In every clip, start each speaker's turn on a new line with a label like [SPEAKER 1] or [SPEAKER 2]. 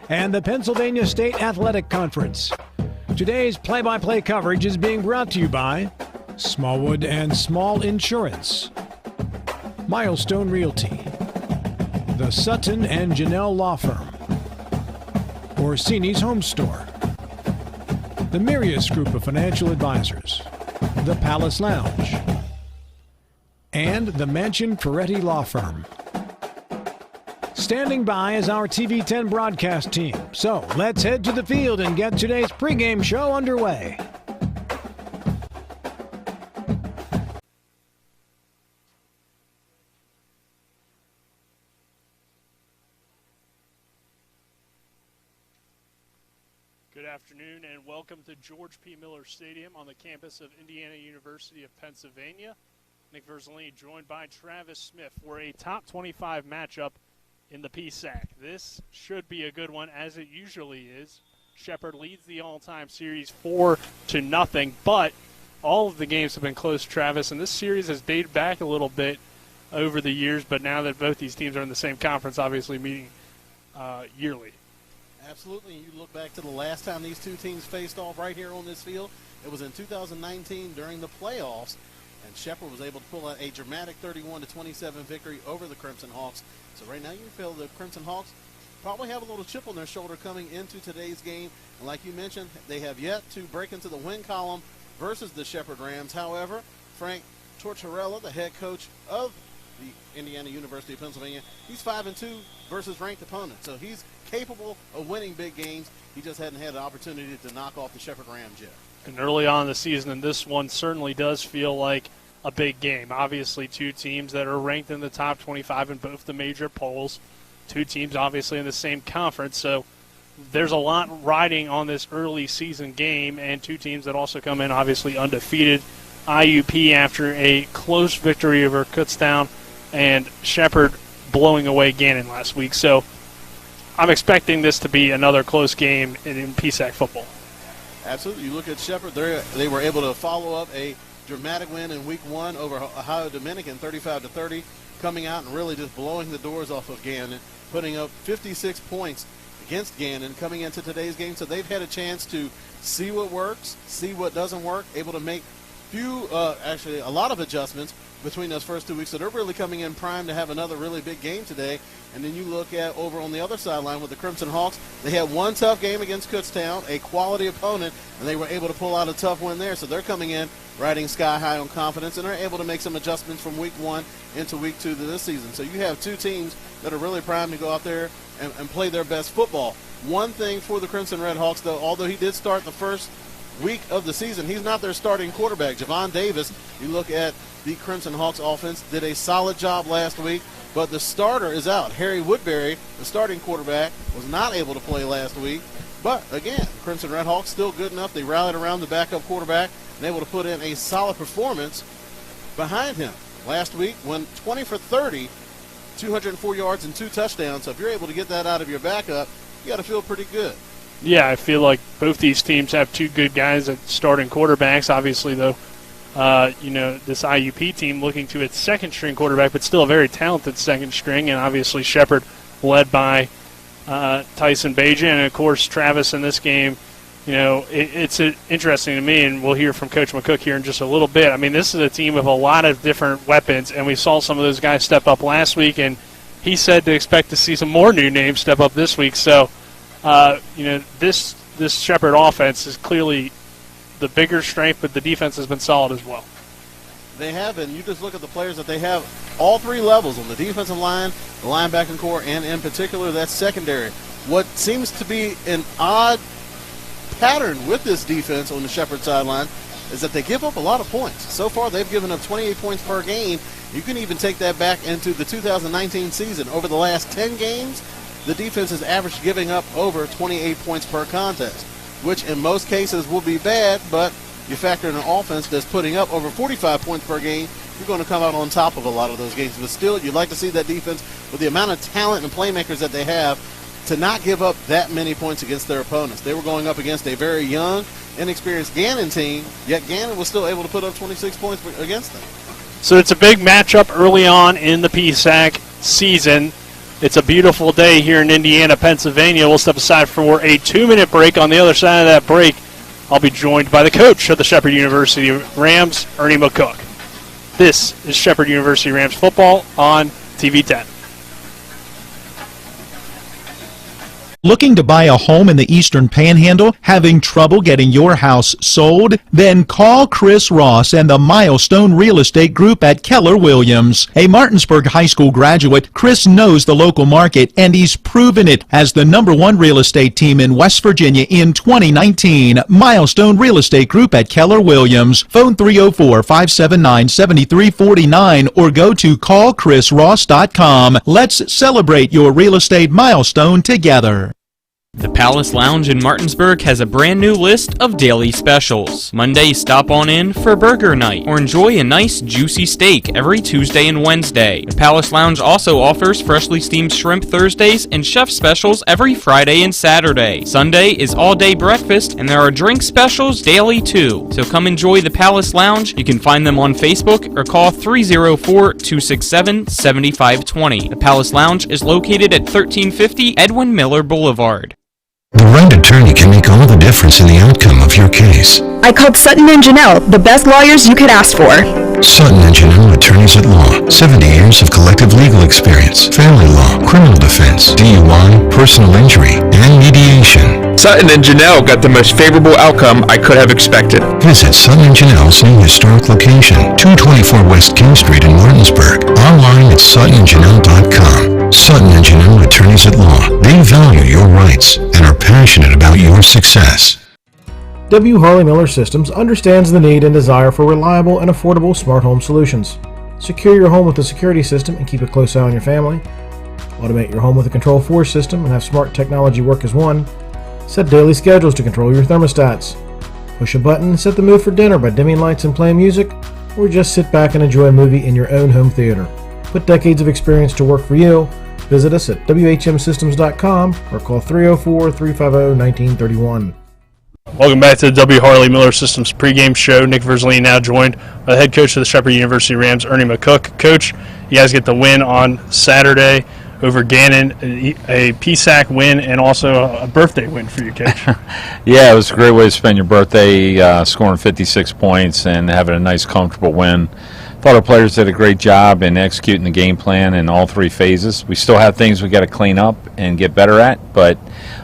[SPEAKER 1] and the Pennsylvania State Athletic Conference. Today's play-by-play coverage is being brought to you by Smallwood and Small Insurance, Milestone Realty, the Sutton and Janelle Law Firm, Orsini's Home Store, the Mirius Group of Financial Advisors, the Palace Lounge, and the Mansion Ferretti Law Firm. Standing by is our TV10 broadcast team. So let's head to the field and get today's pregame show underway.
[SPEAKER 2] Good afternoon and welcome to George P. Miller Stadium on the campus of Indiana University of Pennsylvania. Nick Verzolini joined by Travis Smith for a top 25 matchup in the PSAC. This should be a good one, as it usually is. Shepherd leads the all-time series 4-0, but all of the games have been close, Travis, and this series has dated back a little bit over the years, but now that both these teams are in the same conference, obviously meeting yearly.
[SPEAKER 3] Absolutely. You look back to the last time these two teams faced off right here on this field. It was in 2019 during the playoffs, and Shepherd was able to pull out a dramatic 31-27 victory over the Crimson Hawks. So right now you feel the Crimson Hawks probably have a little chip on their shoulder coming into today's game. And like you mentioned, they have yet to break into the win column versus the Shepherd Rams. However, Frank Tortorella, the head coach of the Indiana University of Pennsylvania, he's 5-2 versus ranked opponents. So he's capable of winning big games. He just hadn't had an opportunity to knock off the Shepherd Rams yet. And
[SPEAKER 2] early on in the season, and this one certainly does feel like a big game. Obviously, two teams that are ranked in the top 25 in both the major polls. Two teams obviously in the same conference. So there's a lot riding on this early season game, and two teams that also come in obviously undefeated. IUP after a close victory over Kutztown, and Shepherd blowing away Gannon last week. So I'm expecting this to be another close game in PSAC football.
[SPEAKER 3] Absolutely. You look at Shepherd, they were able to follow up a dramatic win in week 1 over Ohio Dominican, 35-30, coming out and really just blowing the doors off of Gannon, putting up 56 points against Gannon coming into today's game. So they've had a chance to see what works, see what doesn't work, able to make a lot of adjustments between those first 2 weeks. So they're really coming in primed to have another really big game today. And then you look at over on the other sideline with the Crimson Hawks, they had one tough game against Kutztown, a quality opponent, and they were able to pull out a tough win there. So they're coming in riding sky high on confidence, and they're able to make some adjustments from week 1 into week 2 to this season. So you have two teams that are really primed to go out there and play their best football. One thing for the Crimson Red Hawks, though, although he did start the first week of the season, he's not their starting quarterback. Javon Davis, you look at the Crimson Hawks offense, did a solid job last week, but the starter is out. Harry Woodbury, the starting quarterback, was not able to play last week. But, again, the Crimson Red Hawks still good enough. They rallied around the backup quarterback and able to put in a solid performance behind him. Last week, went 20 for 30, 204 yards and 2 touchdowns. So if you're able to get that out of your backup, you got to feel pretty good.
[SPEAKER 2] Yeah, I feel like both these teams have two good guys at starting quarterbacks. Obviously, though, this IUP team looking to its second-string quarterback, but still a very talented second string, and obviously Shepherd led by Tyson Bajan. And, of course, Travis in this game, it's interesting to me, and we'll hear from Coach McCook here in just a little bit. I mean, this is a team with a lot of different weapons, and we saw some of those guys step up last week, and he said to expect to see some more new names step up this week. So, this Shepherd offense is clearly the bigger strength, but the defense has been solid as well.
[SPEAKER 3] They have, and you just look at the players that they have, all three levels on the defensive line, the linebacking core, and in particular that secondary. What seems to be an odd pattern with this defense on the Shepherd sideline is that they give up a lot of points. So far, they've given up 28 points per game. You can even take that back into the 2019 season. Over the last 10 games, the defense has averaged giving up over 28 points per contest, which in most cases will be bad, but you factor in an offense that's putting up over 45 points per game, you're going to come out on top of a lot of those games. But still, you'd like to see that defense, with the amount of talent and playmakers that they have, to not give up that many points against their opponents. They were going up against a very young, inexperienced Gannon team, yet Gannon was still able to put up 26 points against them.
[SPEAKER 2] So it's a big matchup early on in the PSAC season. It's a beautiful day here in Indiana, Pennsylvania. We'll step aside for a 2-minute break. On the other side of that break, I'll be joined by the coach of the Shepherd University Rams, Ernie McCook. This is Shepherd University Rams football on TV 10.
[SPEAKER 4] Looking to buy a home in the Eastern Panhandle? Having trouble getting your house sold? Then call Chris Ross and the Milestone Real Estate Group at Keller Williams. A Martinsburg High School graduate, Chris knows the local market, and he's proven it as the #1 real estate team in West Virginia in 2019. Milestone Real Estate Group at Keller Williams. Phone 304-579-7349 or go to callchrisross.com. Let's celebrate your real estate milestone together.
[SPEAKER 5] The Palace Lounge in Martinsburg has a brand new list of daily specials. Monday, stop on in for burger night or enjoy a nice juicy steak every Tuesday and Wednesday. The Palace Lounge also offers freshly steamed shrimp Thursdays and chef specials every Friday and Saturday. Sunday is all-day breakfast and there are drink specials daily too. So come enjoy the Palace Lounge. You can find them on Facebook or call 304-267-7520. The Palace Lounge is located at 1350 Edwin Miller Boulevard.
[SPEAKER 6] The right attorney can make all the difference in the outcome of your case.
[SPEAKER 7] I called Sutton and Janelle, the best lawyers you could ask for.
[SPEAKER 6] Sutton and Janelle Attorneys at Law. 70 years of collective legal experience. Family law, criminal defense, DUI, personal injury, and mediation.
[SPEAKER 8] Sutton and Janelle got the most favorable outcome I could have expected.
[SPEAKER 6] Visit Sutton and Janelle's new historic location, 224 West King Street in Martinsburg. Online at suttonandjanelle.com. Sutton and Janelle Attorneys at Law. They value your rights and are passionate about your success.
[SPEAKER 9] W. Harley Miller Systems understands the need and desire for reliable and affordable smart home solutions. Secure your home with a security system and keep a close eye on your family. Automate your home with a Control4 system and have smart technology work as one. Set daily schedules to control your thermostats. Push a button and set the mood for dinner by dimming lights and playing music, or just sit back and enjoy a movie in your own home theater. Put decades of experience to work for you. Visit us at WHMsystems.com or call 304-350-1931.
[SPEAKER 2] Welcome back to the W. Harley Miller Systems pregame show. Nick Verzolini now joined by the head coach of the Shepherd University Rams, Ernie McCook. Coach, you guys get the win on Saturday over Gannon, a PSAC win and also a birthday win for you, Coach.
[SPEAKER 10] Yeah, it was a great way to spend your birthday, scoring 56 points and having a nice, comfortable win. Thought our players did a great job in executing the game plan in all three phases. We still have things we got to clean up and get better at, but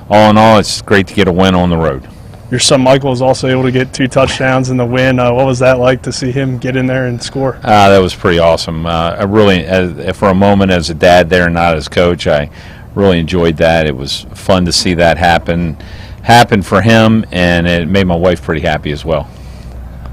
[SPEAKER 10] all in all, it's great to get a win on the road.
[SPEAKER 2] Your son Michael was also able to get 2 touchdowns in the win. What was that like to see him get in there and score?
[SPEAKER 10] That was pretty awesome. I really, for a moment as a dad there, not as coach, I really enjoyed that. It was fun to see that happen for him, and it made my wife pretty happy as well.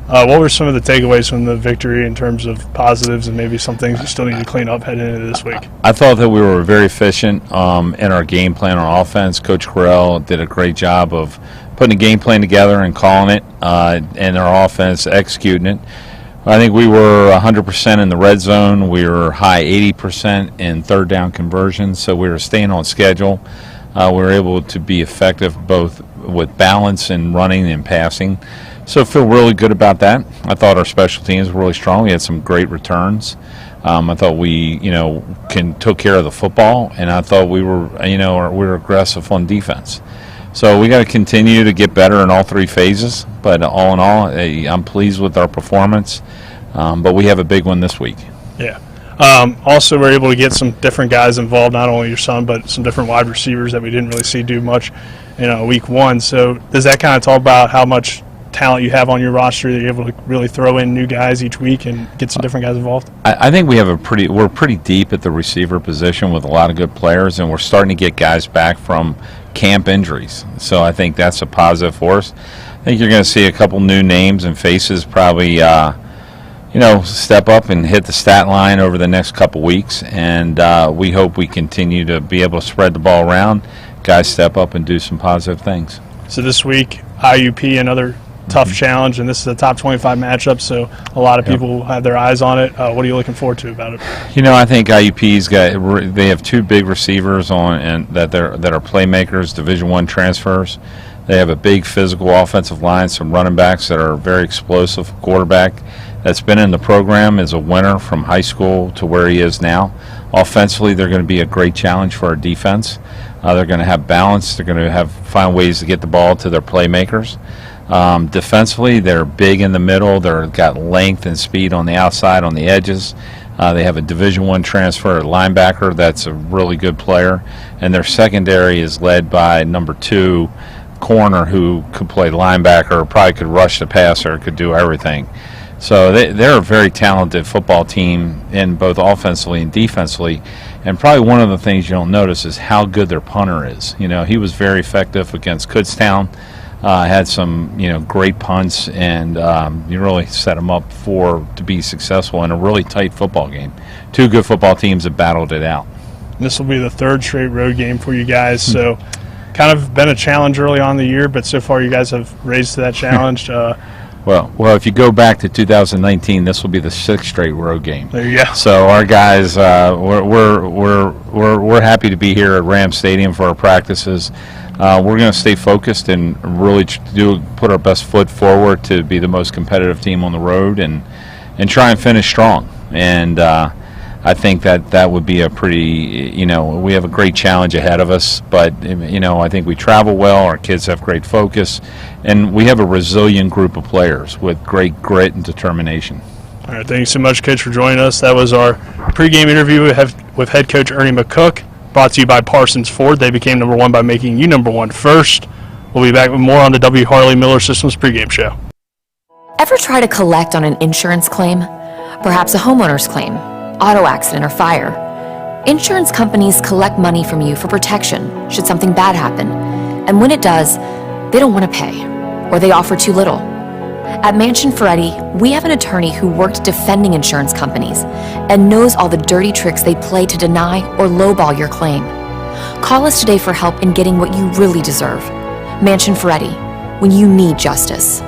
[SPEAKER 2] What were some of the takeaways from the victory in terms of positives and maybe some things you still need to clean up heading into this week? I
[SPEAKER 10] thought that we were very efficient in our game plan on offense. Coach Correll did a great job of putting a game plan together and calling it, and our offense executing it. I think we were 100% in the red zone. We were high 80% in third down conversions, so we were staying on schedule. We were able to be effective both with balance and running and passing. So I feel really good about that. I thought our special teams were really strong. We had some great returns. I thought we, took care of the football, and I thought we were aggressive on defense. So we got to continue to get better in all three phases. But all in all, I'm pleased with our performance. But we have a big one this week.
[SPEAKER 2] Yeah. Also, we're able to get some different guys involved, not only your son, but some different wide receivers that we didn't really see do much in week one. So does that kind of talk about how much talent you have on your roster that you're able to really throw in new guys each week and get some different guys involved?
[SPEAKER 10] I think we have we're pretty deep at the receiver position with a lot of good players, and we're starting to get guys back from camp injuries. So I think that's a positive for us. I think you're going to see a couple new names and faces probably step up and hit the stat line over the next couple weeks, and we hope we continue to be able to spread the ball around, guys step up and do some positive things.
[SPEAKER 2] So this week, IUP, another tough challenge, and this is a top 25 matchup, so a lot of people have their eyes on it. What are you looking forward to about it?
[SPEAKER 10] I think IUP's they have 2 big receivers on and that are playmakers, Division I transfers. They have a big physical offensive line, some running backs that are very explosive, quarterback that's been in the program, is a winner from high school to where he is now. Offensively, they're going to be a great challenge for our defense. They're going to have balance. They're going to find ways to get the ball to their playmakers. Defensively, they're big in the middle. They've got length and speed on the outside, on the edges. They have a Division I transfer linebacker that's a really good player. And their secondary is led by number 2 corner who could play linebacker, probably could rush the passer, could do everything. So they're a very talented football team in both offensively and defensively. And probably one of the things you don't notice is how good their punter is. You know, he was very effective against Kutztown. Had some, great punts, and you really set him up to be successful in a really tight football game. 2 good football teams have battled it out.
[SPEAKER 2] This will be the 3rd straight road game for you guys, so kind of been a challenge early on in the year, but so far you guys have raised to that challenge.
[SPEAKER 10] Well, if you go back to 2019, this will be the 6th straight road game.
[SPEAKER 2] There you go.
[SPEAKER 10] So our guys, we're happy to be here at Ram Stadium for our practices. We're going to stay focused and really put our best foot forward to be the most competitive team on the road and try and finish strong. And I think that would be a pretty, we have a great challenge ahead of us. But, I think we travel well. Our kids have great focus. And we have a resilient group of players with great grit and determination.
[SPEAKER 2] All right, thanks so much, Coach, for joining us. That was our pregame interview with head coach Ernie McCook. Brought to you by Parsons Ford. They became number 1 by making you number 1 first. We'll be back with more on the W. Harley Miller Systems pregame show.
[SPEAKER 11] Ever try to collect on an insurance claim? Perhaps a homeowner's claim, auto accident, or fire. Insurance companies collect money from you for protection should something bad happen. And when it does, they don't want to pay, or they offer too little. At Mansion Ferretti, we have an attorney who worked defending insurance companies and knows all the dirty tricks they play to deny or lowball your claim. Call us today for help in getting what you really deserve. Mansion Ferretti, when you need justice.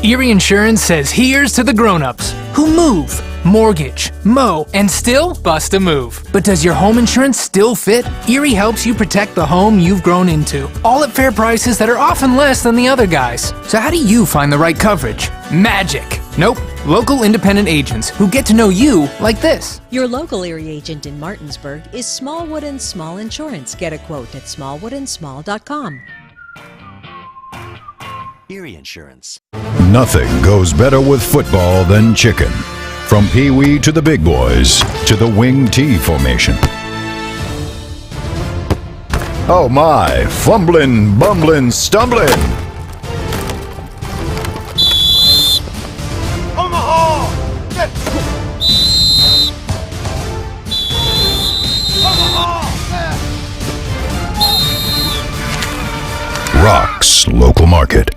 [SPEAKER 12] Erie Insurance says here's to the grown-ups who move, mortgage, mow, and still bust a move. But does your home insurance still fit? Erie helps you protect the home you've grown into, all at fair prices that are often less than the other guys. So how do you find the right coverage? Magic. Nope. Local independent agents who get to know you like this.
[SPEAKER 13] Your local Erie agent in Martinsburg is Smallwood & Small Insurance. Get a quote at smallwoodandsmall.com.
[SPEAKER 14] Erie Insurance.
[SPEAKER 15] Nothing goes better with football than chicken. From Pee Wee to the big boys to the wing T formation. Oh my, fumbling, bumbling, stumbling.
[SPEAKER 16] Omaha! Omaha!
[SPEAKER 15] Rocks local market.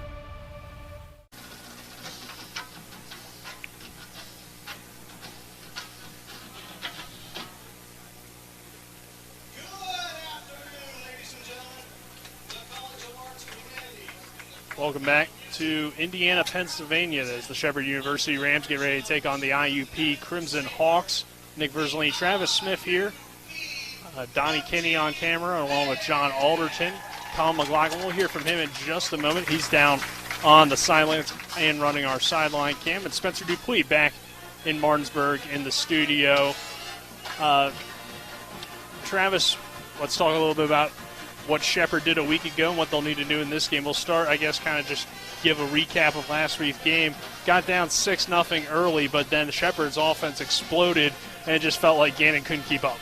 [SPEAKER 2] Welcome back to Indiana, Pennsylvania, as the Shepherd University Rams get ready to take on the IUP Crimson Hawks. Nick Verzolini, Travis Smith here, Donnie Kinney on camera, along with John Alderton, Colin McLaughlin. We'll hear from him in just a moment. He's down on the sidelines and running our sideline cam. And Spencer Dupuis back in Martinsburg in the studio. Travis, let's talk a little bit about what Shepherd did a week ago and what they'll need to do in this game. We'll start, I guess, kind of just give a recap of last week's game. Got down 6-0 early, but then Shepherd's offense exploded, and it just felt like Gannon couldn't keep up.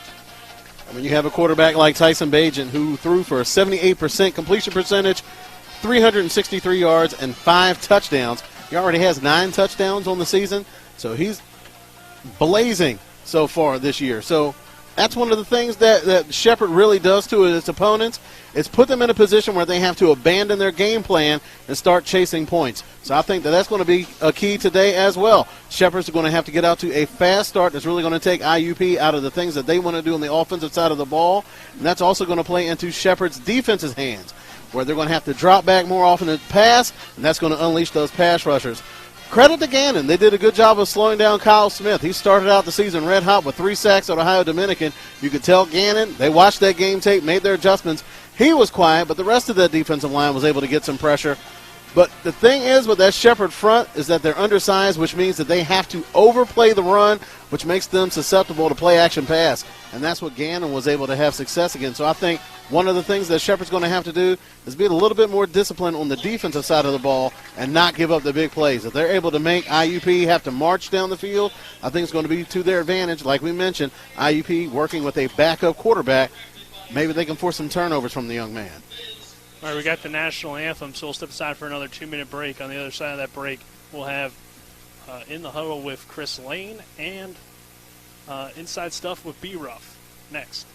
[SPEAKER 3] I mean, you have a quarterback like Tyson Bajan who threw for a 78% completion percentage, 363 yards, and 5 touchdowns. He already has 9 touchdowns on the season, so he's blazing so far this year. So that's one of the things that Shepherd really does to its opponents. It's put them in a position where they have to abandon their game plan and start chasing points. So I think that's going to be a key today as well. Shepherd's going to have to get out to a fast start that's really going to take IUP out of the things that they want to do on the offensive side of the ball. And that's also going to play into Shepherd's defense's hands, where they're going to have to drop back more often and pass, and that's going to unleash those pass rushers. Credit to Gannon. They did a good job of slowing down Kyle Smith. He started out the season red hot with 3 sacks at Ohio Dominican. You could tell Gannon, they watched that game tape, made their adjustments. He was quiet, but the rest of that defensive line was able to get some pressure. But the thing is with that Shepherd front is that they're undersized, which means that they have to overplay the run, which makes them susceptible to play action pass. And that's what Gannon was able to have success against. So I think one of the things that Shepherd's going to have to do is be a little bit more disciplined on the defensive side of the ball and not give up the big plays. If they're able to make IUP have to march down the field, I think it's going to be to their advantage. Like we mentioned, IUP working with a backup quarterback, maybe they can force some turnovers from the young man.
[SPEAKER 2] All right, we got the national anthem, so we'll step aside for another 2-minute break. On the other side of that break, we'll have In the Huddle with Chris Lane and Inside Stuff with B-Ruff next.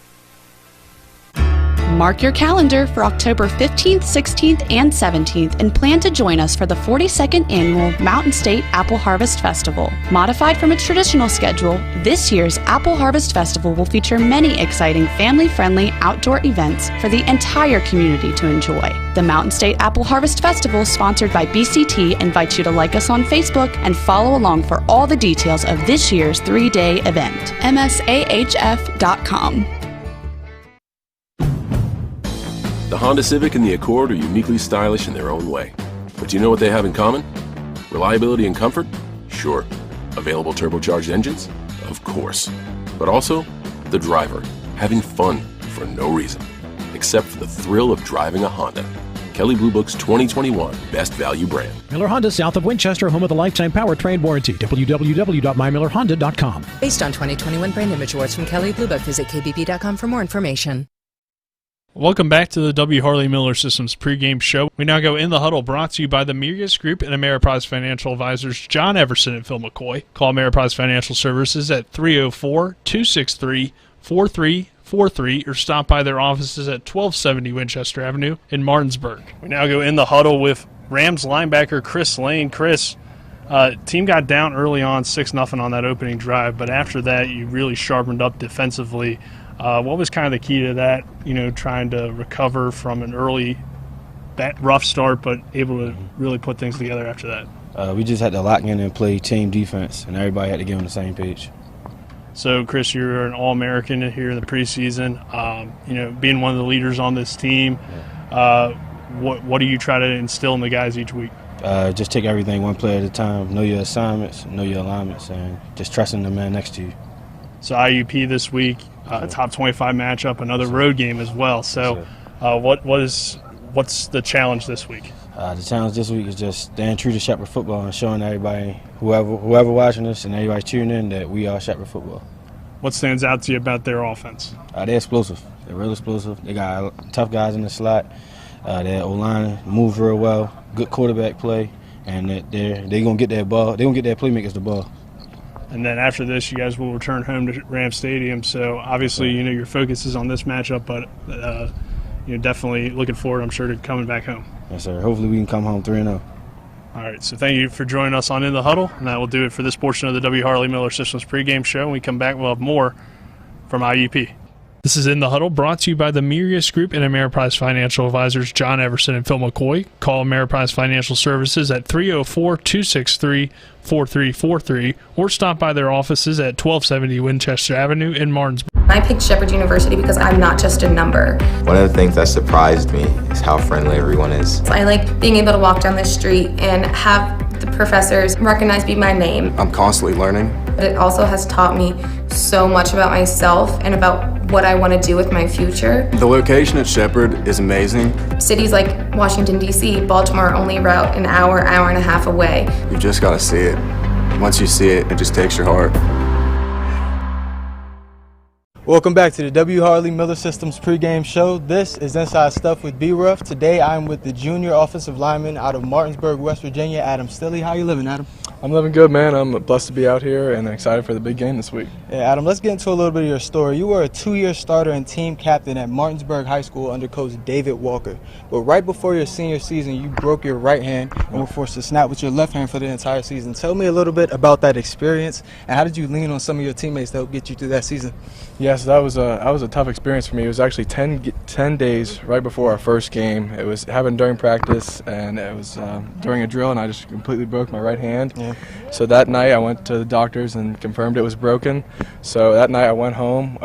[SPEAKER 14] Mark your calendar for October 15th, 16th, and 17th and plan to join us for the 42nd Annual Mountain State Apple Harvest Festival. Modified from its traditional schedule, this year's Apple Harvest Festival will feature many exciting family-friendly outdoor events for the entire community to enjoy. The Mountain State Apple Harvest Festival, sponsored by BCT, invites you to like us on Facebook and follow along for all the details of this year's 3-day event. MSAHF.com.
[SPEAKER 17] The Honda Civic and the Accord are uniquely stylish in their own way. But do you know what they have in common? Reliability and comfort? Sure. Available turbocharged engines? Of course. But also, the driver, having fun for no reason, except for the thrill of driving a Honda. Kelley Blue Book's 2021 Best Value Brand.
[SPEAKER 1] Miller Honda, south of Winchester, home of the lifetime powertrain warranty. www.mymillerhonda.com.
[SPEAKER 18] Based on 2021 brand image awards from Kelley Blue Book, visit kbp.com for more information.
[SPEAKER 2] Welcome back to the W. Harley Miller Systems pregame show. We now go in the huddle, brought to you by the Mirius Group and Ameriprise Financial Advisors John Everson and Phil McCoy. Call Ameriprise Financial Services at 304-263-4343 or stop by their offices at 1270 Winchester Avenue in Martinsburg. We now go in the huddle with Rams linebacker Chris Lane. Chris, team got down early on 6-0 on that opening drive, but after that you really sharpened up defensively. What was kind of the key to that, trying to recover from an early rough start, but able to really put things together after that?
[SPEAKER 19] We just had to lock in and play team defense, and everybody had to get on the same page.
[SPEAKER 2] So, Chris, you're an All-American here in the preseason. Being one of the leaders on this team, what do you try to instill in the guys each week?
[SPEAKER 19] Just take everything one play at a time, know your assignments, know your alignments, and just trusting the man next to you.
[SPEAKER 2] So IUP this week, top 25 matchup, another road game as well. So what's the challenge this week?
[SPEAKER 19] The challenge this week is just staying true to Shepherd football and showing everybody, whoever watching us and everybody tuning in, that we are Shepherd football.
[SPEAKER 2] What stands out to you about their offense?
[SPEAKER 19] They're explosive. They're real explosive. They got tough guys in the slot. Their O-line moves real well, good quarterback play, and they're going to get that ball. They're going to get their playmakers the ball.
[SPEAKER 2] And then after this, you guys will return home to Ram Stadium. So obviously, your focus is on this matchup, but definitely looking forward, I'm sure, to coming back home.
[SPEAKER 19] Yes, sir. Hopefully we can come home 3-0.
[SPEAKER 2] All right, so thank you for joining us on In the Huddle, and that will do it for this portion of the W. Harley Miller Systems pregame show. When we come back, we'll have more from IUP. This is In the Huddle, brought to you by the Mirius Group and Ameriprise Financial Advisors John Everson and Phil McCoy. Call Ameriprise Financial Services at 304-263-4343 or stop by their offices at 1270 Winchester Avenue in Martinsburg.
[SPEAKER 20] I picked Shepherd University because I'm not just a number.
[SPEAKER 21] One of the things that surprised me is how friendly everyone is.
[SPEAKER 20] I like being able to walk down the street and have the professors recognize me by name.
[SPEAKER 21] I'm constantly learning.
[SPEAKER 20] But it also has taught me so much about myself and about what I want to do with my future.
[SPEAKER 21] The location at Shepherd is amazing.
[SPEAKER 20] Cities like Washington, D.C., Baltimore are only about an hour and a half away.
[SPEAKER 21] You just got to see it. Once you see it, it just takes your heart.
[SPEAKER 22] Welcome back to the W. Harley Miller Systems pregame show. This is Inside Stuff with B-Ruff. Today I'm with the junior offensive lineman out of Martinsburg, West Virginia, Adam Stilley. How you living, Adam?
[SPEAKER 23] I'm living good, man. I'm blessed to be out here and excited for the big game this week.
[SPEAKER 22] Yeah, Adam, let's get into a little bit of your story. You were a 2-year starter and team captain at Martinsburg High School under Coach David Walker. But right before your senior season, you broke your right hand and were forced to snap with your left hand for the entire season. Tell me a little bit about that experience and how did you lean on some of your teammates to help get you through that season?
[SPEAKER 23] Yes, that was a tough experience for me. It was actually 10 days right before our first game. It was happened during practice, and it was during a drill, and I just completely broke my right hand.
[SPEAKER 22] Yeah.
[SPEAKER 23] So that night I went to the doctors and confirmed it was broken. So that night I went home.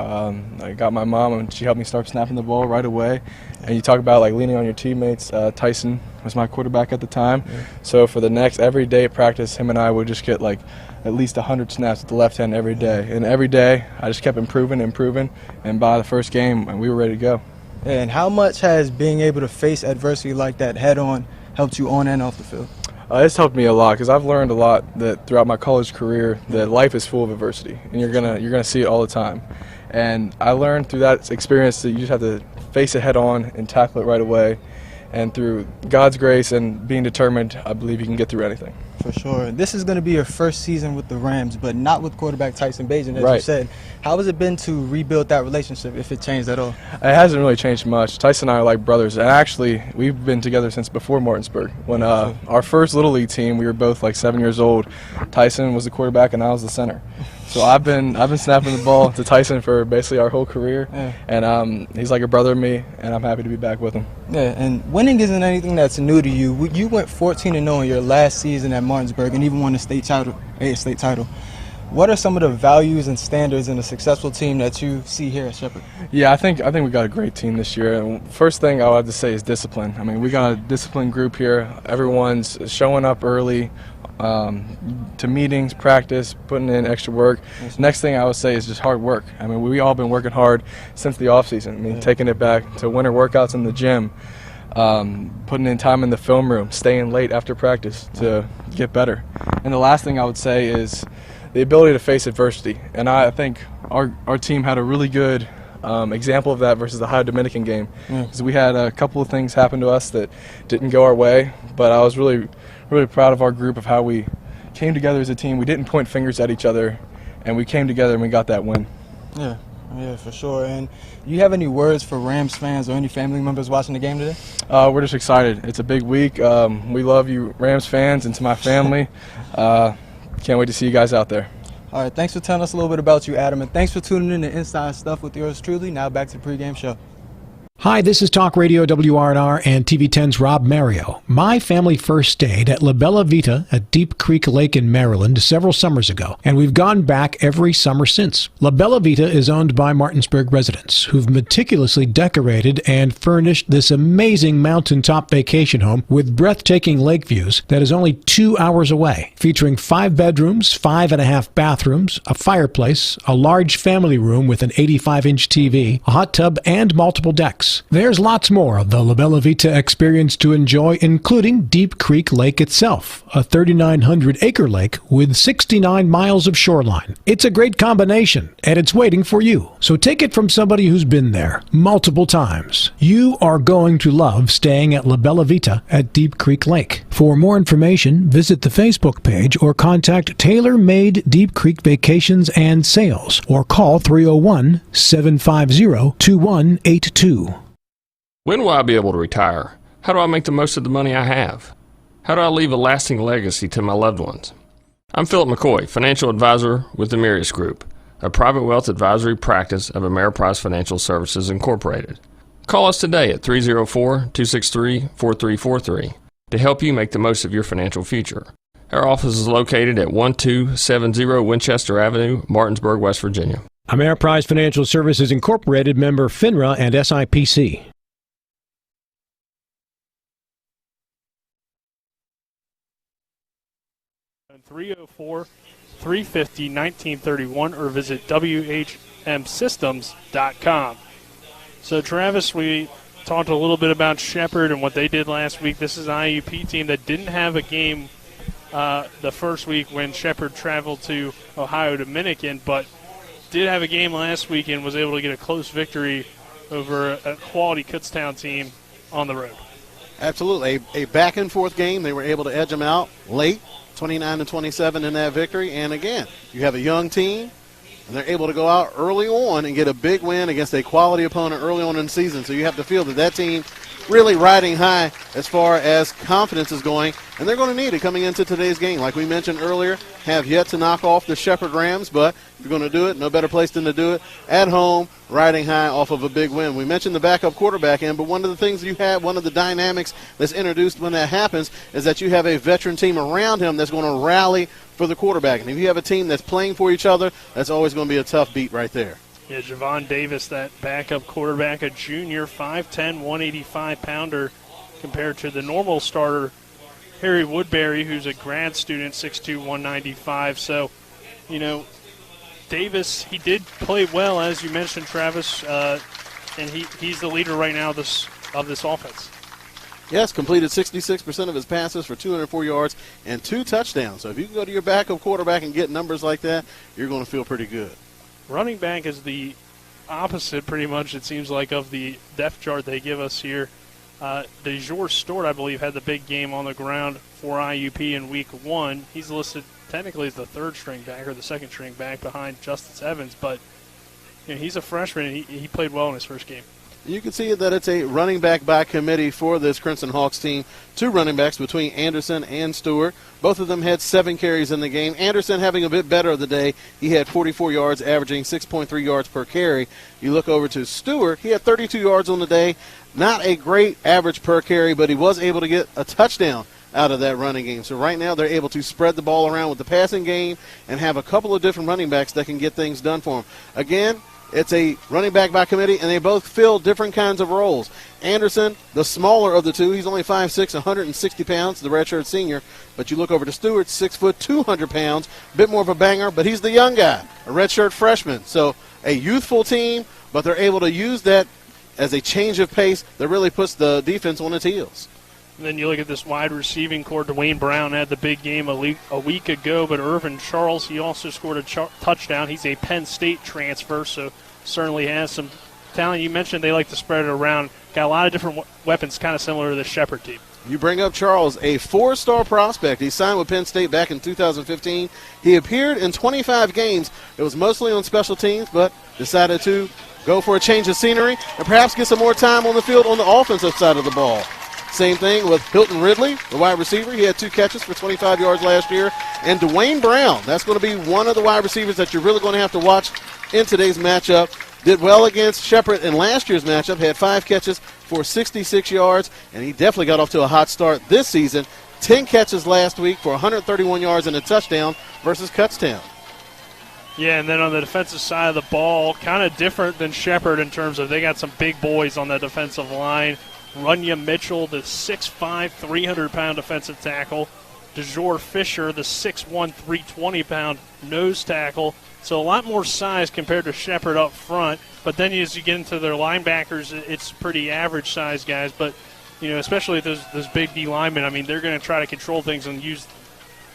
[SPEAKER 23] I got my mom, and she helped me start snapping the ball right away. And you talk about like leaning on your teammates. Tyson was my quarterback at the time. So for the next every day at practice, him and I would just get like at least 100 snaps with the left hand every day. And every day I just kept improving, and by the first game we were ready to go.
[SPEAKER 22] And how much has being able to face adversity like that head on helped you on and off the field?
[SPEAKER 23] It's helped me a lot because I've learned a lot that throughout my college career that life is full of adversity, and you're gonna see it all the time. And I learned through that experience that you just have to face it head on and tackle it right away. And through God's grace and being determined, I believe you can get through anything.
[SPEAKER 22] For sure. This is going to be your first season with the Rams, but not with quarterback Tyson Bagent, as
[SPEAKER 23] Right.
[SPEAKER 22] you said. How has it been to rebuild that relationship, if it changed at all?
[SPEAKER 23] It hasn't really changed much. Tyson and I are like brothers, and actually we've been together since before Martinsburg. When our first Little League team, we were both like 7 years old. Tyson was the quarterback and I was the center. So I've been snapping the ball to Tyson for basically our whole career, and he's like a brother to me, and I'm happy to be back with him.
[SPEAKER 22] Yeah, and winning isn't anything that's new to you. You went 14-0 in your last season at Martinsburg and even won a state title. What are some of the values and standards in a successful team that you see here at Shepherd?
[SPEAKER 23] Yeah, I think we got a great team this year. And first thing I would have to say is discipline. I mean, we got a disciplined group here. Everyone's showing up early to meetings, practice, putting in extra work. Next thing I would say is just hard work. I mean, we all been working hard since the off season. I mean, taking it back to winter workouts in the gym, putting in time in the film room, staying late after practice to get better. And the last thing I would say is the ability to face adversity. And I think our team had a really good example of that versus the Ohio Dominican game, because we had a couple of things happen to us that didn't go our way, but I was really proud of our group of how we came together as a team. We didn't point fingers at each other, and we came together and we got that win.
[SPEAKER 22] Yeah, for sure. And do you have any words for Rams fans or any family members watching the game today?
[SPEAKER 23] We're just excited. It's a big week. We love you Rams fans, and to my family, can't wait to see you guys out there.
[SPEAKER 22] All right, thanks for telling us a little bit about you, Adam, and thanks for tuning in to Inside Stuff with yours truly. Now back to the pregame show.
[SPEAKER 1] Hi, this is Talk Radio WRNR and TV10's Rob Mario. My family first stayed at La Bella Vita at Deep Creek Lake in Maryland several summers ago, and we've gone back every summer since. La Bella Vita is owned by Martinsburg residents who've meticulously decorated and furnished this amazing mountaintop vacation home with breathtaking lake views that is only 2 hours away, featuring 5 bedrooms, 5.5 bathrooms, a fireplace, a large family room with an 85-inch TV, a hot tub, and multiple decks. There's lots more of the La Bella Vita experience to enjoy, including Deep Creek Lake itself, a 3,900-acre lake with 69 miles of shoreline. It's a great combination, and it's waiting for you. So take it from somebody who's been there multiple times. You are going to love staying at La Bella Vita at Deep Creek Lake. For more information, visit the Facebook page or contact Tailor Made Deep Creek Vacations and Sales, or call 301-750-2182.
[SPEAKER 4] When will I be able to retire? How do I make the most of the money I have? How do I leave a lasting legacy to my loved ones? I'm Philip McCoy, financial advisor with the Mirius Group, a private wealth advisory practice of Ameriprise Financial Services Incorporated. Call us today at 304-263-4343 to help you make the most of your financial future. Our office is located at 1270 Winchester Avenue, Martinsburg, West Virginia.
[SPEAKER 1] Ameriprise Financial Services Incorporated, member FINRA and SIPC.
[SPEAKER 2] And 304-350-1931 or visit WHMsystems.com. So, Travis, we talked a little bit about Shepherd and what they did last week. This is an IUP team that didn't have a game the first week when Shepherd traveled to Ohio Dominican, but did have a game last week and was able to get a close victory over a quality Kutztown team on the road.
[SPEAKER 3] Absolutely. A back-and-forth game. They were able to edge them out late, 29-27 in that victory. And, again, you have a young team, and they're able to go out early on and get a big win against a quality opponent early on in the season. So you have to feel that team really riding high as far as confidence is going, and they're going to need it coming into today's game. Like we mentioned earlier, have yet to knock off the Shepherd Rams, but if you're going to do it, no better place than to do it at home, riding high off of a big win. We mentioned the backup quarterback in, but one of the things you have, one of the dynamics that's introduced when that happens is that you have a veteran team around him that's going to rally for the quarterback. And if you have a team that's playing for each other, that's always going to be a tough beat right there.
[SPEAKER 2] Yeah, Javon Davis, that backup quarterback, a junior, 5'10", 185-pounder, compared to the normal starter, Harry Woodbury, who's a grad student, 6'2", 195. So, Davis, he did play well, as you mentioned, Travis, and he's the leader right now of this offense.
[SPEAKER 3] Yes, completed 66% of his passes for 204 yards and 2 touchdowns. So if you can go to your backup quarterback and get numbers like that, you're going to feel pretty good.
[SPEAKER 2] Running back is the opposite, pretty much, it seems like, of the depth chart they give us here. DeJour Stewart, I believe, had the big game on the ground for IUP in Week 1. He's listed technically as the third-string back or the second-string back behind Justice Evans, but he's a freshman, and he played well in his first game.
[SPEAKER 3] You can see that it's a running back by committee for this Crimson Hawks team. 2 running backs between Anderson and Stewart. Both of them had 7 carries in the game. Anderson having a bit better of the day. He had 44 yards, averaging 6.3 yards per carry. You look over to Stewart. He had 32 yards on the day. Not a great average per carry, but he was able to get a touchdown out of that running game. So right now they're able to spread the ball around with the passing game and have a couple of different running backs that can get things done for them. Again, it's a running back by committee, and they both fill different kinds of roles. Anderson, the smaller of the two, he's only 5'6", 160 pounds, the redshirt senior. But you look over to Stewart, 6 foot, 200 pounds, a bit more of a banger, but he's the young guy, a redshirt freshman. So a youthful team, but they're able to use that as a change of pace that really puts the defense on its heels.
[SPEAKER 2] And then you look at this wide receiving core. Dwayne Brown had the big game a week ago, but Irvin Charles, he also scored a touchdown. He's a Penn State transfer, so certainly has some talent. You mentioned they like to spread it around. Got a lot of different weapons, kind of similar to the Shepherd team.
[SPEAKER 3] You bring up Charles, a 4-star prospect. He signed with Penn State back in 2015. He appeared in 25 games. It was mostly on special teams, but decided to go for a change of scenery and perhaps get some more time on the field on the offensive side of the ball. Same thing with Hilton Ridley, the wide receiver. He had 2 catches for 25 yards last year. And Dwayne Brown, that's going to be one of the wide receivers that you're really going to have to watch in today's matchup. Did well against Shepherd in last year's matchup, had 5 catches for 66 yards, and he definitely got off to a hot start this season. 10 catches last week for 131 yards and a touchdown versus Kutztown.
[SPEAKER 2] Yeah, and then on the defensive side of the ball, kind of different than Shepherd in terms of they got some big boys on that defensive line. Runya Mitchell, the 6'5", 300-pound defensive tackle. DeJour Fisher, the 6'1", 320-pound nose tackle. So a lot more size compared to Shepherd up front. But then as you get into their linebackers, it's pretty average size guys. But, especially those big D linemen, I mean, they're going to try to control things and use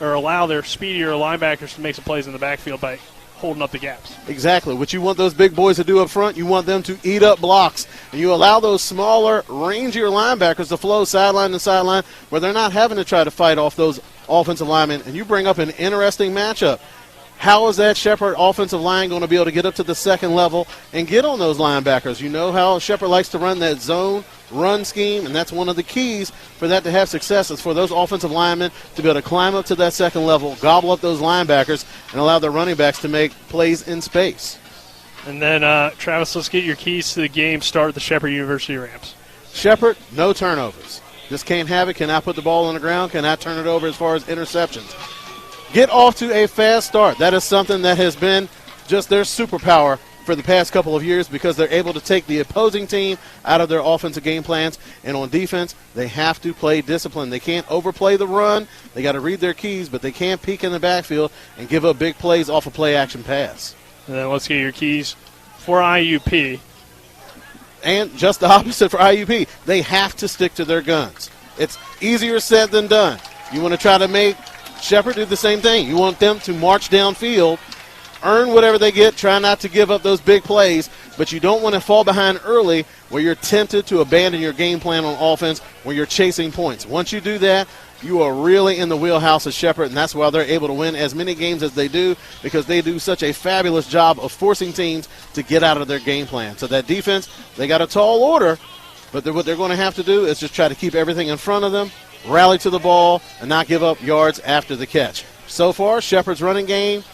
[SPEAKER 2] or allow their speedier linebackers to make some plays in the backfield by holding up the gaps.
[SPEAKER 3] Exactly. What you want those big boys to do up front, you want them to eat up blocks. And you allow those smaller, rangier linebackers to flow sideline to sideline where they're not having to try to fight off those offensive linemen. And you bring up an interesting matchup. How is that Shepherd offensive line going to be able to get up to the second level and get on those linebackers? You know how Shepherd likes to run that zone run scheme, and that's one of the keys for that to have success is for those offensive linemen to be able to climb up to that second level, gobble up those linebackers, and allow their running backs to make plays in space.
[SPEAKER 2] And then, Travis, let's get your keys to the game. Start with the Shepherd University Rams.
[SPEAKER 3] Shepherd, no turnovers. Just can't have it, cannot put the ball on the ground, cannot turn it over as far as interceptions. Get off to a fast start. That is something that has been just their superpower for the past couple of years because they're able to take the opposing team out of their offensive game plans. And on defense, they have to play discipline. They can't overplay the run. They got to read their keys, but they can't peek in the backfield and give up big plays off a play-action pass.
[SPEAKER 2] And then let's get your keys for IUP.
[SPEAKER 3] And just the opposite for IUP. They have to stick to their guns. It's easier said than done. You want to try to make Shepherd do the same thing. You want them to march downfield, earn whatever they get, try not to give up those big plays, but you don't want to fall behind early where you're tempted to abandon your game plan on offense when you're chasing points. Once you do that, you are really in the wheelhouse of Shepherd, and that's why they're able to win as many games as they do because they do such a fabulous job of forcing teams to get out of their game plan. So that defense, they got a tall order, but what they're going to have to do is just try to keep everything in front of them, rally to the ball, and not give up yards after the catch. So far, Shepherd's running game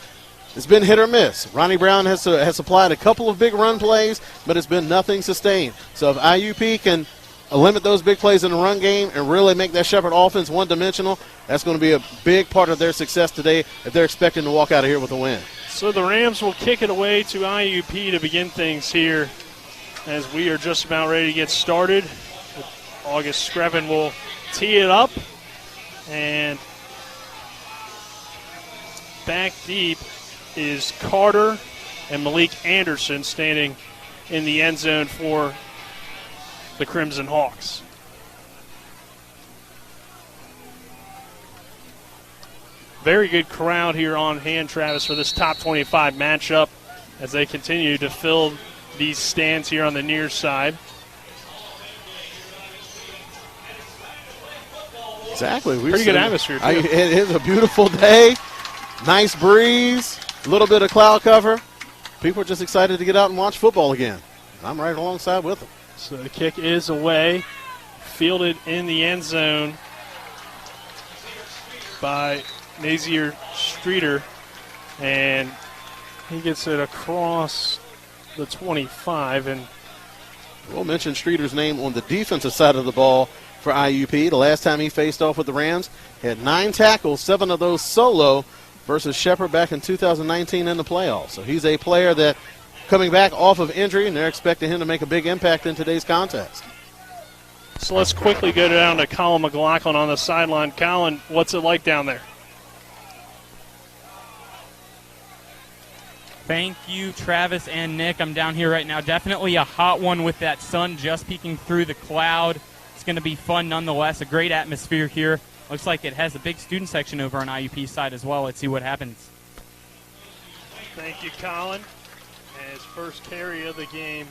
[SPEAKER 3] has been hit or miss. Ronnie Brown has supplied a couple of big run plays, but it's been nothing sustained. So if IUP can limit those big plays in the run game and really make that Shepherd offense one-dimensional, that's going to be a big part of their success today if they're expecting to walk out of here with a win.
[SPEAKER 2] So the Rams will kick it away to IUP to begin things here as we are just about ready to get started. August Screven will tee it up, and back deep is Carter and Malik Anderson standing in the end zone for the Crimson Hawks. Very good crowd here on hand, Travis, for this top 25 matchup as they continue to fill these stands here on the near side.
[SPEAKER 3] Exactly.
[SPEAKER 2] Pretty good atmosphere, too.
[SPEAKER 3] It is a beautiful day. Nice breeze. A little bit of cloud cover. People are just excited to get out and watch football again. I'm right alongside with them.
[SPEAKER 2] So the kick is away. Fielded in the end zone by Nazier Streeter. And he gets it across the 25. And
[SPEAKER 3] we'll mention Streeter's name on the defensive side of the ball for IUP. The last time he faced off with the Rams, he had 9 tackles, 7 of those solo, versus Shepherd back in 2019 in the playoffs. So he's a player that coming back off of injury, and they're expecting him to make a big impact in today's contest.
[SPEAKER 2] So let's quickly go down to Colin McLaughlin on the sideline. Colin, what's it like down there?
[SPEAKER 5] Thank you, Travis and Nick. I'm down here right now. Definitely a hot one with that sun just peeking through the cloud. It's going to be fun nonetheless. A great atmosphere here. Looks like it has a big student section over on IUP's side as well. Let's see what happens.
[SPEAKER 2] Thank you, Colin. And his first carry of the game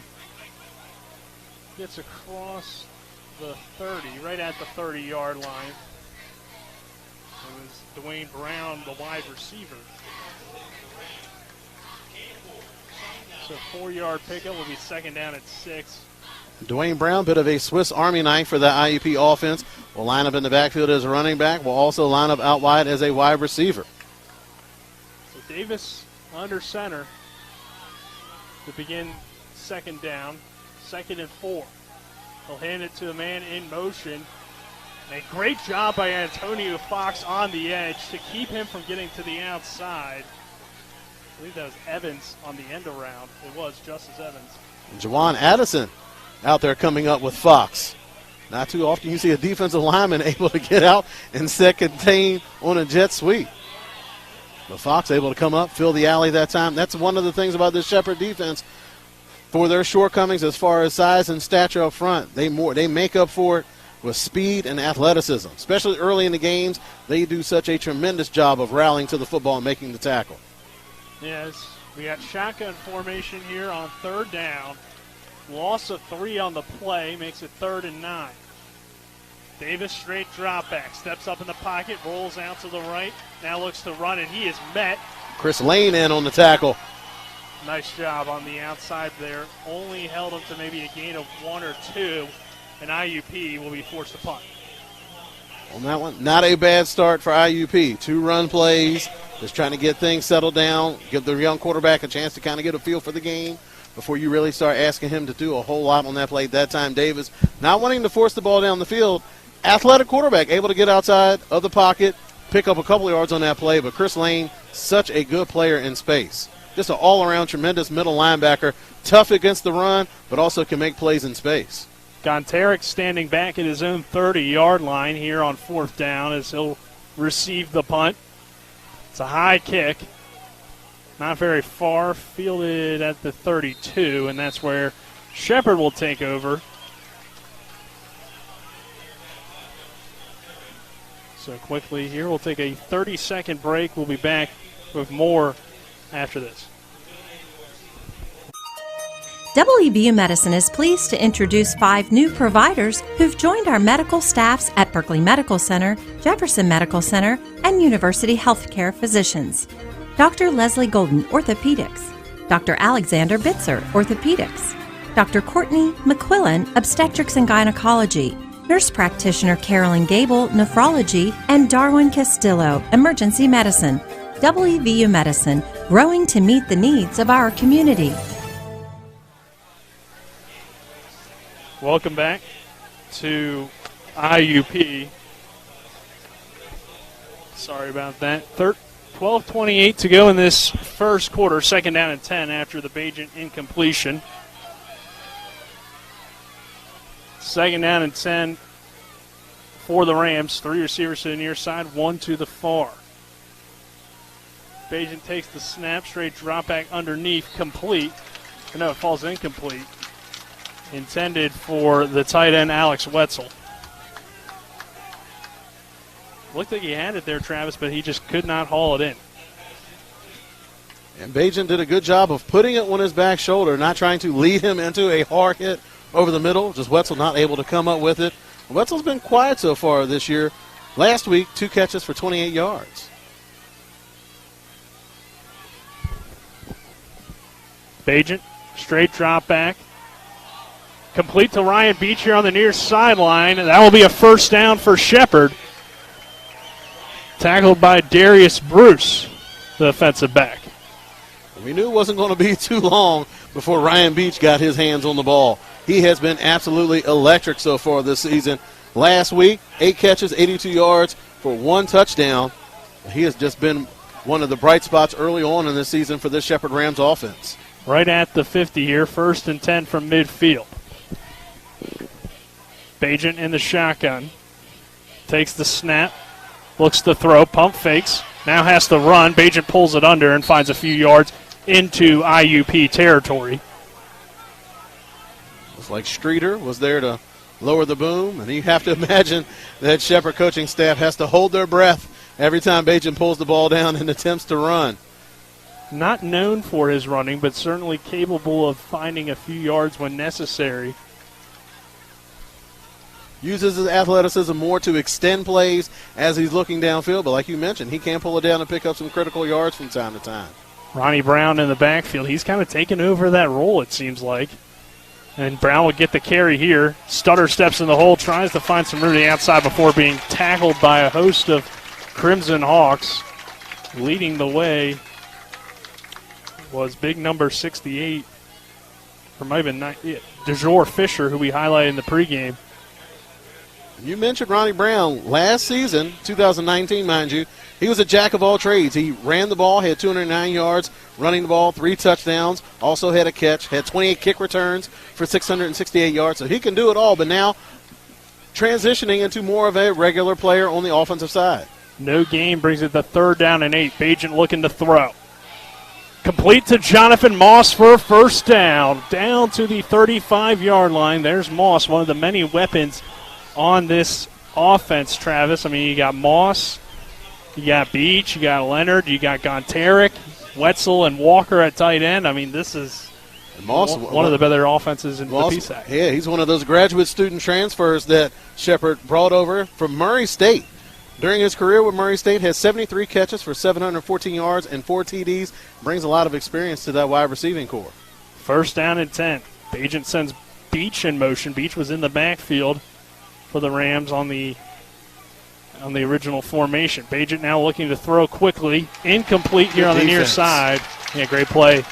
[SPEAKER 2] gets across the 30, right at the 30-yard line. It was Dwayne Brown, the wide receiver. So 4-yard pickup will be second down at 6.
[SPEAKER 3] Dwayne Brown, bit of a Swiss Army knife for the IUP offense. Will line up in the backfield as a running back. Will also line up out wide as a wide receiver.
[SPEAKER 2] So Davis under center to begin second down, 2nd and 4. He'll hand it to a man in motion. And a great job by Antonio Fox on the edge to keep him from getting to the outside. I believe that was Evans on the end around. It was Justice Evans.
[SPEAKER 3] Jawan Addison out there coming up with Fox. Not too often you see a defensive lineman able to get out and set contain on a jet sweep. But Fox able to come up, fill the alley that time. That's one of the things about this Shepherd defense. For their shortcomings as far as size and stature up front, they make up for it with speed and athleticism. Especially early in the games, they do such a tremendous job of rallying to the football and making the tackle.
[SPEAKER 2] Yes, we got shotgun formation here on 3rd down. Loss of 3 on the play makes it 3rd and 9. Davis straight drop back, steps up in the pocket, rolls out to the right, now looks to run, and he is met.
[SPEAKER 3] Chris Lane in on the tackle.
[SPEAKER 2] Nice job on the outside there. Only held him to maybe a gain of 1 or 2, and IUP will be forced to punt.
[SPEAKER 3] On that one, not a bad start for IUP. 2 run plays, just trying to get things settled down, give the young quarterback a chance to kind of get a feel for the game before you really start asking him to do a whole lot on that play. That time, Davis not wanting to force the ball down the field. Athletic quarterback, able to get outside of the pocket, pick up a couple of yards on that play, but Chris Lane, such a good player in space. Just an all-around tremendous middle linebacker, tough against the run, but also can make plays in space.
[SPEAKER 2] Gontarek standing back at his own 30-yard line here on 4th down as he'll receive the punt. It's a high kick. Not very far, fielded at the 32, and that's where Shepherd will take over. So quickly here, we'll take a 30-second break. We'll be back with more after this.
[SPEAKER 7] WVU Medicine is pleased to introduce 5 new providers who've joined our medical staffs at Berkeley Medical Center, Jefferson Medical Center, and University Healthcare Physicians. Dr. Leslie Golden, Orthopedics. Dr. Alexander Bitzer, Orthopedics. Dr. Courtney McQuillan, Obstetrics and Gynecology. Nurse Practitioner Carolyn Gable, Nephrology, and Darwin Castillo, Emergency Medicine. WVU Medicine, growing to meet the needs of our community.
[SPEAKER 2] Welcome back to IUP. Sorry about that. 12:28 to go in this first quarter, 2nd down and 10 after the Bajent incompletion. Second down and 10 for the Rams. 3 receivers to the near side, 1 to the far. Bajan takes the snap, straight drop back underneath, complete. No, it falls incomplete. Intended for the tight end, Alex Wetzel. Looked like he had it there, Travis, but he just could not haul it in.
[SPEAKER 3] And Bajan did a good job of putting it on his back shoulder, not trying to lead him into a hard hit over the middle. Just Wetzel not able to come up with it. Wetzel's been quiet so far this year. Last week, 2 catches for 28 yards.
[SPEAKER 2] Bajan, straight drop back. Complete to Ryan Beach here on the near sideline. That will be a first down for Shepherd. Tackled by Darius Bruce, the defensive back.
[SPEAKER 3] We knew it wasn't going to be too long before Ryan Beach got his hands on the ball. He has been absolutely electric so far this season. Last week, 8 catches, 82 yards for 1 touchdown. He has just been one of the bright spots early on in this season for this Shepherd Rams offense.
[SPEAKER 2] Right at the 50 here, 1st and 10 from midfield. Bajan in the shotgun. Takes the snap. Looks to throw. Pump fakes. Now has to run. Bajan pulls it under and finds a few yards into IUP territory.
[SPEAKER 3] Looks like Streeter was there to lower the boom. And you have to imagine that Shepherd coaching staff has to hold their breath every time Bajan pulls the ball down and attempts to run.
[SPEAKER 2] Not known for his running, but certainly capable of finding a few yards when necessary.
[SPEAKER 3] Uses his athleticism more to extend plays as he's looking downfield, but like you mentioned, he can pull it down and pick up some critical yards from time to time.
[SPEAKER 2] Ronnie Brown in the backfield. He's kind of taken over that role, it seems like. And Brown will get the carry here. Stutter steps in the hole, tries to find some room to the outside before being tackled by a host of Crimson Hawks. Leading the way was big number 68, or might have been DeJour Fisher, who we highlighted in the pregame.
[SPEAKER 3] You mentioned Ronnie Brown. Last season, 2019, mind you, he was a jack of all trades. He ran the ball, had 209 yards, running the ball, 3 touchdowns, also had a catch, had 28 kick returns for 668 yards. So he can do it all, but now transitioning into more of a regular player on the offensive side.
[SPEAKER 2] No gain brings it to 3rd down and 8. Bajan looking to throw. Complete to Jonathan Moss for a first down. Down to the 35-yard line. There's Moss, one of the many weapons on this offense, Travis. I mean, you got Moss, you got Beach, you got Leonard, you got Gontarek, Wetzel, and Walker at tight end. I mean, this is Moss, one of the better offenses in the PSAC.
[SPEAKER 3] Yeah, he's one of those graduate student transfers that Shepherd brought over from Murray State. During his career with Murray State, has 73 catches for 714 yards and 4 TDs. Brings a lot of experience to that wide receiving corps.
[SPEAKER 2] 1st down and 10. Bajan sends Beach in motion. Beach was in the backfield for the Rams on the original formation. Bajan now looking to throw quickly. Incomplete here on the near side. Yeah, great play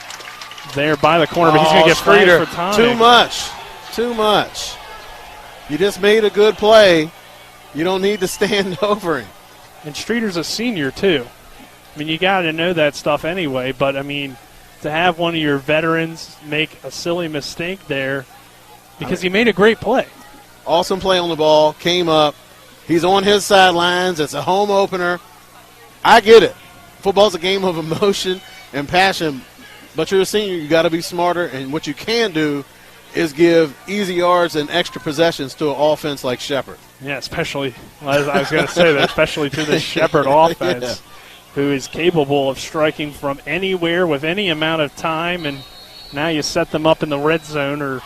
[SPEAKER 2] there by the corner, but he's going to get flagged for time.
[SPEAKER 3] Too much. You just made a good play. You don't need to stand over him.
[SPEAKER 2] And Streeter's a senior, too. I mean, you got to know that stuff anyway, but, I mean, to have one of your veterans make a silly mistake there because he made a great play.
[SPEAKER 3] Awesome play on the ball, came up. He's on his sidelines. It's a home opener. I get it. Football's a game of emotion and passion, but you're a senior. You got to be smarter, and what you can do is give easy yards and extra possessions to an offense like Shepherd.
[SPEAKER 2] Yeah, especially, I was going to say that, especially to the Shepherd offense, who is capable of striking from anywhere with any amount of time, and now you set them up in the red zone or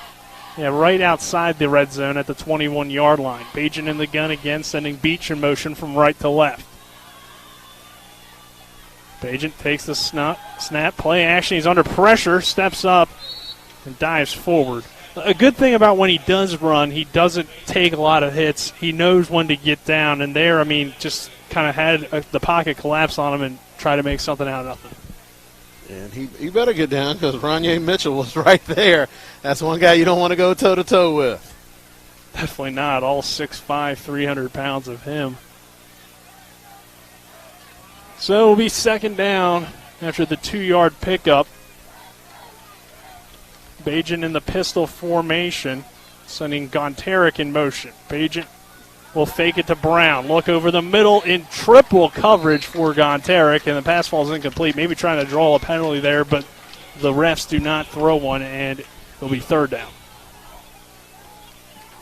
[SPEAKER 2] right outside the red zone at the 21-yard line. Bajan in the gun again, sending Beach in motion from right to left. Bajan takes the snap, play action. He's under pressure, steps up, and dives forward. A good thing about when he does run, he doesn't take a lot of hits. He knows when to get down, and there, I mean, just kind of had the pocket collapse on him and try to make something out of nothing.
[SPEAKER 3] And he better get down because Ronye Mitchell was right there. That's one guy you don't want to go toe-to-toe with.
[SPEAKER 2] Definitely not. All 6'5", 300 pounds of him. So it'll be 2nd down after the 2-yard pickup. Bajan in the pistol formation. Sending Gonteric in motion. Bagent will fake it to Brown. Look over the middle in triple coverage for Gonteric, and the pass falls incomplete. Maybe trying to draw a penalty there, but the refs do not throw one, and it'll be third down.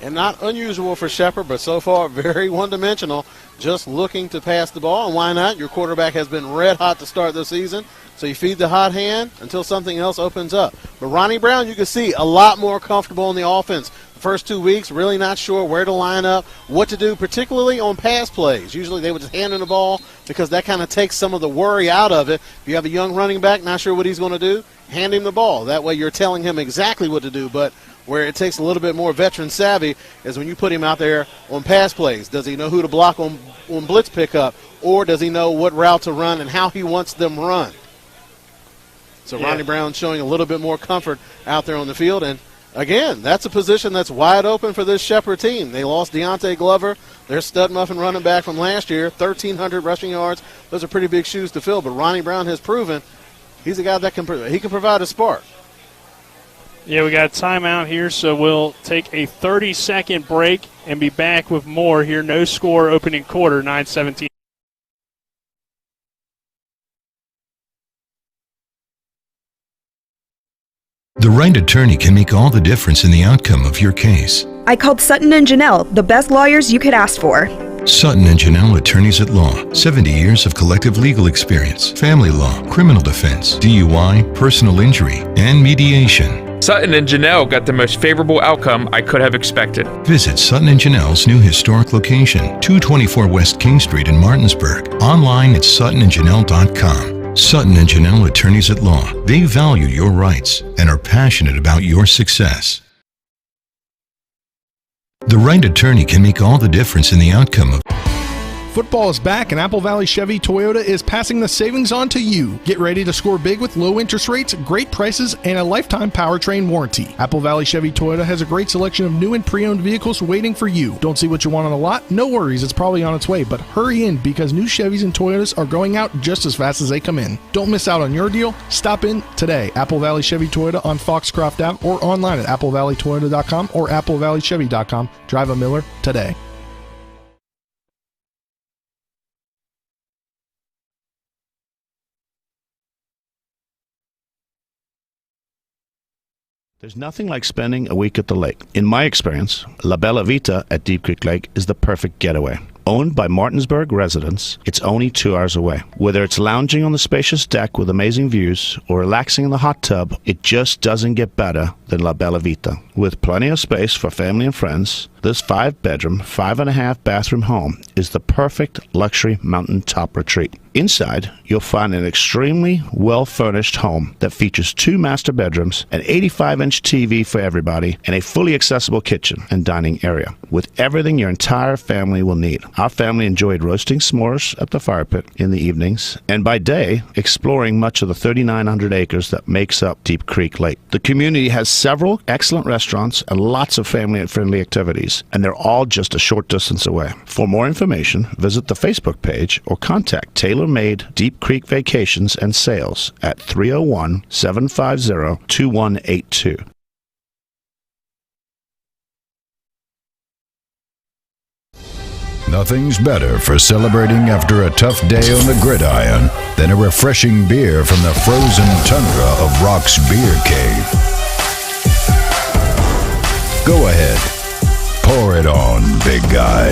[SPEAKER 3] And not unusual for Shepherd, but so far very one-dimensional, just looking to pass the ball. And why not? Your quarterback has been red hot to start the season, so you feed the hot hand until something else opens up. But Ronnie Brown, you can see, a lot more comfortable in the offense. The first 2 weeks, really not sure where to line up, what to do, particularly on pass plays. Usually they would just hand him the ball because that kind of takes some of the worry out of it. If you have a young running back, not sure what he's going to do, hand him the ball. That way you're telling him exactly what to do. But where it takes a little bit more veteran savvy is when you put him out there on pass plays. Does he know who to block on blitz pickup, or does he know what route to run and how he wants them run? So Ronnie Brown showing a little bit more comfort out there on the field. And, again, that's a position that's wide open for this Shepherd team. They lost Deontay Glover, their stud muffin running back from last year, 1,300 rushing yards. Those are pretty big shoes to fill, but Ronnie Brown has proven he's a guy that can provide a spark.
[SPEAKER 2] Yeah, we got a timeout here, so we'll take a 30-second break and be back with more here. No score opening quarter, 9:17.
[SPEAKER 6] The right attorney can make all the difference in the outcome of your case.
[SPEAKER 8] I called Sutton and Janelle, the best lawyers you could ask for.
[SPEAKER 6] Sutton and Janelle Attorneys at Law. 70 years of collective legal experience. Family law, criminal defense, DUI, personal injury, and mediation.
[SPEAKER 9] Sutton and Janelle got the most favorable outcome I could have expected.
[SPEAKER 6] Visit Sutton and Janelle's new historic location, 224 West King Street in Martinsburg. Online at suttonandjanelle.com. Sutton and Janelle Attorneys at Law. They value your rights and are passionate about your success. The right attorney can make all the difference in the outcome of
[SPEAKER 24] Football is back, and Apple Valley Chevy Toyota is passing the savings on to you. Get ready to score big with low interest rates, great prices, and a lifetime powertrain warranty. Apple Valley Chevy Toyota has a great selection of new and pre-owned vehicles waiting for you. Don't see what you want on the lot? No worries, it's probably on its way, but hurry in because new Chevys and Toyotas are going out just as fast as they come in. Don't miss out on your deal. Stop in today. Apple Valley Chevy Toyota on Foxcroft Ave or online at applevalleytoyota.com or applevalleychevy.com. Drive a Miller today.
[SPEAKER 25] There's nothing like spending a week at the lake. In my experience, La Bella Vita at Deep Creek Lake is the perfect getaway. Owned by Martinsburg residents, it's only 2 hours away. Whether it's lounging on the spacious deck with amazing views or relaxing in the hot tub, it just doesn't get better than La Bella Vita. With plenty of space for family and friends, this 5-bedroom, 5.5-bathroom home is the perfect luxury mountaintop retreat. Inside, you'll find an extremely well-furnished home that features 2 master bedrooms, an 85-inch TV for everybody, and a fully accessible kitchen and dining area, with everything your entire family will need. Our family enjoyed roasting s'mores at the fire pit in the evenings, and by day, exploring much of the 3,900 acres that makes up Deep Creek Lake. The community has several excellent restaurants and lots of family-friendly activities, and they're all just a short distance away. For more information, visit the Facebook page or contact Tailor-Made Deep Creek Vacations and Sales at 301-750-2182.
[SPEAKER 15] Nothing's better for celebrating after a tough day on the gridiron than a refreshing beer from the frozen tundra of Rock's Beer Cave. Go ahead. Pour it on, big guy.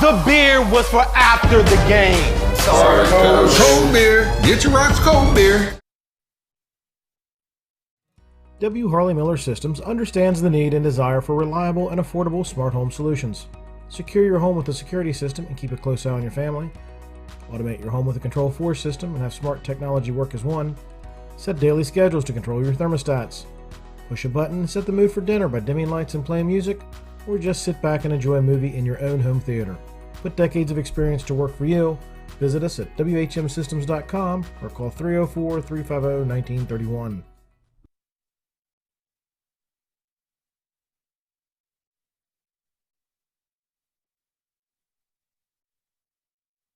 [SPEAKER 16] The beer was for after the game.
[SPEAKER 26] Sorry, Coach. Cold beer. Get your Rock's cold beer.
[SPEAKER 1] W. Harley Miller Systems understands the need and desire for reliable and affordable smart home solutions. Secure your home with a security system and keep a close eye on your family. Automate your home with a Control4 system and have smart technology work as one. Set daily schedules to control your thermostats. Push a button and set the mood for dinner by dimming lights and playing music, or just sit back and enjoy a movie in your own home theater. Put decades of experience to work for you. Visit us at WHMsystems.com or call 304-350-1931.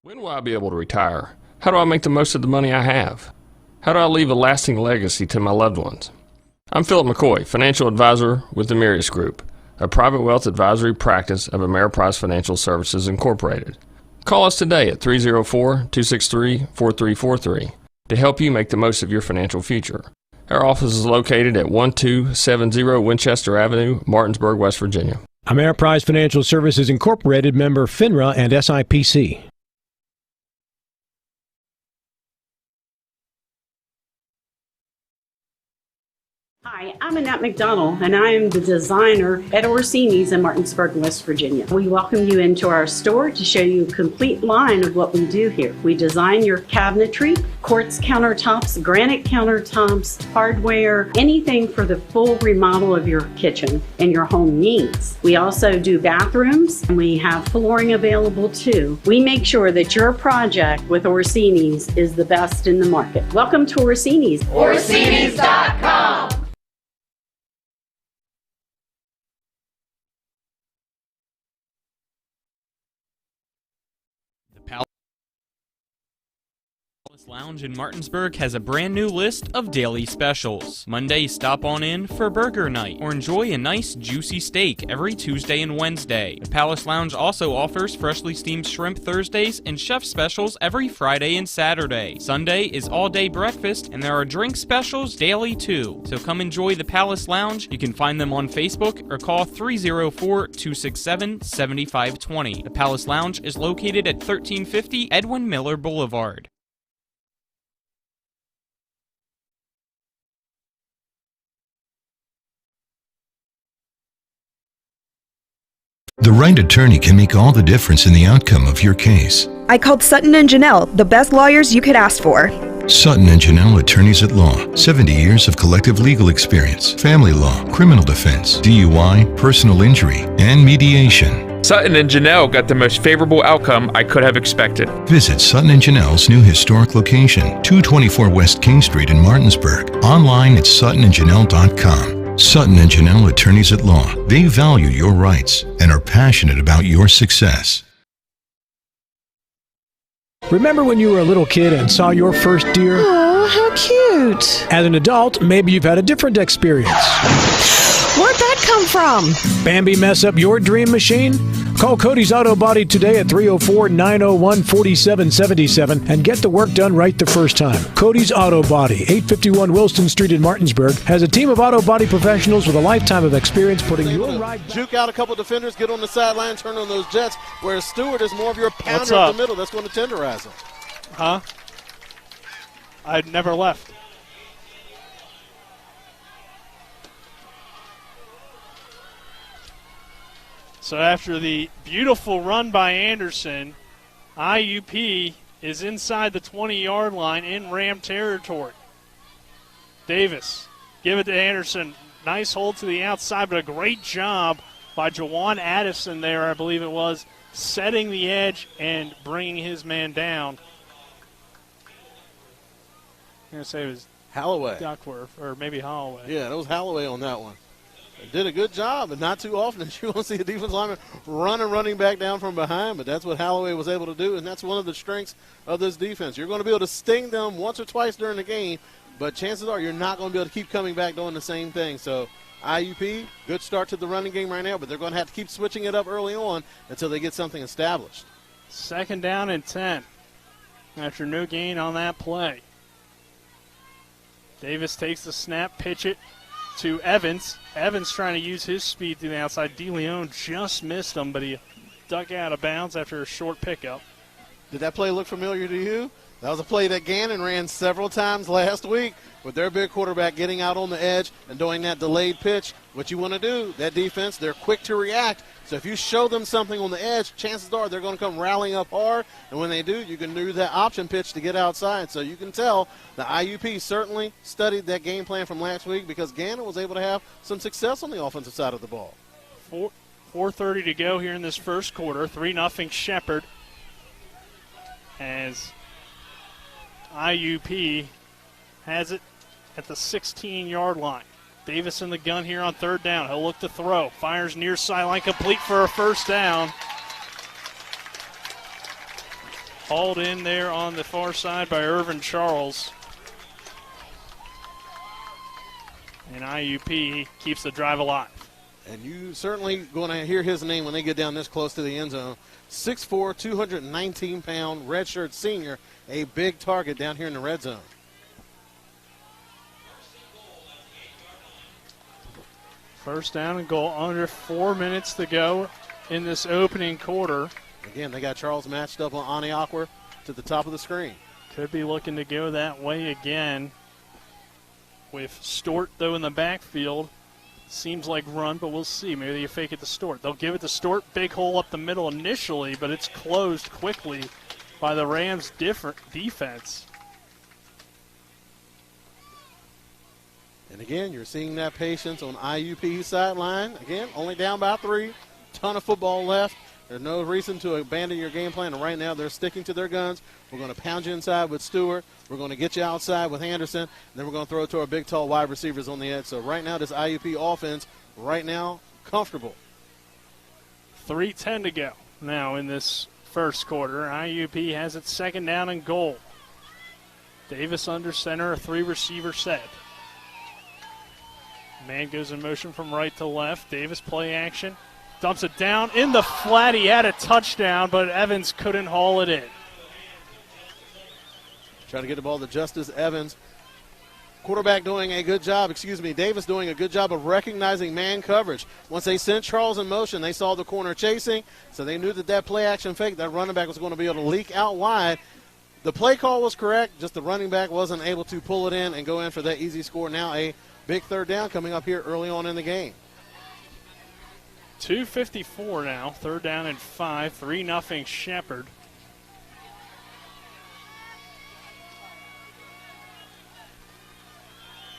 [SPEAKER 4] When will I be able to retire? How do I make the most of the money I have? How do I leave a lasting legacy to my loved ones? I'm Philip McCoy, financial advisor with the Mirius Group, a private wealth advisory practice of Ameriprise Financial Services Incorporated. Call us today at 304-263-4343 to help you make the most of your financial future. Our office is located at 1270 Winchester Avenue, Martinsburg, West Virginia.
[SPEAKER 1] Ameriprise Financial Services Incorporated, member FINRA and SIPC.
[SPEAKER 10] Hi, I'm Annette McDonald, and I am the designer at Orsini's in Martinsburg, West Virginia. We welcome you into our store to show you a complete line of what we do here. We design your cabinetry, quartz countertops, granite countertops, hardware, anything for the full remodel of your kitchen and your home needs. We also do bathrooms, and we have flooring available too. We make sure that your project with Orsini's is the best in the market. Welcome to Orsini's.
[SPEAKER 11] Orsini's.com.
[SPEAKER 5] Lounge in Martinsburg has a brand new list of daily specials. Monday, stop on in for burger night or enjoy a nice juicy steak every Tuesday and Wednesday. The Palace Lounge also offers freshly steamed shrimp Thursdays and chef specials every Friday and Saturday. Sunday is all-day breakfast and there are drink specials daily too. So come enjoy the Palace Lounge. You can find them on Facebook or call 304-267-7520. The Palace Lounge is located at 1350 Edwin Miller Boulevard.
[SPEAKER 6] The right attorney can make all the difference in the outcome of your case.
[SPEAKER 8] I called Sutton and Janelle, the best lawyers you could ask for.
[SPEAKER 6] Sutton and Janelle Attorneys at Law. 70 years of collective legal experience, family law, criminal defense, DUI, personal injury, and mediation.
[SPEAKER 9] Sutton and Janelle got the most favorable outcome I could have expected.
[SPEAKER 6] Visit Sutton and Janelle's new historic location, 224 West King Street in Martinsburg. Online at suttonandjanelle.com. Sutton and Janelle Attorneys at Law. They value your rights and are passionate about your success.
[SPEAKER 1] Remember when you were a little kid and saw your first deer?
[SPEAKER 12] Oh, how cute.
[SPEAKER 1] As an adult, maybe you've had a different experience.
[SPEAKER 12] Where'd that come from?
[SPEAKER 1] Bambi mess up your dream machine? Call Cody's Auto Body today at 304-901-4777 and get the work done right the first time. Cody's Auto Body, 851 Wilson Street in Martinsburg, has a team of auto body professionals with a lifetime of experience putting your ride.
[SPEAKER 3] Juke out a couple defenders, get on the sideline, turn on those jets, whereas Stewart is more of your pounder up the middle. That's going to tenderize him.
[SPEAKER 2] Huh? I never left. So after the beautiful run by Anderson, IUP is inside the 20-yard line in Ram territory. Davis, give it to Anderson. Nice hold to the outside, but a great job by Jawan Addison there, I believe it was, setting the edge and bringing his man down. I'm going to say it was
[SPEAKER 3] Holloway.
[SPEAKER 2] Duckworth, or maybe Holloway.
[SPEAKER 3] Yeah, that was Holloway on that one. Did a good job, and not too often you want to see a defensive lineman running back down from behind, but that's what Holloway was able to do, and that's one of the strengths of this defense. You're going to be able to sting them once or twice during the game, but chances are you're not going to be able to keep coming back doing the same thing. So IUP, good start to the running game right now, but they're going to have to keep switching it up early on until they get something established.
[SPEAKER 2] 2nd down and 10 after no gain on that play. Davis takes the snap, pitch it to Evans. Evans trying to use his speed to the outside. DeLeon just missed him, but he ducked out of bounds after a short pickup.
[SPEAKER 3] Did that play look familiar to you? That was a play that Gannon ran several times last week with their big quarterback getting out on the edge and doing that delayed pitch. What you want to do, that defense, they're quick to react. So if you show them something on the edge, chances are they're going to come rallying up hard. And when they do, you can do that option pitch to get outside. So you can tell the IUP certainly studied that game plan from last week because Gannon was able to have some success on the offensive side of the ball.
[SPEAKER 2] 4:30 to go here in this first quarter. 3-0 Shepherd as IUP has it at the 16-yard line. Davis in the gun here on 3rd down. He'll look to throw. Fires near sideline, complete for a first down. Hauled in there on the far side by Irvin Charles. And IUP keeps the drive alive.
[SPEAKER 3] And you certainly going to hear his name when they get down this close to the end zone. 6'4", 219-pound redshirt senior, a big target down here in the red zone.
[SPEAKER 2] First down and goal, under 4 minutes to go in this opening quarter.
[SPEAKER 3] Again, they got Charles matched up on Aniakwa to the top of the screen.
[SPEAKER 2] Could be looking to go that way again. With Stewart, though, in the backfield. Seems like run, but we'll see. Maybe they fake it to Stewart. They'll give it to Stewart. Big hole up the middle initially, but it's closed quickly by the Rams' defense.
[SPEAKER 3] And again, you're seeing that patience on IUP's sideline. Again, only down by 3. Ton of football left. There's no reason to abandon your game plan. And right now, they're sticking to their guns. We're going to pound you inside with Stewart. We're going to get you outside with Anderson. And then we're going to throw it to our big, tall wide receivers on the edge. So right now, this IUP offense, right now, comfortable.
[SPEAKER 2] 3:10 to go now in this first quarter. IUP has its second down and goal. Davis under center, a 3-receiver set. Man goes in motion from right to left. Davis play action. Dumps it down in the flat. He had a touchdown, but Evans couldn't haul it in.
[SPEAKER 3] Trying to get the ball to Justice Evans. Quarterback doing a good job, Davis doing a good job of recognizing man coverage. Once they sent Charles in motion, they saw the corner chasing, so they knew that play action fake, that running back was going to be able to leak out wide. The play call was correct, just the running back wasn't able to pull it in and go in for that easy score. Now a big third down coming up here early on in the game.
[SPEAKER 2] 2:54 now, third down and 5, 3-0 Shepherd.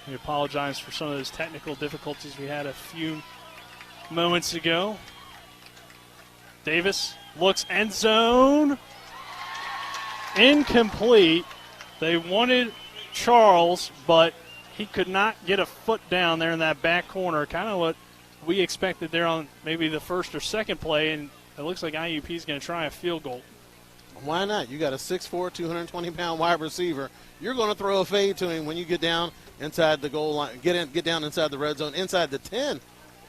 [SPEAKER 2] We apologize for some of those technical difficulties we had a few moments ago. Davis looks end zone. Incomplete. They wanted Charles, but he could not get a foot down there in that back corner, kind of what we expected there on maybe the first or second play, and it looks like IUP is going to try a field goal.
[SPEAKER 3] Why not? You got a 6'4", 220-pound wide receiver. You're going to throw a fade to him when you get down inside the goal line, get down inside the red zone, inside the 10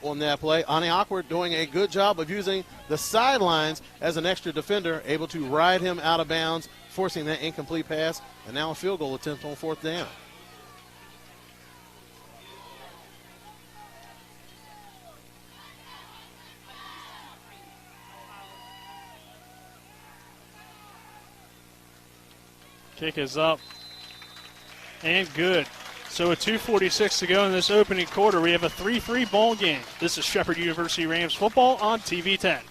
[SPEAKER 3] on that play. Aniakwa doing a good job of using the sidelines as an extra defender, able to ride him out of bounds, forcing that incomplete pass, and now a field goal attempt on fourth down.
[SPEAKER 2] Kick is up and good. So with 2:46 to go in this opening quarter, we have a 3-3 ball game. This is Shepherd University Rams football on TV 10.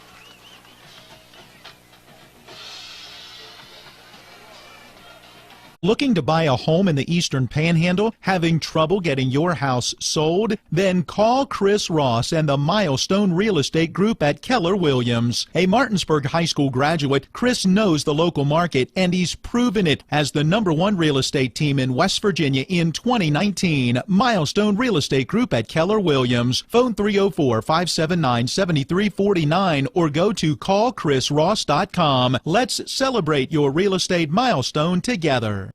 [SPEAKER 13] Looking to buy a home in the Eastern Panhandle? Having trouble getting your house sold? Then call Chris Ross and the Milestone Real Estate Group at Keller Williams. A Martinsburg High School graduate, Chris knows the local market, and he's proven it as the #1 real estate team in West Virginia in 2019. Milestone Real Estate Group at Keller Williams. Phone 304-579-7349 or go to callchrisross.com. Let's celebrate your real estate milestone together.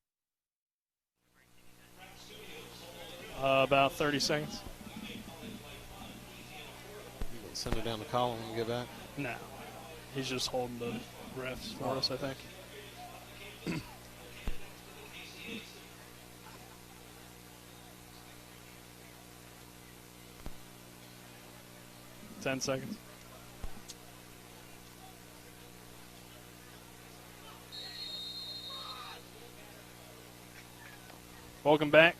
[SPEAKER 2] About 30 seconds.
[SPEAKER 3] You can send it down the column and get back?
[SPEAKER 2] No. He's just holding the refs for us, I think. Ten seconds. Welcome back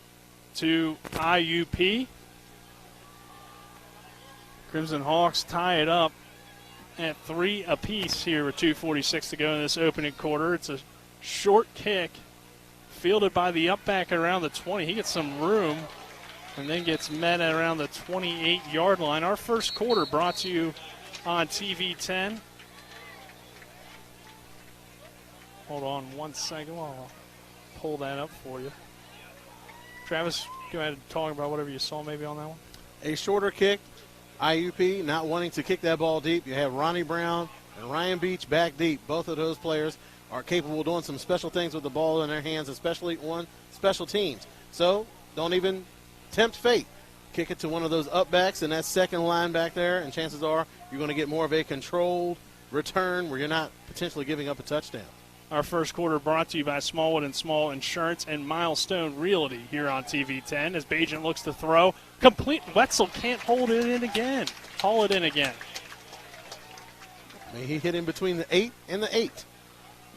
[SPEAKER 2] to IUP. Crimson Hawks tie it up at 3 apiece here with 2:46 to go in this opening quarter. It's a short kick fielded by the up back around the 20. He gets some room and then gets met at around the 28-yard line. Our first quarter brought to you on TV 10. Hold on 1 second while I'll pull that up for you. Travis, go ahead and talk about whatever you saw maybe on that one.
[SPEAKER 3] A shorter kick. IUP not wanting to kick that ball deep. You have Ronnie Brown and Ryan Beach back deep. Both of those players are capable of doing some special things with the ball in their hands, especially on special teams. So don't even tempt fate. Kick it to one of those upbacks in that second line back there, and chances are you're going to get more of a controlled return where you're not potentially giving up a touchdown.
[SPEAKER 2] Our first quarter brought to you by Smallwood and Small Insurance and Milestone Realty here on TV 10 as Bajan looks to throw. Complete. Wetzel can't hold it in again. Haul it in again.
[SPEAKER 3] I mean, he hit in between the 8 and the 8.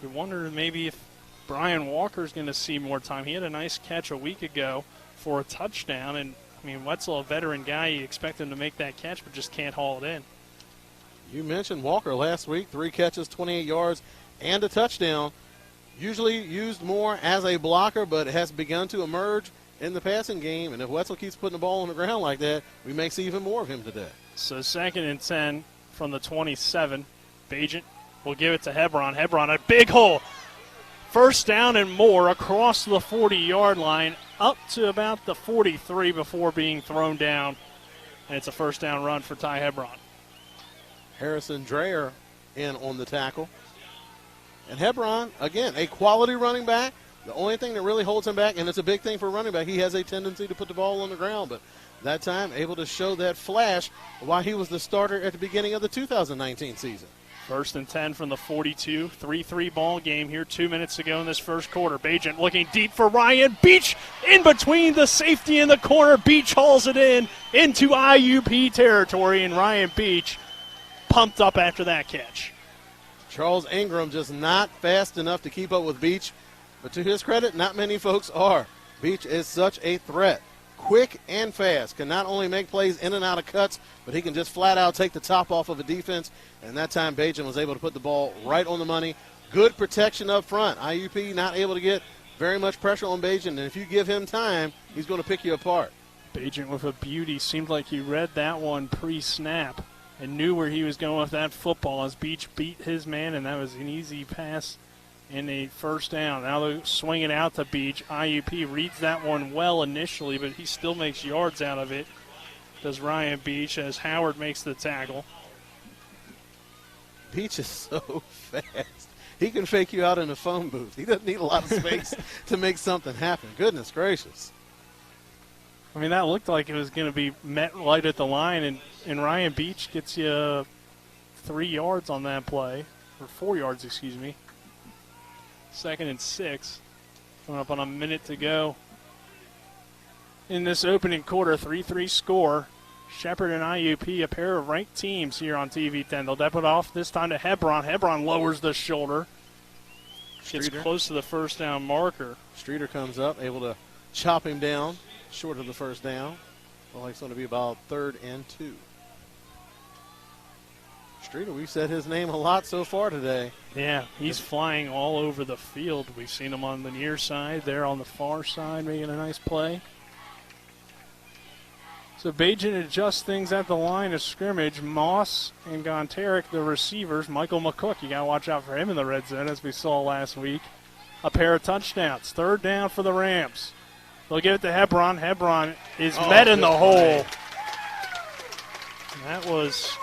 [SPEAKER 2] You wonder maybe if Brian Walker's going to see more time. He had a nice catch a week ago for a touchdown, and I mean, Wetzel, a veteran guy, you expect him to make that catch, but just can't haul it in.
[SPEAKER 3] You mentioned Walker last week, 3 catches, 28 yards, and a touchdown. Usually used more as a blocker, but has begun to emerge in the passing game. And if Wetzel keeps putting the ball on the ground like that, we may see even more of him today.
[SPEAKER 2] So 2nd and 10 from the 27. Bajent will give it to Hebron. Hebron, a big hole. First down and more across the 40-yard line, up to about the 43 before being thrown down. And it's a first down run for Ty Hebron.
[SPEAKER 3] Harrison Dreyer in on the tackle. And Hebron, again, a quality running back. The only thing that really holds him back, and it's a big thing for a running back, he has a tendency to put the ball on the ground. But that time, able to show that flash while he was the starter at the beginning of the 2019 season.
[SPEAKER 2] 1st and 10 from the 42. 3-3 ball game here 2 minutes ago in this first quarter. Bajent looking deep for Ryan Beach in between the safety and the corner. Beach hauls it in into IUP territory, and Ryan Beach pumped up after that catch.
[SPEAKER 3] Charles Ingram just not fast enough to keep up with Beach, but to his credit, not many folks are. Beach is such a threat. Quick and fast, can not only make plays in and out of cuts, but he can just flat out take the top off of a defense, and that time Bajan was able to put the ball right on the money. Good protection up front. IUP not able to get very much pressure on Bajan, and if you give him time, he's going to pick you apart.
[SPEAKER 2] Bajan with a beauty. Seemed like he read that one pre-snap and knew where he was going with that football as Beach beat his man, and that was an easy pass and a first down. Now they swing it out to Beach. IUP reads that one well initially, but he still makes yards out of it. Does Ryan Beach as Howard makes the tackle.
[SPEAKER 3] Beach is so fast. He can fake you out in a phone booth. He doesn't need a lot of space to make something happen. Goodness gracious.
[SPEAKER 2] I mean, that looked like it was going to be met right at the line, and Ryan Beach gets you 3 yards on that play, or 4 yards, excuse me. 2nd and 6, coming up on a minute to go. In this opening quarter, 3-3 score. Shepherd and IUP, a pair of ranked teams here on TV 10. They'll dip it off this time to Hebron. Hebron lowers the shoulder. Gets close to the first down marker.
[SPEAKER 3] Streeter comes up, able to chop him down. Short of the first down. Well, it's going to be about 3rd and 2. Streeter, we've said his name a lot so far today.
[SPEAKER 2] Yeah, he's flying all over the field. We've seen him on the near side, there on the far side, making a nice play. So Bajan adjusts things at the line of scrimmage. Moss and Gonteric, the receivers. Michael McCook, you got to watch out for him in the red zone, as we saw last week. A pair of touchdowns. 3rd down for the Rams. They'll give it to Hebron. Hebron is met in the hole. That was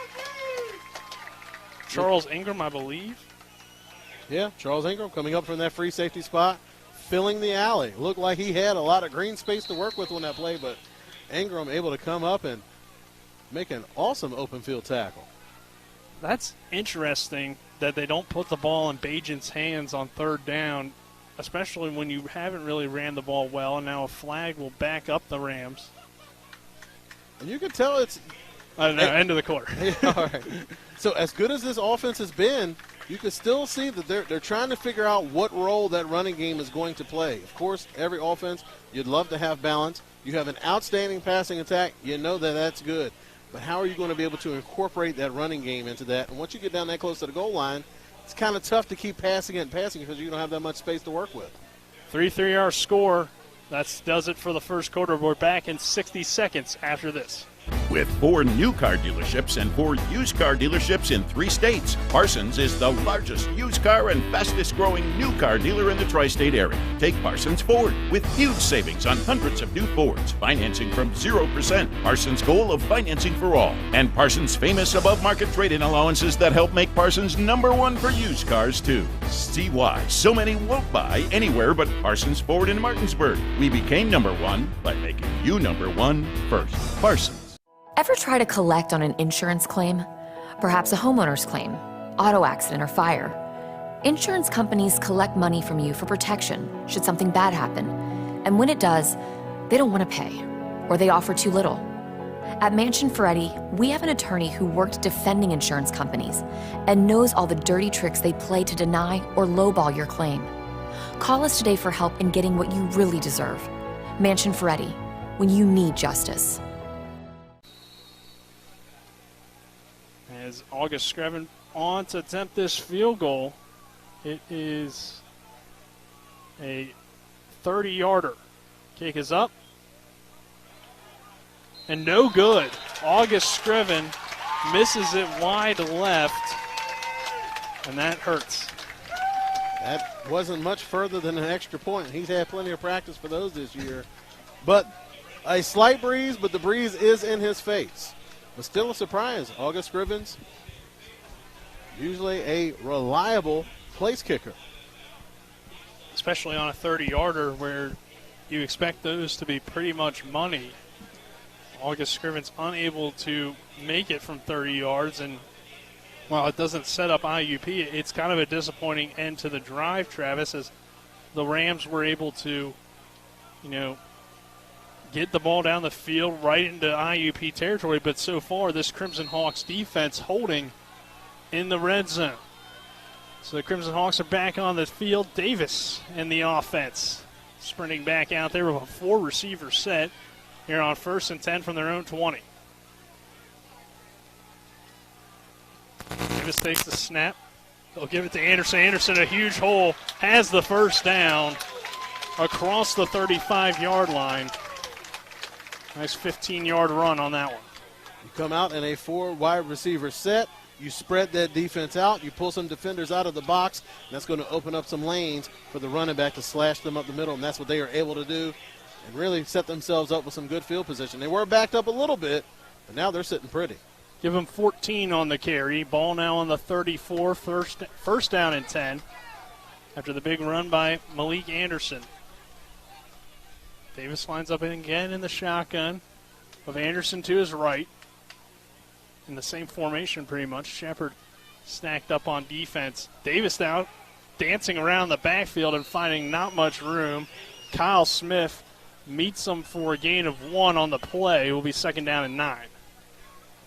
[SPEAKER 2] Charles Ingram, I believe.
[SPEAKER 3] Yeah, Charles Ingram coming up from that free safety spot, filling the alley. Looked like he had a lot of green space to work with on that play, but Ingram able to come up and make an awesome open field tackle.
[SPEAKER 2] That's interesting that they don't put the ball in Bajan's hands on 3rd down, especially when you haven't really ran the ball well, and now a flag will back up the Rams.
[SPEAKER 3] And you can tell it's
[SPEAKER 2] end of the quarter.
[SPEAKER 3] All right. So as good as this offense has been, you can still see that they're trying to figure out what role that running game is going to play. Of course, every offense, you'd love to have balance. You have an outstanding passing attack. You know that that's good. But how are you going to be able to incorporate that running game into that? And once you get down that close to the goal line, it's kind of tough to keep passing it and passing because you don't have that much space to work with.
[SPEAKER 2] 3-3 our score. That does it for the first quarter. We're back in 60 seconds after this.
[SPEAKER 14] With 4 new car dealerships and 4 used car dealerships in 3 states, Parsons is the largest used car and fastest growing new car dealer in the tri-state area. Take Parsons Ford with huge savings on hundreds of new Fords, financing from 0%, Parsons' goal of financing for all, and Parsons' famous above-market trade-in allowances that help make Parsons #1 for used cars, too. See why so many won't buy anywhere but Parsons Ford in Martinsburg. We became #1 by making you #1 first. Parsons.
[SPEAKER 17] Ever try to collect on an insurance claim? Perhaps a homeowner's claim, auto accident, or fire. Insurance companies collect money from you for protection should something bad happen. And when it does, they don't want to pay, or they offer too little. At Mansion Ferretti, we have an attorney who worked defending insurance companies and knows all the dirty tricks they play to deny or lowball your claim. Call us today for help in getting what you really deserve. Mansion Ferretti, when you need justice.
[SPEAKER 2] As August Scriven on to attempt this field goal, it is a 30-yarder. Kick is up. And no good. August Scriven misses it wide left, and that hurts.
[SPEAKER 3] That wasn't much further than an extra point. He's had plenty of practice for those this year. But a slight breeze, but the breeze is in his face. But still a surprise. August Scrivens, usually a reliable place kicker.
[SPEAKER 2] Especially on a 30-yarder where you expect those to be pretty much money. August Scrivens unable to make it from 30 yards, and while it doesn't set up IUP, it's kind of a disappointing end to the drive, Travis, as the Rams were able to, get the ball down the field right into IUP territory, but so far this Crimson Hawks defense holding in the red zone. So the Crimson Hawks are back on the field. Davis in the offense, sprinting back out there with a 4-receiver set here on 1st and 10 from their own 20. Davis takes the snap. They'll give it to Anderson. Anderson, a huge hole, has the first down across the 35-yard line. Nice 15-yard run on that one.
[SPEAKER 3] You come out in a 4 wide receiver set. You spread that defense out. You pull some defenders out of the box. And that's going to open up some lanes for the running back to slash them up the middle. And that's what they are able to do and really set themselves up with some good field position. They were backed up a little bit, but now they're sitting pretty.
[SPEAKER 2] Give them 14 on the carry. Ball now on the 34, first down and 10 after the big run by Malik Anderson. Davis lines up again in the shotgun of Anderson to his right. In the same formation pretty much. Shepard stacked up on defense. Davis now dancing around the backfield and finding not much room. Kyle Smith meets him for a gain of 1 on the play. It will be 2nd down and 9.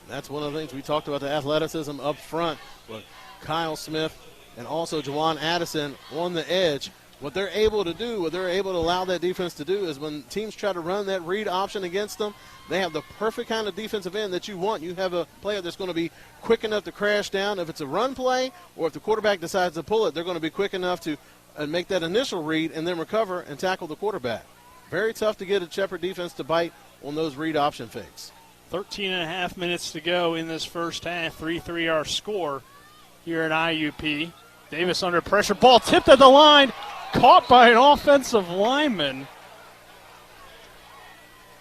[SPEAKER 3] That's one of the things we talked about, the athleticism up front. But Kyle Smith and also Jawan Addison on the edge. What they're able to do, what they're able to allow that defense to do is when teams try to run that read option against them, they have the perfect kind of defensive end that you want. You have a player that's going to be quick enough to crash down. If it's a run play or if the quarterback decides to pull it, they're going to be quick enough to make that initial read and then recover and tackle the quarterback. Very tough to get a Shepherd defense to bite on those read option fakes.
[SPEAKER 2] 13 and a half minutes to go in this first half. 3-3 our score here at IUP. Davis under pressure. Ball tipped at the line. Caught by an offensive lineman.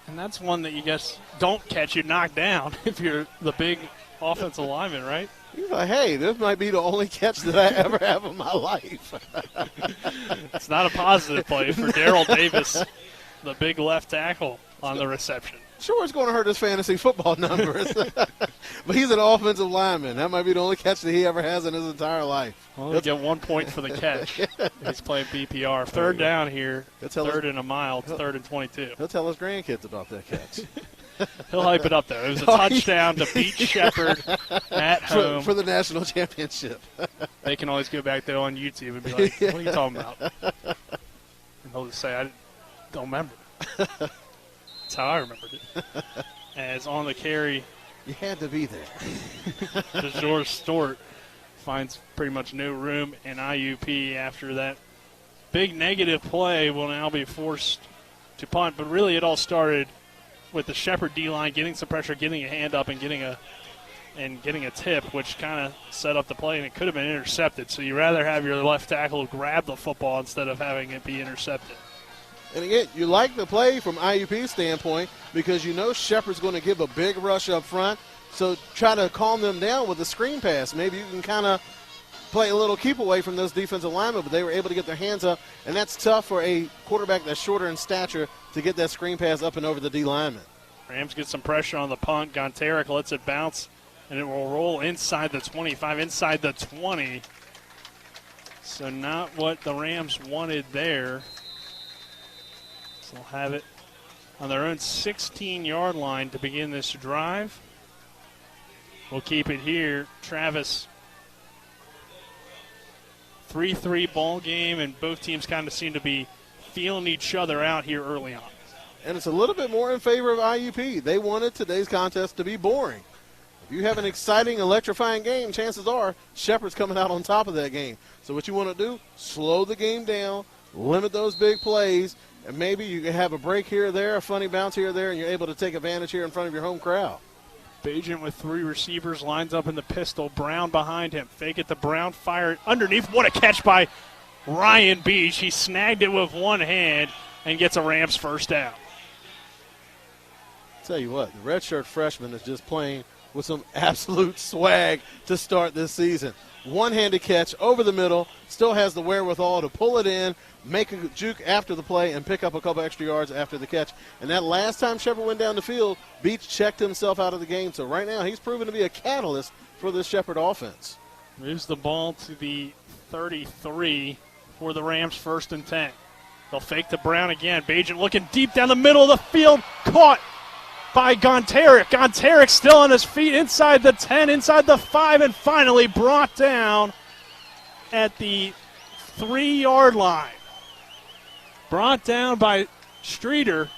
[SPEAKER 2] And that's one that you guess don't catch, you knock down if you're the big offensive lineman, right?
[SPEAKER 3] He's like, hey, this might be the only catch that I ever have in my life.
[SPEAKER 2] It's not a positive play for Darrell Davis, the big left tackle on the reception.
[SPEAKER 3] Sure, it's going to hurt his fantasy football numbers. But he's an offensive lineman. That might be the only catch that he ever has in his entire life.
[SPEAKER 2] Well, he'll get 1 point for the catch. He's playing BPR. 3rd down here, 3rd and a mile, 3rd and 22.
[SPEAKER 3] He'll tell his grandkids about that catch.
[SPEAKER 2] He'll hype it up, though. It was a touchdown to beat Shepherd at home.
[SPEAKER 3] For the national championship.
[SPEAKER 2] They can always go back there on YouTube and be like, what are you talking about? And they'll just say, I don't remember. That's how I remembered it. As on the carry,
[SPEAKER 3] you had to be there.
[SPEAKER 2] DeJour Stewart finds pretty much no room in IUP after that big negative play. Will now be forced to punt. But really it all started with the Shepherd D-line getting some pressure, getting a hand up, and getting a tip, which kind of set up the play, and it could have been intercepted. So you rather have your left tackle grab the football instead of having it be intercepted.
[SPEAKER 3] And again, you like the play from IUP's standpoint because you know Shepherd's going to give a big rush up front. So try to calm them down with a screen pass. Maybe you can kind of play a little keep away from those defensive linemen, but they were able to get their hands up, and that's tough for a quarterback that's shorter in stature to get that screen pass up and over the D lineman.
[SPEAKER 2] Rams get some pressure on the punt. Gontarek lets it bounce, and it will roll inside the 25, inside the 20. So not what the Rams wanted there. So they'll have it on their own 16-yard line to begin this drive. We'll keep it here. Travis, 3-3 ball game, and both teams kind of seem to be feeling each other out here early on.
[SPEAKER 3] And it's a little bit more in favor of IUP. They wanted today's contest to be boring. If you have an exciting, electrifying game, chances are Shepherd's coming out on top of that game. So what you want to do, slow the game down, limit those big plays, and maybe you can have a break here or there, a funny bounce here or there, and you're able to take advantage here in front of your home crowd.
[SPEAKER 2] Bajan with 3 receivers lines up in the pistol. Brown behind him. Fake it to Brown. Fire it underneath. What a catch by Ryan Beach. He snagged it with one hand and gets a Rams first down.
[SPEAKER 3] Tell you what, the redshirt freshman is just playing with some absolute swag to start this season. One-handed catch over the middle, still has the wherewithal to pull it in, make a juke after the play, and pick up a couple extra yards after the catch. And that last time Shepherd went down the field, Beach checked himself out of the game. So right now he's proven to be a catalyst for this Shepherd offense.
[SPEAKER 2] Moves the ball to the 33 for the Rams, 1st and 10. They'll fake to Brown again. Bajan looking deep down the middle of the field, caught by Gontarek. Gontarek still on his feet inside the 10, inside the 5, and finally brought down at the 3-yard line. Brought down by Streeter.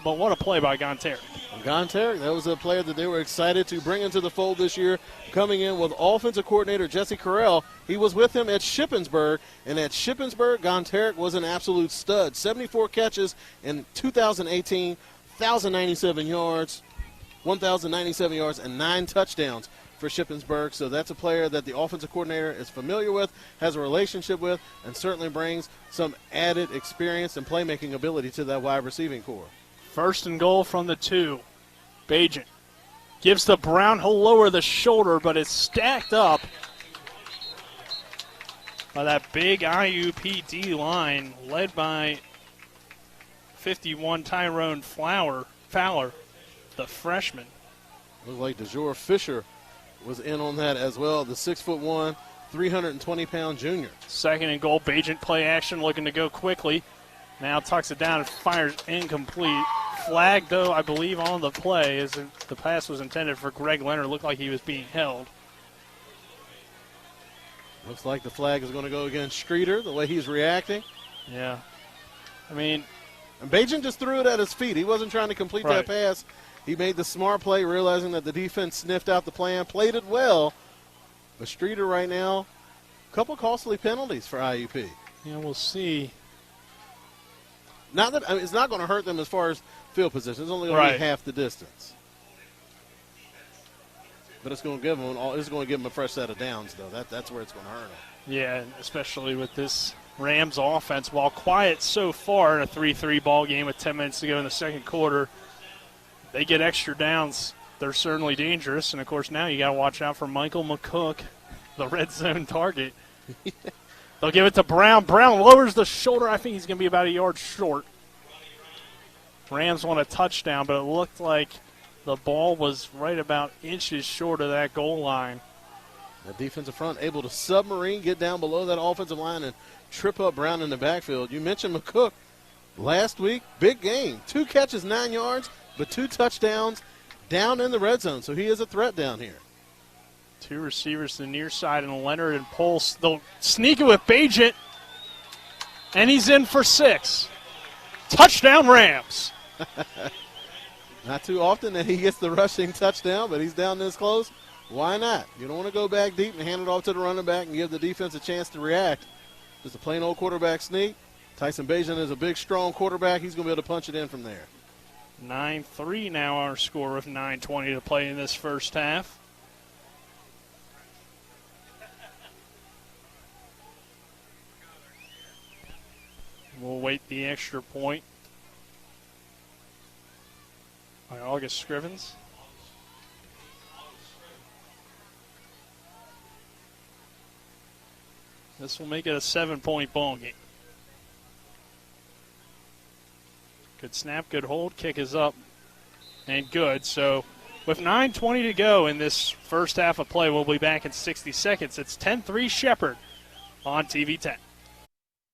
[SPEAKER 2] But what a play by Gontarek.
[SPEAKER 3] Gontarek, that was a player that they were excited to bring into the fold this year, coming in with offensive coordinator Jesse Carell. He was with him at Shippensburg, and at Shippensburg, Gontarek was an absolute stud. 74 catches in 2018, 1,097 yards, and 9 touchdowns for Shippensburg. So that's a player that the offensive coordinator is familiar with, has a relationship with, and certainly brings some added experience and playmaking ability to that wide receiving core.
[SPEAKER 2] 1st and goal from the 2. Bajan gives to Brown. He'll lower the shoulder, but it's stacked up by that big IUP D line led by 51 Tyrone Fowler, the freshman.
[SPEAKER 3] Looks like DeJour Fisher was in on that as well, the 6'1", 320-pound junior. 2nd
[SPEAKER 2] and goal. Bajan play action, looking to go quickly. Now tucks it down and fires incomplete. Flag, though, I believe, on the play. As the pass was intended for Greg Leonard. Looked like he was being held.
[SPEAKER 3] Looks like the flag is going to go against Streeter, the way he's reacting.
[SPEAKER 2] Yeah. I mean,
[SPEAKER 3] and Bajan just threw it at his feet. He wasn't trying to complete that pass. He made the smart play, realizing that the defense sniffed out the plan, played it well. But Streeter right now, a couple costly penalties for IUP.
[SPEAKER 2] Yeah, we'll see.
[SPEAKER 3] Not that it's not going to hurt them as far as field position. It's only going to be half the distance. But it's going to give them a fresh set of downs, though. That's where it's going to hurt them.
[SPEAKER 2] Yeah, especially with this Rams offense. While quiet so far in a 3-3 ball game with 10 minutes to go in the second quarter, they get extra downs. They're certainly dangerous. And, of course, now you got to watch out for Michael McCook, the red zone target. They'll give it to Brown. Brown lowers the shoulder. I think he's going to be about a yard short. Rams want a touchdown, but it looked like the ball was right about inches short of that goal line.
[SPEAKER 3] The defensive front able to submarine, get down below that offensive line, and trip up Brown in the backfield. You mentioned McCook last week. Big game. 2 catches, 9 yards, but 2 touchdowns down in the red zone. So he is a threat down here.
[SPEAKER 2] 2 receivers to the near side, and Leonard and Pulse. They'll sneak it with Bajan, and he's in for 6. Touchdown, Rams.
[SPEAKER 3] Not too often that he gets the rushing touchdown, but he's down this close. Why not? You don't want to go back deep and hand it off to the running back and give the defense a chance to react. Just a plain old quarterback sneak. Tyson Bajan is a big, strong quarterback. He's going to be able to punch it in from there.
[SPEAKER 2] 9-3 now our score with 9:20 to play in this first half. We'll wait the extra point by August Scrivens. This will make it a 7-point ball game. Good snap, good hold, kick is up, and good. So with 9:20 to go in this first half of play, we'll be back in 60 seconds. It's 10-3 Shepherd on TV 10.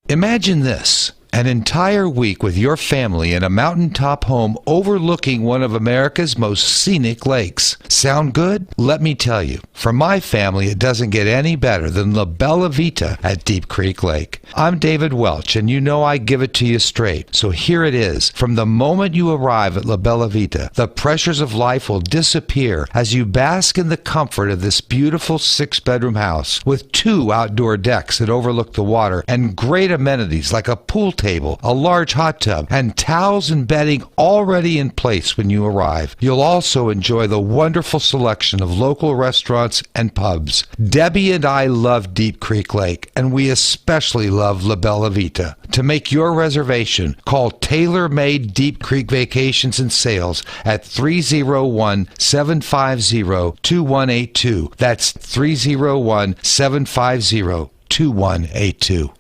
[SPEAKER 18] Imagine this, an entire week with your family in a mountaintop home overlooking one of America's most scenic lakes. Sound good? Let me tell you, for my family, it doesn't get any better than La Bella Vita at Deep Creek Lake. I'm David Welch, and you know I give it to you straight. So here it is. From the moment you arrive at La Bella Vita, the pressures of life will disappear as you bask in the comfort of this beautiful 6-bedroom house with 2 outdoor decks that overlook the water and great amenities like a pool table, a large hot tub, and towels and bedding already in place when you arrive. You'll also enjoy the wonderful selection of local restaurants and pubs. Debbie and I love Deep Creek Lake, and we especially love La Bella Vita. To make your reservation, call Tailor Made Deep Creek Vacations and Sales at 301-750-2182. That's 301-750-2182.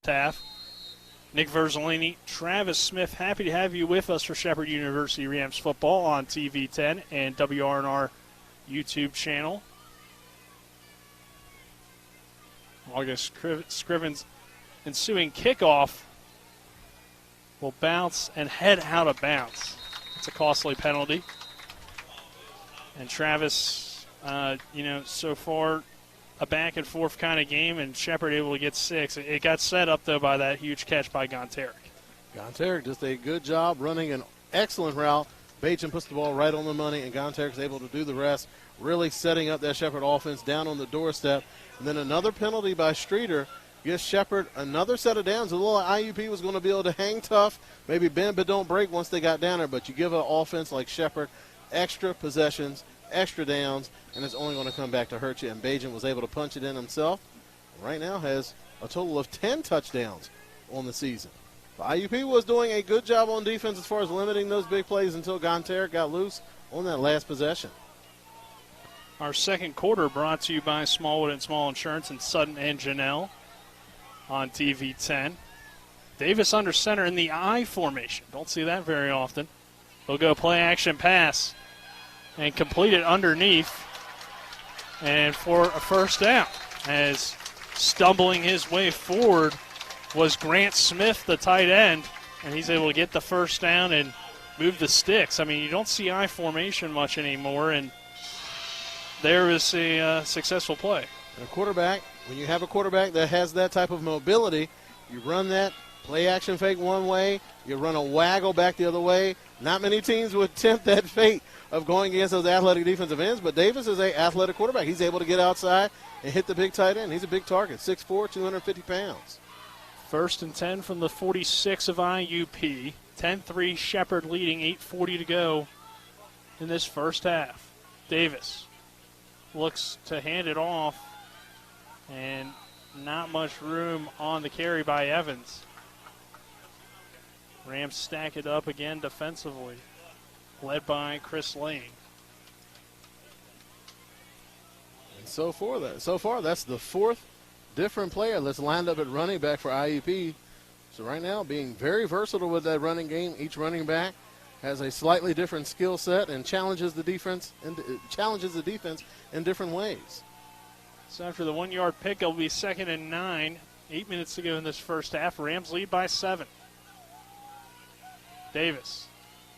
[SPEAKER 2] Staff, Nick Verzolini, Travis Smith, happy to have you with us for Shepherd University Rams football on TV 10 and WRNR YouTube channel. August Scrivens ensuing kickoff will bounce and head out of bounds. It's a costly penalty. And Travis, so far a back and forth kind of game, and Shepherd able to get 6. It got set up, though, by that huge catch by Gonteric.
[SPEAKER 3] Gonteric just a good job running an excellent route. Bajan puts the ball right on the money, and Gonteric is able to do the rest, really setting up that Shepherd offense down on the doorstep. And then another penalty by Streeter gives Shepherd another set of downs. A little IUP was going to be able to hang tough, maybe bend but don't break once they got down there, but you give an offense like Shepherd extra possessions, extra downs, and it's only going to come back to hurt you. And Bajan was able to punch it in himself. Right now has a total of 10 touchdowns on the season. The IUP was doing a good job on defense as far as limiting those big plays until Gonteric got loose on that last possession.
[SPEAKER 2] Our second quarter brought to you by Smallwood and Small Insurance and Sutton and Janelle on TV 10. Davis under center in the I formation. Don't see that very often. They'll go play action pass and complete it underneath and for a first down, as stumbling his way forward was Grant Smith, the tight end, and he's able to get the first down and move the sticks. I mean, you don't see I formation much anymore, and there is a successful play.
[SPEAKER 3] And a quarterback, when you have a quarterback that has that type of mobility, you run that play action fake one way, you run a waggle back the other way. Not many teams would tempt that fate of going against those athletic defensive ends, but Davis is an athletic quarterback. He's able to get outside and hit the big tight end. He's a big target, 6'4", 250 pounds.
[SPEAKER 2] 1st and 10 from the 46 of IUP. 10-3 Shepherd leading, 8:40 to go in this first half. Davis looks to hand it off, and not much room on the carry by Evans. Rams stack it up again defensively, led by Chris Lane.
[SPEAKER 3] And so far, that's the 4th different player that's lined up at running back for IUP. So right now, being very versatile with that running game. Each running back has a slightly different skill set and challenges the defense in different ways.
[SPEAKER 2] So after the 1-yard pick, it'll be 2nd and 9. 8 minutes to go in this first half. Rams lead by 7. Davis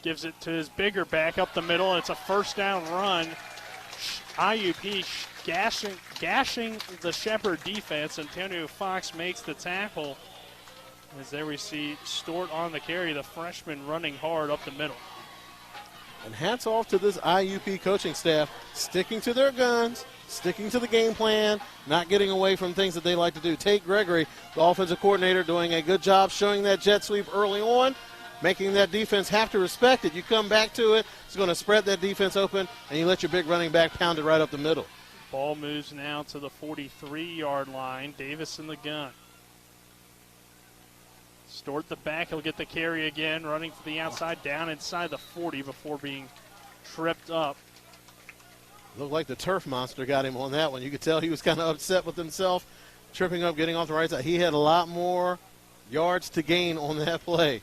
[SPEAKER 2] gives it to his bigger back up the middle, and it's a first down run. IUP gashing the Shepherd defense. Antonio Fox makes the tackle. As there we see Stewart on the carry, the freshman running hard up the middle.
[SPEAKER 3] And hats off to this IUP coaching staff, sticking to their guns, sticking to the game plan, not getting away from things that they like to do. Tate Gregory, the offensive coordinator, doing a good job showing that jet sweep early on, making that defense have to respect it. You come back to it, it's going to spread that defense open, and you let your big running back pound it right up the middle.
[SPEAKER 2] Ball moves now to the 43-yard line. Davis in the gun. Stewart the back. He'll get the carry again, running to the outside, down inside the 40 before being tripped up.
[SPEAKER 3] Looked like the turf monster got him on that one. You could tell he was kind of upset with himself, tripping up, getting off the right side. He had a lot more yards to gain on that play.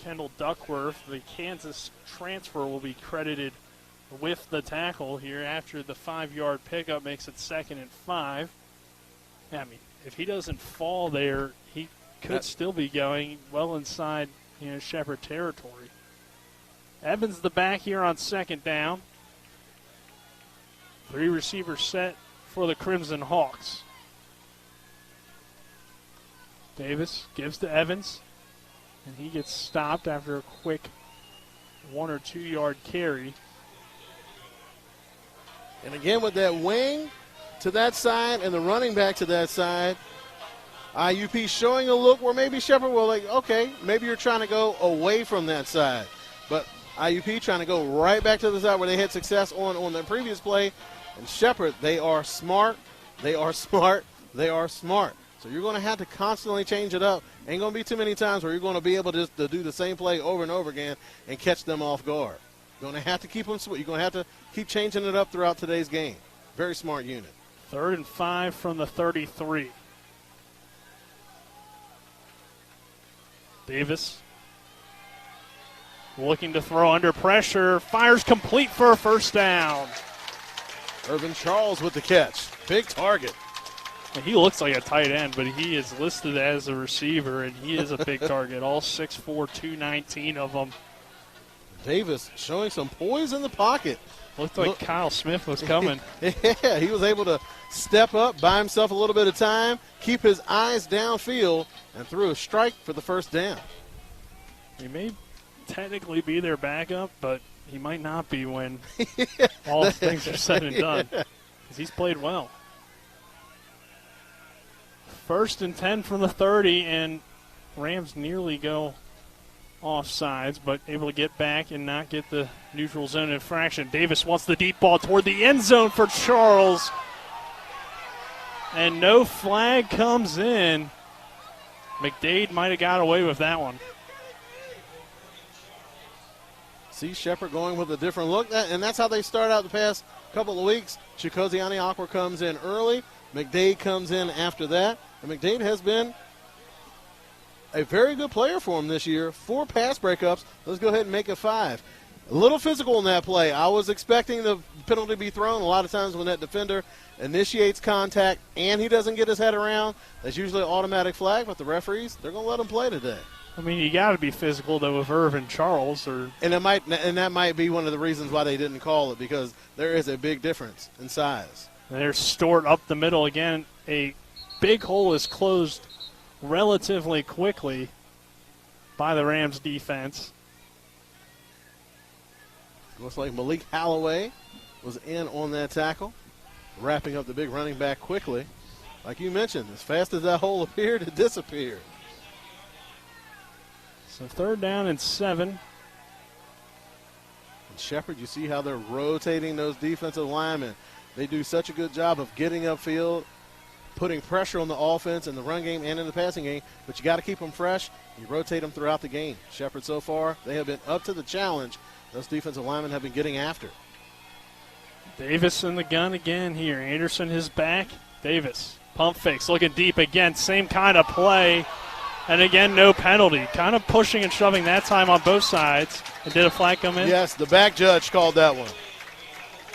[SPEAKER 2] Kendall Duckworth, the Kansas transfer, will be credited with the tackle here after the 5-yard pickup makes it 2nd and 5. I mean, if he doesn't fall there, he could still be going well inside, Shepherd territory. Evans the back here on 2nd down. 3 receivers set for the Crimson Hawks. Davis gives to Evans, and he gets stopped after a quick 1 or 2 yard carry.
[SPEAKER 3] And again, with that wing to that side and the running back to that side, IUP showing a look where maybe Shepherd will okay, maybe you're trying to go away from that side. But IUP trying to go right back to the side where they had success on their previous play. And Shepherd, they are smart, they are smart, they are smart. So you're going to have to constantly change it up. Ain't going to be too many times where you're going to be able to do the same play over and over again and catch them off guard. You're going to have to keep them sweet. You're going to have to keep changing it up throughout today's game. Very smart unit.
[SPEAKER 2] 3rd and 5 from the 33. Davis looking to throw under pressure. Fires complete for a 1st down.
[SPEAKER 3] Irvin Charles with the catch. Big target.
[SPEAKER 2] He looks like a tight end, but he is listed as a receiver, and he is a big target. All 6'4", 219 of them.
[SPEAKER 3] Davis showing some poise in the pocket.
[SPEAKER 2] Looked like Kyle Smith was coming.
[SPEAKER 3] Yeah, he was able to step up, buy himself a little bit of time, keep his eyes downfield, and threw a strike for the 1st down.
[SPEAKER 2] He may technically be their backup, but he might not be when all things are said and done, because he's played well. 1st and 10 from the 30, and Rams nearly go offsides, but able to get back and not get the neutral zone infraction. Davis wants the deep ball toward the end zone for Charles, and no flag comes in. McDade might have got away with that one.
[SPEAKER 3] See Shepherd going with a different look, and that's how they start out the past couple of weeks. Chikosi Aniakwa comes in early. McDade comes in after that. And McDade has been a very good player for him this year. 4 pass breakups. Let's go ahead and make it 5. A little physical in that play. I was expecting the penalty to be thrown. A lot of times when that defender initiates contact and he doesn't get his head around, that's usually an automatic flag, but the referees, they're going to let him play today.
[SPEAKER 2] I mean, you got to be physical, though, with Irvin Charles.
[SPEAKER 3] And that might be one of the reasons why they didn't call it, because there is a big difference in size.
[SPEAKER 2] There's Stewart up the middle again. A big hole is closed relatively quickly by the Rams defense.
[SPEAKER 3] Looks like Malik Holloway was in on that tackle, wrapping up the big running back quickly. Like you mentioned, as fast as that hole appeared, it disappeared.
[SPEAKER 2] So 3rd down and 7.
[SPEAKER 3] And Shepherd, you see how they're rotating those defensive linemen. They do such a good job of getting upfield, putting pressure on the offense in the run game and in the passing game, but you got to keep them fresh. You rotate them throughout the game. Shepherd, so far, they have been up to the challenge. Those defensive linemen have been getting after.
[SPEAKER 2] Davis in the gun again here. Anderson his back. Davis, pump fakes, looking deep again. Same kind of play. And again, no penalty. Kind of pushing and shoving that time on both sides. And did a flag come in?
[SPEAKER 3] Yes, the back judge called that one.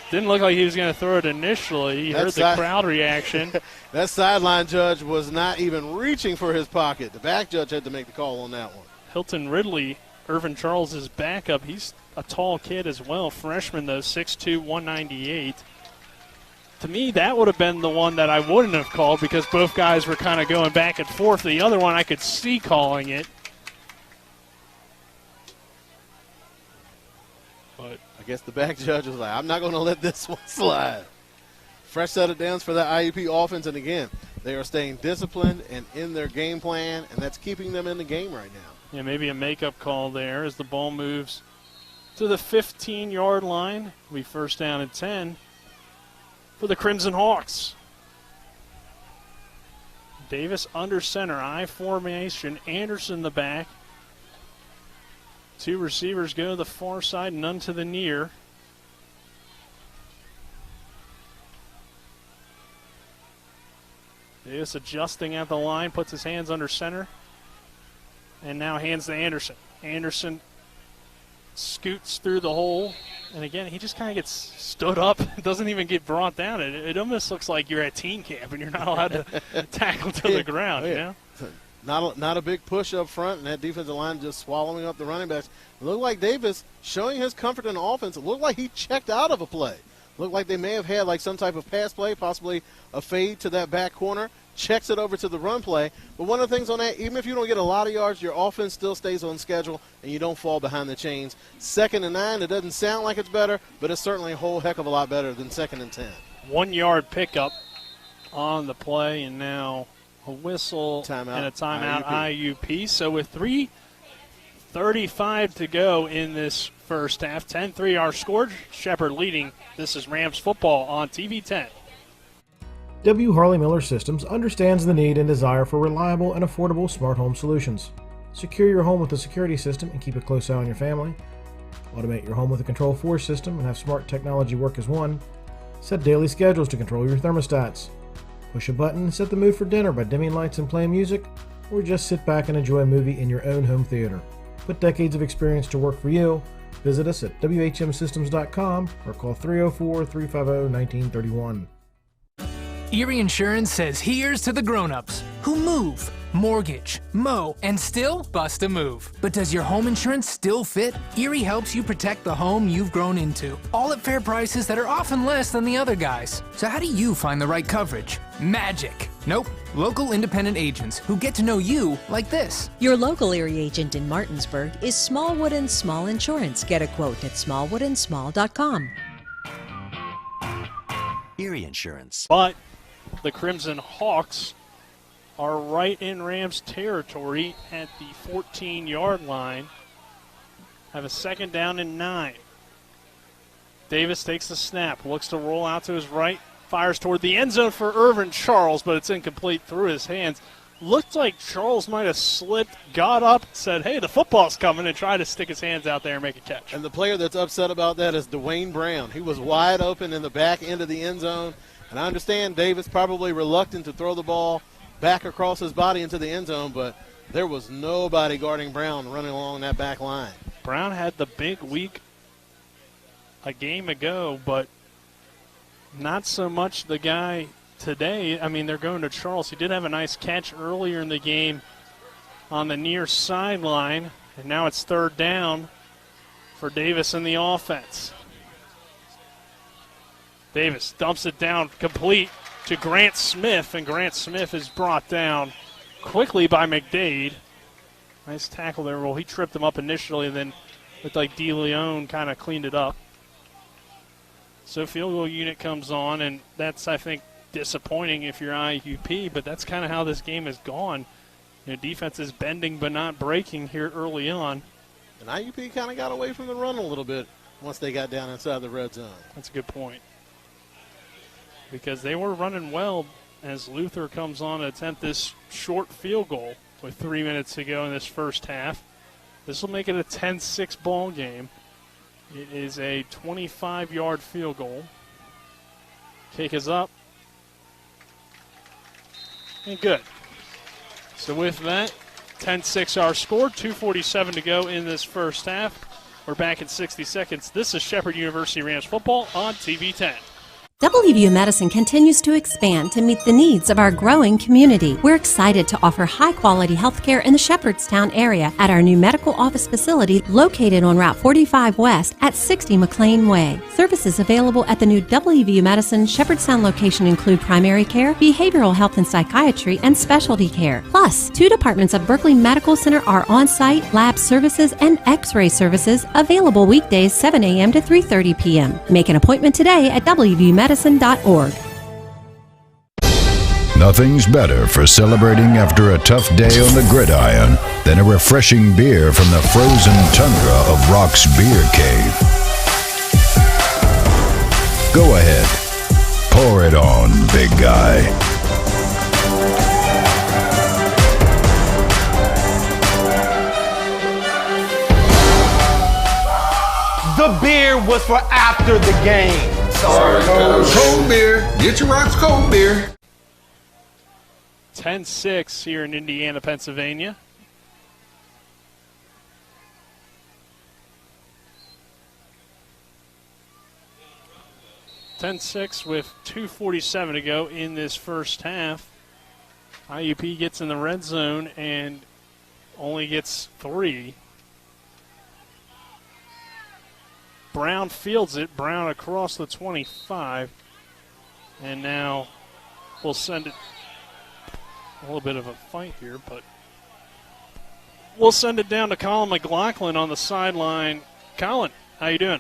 [SPEAKER 2] Didn't look like he was going to throw it initially. He heard the crowd reaction.
[SPEAKER 3] That sideline judge was not even reaching for his pocket. The back judge had to make the call on that one.
[SPEAKER 2] Hilton Ridley, Irvin Charles' backup. He's a tall kid as well. Freshman, though, 6'2", 198. To me, that would have been the one that I wouldn't have called because both guys were kind of going back and forth. The other one I could see calling it.
[SPEAKER 3] But I guess the back judge was like, I'm not going to let this one slide. Fresh set of downs for that IUP offense, and again, they are staying disciplined and in their game plan, and that's keeping them in the game right now.
[SPEAKER 2] Yeah, maybe a makeup call there as the ball moves to the 15-yard line. We first down at 10 for the Crimson Hawks. Davis under center, I formation. Anderson the back. Two receivers go to the far side, none to the near. Davis adjusting at the line, puts his hands under center, and now hands to Anderson. Anderson scoots through the hole, and again, he just kind of gets stood up, doesn't even get brought down. It almost looks like you're at teen camp and you're not allowed to tackle to the ground, you know?
[SPEAKER 3] Not a big push up front, and that defensive line just swallowing up the running backs. It looked like Davis showing his comfort in the offense. It looked like he checked out of a play. Looked like they may have had like some type of pass play, possibly a fade to that back corner, checks it over to the run play. But one of the things on that, even if you don't get a lot of yards, your offense still stays on schedule and you don't fall behind the chains. 2nd and 9, it doesn't sound like it's better, but it's certainly a whole heck of a lot better than 2nd and 10.
[SPEAKER 2] 1 yard pickup on the play, and now a whistle and a timeout IUP. So with 3:35 to go in this first half, 10-3 our score. Shepherd leading. This is Rams football on TV 10.
[SPEAKER 7] W. Harley Miller Systems understands the need and desire for reliable and affordable smart home solutions. Secure your home with a security system and keep a close eye on your family. Automate your home with a Control4 system and have smart technology work as one. Set daily schedules to control your thermostats. Push a button and set the mood for dinner by dimming lights and playing music, or just sit back and enjoy a movie in your own home theater. Put decades of experience to work for you. Visit us at WHMsystems.com or call 304-350-1931.
[SPEAKER 19] Erie Insurance says here's to the grown-ups who move, mortgage, mow, and still bust a move. But does your home insurance still fit? Erie helps you protect the home you've grown into, all at fair prices that are often less than the other guys. So how do you find the right coverage? Magic. Nope. Local independent agents who get to know you like this.
[SPEAKER 20] Your local Erie agent in Martinsburg is Smallwood & Small Insurance. Get a quote at smallwoodandsmall.com.
[SPEAKER 21] Erie Insurance.
[SPEAKER 2] But the Crimson Hawks are right in Rams territory at the 14-yard line. Have a 2nd down and 9. Davis takes the snap, looks to roll out to his right, fires toward the end zone for Irvin Charles, but it's incomplete through his hands. Looked like Charles might have slipped, got up, said, hey, the football's coming, and tried to stick his hands out there and make a catch.
[SPEAKER 3] And the player that's upset about that is Dwayne Brown. He was wide open in the back end of the end zone. And I understand Davis probably reluctant to throw the ball back across his body into the end zone, but there was nobody guarding Brown running along that back line.
[SPEAKER 2] Brown had the big week a game ago, but not so much the guy today. I mean, they're going to Charles. He did have a nice catch earlier in the game on the near sideline, and now it's 3rd down for Davis in the offense. Davis dumps it down complete to Grant Smith, and Grant Smith is brought down quickly by McDade. Nice tackle there. Well, he tripped him up initially, and then looked like DeLeon kind of cleaned it up. So field goal unit comes on, and that's, I think, disappointing if you're IUP, but that's kind of how this game has gone. You know, defense is bending but not breaking here early on.
[SPEAKER 3] And IUP kind of got away from the run a little bit once they got down inside the red zone.
[SPEAKER 2] That's a good point. Because they were running well as Luther comes on to attempt this short field goal with 3 minutes to go in this first half. This will make it a 10-6 ball game. It is a 25-yard field goal. Kick is up. And good. So with that, 10-6 our score, 2:47 to go in this first half. We're back in 60 seconds. This is Shepherd University Rams football on TV 10.
[SPEAKER 15] WVU Medicine continues to expand to meet the needs of our growing community. We're excited to offer high-quality healthcare in the Shepherdstown area at our new medical office facility located on Route 45 West at 60 McLean Way. Services available at the new WVU Medicine Shepherdstown location include primary care, behavioral health and psychiatry, and specialty care. Plus, 2 departments of Berkeley Medical Center are on-site, lab services, and x-ray services available weekdays 7 a.m. to 3:30 p.m. Make an appointment today at WVUMedicine.org.
[SPEAKER 21] Nothing's better for celebrating after a tough day on the gridiron than a refreshing beer from the frozen tundra of Rock's Beer Cave. Go ahead, pour it on, big guy.
[SPEAKER 16] The beer was for after the game.
[SPEAKER 26] Sorry, Coach. Cold beer. Get your Rocks cold beer.
[SPEAKER 2] 10-6 here in Indiana, Pennsylvania. (10-6) with 2:47 to go in this first half. IUP gets in the red zone and only gets 3. Brown fields it. Brown across the 25. And now we'll send it. A little bit of a fight here, but we'll send it down to Colin McLaughlin on the sideline. Colin, how you doing?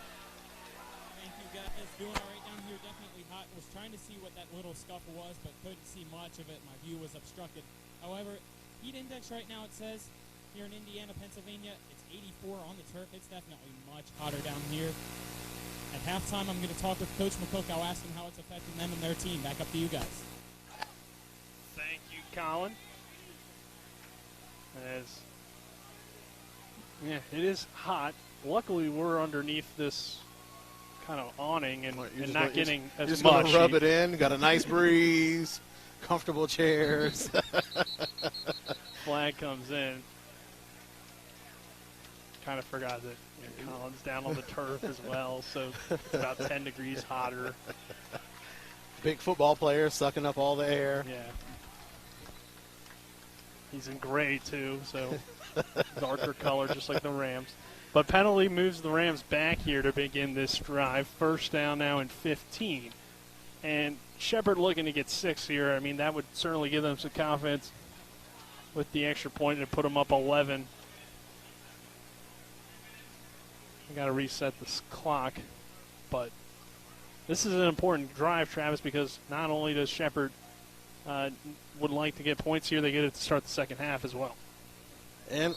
[SPEAKER 22] Thank you, guys. Doing all right down here. Definitely hot. Was trying to see what that little scuffle was, but couldn't see much of it. My view was obstructed. However, heat index right now, it says here in Indiana, Pennsylvania, it's 84 on the turf. It's definitely much hotter down here. At halftime, I'm going to talk with Coach McCook. I'll ask him how it's affecting them and their team. Back up to you guys.
[SPEAKER 2] Thank you, Colin. Yeah, it is hot. Luckily, we're underneath this kind of awning and not getting as much.
[SPEAKER 3] Just going to rub it in. Got a nice breeze, comfortable chairs.
[SPEAKER 2] Flag comes in. Kind of forgot that Colin's down on the turf as well, so it's about 10 degrees hotter.
[SPEAKER 3] Big football player sucking up all the air.
[SPEAKER 2] Yeah. He's in gray, too, so darker color, just like the Rams. But penalty moves the Rams back here to begin this drive. First down now and 15. And Shepherd looking to get 6 here. I mean, that would certainly give them some confidence with the extra point and put them up 11. We got to reset this clock. But this is an important drive, Travis, because not only does Shepherd would like to get points here, they get it to start the second half as well.
[SPEAKER 3] And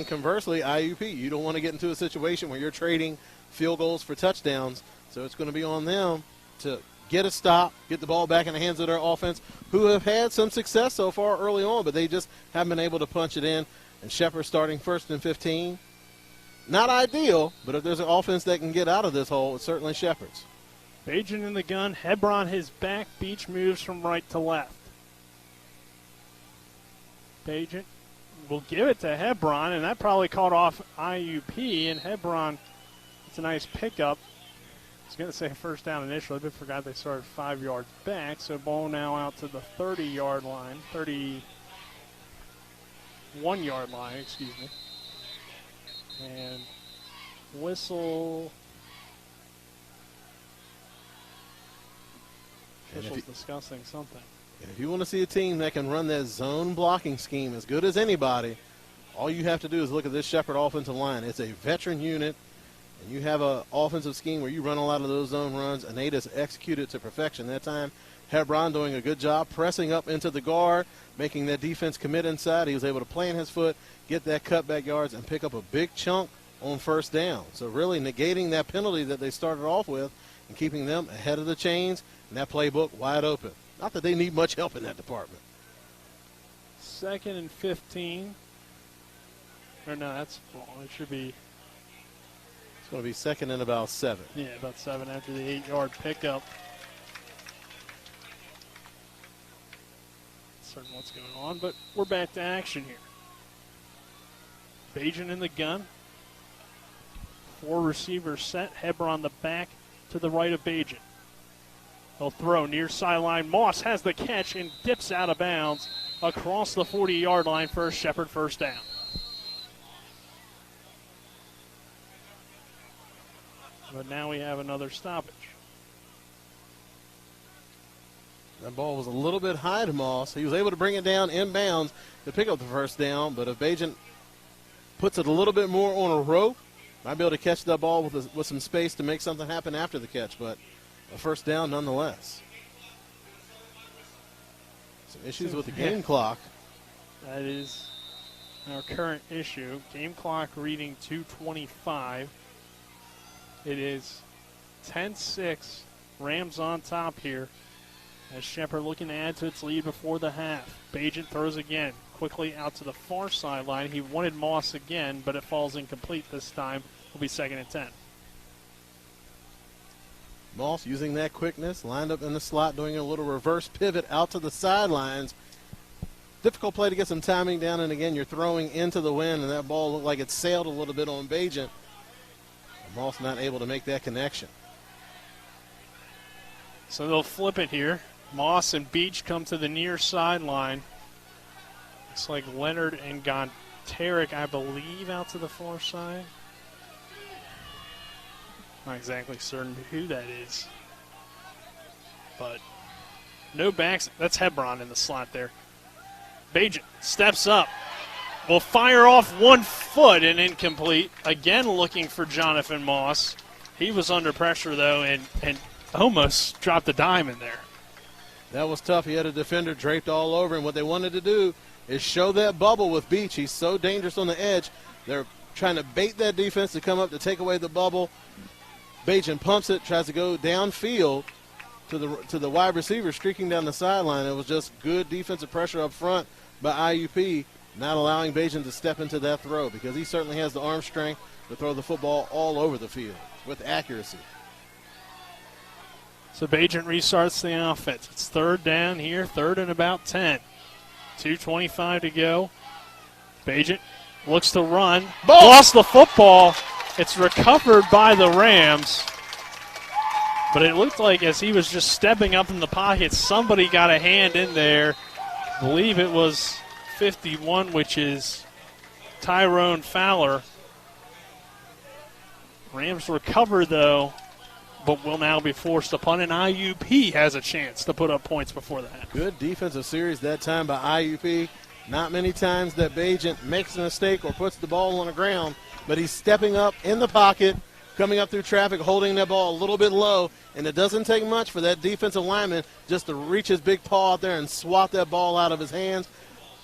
[SPEAKER 3] conversely, IUP, you don't want to get into a situation where you're trading field goals for touchdowns. So it's going to be on them to get a stop, get the ball back in the hands of their offense, who have had some success so far early on, but they just haven't been able to punch it in. And Shepherd starting first and 15. Not ideal, but if there's an offense that can get out of this hole, it's certainly Shepherd's.
[SPEAKER 2] Bajan in the gun. Hebron his back. Beach moves from right to left. Bajan will give it to Hebron, and that probably caught off IUP. And Hebron, it's a nice pickup. I was going to say first down initially, but forgot they started 5 yards back. So ball now out to the 30-yard line, 31-yard line, excuse me. And whistle. Officials discussing something.
[SPEAKER 3] And if you want to see a team that can run that zone blocking scheme as good as anybody, all you have to do is look at this Shepherd offensive line. It's a veteran unit, and you have an offensive scheme where you run a lot of those zone runs, and they just execute it to perfection. That time, Hebron doing a good job pressing up into the guard, making that defense commit inside. He was able to plant his foot, get that cutback yards, and pick up a big chunk on first down. So really negating that penalty that they started off with and keeping them ahead of the chains, and that playbook wide open. Not that they need much help in that department.
[SPEAKER 2] 2nd and 15. Or no, that's wrong. It should be.
[SPEAKER 3] It's going to be 2nd and about 7.
[SPEAKER 2] Yeah, about 7 after the 8-yard pickup. Certain what's going on, but we're back to action here. Bajan in the gun. 4 receivers set. Hebron the back to the right of Bajan. He'll throw near sideline. Moss has the catch and dips out of bounds across the 40-yard line for a Shepherd first down. But now we have another stoppage.
[SPEAKER 3] That ball was a little bit high to Moss. He was able to bring it down inbounds to pick up the first down, but if Bajent puts it a little bit more on a rope, might be able to catch that ball with some space to make something happen after the catch, but a first down nonetheless. Some issues with the game clock.
[SPEAKER 2] That is our current issue. Game clock reading 2:25. It is 10-6. Rams on top here as Shepherd looking to add to its lead before the half. Bajent throws again, quickly out to the far sideline. He wanted Moss again, but it falls incomplete this time. It'll be 2nd and 10.
[SPEAKER 3] Moss using that quickness, lined up in the slot, doing a little reverse pivot out to the sidelines. Difficult play to get some timing down, and again, you're throwing into the wind, and that ball looked like it sailed a little bit on Bajent. Moss not able to make that connection.
[SPEAKER 2] So they'll flip it here. Moss and Beach come to the near sideline. Looks like Leonard and Gonteric, I believe, out to the far side. Not exactly certain who that is. But no backs. That's Hebron in the slot there. Bajent steps up. Will fire off 1 foot and incomplete. Again looking for Jonathan Moss. He was under pressure, though, and almost dropped a dime in there.
[SPEAKER 3] That was tough. He had a defender draped all over him. What they wanted to do is show that bubble with Beach. He's so dangerous on the edge. They're trying to bait that defense to come up to take away the bubble. Bajent pumps it, tries to go downfield to the wide receiver streaking down the sideline. It was just good defensive pressure up front by IUP, not allowing Bajent to step into that throw because he certainly has the arm strength to throw the football all over the field with accuracy.
[SPEAKER 2] So Bajent restarts the offense. It's 3rd down here, 3rd and about 10. 2:25 to go. Bajent looks to run. Lost the football. It's recovered by the Rams. But it looked like as he was just stepping up in the pocket, somebody got a hand in there. I believe it was 51, which is Tyrone Fowler. Rams recover, though, but will now be forced to punt, and IUP has a chance to put up points before that.
[SPEAKER 3] Good defensive series that time by IUP. Not many times that Bajent makes a mistake or puts the ball on the ground, but he's stepping up in the pocket, coming up through traffic, holding that ball a little bit low, and it doesn't take much for that defensive lineman just to reach his big paw out there and swat that ball out of his hands.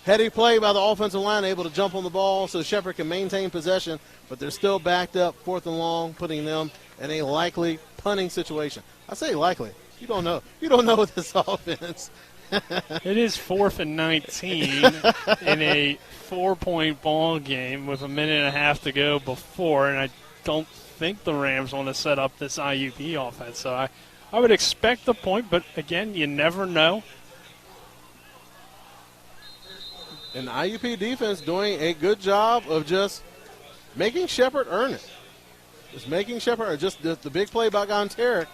[SPEAKER 3] Heady play by the offensive line, able to jump on the ball so Shepherd can maintain possession, but they're still backed up, 4th and long, putting them in a likely punting situation. I say likely. You don't know. You don't know with this offense.
[SPEAKER 2] It is 4th and 19 in a 4-point ball game with a minute and a half to go before, and I don't think the Rams want to set up this IUP offense. So I would expect the point, but again, you never know.
[SPEAKER 3] And the IUP defense doing a good job of just making Shepherd earn it. Just making Shepherd, just the big play by Gonteric.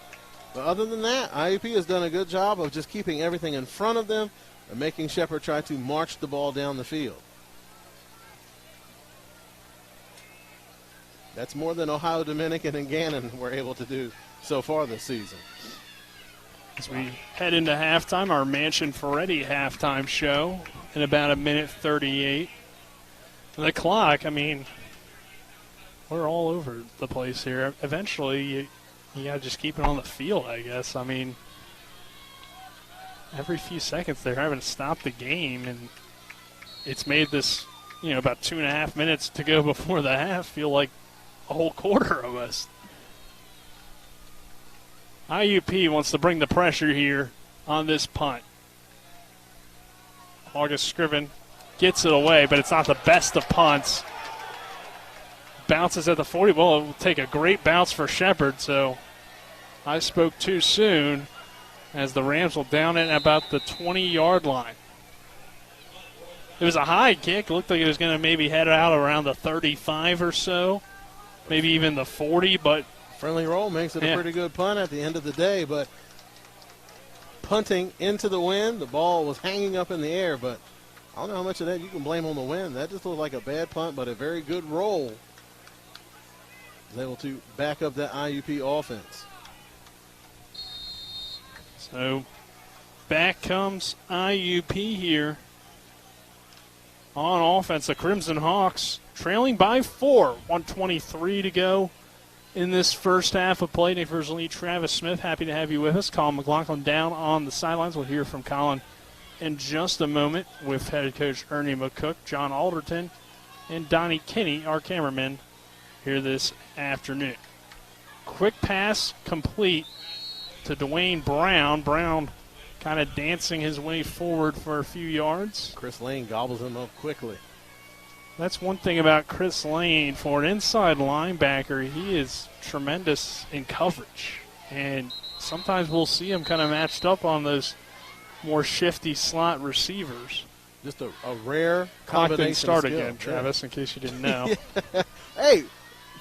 [SPEAKER 3] But other than that, IUP has done a good job of just keeping everything in front of them and making Shepherd try to march the ball down the field. That's more than Ohio Dominican and Gannon were able to do so far this season.
[SPEAKER 2] As we head into halftime, our Mansion Ferretti halftime show in about 1:38. The clock, I mean, we're all over the place here. Eventually, you got to just keep it on the field, I guess. I mean, every few seconds they're having to stop the game, and it's made this, about 2.5 minutes to go before the half feel like a whole quarter almost. IUP wants to bring the pressure here on this punt. August Scriven gets it away, but it's not the best of punts. Bounces at the 40. Well, it will take a great bounce for Shepherd, so I spoke too soon as the Rams will down it at about the 20-yard line. It was a high kick. It looked like it was going to maybe head out around the 35 or so, maybe even the 40, but
[SPEAKER 3] friendly roll makes it a pretty good punt at the end of the day, but punting into the wind. The ball was hanging up in the air, but I don't know how much of that you can blame on the wind. That just looked like a bad punt, but a very good roll. Was able to back up that IUP offense.
[SPEAKER 2] So back comes IUP here on offense. The Crimson Hawks trailing by 4. 1:23 to go in this first half of play. Nick Verzolini, Travis Smith, happy to have you with us. Colin McLaughlin down on the sidelines. We'll hear from Colin in just a moment with head coach Ernie McCook, John Alderton, and Donnie Kinney, our cameraman, here this afternoon. Quick pass complete to Dwayne Brown. Brown kind of dancing his way forward for a few yards.
[SPEAKER 3] Chris Lane gobbles him up quickly.
[SPEAKER 2] That's one thing about Chris Lane. For an inside linebacker, he is tremendous in coverage. And sometimes we'll see him kind of matched up on those more shifty slot receivers.
[SPEAKER 3] Just a rare
[SPEAKER 2] Clock
[SPEAKER 3] combination
[SPEAKER 2] didn't start
[SPEAKER 3] of skill.
[SPEAKER 2] again, Travis, in case you didn't know.
[SPEAKER 3] Yeah. Hey,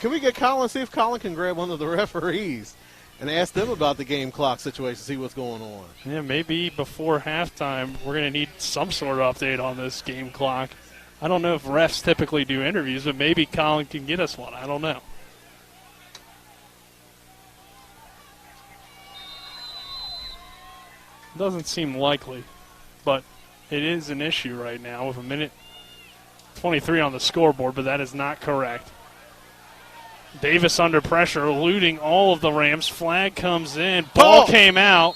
[SPEAKER 3] can we get Colin, see if Colin can grab one of the referees and ask them about the game clock situation, see what's going on.
[SPEAKER 2] Yeah, maybe before halftime we're going to need some sort of update on this game clock. I don't know if refs typically do interviews, but maybe Colin can get us one. I don't know. Doesn't seem likely, but it is an issue right now with 1:23 on the scoreboard, but that is not correct. Davis under pressure, eluding all of the Rams. Flag comes in. Ball came out.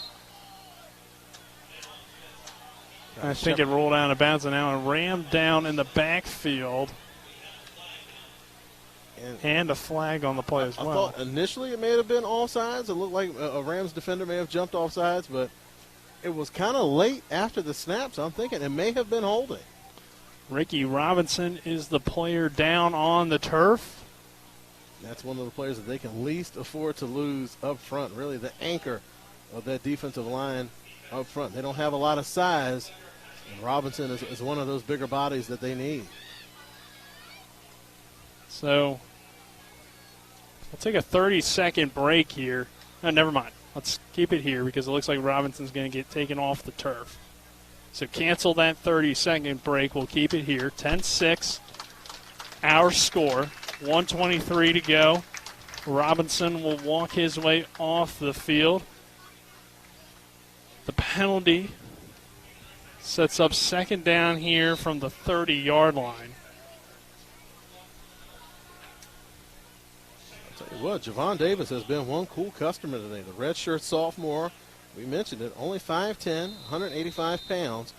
[SPEAKER 2] I think it rolled out of bounds and now rammed down in the backfield. And a flag on the play as well.
[SPEAKER 3] I thought initially it may have been offsides. It looked like a Rams defender may have jumped offsides, but it was kind of late after the snap, so I'm thinking it may have been holding.
[SPEAKER 2] Ricky Robinson is the player down on the turf.
[SPEAKER 3] That's one of the players that they can least afford to lose up front, really the anchor of that defensive line up front. They don't have a lot of size, and Robinson is one of those bigger bodies that they need.
[SPEAKER 2] So we'll take a 30-second break here. No, never mind. Let's keep it here because it looks like Robinson's going to get taken off the turf. So cancel that 30-second break. We'll keep it here. 10-6, our score. 1:23 to go. Robinson will walk his way off the field. The penalty sets up second down here from the 30-yard line.
[SPEAKER 3] I'll tell you what, Javon Davis has been one cool customer today. The redshirt sophomore, we mentioned it, only 5'10", 185 pounds.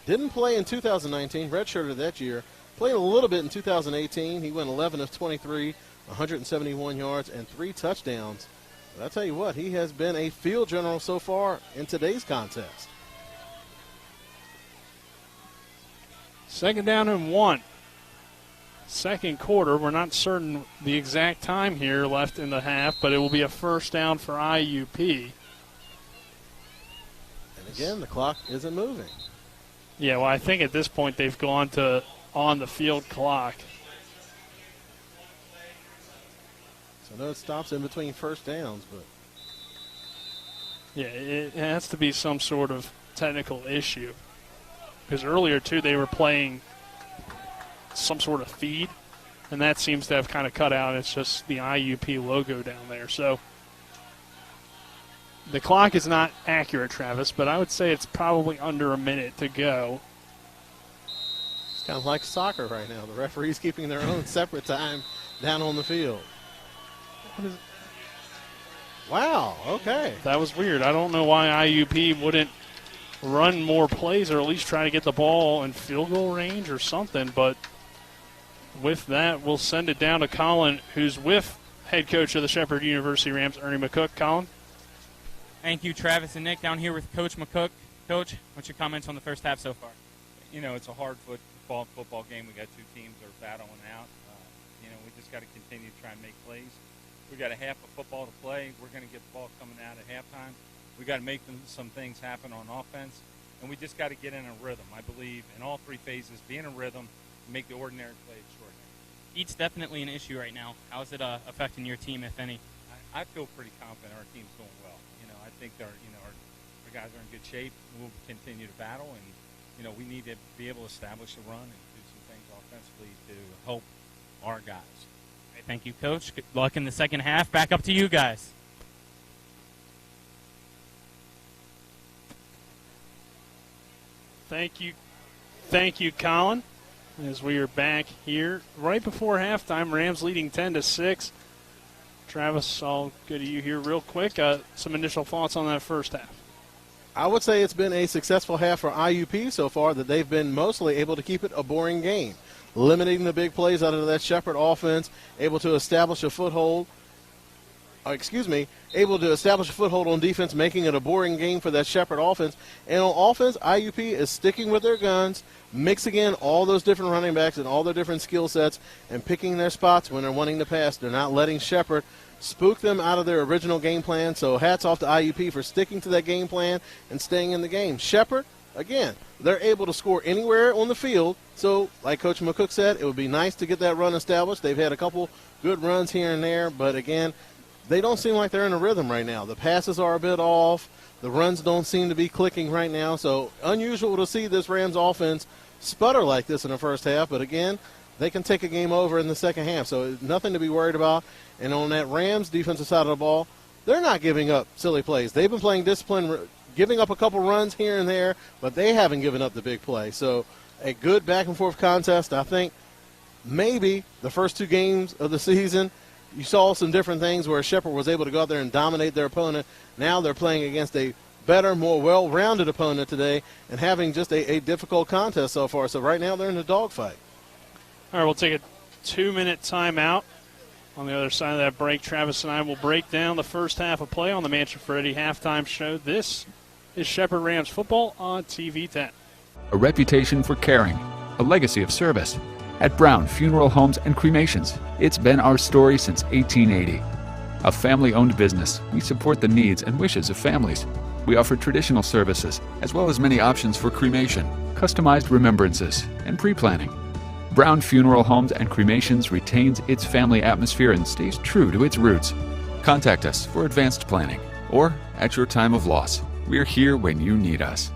[SPEAKER 3] Didn't play in 2019, redshirted that year. Played a little bit in 2018. He went 11 of 23, 171 yards, and 3 touchdowns. But I tell you what, he has been a field general so far in today's contest.
[SPEAKER 2] Second down and 1. Second quarter. We're not certain the exact time here left in the half, but it will be a first down for IUP.
[SPEAKER 3] And again, the clock isn't moving.
[SPEAKER 2] Yeah, well, I think at this point they've gone to on the field clock.
[SPEAKER 3] So no, it stops in between first downs, but
[SPEAKER 2] yeah, it has to be some sort of technical issue. Because earlier, too, they were playing some sort of feed, and that seems to have kind of cut out. It's just the IUP logo down there. So the clock is not accurate, Travis, but I would say it's probably under a minute to go.
[SPEAKER 3] It's kind of like soccer right now. The referees keeping their own separate time down on the field. Wow, okay.
[SPEAKER 2] That was weird. I don't know why IUP wouldn't run more plays or at least try to get the ball in field goal range or something, but with that, we'll send it down to Colin, who's with head coach of the Shepherd University Rams, Ernie McCook. Colin?
[SPEAKER 5] Thank you, Travis and Nick, down here with Coach McCook. Coach, what's your comments on the first half so far?
[SPEAKER 4] You know, it's a hard football game. We got two teams that are battling out. We just got to continue to try and make plays. We got a half of football to play. We're going to get the ball coming out at halftime. We got to make some things happen on offense, and we just got to get in a rhythm. I believe in all three phases, be in a rhythm, and make the ordinary play extraordinary.
[SPEAKER 5] Heat's definitely an issue right now. How is it affecting your team, if any?
[SPEAKER 4] I feel pretty confident our team's going well. I think our guys are in good shape. We'll continue to battle, and we need to be able to establish a run and do some things offensively to help our guys.
[SPEAKER 5] Right, thank you, Coach. Good luck in the second half. Back up to you guys.
[SPEAKER 2] Thank you, Colin. As we are back here right before halftime, Rams leading 10-6. Travis, I'll go to you here real quick. Some initial thoughts on that first half.
[SPEAKER 3] I would say it's been a successful half for IUP so far, that they've been mostly able to keep it a boring game, limiting the big plays out of that Shepherd offense, able to establish a foothold. Able to establish a foothold on defense, making it a boring game for that Shepherd offense. And on offense, IUP is sticking with their guns, mixing in all those different running backs and all their different skill sets and picking their spots when they're wanting to pass. They're not letting Shepherd spook them out of their original game plan. So hats off to IUP for sticking to that game plan and staying in the game. Shepherd, again, they're able to score anywhere on the field. So like Coach McCook said, it would be nice to get that run established. They've had a couple good runs here and there, but again, they don't seem like they're in a rhythm right now. The passes are a bit off. The runs don't seem to be clicking right now. So unusual to see this Rams offense sputter like this in the first half. But, again, they can take a game over in the second half. So nothing to be worried about. And on that Rams defensive side of the ball, they're not giving up silly plays. They've been playing discipline, giving up a couple runs here and there, but they haven't given up the big play. So a good back-and-forth contest. I think maybe the first two games of the season, you saw some different things where Shepherd was able to go out there and dominate their opponent. Now they're playing against a better, more well-rounded opponent today and having just a difficult contest so far. So right now they're in a dogfight.
[SPEAKER 2] All right, we'll take a 2-minute timeout. On the other side of that break, Travis and I will break down the first half of play on the Mansion Ferretti halftime show. This is Shepherd Rams football on TV 10.
[SPEAKER 8] A reputation for caring, a legacy of service. At Brown Funeral Homes and Cremations, it's been our story since 1880. A family-owned business, we support the needs and wishes of families. We offer traditional services, as well as many options for cremation, customized remembrances, and pre-planning. Brown Funeral Homes and Cremations retains its family atmosphere and stays true to its roots. Contact us for advanced planning, or at your time of loss. We're here when you need us.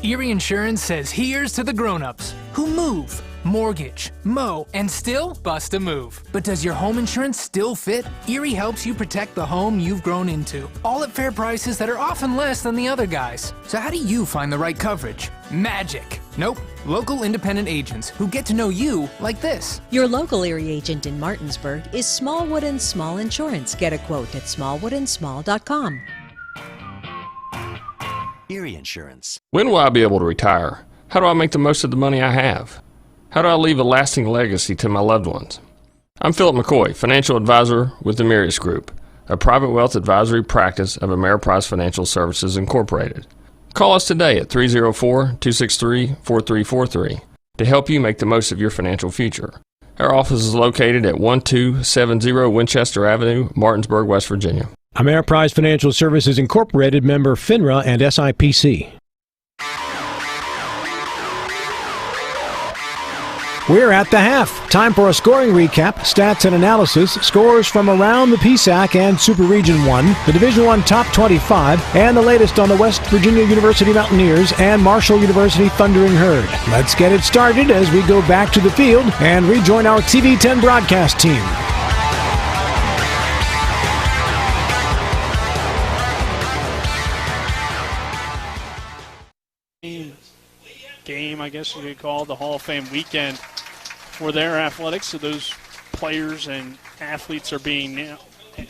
[SPEAKER 19] Erie Insurance says here's to the grown-ups who move, mortgage, mow, and still bust a move. But does your home insurance still fit? Erie helps you protect the home you've grown into, all at fair prices that are often less than the other guys. So how do you find the right coverage? Magic. Nope. Local independent agents who get to know you like this.
[SPEAKER 20] Your local Erie agent in Martinsburg is Smallwood & Small Insurance. Get a quote at smallwoodandsmall.com.
[SPEAKER 10] Erie Insurance.
[SPEAKER 11] When will I be able to retire? How do I make the most of the money I have? How do I leave a lasting legacy to my loved ones? I'm Philip McCoy, financial advisor with the Mirius Group, a private wealth advisory practice of Ameriprise Financial Services Incorporated. Call us today at 304-263-4343 to help you make the most of your financial future. Our office is located at 1270 Winchester Avenue, Martinsburg, West Virginia.
[SPEAKER 1] Ameriprise Financial Services Incorporated, member FINRA and SIPC. We're at the half. Time for a scoring recap, stats and analysis, scores from around the PSAC and Super Region 1, the Division I Top 25, and the latest on the West Virginia University Mountaineers and Marshall University Thundering Herd. Let's get it started as we go back to the field and rejoin our TV 10 broadcast team.
[SPEAKER 2] Game, I guess you could call the Hall of Fame weekend for their athletics. So those players and athletes are being,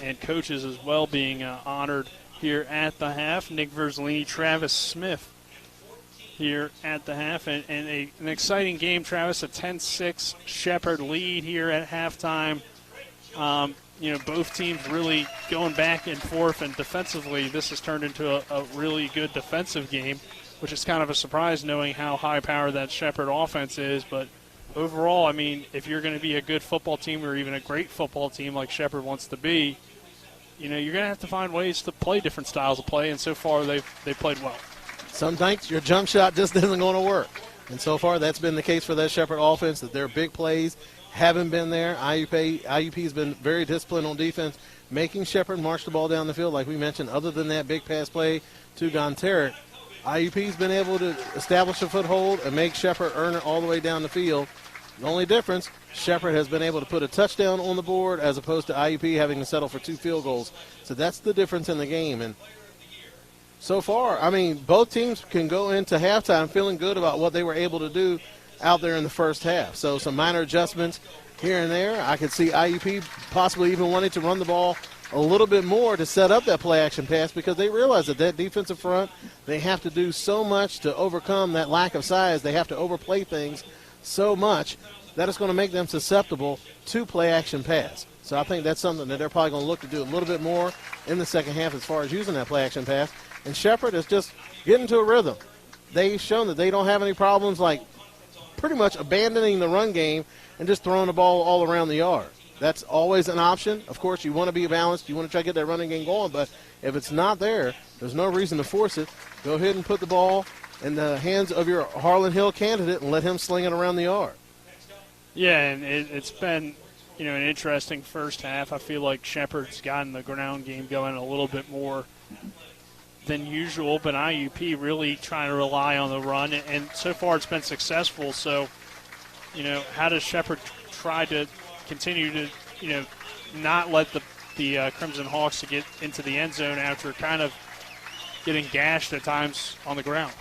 [SPEAKER 2] and coaches as well, being honored here at the half. Nick Verzolini, Travis Smith here at the half. And an exciting game, Travis, a 10-6 Shepherd lead here at halftime. Both teams really going back and forth, and defensively this has turned into a really good defensive game, which is kind of a surprise knowing how high-powered that Shepherd offense is. But overall, I mean, if you're going to be a good football team or even a great football team like Shepherd wants to be, you're going to have to find ways to play different styles of play, and so far they've played well.
[SPEAKER 3] Sometimes your jump shot just isn't going to work. And so far that's been the case for that Shepherd offense, that their big plays haven't been there. IUP's been very disciplined on defense, making Shepherd march the ball down the field, like we mentioned. Other than that big pass play to Gonteric, IUP's been able to establish a foothold and make Shepherd earn it all the way down the field. The only difference, Shepherd has been able to put a touchdown on the board as opposed to IUP having to settle for 2 field goals. So that's the difference in the game. And so far, I mean, both teams can go into halftime feeling good about what they were able to do out there in the first half. So some minor adjustments here and there. I could see IUP possibly even wanting to run the ball a little bit more to set up that play-action pass because they realize that defensive front, they have to do so much to overcome that lack of size. They have to overplay things so much that it's going to make them susceptible to play-action pass. So I think that's something that they're probably going to look to do a little bit more in the second half as far as using that play-action pass. And Shepherd is just getting to a rhythm. They've shown that they don't have any problems like pretty much abandoning the run game and just throwing the ball all around the yard. That's always an option. Of course, you want to be balanced. You want to try to get that running game going. But if it's not there, there's no reason to force it. Go ahead and put the ball in the hands of your Harlan Hill candidate and let him sling it around the yard.
[SPEAKER 2] Yeah, and it's been, an interesting first half. I feel like Shepherd's gotten the ground game going a little bit more than usual, but IUP really trying to rely on the run, and so far it's been successful. So, how does Shepherd try to continue to, not let the Crimson Hawks to get into the end zone after kind of getting gashed at times on the ground?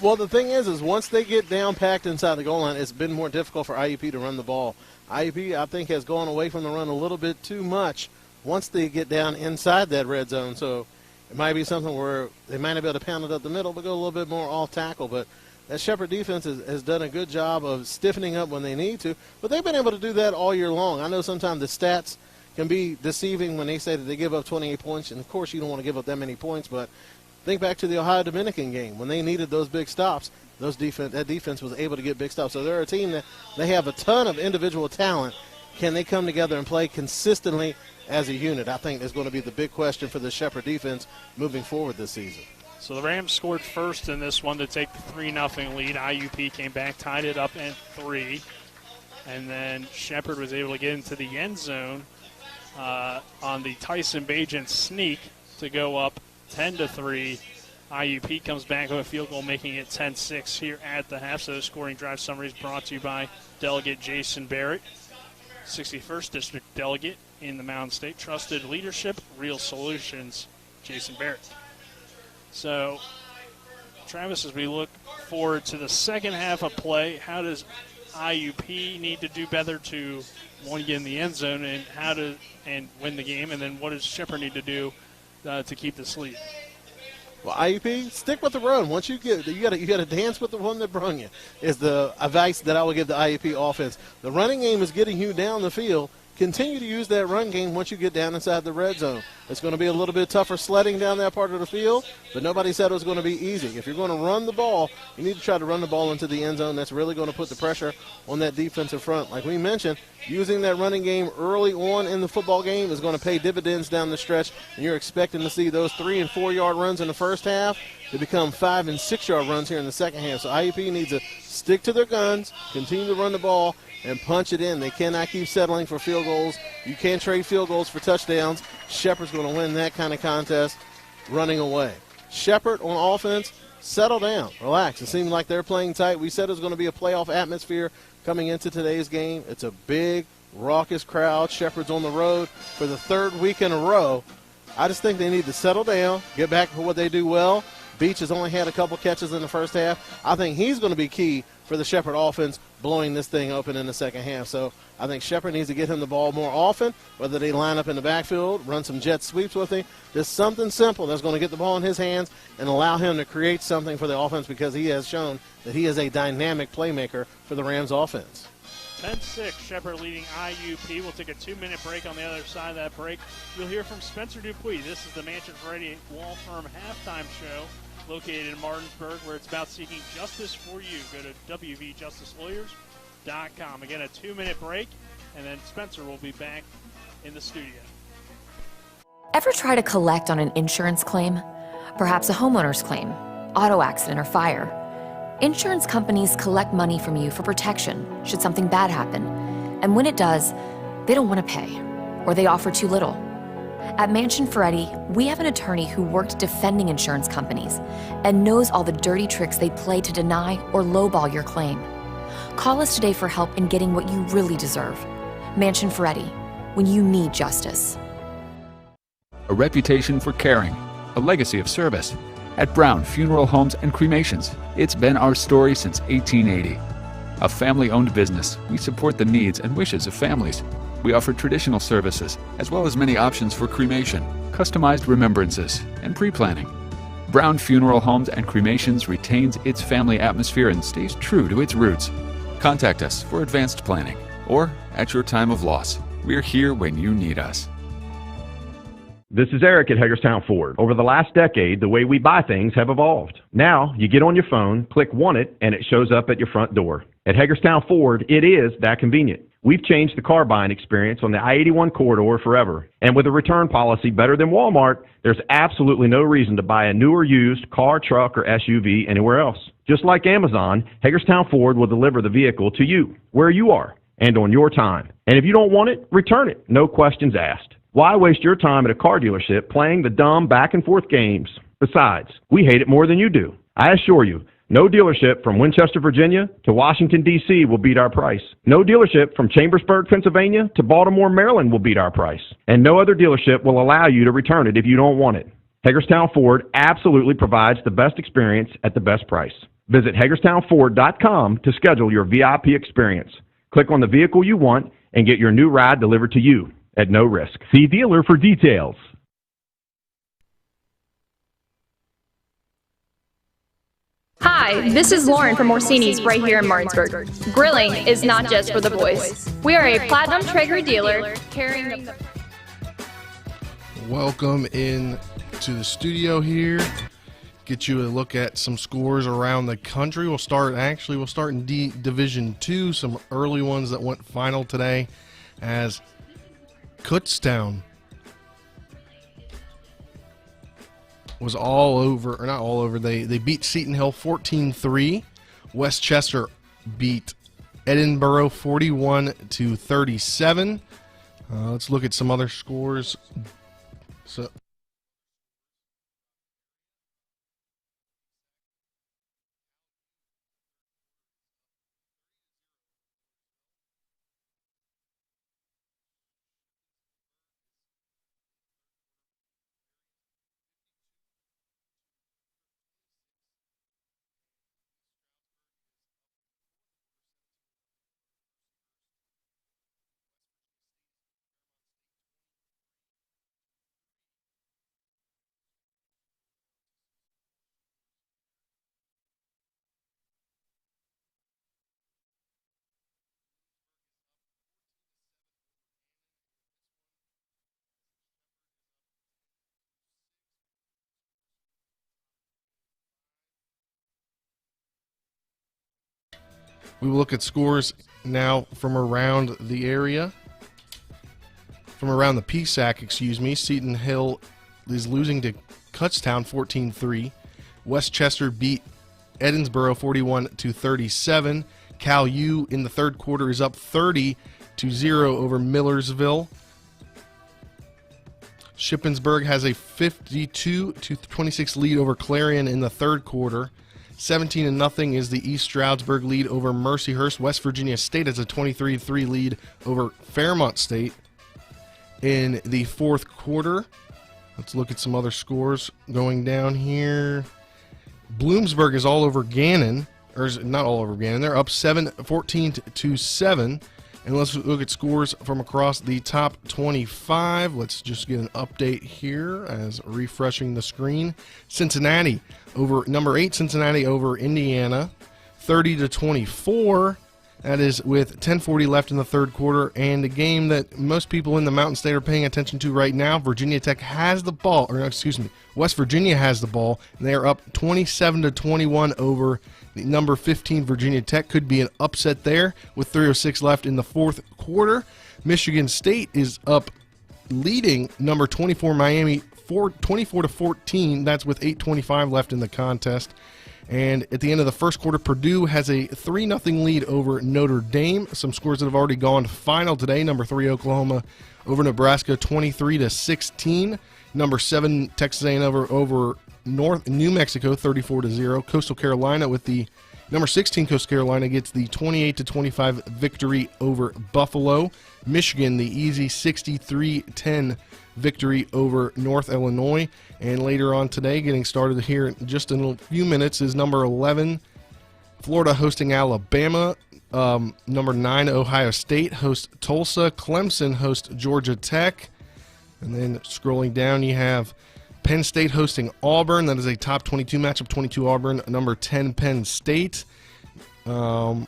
[SPEAKER 3] Well, the thing is once they get down packed inside the goal line, it's been more difficult for IUP to run the ball. IUP, I think, has gone away from the run a little bit too much once they get down inside that red zone. So it might be something where they might not be able to pound it up the middle, but go a little bit more off tackle. But that Shepherd defense has done a good job of stiffening up when they need to. But they've been able to do that all year long. I know sometimes the stats can be deceiving when they say that they give up 28 points. And, of course, you don't want to give up that many points. But think back to the Ohio Dominican game. When they needed those big stops, that defense was able to get big stops. So they're a team that they have a ton of individual talent. Can they come together and play consistently as a unit? I think is going to be the big question for the Shepherd defense moving forward this season.
[SPEAKER 2] So the Rams scored first in this one to take the 3-0 lead. IUP came back, tied it up at 3. And then Shepherd was able to get into the end zone on the Tyson Bajan sneak to go up 10-3. IUP comes back with a field goal, making it 10-6 here at the half. So the scoring drive summary is brought to you by Delegate Jason Barrett, 61st District Delegate in the Mountain State. Trusted leadership, real solutions, Jason Barrett. So, Travis, as we look forward to the second half of play, how does IUP need to do better to, one, get in the end zone and win the game, and then what does Shepherd need to do to keep this lead?
[SPEAKER 3] Well, IUP, stick with the run. Once you got to dance with the one that brung you, is the advice that I will give the IUP offense. The running game is getting you down the field. Continue to use that run game once you get down inside the red zone. It's going to be a little bit tougher sledding down that part of the field, but nobody said it was going to be easy. If you're going to run the ball, you need to try to run the ball into the end zone. That's really going to put the pressure on that defensive front. Like we mentioned, using that running game early on in the football game is going to pay dividends down the stretch, and you're expecting to see those 3- and 4-yard runs in the first half to become 5- and 6-yard runs here in the second half. So IUP needs to stick to their guns, continue to run the ball, and punch it in. They cannot keep settling for field goals. You can't trade field goals for touchdowns. Shepherd's going to win that kind of contest running away. Shepherd on offense, settle down, relax. It seems like they're playing tight. We said it was going to be a playoff atmosphere coming into today's game. It's a big, raucous crowd. Shepherd's on the road for the 3rd week in a row. I just think they need to settle down, get back to what they do well. Beach has only had a couple catches in the first half. I think he's going to be key for the Shepherd offense blowing this thing open in the second half. So I think Shepherd needs to get him the ball more often, whether they line up in the backfield, run some jet sweeps with him. Just something simple that's going to get the ball in his hands and allow him to create something for the offense because he has shown that he is a dynamic playmaker for the Rams offense.
[SPEAKER 2] 10-6, Shepherd leading IUP. We'll take a 2-minute break. On the other side of that break, you'll hear from Spencer Dupuis. This is the Mansion Variety Law Firm halftime show located in Martinsburg, where it's about seeking justice for you. Go to WVJusticeLawyers.com. Again, a 2-minute break, and then Spencer will be back in the studio.
[SPEAKER 17] Ever try to collect on an insurance claim? Perhaps a homeowner's claim, auto accident, or fire. Insurance companies collect money from you for protection should something bad happen. And when it does, they don't want to pay, or they offer too little. At Mansion Ferretti, we have an attorney who worked defending insurance companies and knows all the dirty tricks they play to deny or lowball your claim. Call us today for help in getting what you really deserve. Mansion Ferretti, when you need justice.
[SPEAKER 8] A reputation for caring, a legacy of service. At Brown Funeral Homes and Cremations, it's been our story since 1880. A family-owned business, we support the needs and wishes of families. We offer traditional services, as well as many options for cremation, customized remembrances, and pre-planning. Brown Funeral Homes and Cremations retains its family atmosphere and stays true to its roots. Contact us for advanced planning, or at your time of loss. We're here when you need us.
[SPEAKER 6] This is Eric at Hagerstown Ford. Over the last decade, the way we buy things have evolved. Now, you get on your phone, click Want It, and it shows up at your front door. At Hagerstown Ford, it is that convenient. We've changed the car buying experience on the I-81 corridor forever. And with a return policy better than Walmart, there's absolutely no reason to buy a new or used car, truck, or SUV anywhere else. Just like Amazon, Hagerstown Ford will deliver the vehicle to you, where you are, and on your time. And if you don't want it, return it. No questions asked. Why waste your time at a car dealership playing the dumb back-and-forth games? Besides, we hate it more than you do. I assure you, no dealership from Winchester, Virginia to Washington, D.C. will beat our price. No dealership from Chambersburg, Pennsylvania to Baltimore, Maryland will beat our price. And no other dealership will allow you to return it if you don't want it. Hagerstown Ford absolutely provides the best experience at the best price. Visit HagerstownFord.com to schedule your VIP experience. Click on the vehicle you want and get your new ride delivered to you at no risk. See dealer for details.
[SPEAKER 9] Hi, this is Lauren from Orsini's right here in Martinsburg. Grilling is not just for the boys. We are a Platinum Traeger dealer carrying the...
[SPEAKER 10] Welcome in to the studio here. Get you a look at some scores around the country. We'll start in Division 2, some early ones that went final today as Kutztown was all over, or not all over, they beat Seton Hill 14-3. Westchester beat Edinburgh 41-37. Let's look at some other scores. So we will look at scores now from around the area. From around the PSAC, excuse me. Seton Hill is losing to Kutztown 14-3. Westchester beat Edinburgh 41-37. Cal U in the third quarter is up 30-0 over Millersville. Shippensburg has a 52-26 lead over Clarion in the third quarter. 17-0 is the East Stroudsburg lead over Mercyhurst. West Virginia State has a 23-3 lead over Fairmont State in the fourth quarter. Let's look at some other scores going down here. Bloomsburg is all over Gannon, or is not all over Gannon. They're up 14-7. And let's look at scores from across the top 25. Let's just get an update here as refreshing the screen. Cincinnati over number 8, Cincinnati over Indiana, 30-24. That is with 10:40 left in the third quarter, and the game that most people in the Mountain State are paying attention to right now. Virginia Tech has the ball, or excuse me, West Virginia has the ball, and they are up 27-21 over the number 15 Virginia Tech. Could be an upset there with 3:06 left in the fourth quarter. Michigan State is up, leading number 24 Miami 24-14. That's with 8:25 left in the contest. And at the end of the first quarter, Purdue has a 3-0 lead over Notre Dame. Some scores that have already gone to final today. Number 3, Oklahoma over Nebraska, 23-16. Number 7, Texas A&M over New Mexico, 34-0. Coastal Carolina with the number 16, Coastal Carolina gets the 28-25 victory over Buffalo. Michigan, the easy 63-10 victory over North Illinois. And later on today, getting started here in just in a few minutes, is number 11, Florida hosting Alabama. Number 9, Ohio State hosts Tulsa. Clemson hosts Georgia Tech. And then scrolling down, you have Penn State hosting Auburn. That is a top 22 matchup, 22 Auburn, number 10 Penn State. Later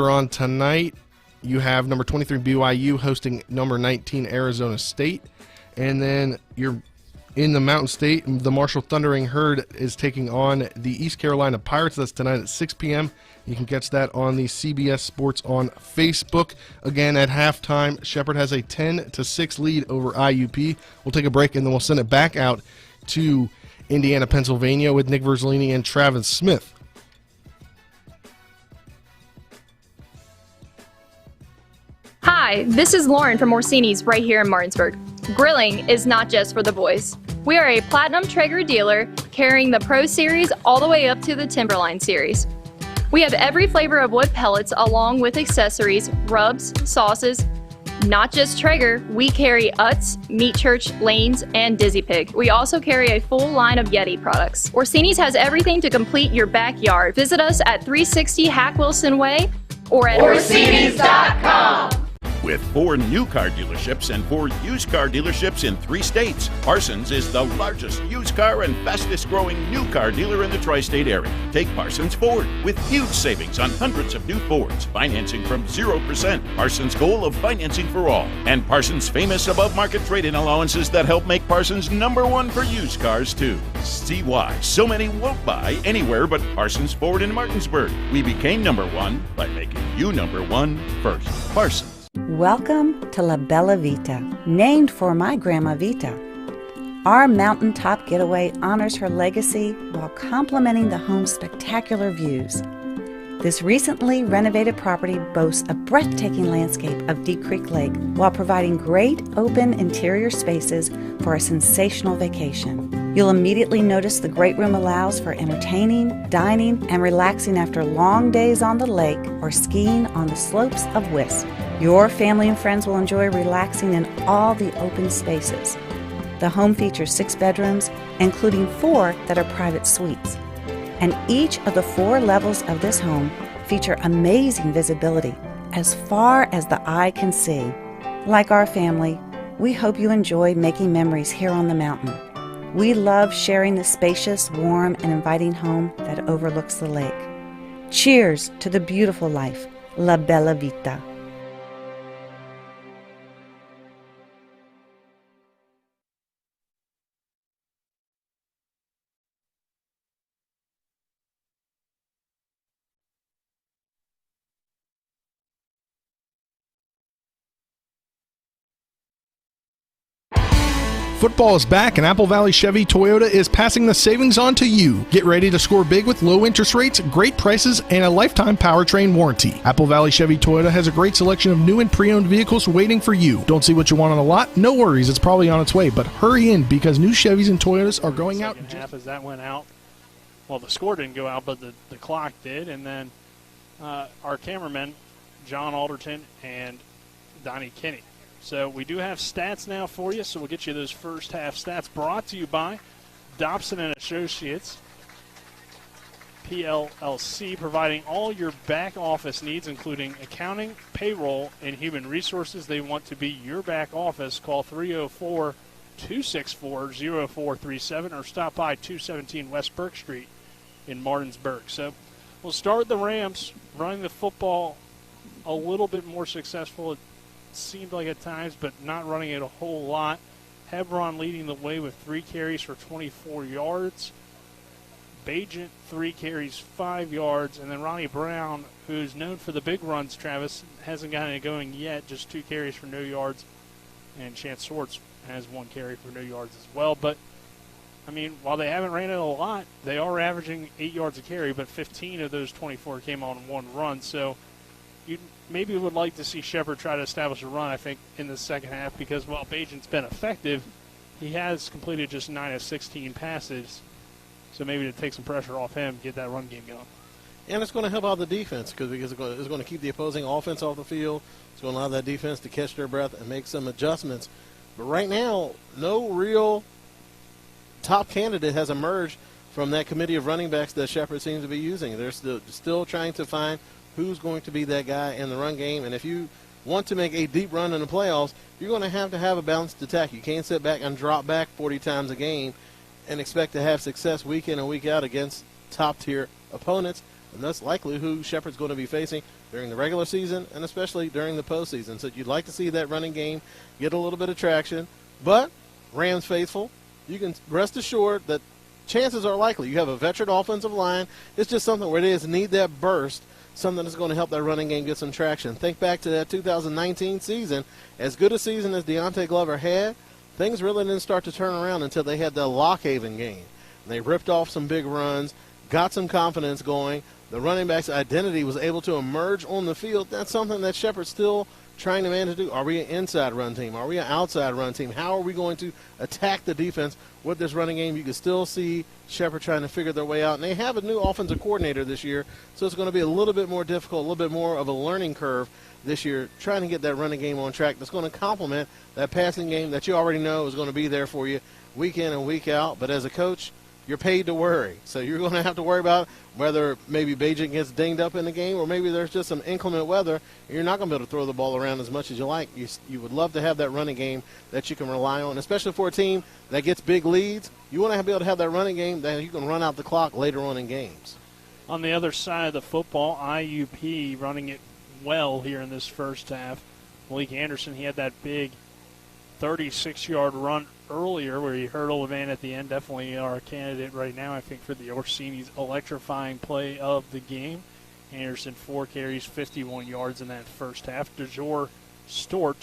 [SPEAKER 10] on tonight, you have number 23 BYU hosting number 19 Arizona State. And then you're in the Mountain State, the Marshall Thundering Herd is taking on the East Carolina Pirates. That's tonight at 6 p.m. You can catch that on the CBS Sports on Facebook. Again, at halftime, Shepherd has a 10-6 lead over IUP. We'll take a break, and then we'll send it back out to Indiana, Pennsylvania with Nick Verzolini and Travis Smith.
[SPEAKER 9] Hi, this is Lauren from Orsini's right here in Martinsburg. Grilling is not just for the boys. We are a Platinum Traeger dealer carrying the Pro Series all the way up to the Timberline Series. We have every flavor of wood pellets along with accessories, rubs, sauces. Not just Traeger, we carry Utz, Meat Church, Lanes, and Dizzy Pig. We also carry a full line of Yeti products. Orsini's has everything to complete your backyard. Visit us at 360 Hack Wilson Way or at Orsinis.com.
[SPEAKER 12] With 4 new car dealerships and 4 used car dealerships in 3 states, Parsons is the largest used car and fastest growing new car dealer in the tri-state area. Take Parsons Ford with huge savings on hundreds of new Fords, financing from 0%. Parsons' goal of financing for all, and Parsons' famous above-market trade-in allowances that help make Parsons #1 for used cars too. See why so many won't buy anywhere but Parsons Ford in Martinsburg. We became #1 by making you #1 first. Parsons.
[SPEAKER 13] Welcome to La Bella Vita, named for my Grandma Vita. Our mountaintop getaway honors her legacy while complementing the home's spectacular views. This recently renovated property boasts a breathtaking landscape of Deep Creek Lake while providing great open interior spaces for a sensational vacation. You'll immediately notice the great room allows for entertaining, dining, and relaxing after long days on the lake or skiing on the slopes of Wisp. Your family and friends will enjoy relaxing in all the open spaces. The home features 6 bedrooms, including 4 that are private suites. And each of the 4 levels of this home feature amazing visibility as far as the eye can see. Like our family, we hope you enjoy making memories here on the mountain. We love sharing the spacious, warm, and inviting home that overlooks the lake. Cheers to the beautiful life, La Bella Vita.
[SPEAKER 10] Football is back, and Apple Valley Chevy Toyota is passing the savings on to you. Get ready to score big with low interest rates, great prices, and a lifetime powertrain warranty. Apple Valley Chevy Toyota has a great selection of new and pre-owned vehicles waiting for you. Don't see what you want on the lot? No worries, it's probably on its way, but hurry in because new Chevys and Toyotas are going out.
[SPEAKER 2] Half as that went out. Well, the score didn't go out, but the clock did, and then our cameramen, John Alderton and Donnie Kinney. So we do have stats now for you, so we'll get you those first half stats brought to you by Dobson & Associates, PLLC, providing all your back office needs, including accounting, payroll, and human resources. They want to be your back office. Call 304-264-0437 or stop by 217 West Burke Street in Martinsburg. So we'll start with the Rams running the football a little bit more successful. Seemed like at times, but not running it a whole lot. Hebron leading the way with 3 carries for 24 yards. Bajent, 3 carries, 5 yards. And then Ronnie Brown, who's known for the big runs, Travis, hasn't gotten it going yet. Just 2 carries for no yards. And Chance Swartz has 1 carry for no yards as well. But I mean, while they haven't ran it a lot, they are averaging 8 yards a carry, but 15 of those 24 came on one run. So you maybe would like to see Shepherd try to establish a run, I think, in the second half, because while Bajan's been effective, he has completed just 9 of 16 passes. So maybe to take some pressure off him, get that run game going.
[SPEAKER 3] And it's going to help out the defense because it's going to keep the opposing offense off the field. It's going to allow that defense to catch their breath and make some adjustments. But right now, no real top candidate has emerged from that committee of running backs that Shepherd seems to be using. They're still trying to find who's going to be that guy in the run game. And if you want to make a deep run in the playoffs, you're going to have a balanced attack. You can't sit back and drop back 40 times a game and expect to have success week in and week out against top-tier opponents. And that's likely who Shepherd's going to be facing during the regular season and especially during the postseason. So you'd like to see that running game get a little bit of traction. But Rams faithful, you can rest assured that chances are likely. You have a veteran offensive line. It's just something where they just need that burst, something that's going to help that running game get some traction. Think back to that 2019 season. As good a season as Deontay Glover had, things really didn't start to turn around until they had the Lockhaven game. And they ripped off some big runs, got some confidence going. The running back's identity was able to emerge on the field. That's something that Shepherd's still trying to manage to do. Are we an inside run team? Are we an outside run team? How are we going to attack the defense with this running game? You can still see Shepherd trying to figure their way out. And they have a new offensive coordinator this year, so it's going to be a little bit more difficult, a little bit more of a learning curve this year, trying to get that running game on track that's going to complement that passing game that you already know is going to be there for you week in and week out. But as a coach, you're paid to worry. So you're going to have to worry about whether maybe Bajan gets dinged up in the game or maybe there's just some inclement weather and you're not going to be able to throw the ball around as much as you like. You would love to have that running game that you can rely on, especially for a team that gets big leads. You want to be able to have that running game that you can run out the clock later on in games.
[SPEAKER 2] On the other side of the football, IUP running it well here in this first half. Malik Anderson, he had that big 36-yard run earlier where he hurdled a man at the end. Definitely our candidate right now, I think, for the Orsini's electrifying play of the game. Anderson, 4 carries, 51 yards in that first half. DeJour Stort,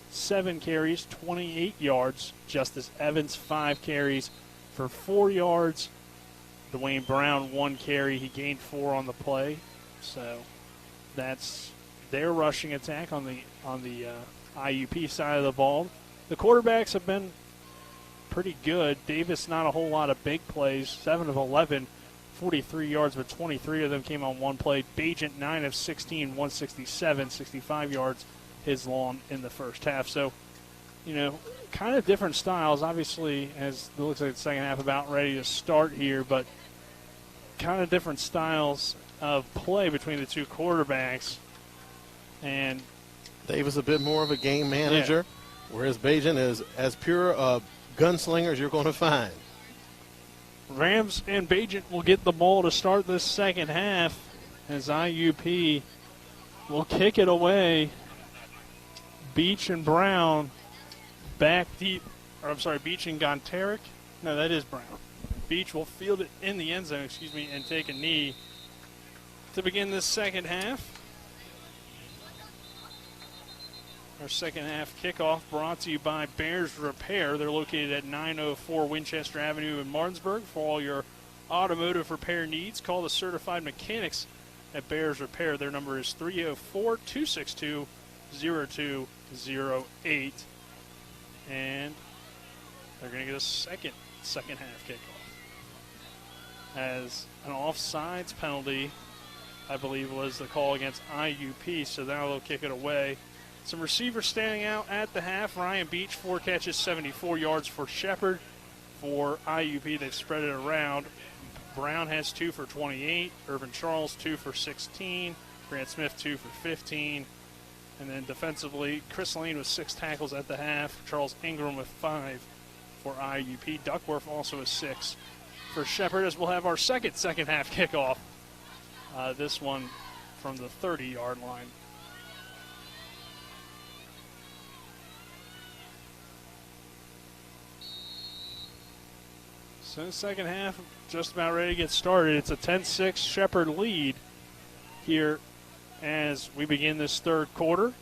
[SPEAKER 2] 7 carries, 28 yards. Justice Evans, 5 carries for 4 yards. Dwayne Brown, 1 carry. He gained 4 on the play. So that's their rushing attack on the IUP side of the ball. The quarterbacks have been pretty good. Davis, not a whole lot of big plays. 7 of 11, 43 yards, but 23 of them came on one play. Bajent, 9 of 16, 167, 65 yards his long in the first half. So, kind of different styles. Obviously, as it looks like the second half about ready to start here, but kind of different styles of play between the two quarterbacks. And
[SPEAKER 3] Davis a bit more of a game manager, whereas Bajan is as pure a gunslinger as you're going to find.
[SPEAKER 2] Rams and Bajent will get the ball to start this second half as IUP will kick it away. Beach and Brown back deep. Beach and Gonteric. No, that is Brown. Beach will field it in the end zone, and take a knee to begin this second half. Our second half kickoff brought to you by Bears Repair. They're located at 904 Winchester Avenue in Martinsburg. For all your automotive repair needs, call the certified mechanics at Bears Repair. Their number is 304-262-0208. And they're going to get a second half kickoff. As an offsides penalty, I believe, was the call against IUP, so now they'll kick it away. Some receivers standing out at the half. Ryan Beach, 4 catches, 74 yards for Shepherd. For IUP, they've spread it around. Brown has 2 for 28. Irvin Charles, 2 for 16. Grant Smith, 2 for 15. And then defensively, Chris Lane with 6 tackles at the half. Charles Ingram with 5 for IUP. Duckworth also with 6 for Shepherd, as we'll have our second half kickoff. This one from the 30-yard line. So the second half, just about ready to get started. It's a 10-6 Shepherd lead here as we begin this third quarter.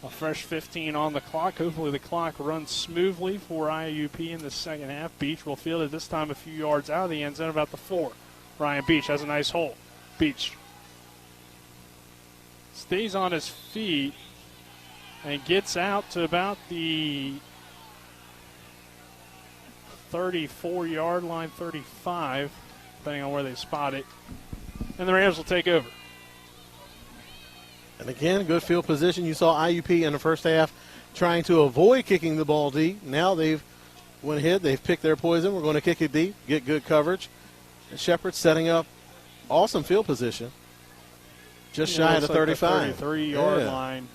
[SPEAKER 2] A fresh 15 on the clock. Hopefully the clock runs smoothly for IUP in the second half. Beach will field it this time a few yards out of the end zone, about the 4. Ryan Beach has a nice hole. Beach stays on his feet and gets out to about the 34-yard line, 35, depending on where they spot it. And the Rams will take over.
[SPEAKER 3] And again, good field position. You saw IUP in the first half trying to avoid kicking the ball deep. Now they've went ahead. They've picked their poison. We're going to kick it deep, get good coverage. And Shepherd setting up awesome field position. Just shy of the 35.
[SPEAKER 2] The 33-yard line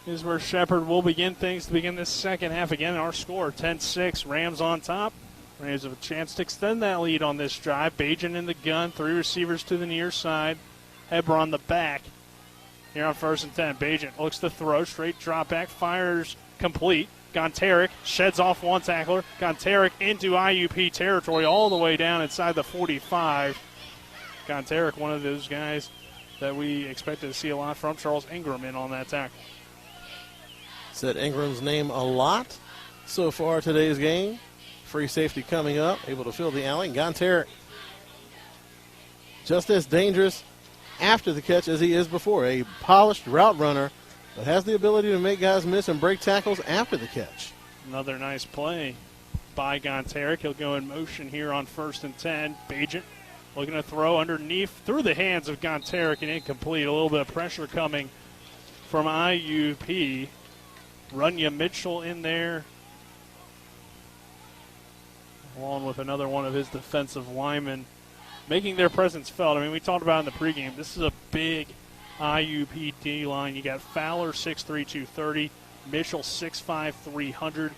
[SPEAKER 2] is where Shepherd will begin things to begin this second half. Again, our score, 10-6. Rams on top. Rams have a chance to extend that lead on this drive. Bajan in the gun. 3 receivers to the near side. Hebron the back. Here on 1st and 10, Bajan looks to throw, straight drop back, fires complete. Gontarek sheds off one tackler. Gontarek into IUP territory all the way down inside the 45. Gontarek, one of those guys that we expected to see a lot from. Charles Ingram in on that tackle.
[SPEAKER 3] Said Ingram's name a lot so far today's game. Free safety coming up, able to fill the alley. Gontarek just as dangerous after the catch as he is before. A polished route runner that has the ability to make guys miss and break tackles after the catch.
[SPEAKER 2] Another nice play by Gontarek. He'll go in motion here on 1st and 10. Bajan looking to throw underneath through the hands of Gontarek and incomplete. A little bit of pressure coming from IUP. Runya Mitchell in there, along with another one of his defensive linemen, making their presence felt. I mean, we talked about in the pregame, this is a big IUP D-line. You got Fowler, 6'3", 230, Mitchell, 6'5", 300,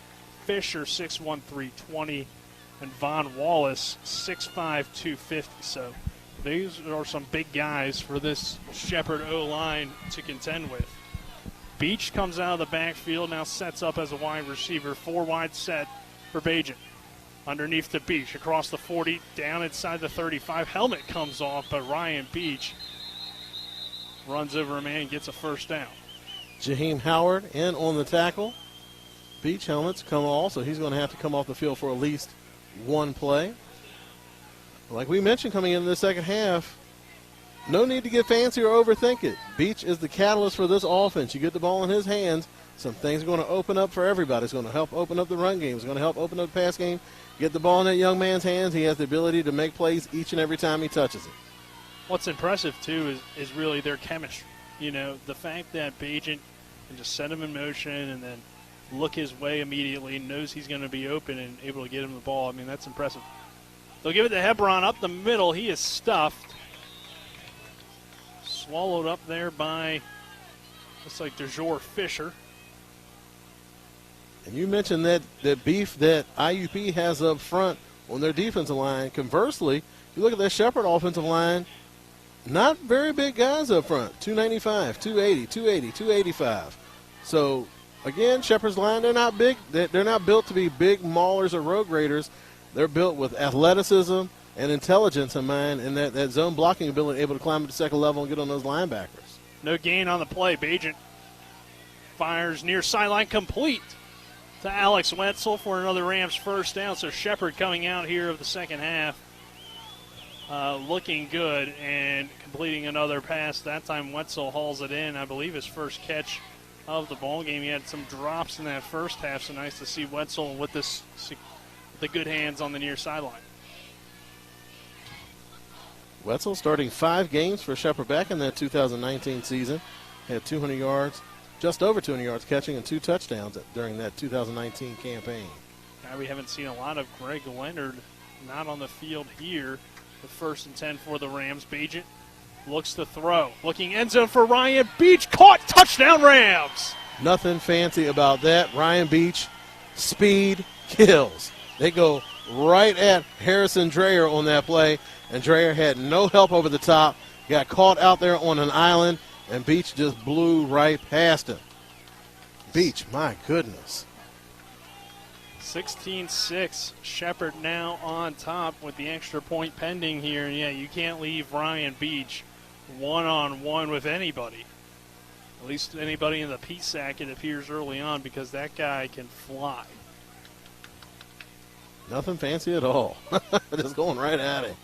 [SPEAKER 2] Fisher, 6'1", 320, and Von Wallace, 6'5", 250. So these are some big guys for this Shepherd O-line to contend with. Beach comes out of the backfield, now sets up as a wide receiver. 4 wide set for Bajan. Underneath the Beach, across the 40, down inside the 35. Helmet comes off, but Ryan Beach runs over a man and gets a first down.
[SPEAKER 3] Jaheim Howard in on the tackle. Beach helmets come off, so he's going to have to come off the field for at least one play. Like we mentioned coming into the second half, no need to get fancy or overthink it. Beach is the catalyst for this offense. You get the ball in his hands, some things are going to open up for everybody. It's going to help open up the run game. It's going to help open up the pass game. Get the ball in that young man's hands. He has the ability to make plays each and every time he touches it.
[SPEAKER 2] What's impressive, too, is really their chemistry. You know, the fact that Bajan can just set him in motion and then look his way immediately, knows he's going to be open and able to get him the ball. I mean, that's impressive. They'll give it to Hebron up the middle. He is stuffed. Swallowed up there by, looks like DeJour Fisher.
[SPEAKER 3] And you mentioned that beef that IUP has up front on their defensive line. Conversely, you look at that Shepherd offensive line, not very big guys up front. 295, 280, 280, 285. So, again, Shepherd's line, they're not big. They're not built to be big maulers or road graders. They're built with athleticism and intelligence in mind, and that zone blocking ability, able to climb to the second level and get on those linebackers.
[SPEAKER 2] No gain on the play. Bajan fires near sideline, complete to Alex Wetzel for another Rams first down. So Shepherd coming out here of the second half looking good and completing another pass. That time Wetzel hauls it in. I believe his first catch of the ball game. He had some drops in that first half, so nice to see Wetzel with the good hands on the near sideline.
[SPEAKER 3] Wetzel starting 5 games for Shepherd back in that 2019 season. Had 200 yards, just over 200 yards catching and 2 touchdowns during that 2019 campaign.
[SPEAKER 2] Now we haven't seen a lot of Greg Leonard not on the field here. The 1st and 10 for the Rams. Bajan looks to throw. Looking end zone for Ryan Beach. Caught. Touchdown Rams.
[SPEAKER 3] Nothing fancy about that. Ryan Beach, speed kills. They go right at Harrison Dreyer on that play, and Dreyer had no help over the top. Got caught out there on an island, and Beach just blew right past him. Beach, my goodness.
[SPEAKER 2] 16-6. Shepherd now on top with the extra point pending here. Yeah, you can't leave Ryan Beach one-on-one with anybody. At least anybody in the PSAC, it appears early on, because that guy can fly.
[SPEAKER 3] Nothing fancy at all. Just going right at it.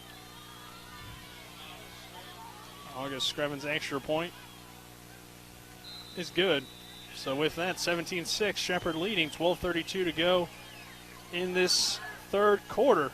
[SPEAKER 2] August Screven's extra point is good. So with that, 17-6, Shepherd leading, 12:32 to go in this third quarter.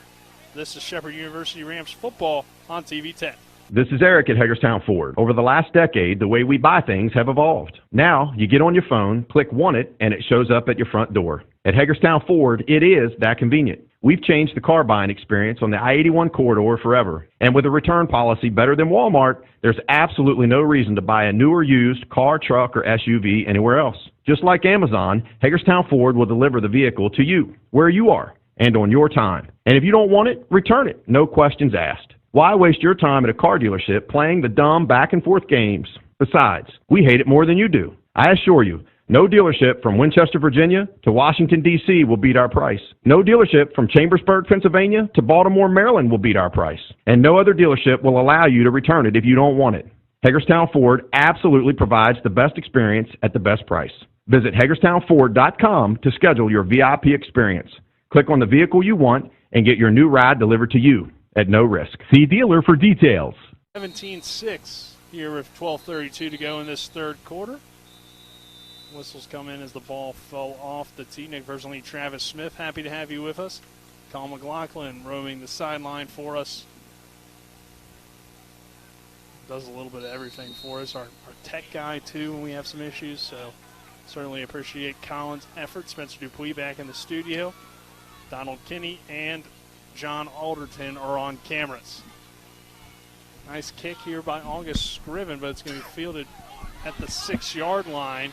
[SPEAKER 2] This is Shepherd University Rams football on TV 10.
[SPEAKER 6] This is Eric at Hagerstown Ford. Over the last decade, the way we buy things have evolved. Now, you get on your phone, click Want It, and it shows up at your front door. At Hagerstown Ford, it is that convenient. We've changed the car buying experience on the I-81 corridor forever. And with a return policy better than Walmart, there's absolutely no reason to buy a new or used car, truck, or SUV anywhere else. Just like Amazon, Hagerstown Ford will deliver the vehicle to you, where you are, and on your time. And if you don't want it, return it. No questions asked. Why waste your time at a car dealership playing the dumb back-and-forth games? Besides, we hate it more than you do. I assure you, no dealership from Winchester, Virginia to Washington, D.C. will beat our price. No dealership from Chambersburg, Pennsylvania to Baltimore, Maryland will beat our price. And no other dealership will allow you to return it if you don't want it. Hagerstown Ford absolutely provides the best experience at the best price. Visit HagerstownFord.com to schedule your VIP experience. Click on the vehicle you want and get your new ride delivered to you at no risk. See dealer for details.
[SPEAKER 2] 17-6 here with 12:32 to go in this third quarter. Whistles come in as the ball fell off the tee. Nick Verzley, Travis Smith, happy to have you with us. Colin McLaughlin roaming the sideline for us. Does a little bit of everything for us. Our tech guy, too, when we have some issues. So certainly appreciate Colin's effort. Spencer Dupuis back in the studio. Donald Kinney and John Alderton are on cameras. Nice kick here by August Scriven, but it's going to be fielded at the 6-yard line.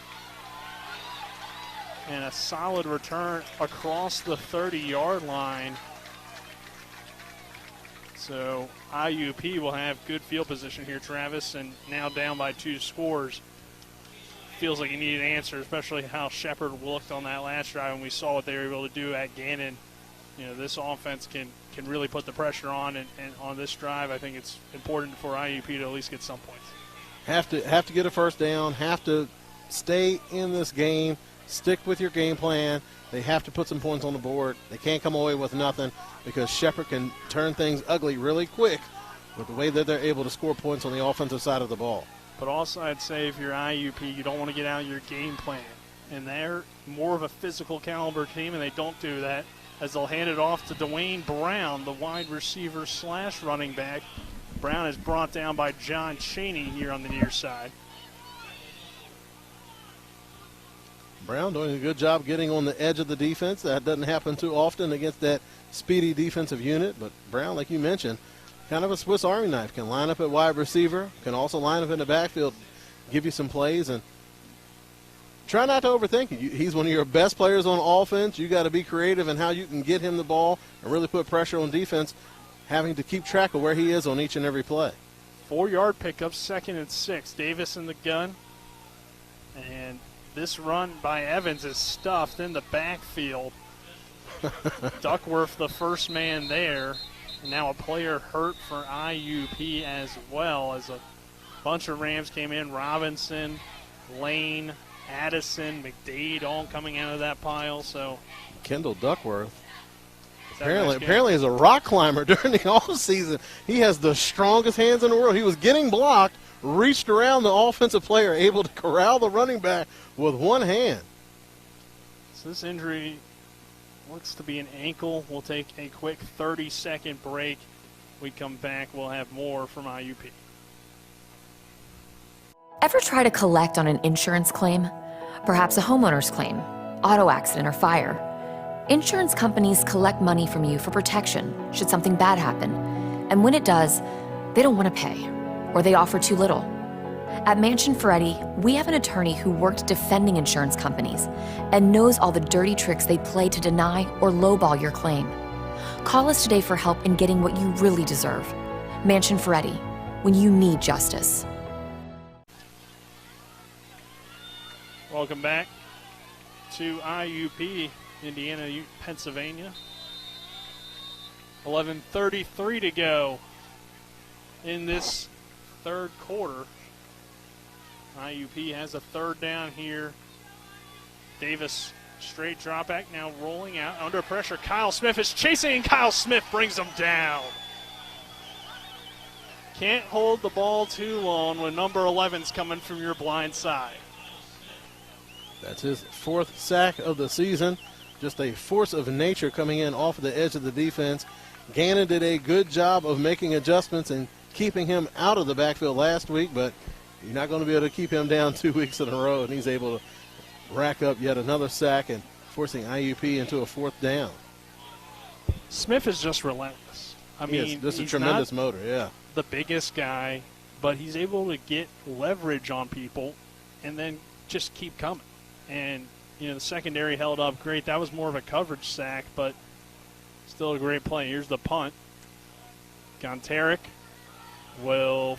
[SPEAKER 2] And a solid return across the 30-yard line. So IUP will have good field position here, Travis, and now down by 2 scores. Feels like you need an answer, especially how Shepherd looked on that last drive, and we saw what they were able to do at Gannon. You know, this offense can really put the pressure on, and on this drive, I think it's important for IUP to at least get some points.
[SPEAKER 3] Have to get a first down, have to stay in this game, stick with your game plan. They have to put some points on the board. They can't come away with nothing, because Shepherd can turn things ugly really quick with the way that they're able to score points on the offensive side of the ball.
[SPEAKER 2] But also I'd say if you're IUP, you don't want to get out of your game plan. And they're more of a physical caliber team, and they don't do that, as they'll hand it off to Dwayne Brown, the wide receiver / running back. Brown is brought down by John Cheney here on the near side.
[SPEAKER 3] Brown doing a good job getting on the edge of the defense. That doesn't happen too often against that speedy defensive unit. But Brown, like you mentioned, kind of a Swiss Army knife. Can line up at wide receiver, can also line up in the backfield, give you some plays, and try not to overthink it. He's one of your best players on offense. You got to be creative in how you can get him the ball and really put pressure on defense, having to keep track of where he is on each and every play.
[SPEAKER 2] 4-yard pickup, 2nd and 6. Davis in the gun. And this run by Evans is stuffed in the backfield. Duckworth, the first man there. And now a player hurt for IUP as well, as a bunch of Rams came in. Robinson, Lane, Addison, McDade all coming out of that pile. So
[SPEAKER 3] Kendall Duckworth apparently is a rock climber during the offseason. He has the strongest hands in the world. He was getting blocked, reached around the offensive player, able to corral the running back with one hand.
[SPEAKER 2] So this injury looks to be an ankle. We'll take a quick 30-second break. We come back, we'll have more from IUP.
[SPEAKER 17] Ever try to collect on an insurance claim? Perhaps a homeowner's claim, auto accident, or fire. Insurance companies collect money from you for protection should something bad happen. And when it does, they don't want to pay, or they offer too little. At Mansion Ferretti, we have an attorney who worked defending insurance companies and knows all the dirty tricks they play to deny or lowball your claim. Call us today for help in getting what you really deserve. Mansion Ferretti, when you need justice.
[SPEAKER 2] Welcome back to IUP, Indiana, Pennsylvania. 11:33 to go in this third quarter. IUP has a third down here. Davis, straight drop back, now rolling out under pressure. Kyle Smith is chasing, and Kyle Smith brings him down. Can't hold the ball too long when number 11's coming from your blind side.
[SPEAKER 3] That's his 4th sack of the season. Just a force of nature coming in off the edge of the defense. Gannon did a good job of making adjustments and keeping him out of the backfield last week, but you're not going to be able to keep him down 2 weeks in a row, and he's able to rack up yet another sack and forcing IUP into a 4th down.
[SPEAKER 2] Smith is just relentless. I mean,
[SPEAKER 3] this is a tremendous motor, yeah.
[SPEAKER 2] The biggest guy, but he's able to get leverage on people and then just keep coming. And, you know, the secondary held up great. That was more of a coverage sack, but still a great play. Here's the punt. Gontarek will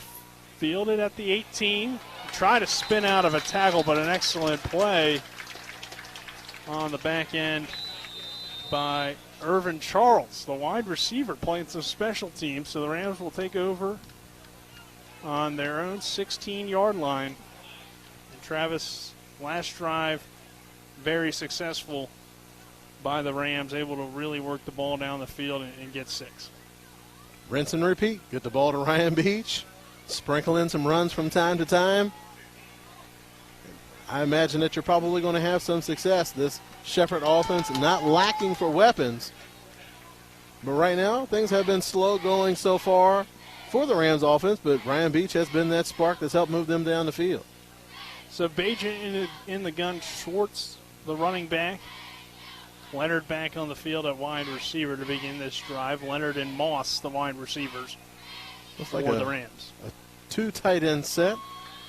[SPEAKER 2] field it at the 18. Try to spin out of a tackle, but an excellent play on the back end by Irvin Charles, the wide receiver, playing some special teams. So the Rams will take over on their own 16-yard line. And Travis, last drive, very successful by the Rams, able to really work the ball down the field and get 6.
[SPEAKER 3] Rinse and repeat. Get the ball to Ryan Beach. Sprinkle in some runs from time to time. I imagine that you're probably going to have some success. This Shepherd offense not lacking for weapons. But right now, things have been slow going so far for the Rams offense, but Ryan Beach has been that spark that's helped move them down the field.
[SPEAKER 2] So Bajan in the gun, Schwartz, the running back. Leonard back on the field at wide receiver to begin this drive. Leonard and Moss, the wide receivers for the Rams.
[SPEAKER 3] A 2 tight end set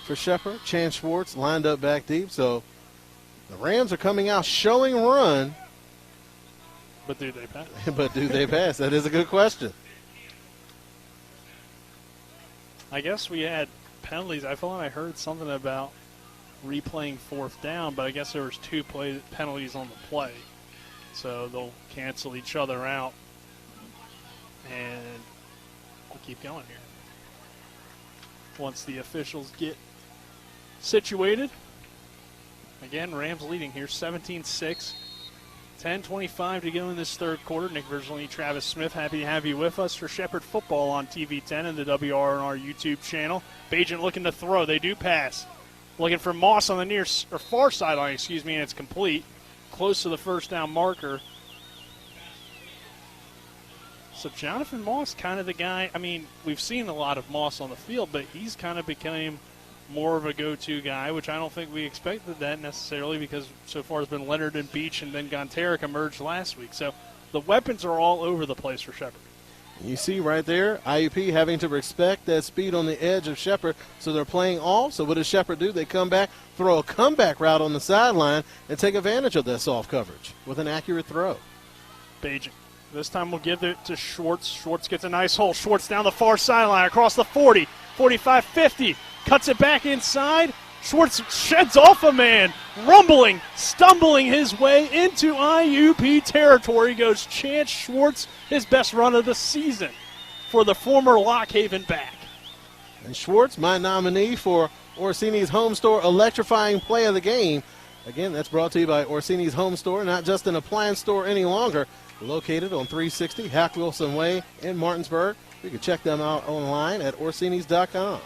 [SPEAKER 3] for Shepherd. Chance Schwartz lined up back deep. So the Rams are coming out showing run.
[SPEAKER 2] But do they pass?
[SPEAKER 3] But do they pass? That is a good question.
[SPEAKER 2] I guess we had penalties. I thought I heard something about replaying 4th down, but I guess there was 2 penalties on the play. So they'll cancel each other out. And we'll keep going here. Once the officials get situated. Again, Rams leading here 17-6. 10:25 to go in this third quarter. Nick Virgilini, Travis Smith, happy to have you with us for Shepherd football on TV10 and the WRNR YouTube channel. Bajan looking to throw. They do pass. Looking for Moss on the far sideline, and it's complete. Close to the first down marker. So Jonathan Moss, kind of the guy. I mean, we've seen a lot of Moss on the field, but he's kind of became more of a go-to guy, which I don't think we expected that necessarily because so far it's been Leonard and Beach, and then Gontarek emerged last week. So the weapons are all over the place for Shepherd.
[SPEAKER 3] You see right there, IUP having to respect that speed on the edge of Shepherd, so they're playing off. So what does Shepherd do? They come back, throw a comeback route on the sideline, and take advantage of that soft coverage with an accurate throw.
[SPEAKER 2] Bajan. This time we'll give it to Schwartz. Schwartz gets a nice hole. Schwartz down the far sideline across the 40, 45, 50. Cuts it back inside. Schwartz sheds off a man, rumbling, stumbling his way into IUP territory. Goes Chance Schwartz, his best run of the season for the former Lock Haven back.
[SPEAKER 3] And Schwartz, my nominee for Orsini's Home Store Electrifying Play of the Game. Again, that's brought to you by Orsini's Home Store, not just an appliance store any longer. Located on 360 Hack Wilson Way in Martinsburg. You can check them out online at Orsinis.com.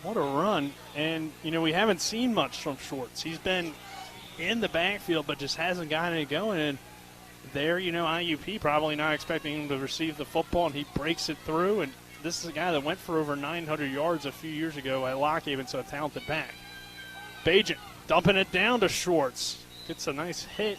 [SPEAKER 2] What a run. And, we haven't seen much from Schwartz. He's been in the backfield, but just hasn't gotten it going. And there, IUP probably not expecting him to receive the football, and he breaks it through. And this is a guy that went for over 900 yards a few years ago at Lock Haven, so a talented back. Bajan dumping it down to Schwartz. Gets a nice hit.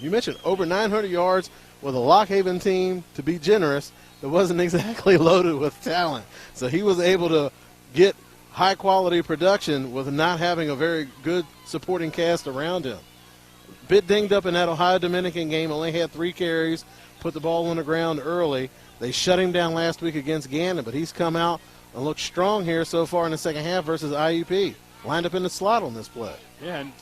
[SPEAKER 3] You mentioned over 900 yards with a Lock Haven team, to be generous, that wasn't exactly loaded with talent. So he was able to get high-quality production with not having a very good supporting cast around him. Bit dinged up in that Ohio Dominican game, only had 3 carries, put the ball on the ground early. They shut him down last week against Gannon, but he's come out and looked strong here so far in the second half versus IUP. Lined up in the slot on this play.
[SPEAKER 2] Yeah, and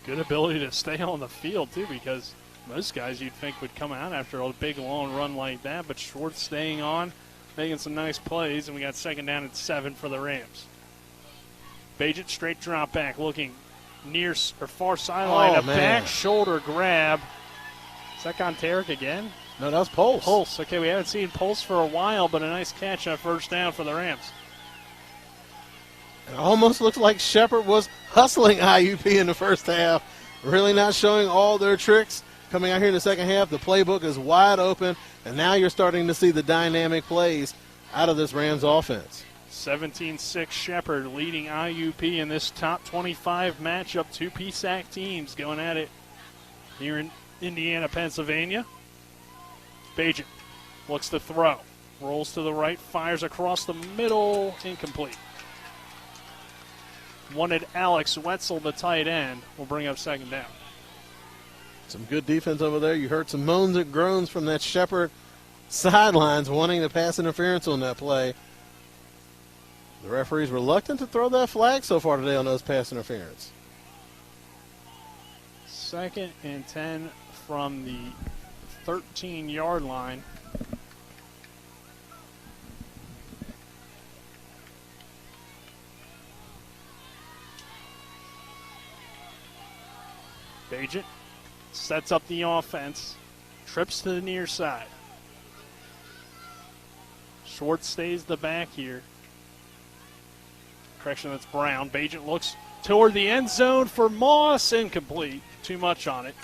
[SPEAKER 2] good ability to stay on the field, too, because most guys you'd think would come out after a big, long run like that. But Schwartz staying on, making some nice plays, and we got second down at 7 for the Rams. Bajent straight drop back, looking near or far sideline. Back shoulder grab. Is that Gonteric again?
[SPEAKER 3] No, that was Pulse.
[SPEAKER 2] Pulse. Okay, we haven't seen Pulse for a while, but a nice catch on first down for the Rams.
[SPEAKER 3] It almost looks like Shepherd was hustling IUP in the first half. Really not showing all their tricks. Coming out here in the second half, the playbook is wide open, and now you're starting to see the dynamic plays out of this Rams offense.
[SPEAKER 2] 17-6 Shepherd leading IUP in this top 25 matchup. Two PSAC teams going at it here in Indiana, Pennsylvania. Bajent looks to throw. Rolls to the right, fires across the middle, incomplete. Wanted Alex Wetzel, the tight end, will bring up second down.
[SPEAKER 3] Some good defense over there. You heard some moans and groans from that Shepherd sidelines wanting the pass interference on that play. The referee's reluctant to throw that flag so far today on those pass interference.
[SPEAKER 2] 2nd and 10 from the 13-yard line. Bajent sets up the offense, trips to the near side. Short stays the back here. Correction, that's Brown. Bajent looks toward the end zone for Moss, incomplete. Too much on it.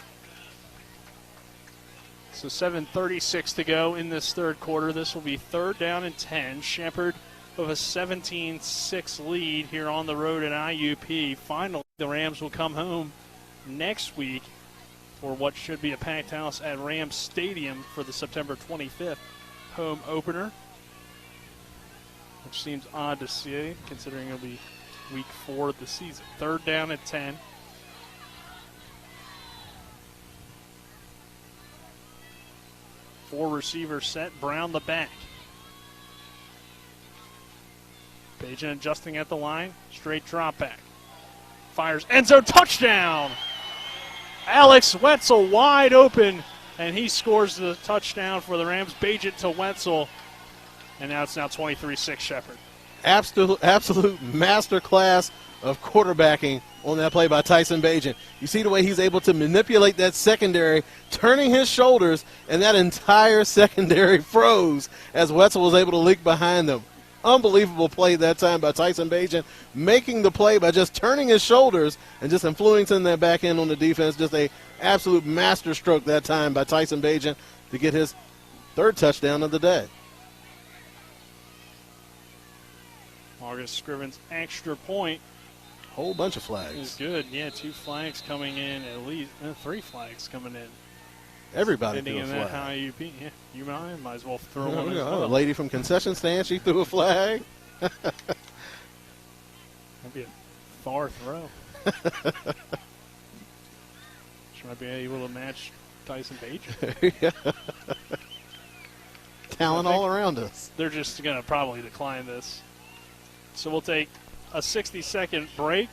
[SPEAKER 2] So 7:36 to go in this third quarter. This will be 3rd down and 10. Shepherd with a 17-6 lead here on the road at IUP. Finally, the Rams will come home next week for what should be a packed house at Rams Stadium for the September 25th home opener, which seems odd to see considering it'll be week 4 of the season. 3rd down at 10. Four receivers set. Brown the back. Bajent adjusting at the line. Straight drop back. Fires. End zone touchdown. Alex Wetzel wide open, and he scores the touchdown for the Rams. Bajent to Wetzel, and now it's 23-6 Shepherd.
[SPEAKER 3] Absolute masterclass of quarterbacking on that play by Tyson Bajent. You see the way he's able to manipulate that secondary, turning his shoulders, and that entire secondary froze as Wetzel was able to leak behind them. Unbelievable play that time by Tyson Bajent, making the play by just turning his shoulders and just influencing that back end on the defense. Just a absolute master stroke that time by Tyson Bajent to get his 3rd touchdown of the day.
[SPEAKER 2] August Scriven's extra point.
[SPEAKER 3] Whole bunch of flags.
[SPEAKER 2] Is good. Yeah, 2 flags coming in, at least 3 flags coming in.
[SPEAKER 3] Everybody threw a flag.
[SPEAKER 2] IUP. Yeah, you might as well throw one as well.
[SPEAKER 3] A lady from concession stand, she threw a flag.
[SPEAKER 2] That'd be a far throw. She might be able to match Tyson Bajent.
[SPEAKER 3] Yeah. Talent all around us.
[SPEAKER 2] They're just going to probably decline this. So we'll take a 60-second break.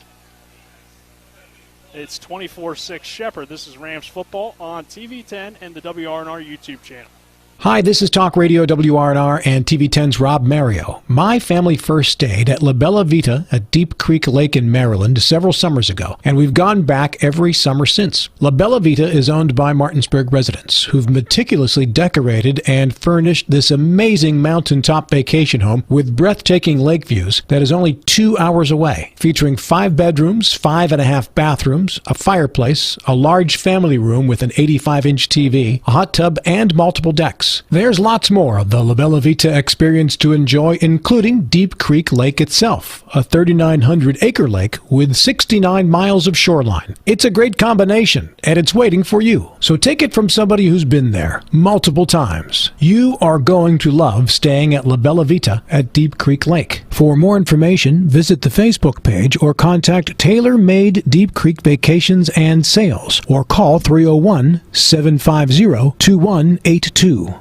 [SPEAKER 2] It's 24-6 Shepherd. This is Rams football on TV 10 and the WRNR YouTube channel.
[SPEAKER 1] Hi, this is Talk Radio WRNR and TV10's Rob Mario. My family first stayed at La Bella Vita at Deep Creek Lake in Maryland several summers ago, and we've gone back every summer since. La Bella Vita is owned by Martinsburg residents who've meticulously decorated and furnished this amazing mountaintop vacation home with breathtaking lake views that is only 2 hours away, featuring 5 bedrooms, 5.5 bathrooms, a fireplace, a large family room with an 85-inch TV, a hot tub, and multiple decks. There's lots more of the La Bella Vita experience to enjoy, including Deep Creek Lake itself, a 3,900-acre lake with 69 miles of shoreline. It's a great combination, and it's waiting for you. So take it from somebody who's been there multiple times. You are going to love staying at La Bella Vita at Deep Creek Lake. For more information, visit the Facebook page or contact Tailor Made Deep Creek Vacations and Sales or call 301-750-2182.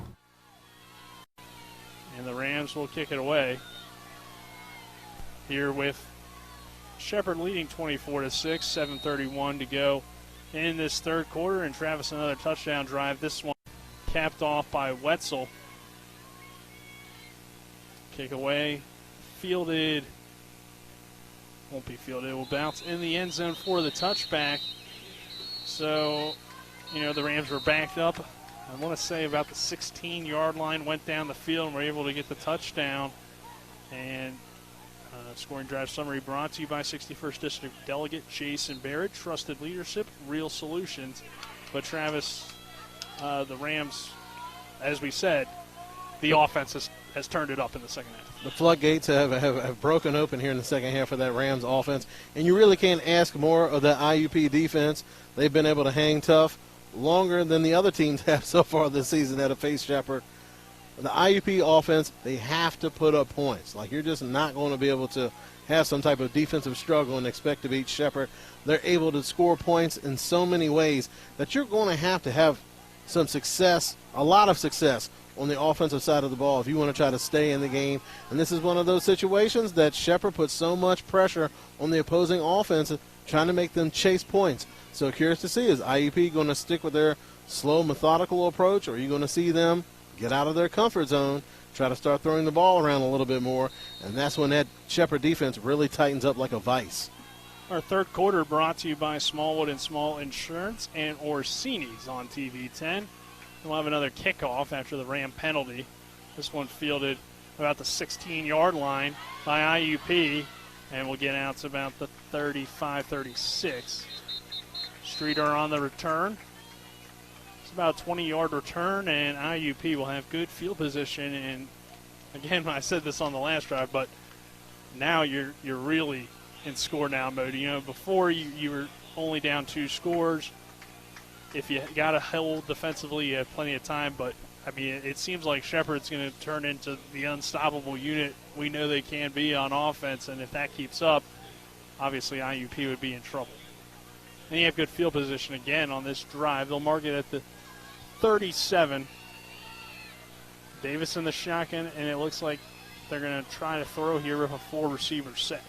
[SPEAKER 2] Will kick it away here with Shepherd leading 24-6, 7:31 to go in this third quarter, and Travis another touchdown drive. This one capped off by Wetzel. Kick away, fielded won't be fielded. It will bounce in the end zone for the touchback. So, the Rams were backed up. I want to say about the 16-yard line, went down the field and were able to get the touchdown. And scoring drive summary brought to you by 61st District Delegate Jason Barrett. Trusted leadership, real solutions. But Travis, the Rams, as we said, the offense has turned it up in the second half.
[SPEAKER 3] The floodgates have broken open here in the second half of that Rams offense. And you really can't ask more of the IUP defense. They've been able to hang tough longer than the other teams have so far this season that have faced Shepherd. The IUP offense, they have to put up points. Like, you're just not going to be able to have some type of defensive struggle and expect to beat Shepherd. They're able to score points in so many ways that you're going to have some success, a lot of success on the offensive side of the ball if you want to try to stay in the game. And this is one of those situations that Shepherd puts so much pressure on the opposing offense, trying to make them chase points. So curious to see, is IUP going to stick with their slow, methodical approach, or are you going to see them get out of their comfort zone, try to start throwing the ball around a little bit more? And that's when that Shepherd defense really tightens up like a vice.
[SPEAKER 2] Our third quarter brought to you by Smallwood and Small Insurance and Orsini's on TV 10. We'll have another kickoff after the Ram penalty. This one fielded about the 16-yard line by IUP, and we'll get out to about the 35-36. Streeter on the return. It's about a 20-yard return, and IUP will have good field position. And, again, I said this on the last drive, but now you're really in score-now mode. Before you were only down 2 scores. If you got to hold defensively, you have plenty of time. But, it seems like Shepherd's going to turn into the unstoppable unit we know they can be on offense. And if that keeps up, obviously IUP would be in trouble. And you have good field position again on this drive. They'll mark it at the 37. Davis in the shotgun, and it looks like they're going to try to throw here with a 4-receiver set.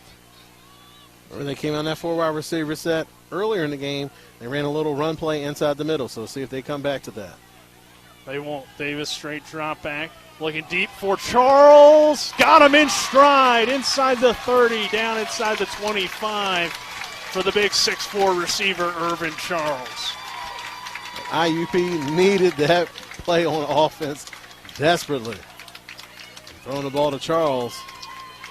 [SPEAKER 3] When they came on that 4-wide receiver set earlier in the game, they ran a little run play inside the middle, so see if they come back to that.
[SPEAKER 2] They won't. Davis straight drop back. Looking deep for Charles. Got him in stride inside the 30, down inside the 25 for the big 6'4 receiver, Irvin Charles.
[SPEAKER 3] IUP needed that play on offense desperately. Throwing the ball to Charles.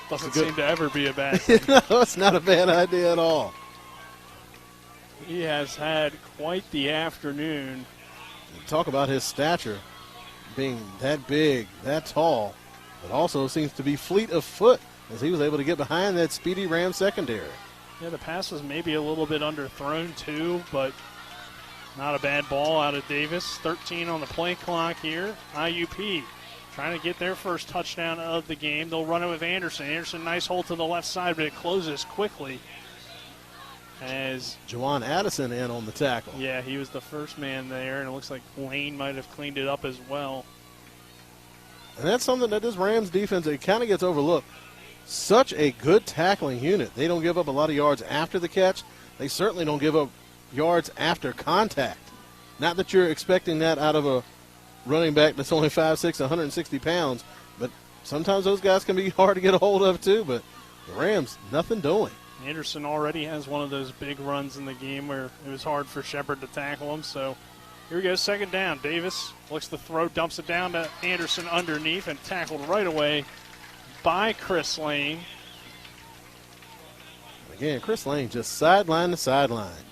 [SPEAKER 2] Doesn't seem to ever be a bad thing.
[SPEAKER 3] No, it's not a bad idea at all.
[SPEAKER 2] He has had quite the afternoon.
[SPEAKER 3] Talk about his stature, being that big, that tall, but also seems to be fleet of foot as he was able to get behind that speedy Ram secondary.
[SPEAKER 2] Yeah, the pass was maybe a little bit underthrown too, but not a bad ball out of Davis. 13 on the play clock here. IUP trying to get their first touchdown of the game. They'll run it with Anderson. Anderson, nice hold to the left side, but it closes quickly. As
[SPEAKER 3] Juwan Addison in on the tackle.
[SPEAKER 2] Yeah, he was the first man there, and it looks like Lane might have cleaned it up as well.
[SPEAKER 3] And that's something that this Rams defense, it kind of gets overlooked. Such a good tackling unit. They don't give up a lot of yards after the catch. They certainly don't give up yards after contact. Not that you're expecting that out of a running back that's only 5'6", 160 pounds, but sometimes those guys can be hard to get a hold of too, but the Rams, nothing doing.
[SPEAKER 2] Anderson already has one of those big runs in the game where it was hard for Shepherd to tackle him. So here we go, second down. Davis looks to throw, dumps it down to Anderson underneath, and tackled right away by Chris Lane.
[SPEAKER 3] Again, Chris Lane just sideline to sideline.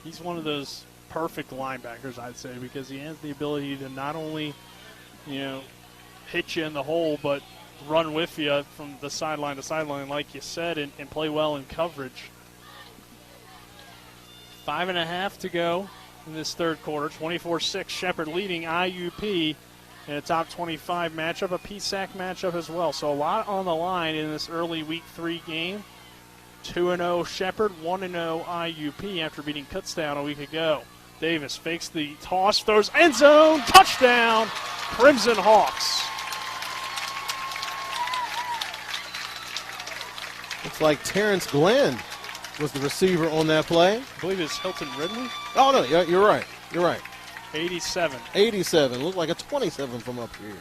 [SPEAKER 2] He's one of those perfect linebackers, I'd say, because he has the ability to not only, hit you in the hole, but run with you from the sideline to sideline, like you said, and play well in coverage. 5.5 to go in this third quarter. 24-6, Shepherd leading IUP in a top 25 matchup, a PSAC matchup as well. So a lot on the line in this early Week 3 game. 2-0 Shepherd, 1-0 IUP after beating Kutztown a week ago. Davis fakes the toss, throws end zone, touchdown, Crimson Hawks.
[SPEAKER 3] Looks like Terrence Glenn was the receiver on that play.
[SPEAKER 2] I believe it's Hilton Ridley.
[SPEAKER 3] Oh, no, you're right. You're right.
[SPEAKER 2] 87.
[SPEAKER 3] 87. Looked like a 27 from up here.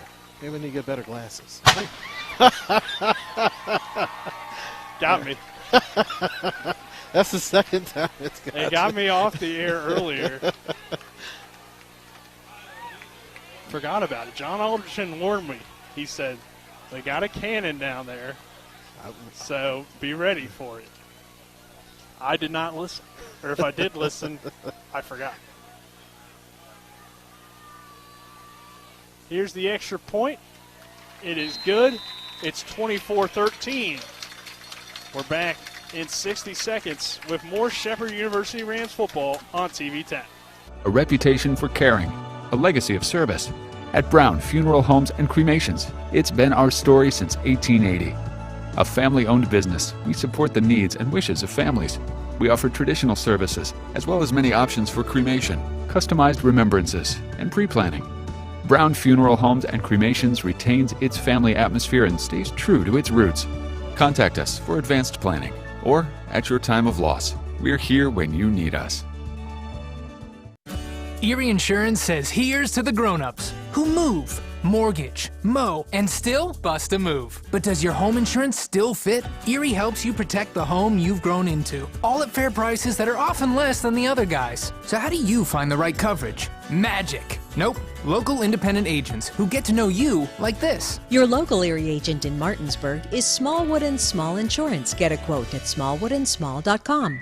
[SPEAKER 3] Maybe we need to get better glasses.
[SPEAKER 2] Got me.
[SPEAKER 3] That's the second time it's got
[SPEAKER 2] They got me off the air earlier. Forgot about it. John Alderson warned me. He said, they got a cannon down there, so be ready for it. I did not listen. Or if I did listen, I forgot. Here's the extra point. It is good. It's 24-13. We're back in 60 seconds with more Shepherd University Rams football on TV 10.
[SPEAKER 8] A reputation for caring, a legacy of service. At Brown Funeral Homes and Cremations, it's been our story since 1880. A family-owned business, we support the needs and wishes of families. We offer traditional services, as well as many options for cremation, customized remembrances, and pre-planning. Brown Funeral Homes and Cremations retains its family atmosphere and stays true to its roots. Contact us for advanced planning, or at your time of loss. We're here when you need us.
[SPEAKER 19] Erie Insurance says here's to the grown-ups who move, mortgage, mow, and still bust a move. But does your home insurance still fit? Erie helps you protect the home you've grown into, all at fair prices that are often less than the other guys. So how do you find the right coverage? Magic. Nope. Local independent agents who get to know you like this.
[SPEAKER 20] Your local Erie agent in Martinsburg is Smallwood & Small Insurance. Get a quote at smallwoodandsmall.com.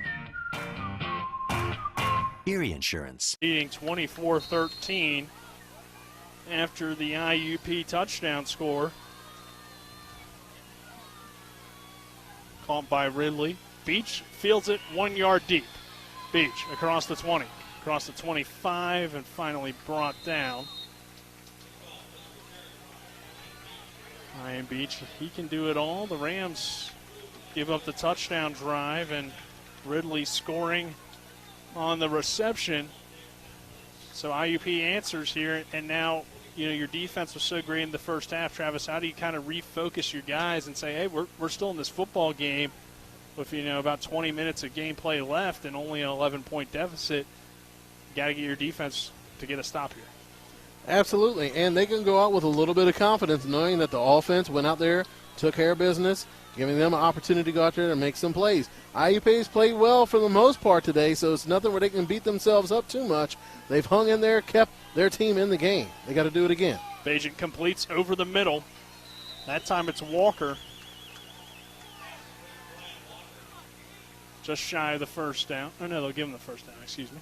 [SPEAKER 7] Erie Insurance.
[SPEAKER 2] Beating 24-13 after the IUP touchdown score. Caught by Ridley. Beach fields it 1 yard deep. Beach across the 20, across the 25, and finally brought down. Ryan Beach, he can do it all. The Rams give up the touchdown drive, and Ridley scoring on the reception. So IUP answers here, and now, your defense was so great in the first half. Travis, how do you kind of refocus your guys and say, hey, we're still in this football game with, about 20 minutes of gameplay left and only an 11-point deficit? You got to get your defense to get a stop here.
[SPEAKER 3] Absolutely, and they can go out with a little bit of confidence knowing that the offense went out there, took care of business, giving them an opportunity to go out there and make some plays. IUP's played well for the most part today, so it's nothing where they can beat themselves up too much. They've hung in there, kept their team in the game. They got to do it again.
[SPEAKER 2] Bajent completes over the middle. That time it's Walker. Just shy of the first down. Oh, no, they'll give him the first down. Excuse me.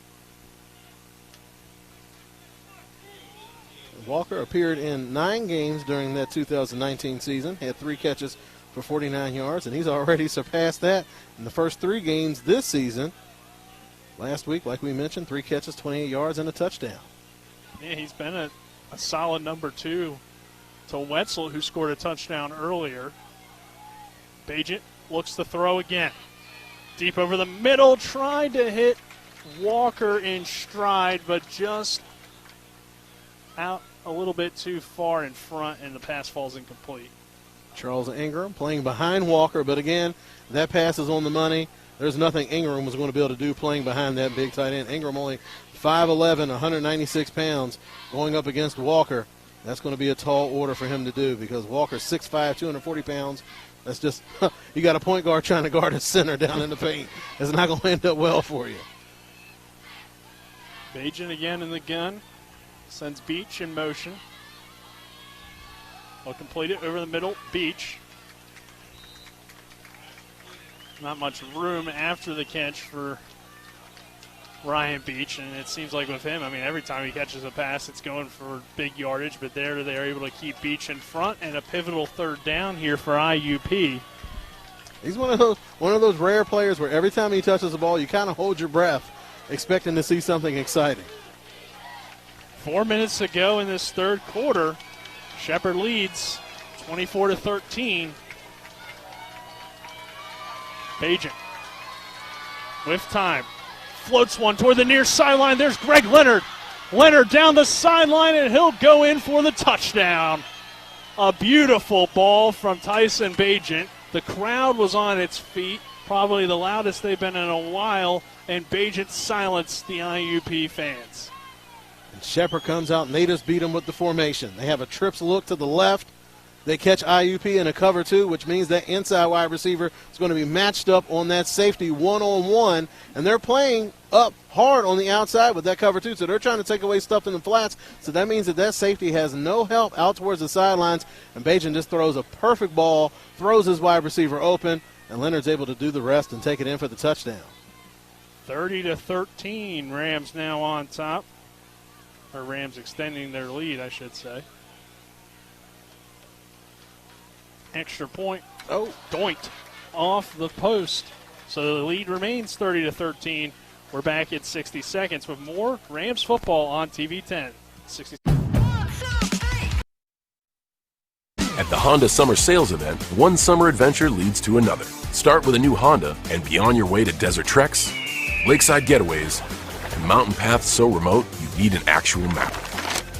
[SPEAKER 3] Walker appeared in 9 games during that 2019 season, had 3 catches for 49 yards, and he's already surpassed that in the first 3 games this season. Last week, like we mentioned, 3 catches, 28 yards, and a touchdown.
[SPEAKER 2] Yeah, he's been a solid number 2 to Wetzel, who scored a touchdown earlier. Bajent looks to throw again. Deep over the middle, tried to hit Walker in stride, but just out a little bit too far in front, and the pass falls incomplete.
[SPEAKER 3] Charles Ingram playing behind Walker, but again, that pass is on the money. There's nothing Ingram was going to be able to do playing behind that big tight end. Ingram only 5'11", 196 pounds, going up against Walker. That's going to be a tall order for him to do because Walker's 6'5", 240 pounds. That's just, you got a point guard trying to guard a center down in the paint. It's not going to end up well for you.
[SPEAKER 2] Bajent again in the gun. Sends Beach in motion. Will complete it over the middle. Beach. Not much room after the catch for Ryan Beach, and it seems like with him, every time he catches a pass, it's going for big yardage, but they're able to keep Beach in front, and a pivotal third down here for IUP.
[SPEAKER 3] He's one of those rare players where every time he touches the ball, you kind of hold your breath, expecting to see something exciting.
[SPEAKER 2] 4 minutes to go in this third quarter. Shepherd leads 24-13. Bajent with time. Floats one toward the near sideline. There's Greg Leonard. Leonard down the sideline, and he'll go in for the touchdown. A beautiful ball from Tyson Bajent. The crowd was on its feet, probably the loudest they've been in a while, and Bajent silenced the IUP fans.
[SPEAKER 3] And Shepherd comes out. Natives beat him with the formation. They have a trips look to the left. They catch IUP in a cover 2, which means that inside wide receiver is going to be matched up on that safety one-on-one, and they're playing up hard on the outside with that cover 2, so they're trying to take away stuff in the flats, so that means that safety has no help out towards the sidelines, and Bajan just throws a perfect ball, throws his wide receiver open, and Leonard's able to do the rest and take it in for the touchdown.
[SPEAKER 2] 30-13, Rams now on top, or Rams extending their lead, I should say. Extra point.
[SPEAKER 3] Oh,
[SPEAKER 2] doinked off the post. So the lead remains 30-13. We're back at 60 seconds with more Rams football on TV 10. 60.
[SPEAKER 7] At the Honda Summer Sales Event, one summer adventure leads to another. Start with a new Honda and be on your way to desert treks, lakeside getaways, and mountain paths so remote you need an actual map.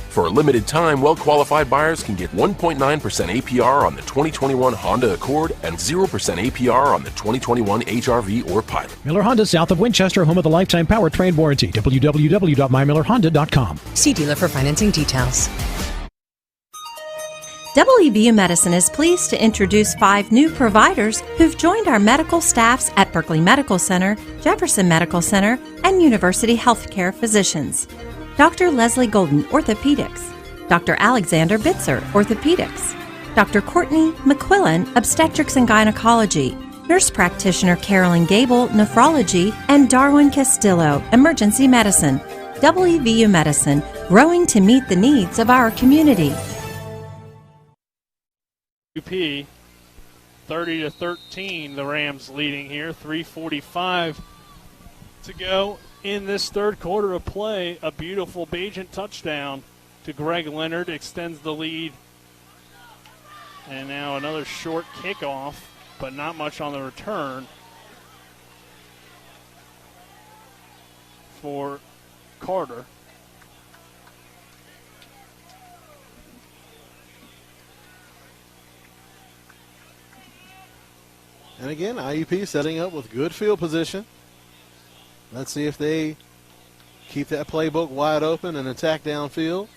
[SPEAKER 7] For a limited time, well-qualified buyers can get 1.9% APR on the 2021 Honda Accord and 0% APR on the 2021 HR-V or Pilot.
[SPEAKER 1] Miller Honda, south of Winchester, home of the lifetime powertrain warranty. www.mymillerhonda.com.
[SPEAKER 20] See dealer for financing details.
[SPEAKER 15] WVU Medicine is pleased to introduce 5 new providers who've joined our medical staffs at Berkeley Medical Center, Jefferson Medical Center, and University Healthcare Physicians. Dr. Leslie Golden, Orthopedics. Dr. Alexander Bitzer, Orthopedics. Dr. Courtney McQuillan, Obstetrics and Gynecology. Nurse Practitioner Carolyn Gable, Nephrology. And Darwin Castillo, Emergency Medicine. WVU Medicine, growing to meet the needs of our community.
[SPEAKER 2] UP 30-13, the Rams leading here. 3:45 to go in this third quarter of play. A beautiful Bajan touchdown to Greg Leonard extends the lead. And now another short kickoff, but not much on the return for Carter.
[SPEAKER 3] And again, IUP setting up with good field position. Let's see if they keep that playbook wide open and attack downfield.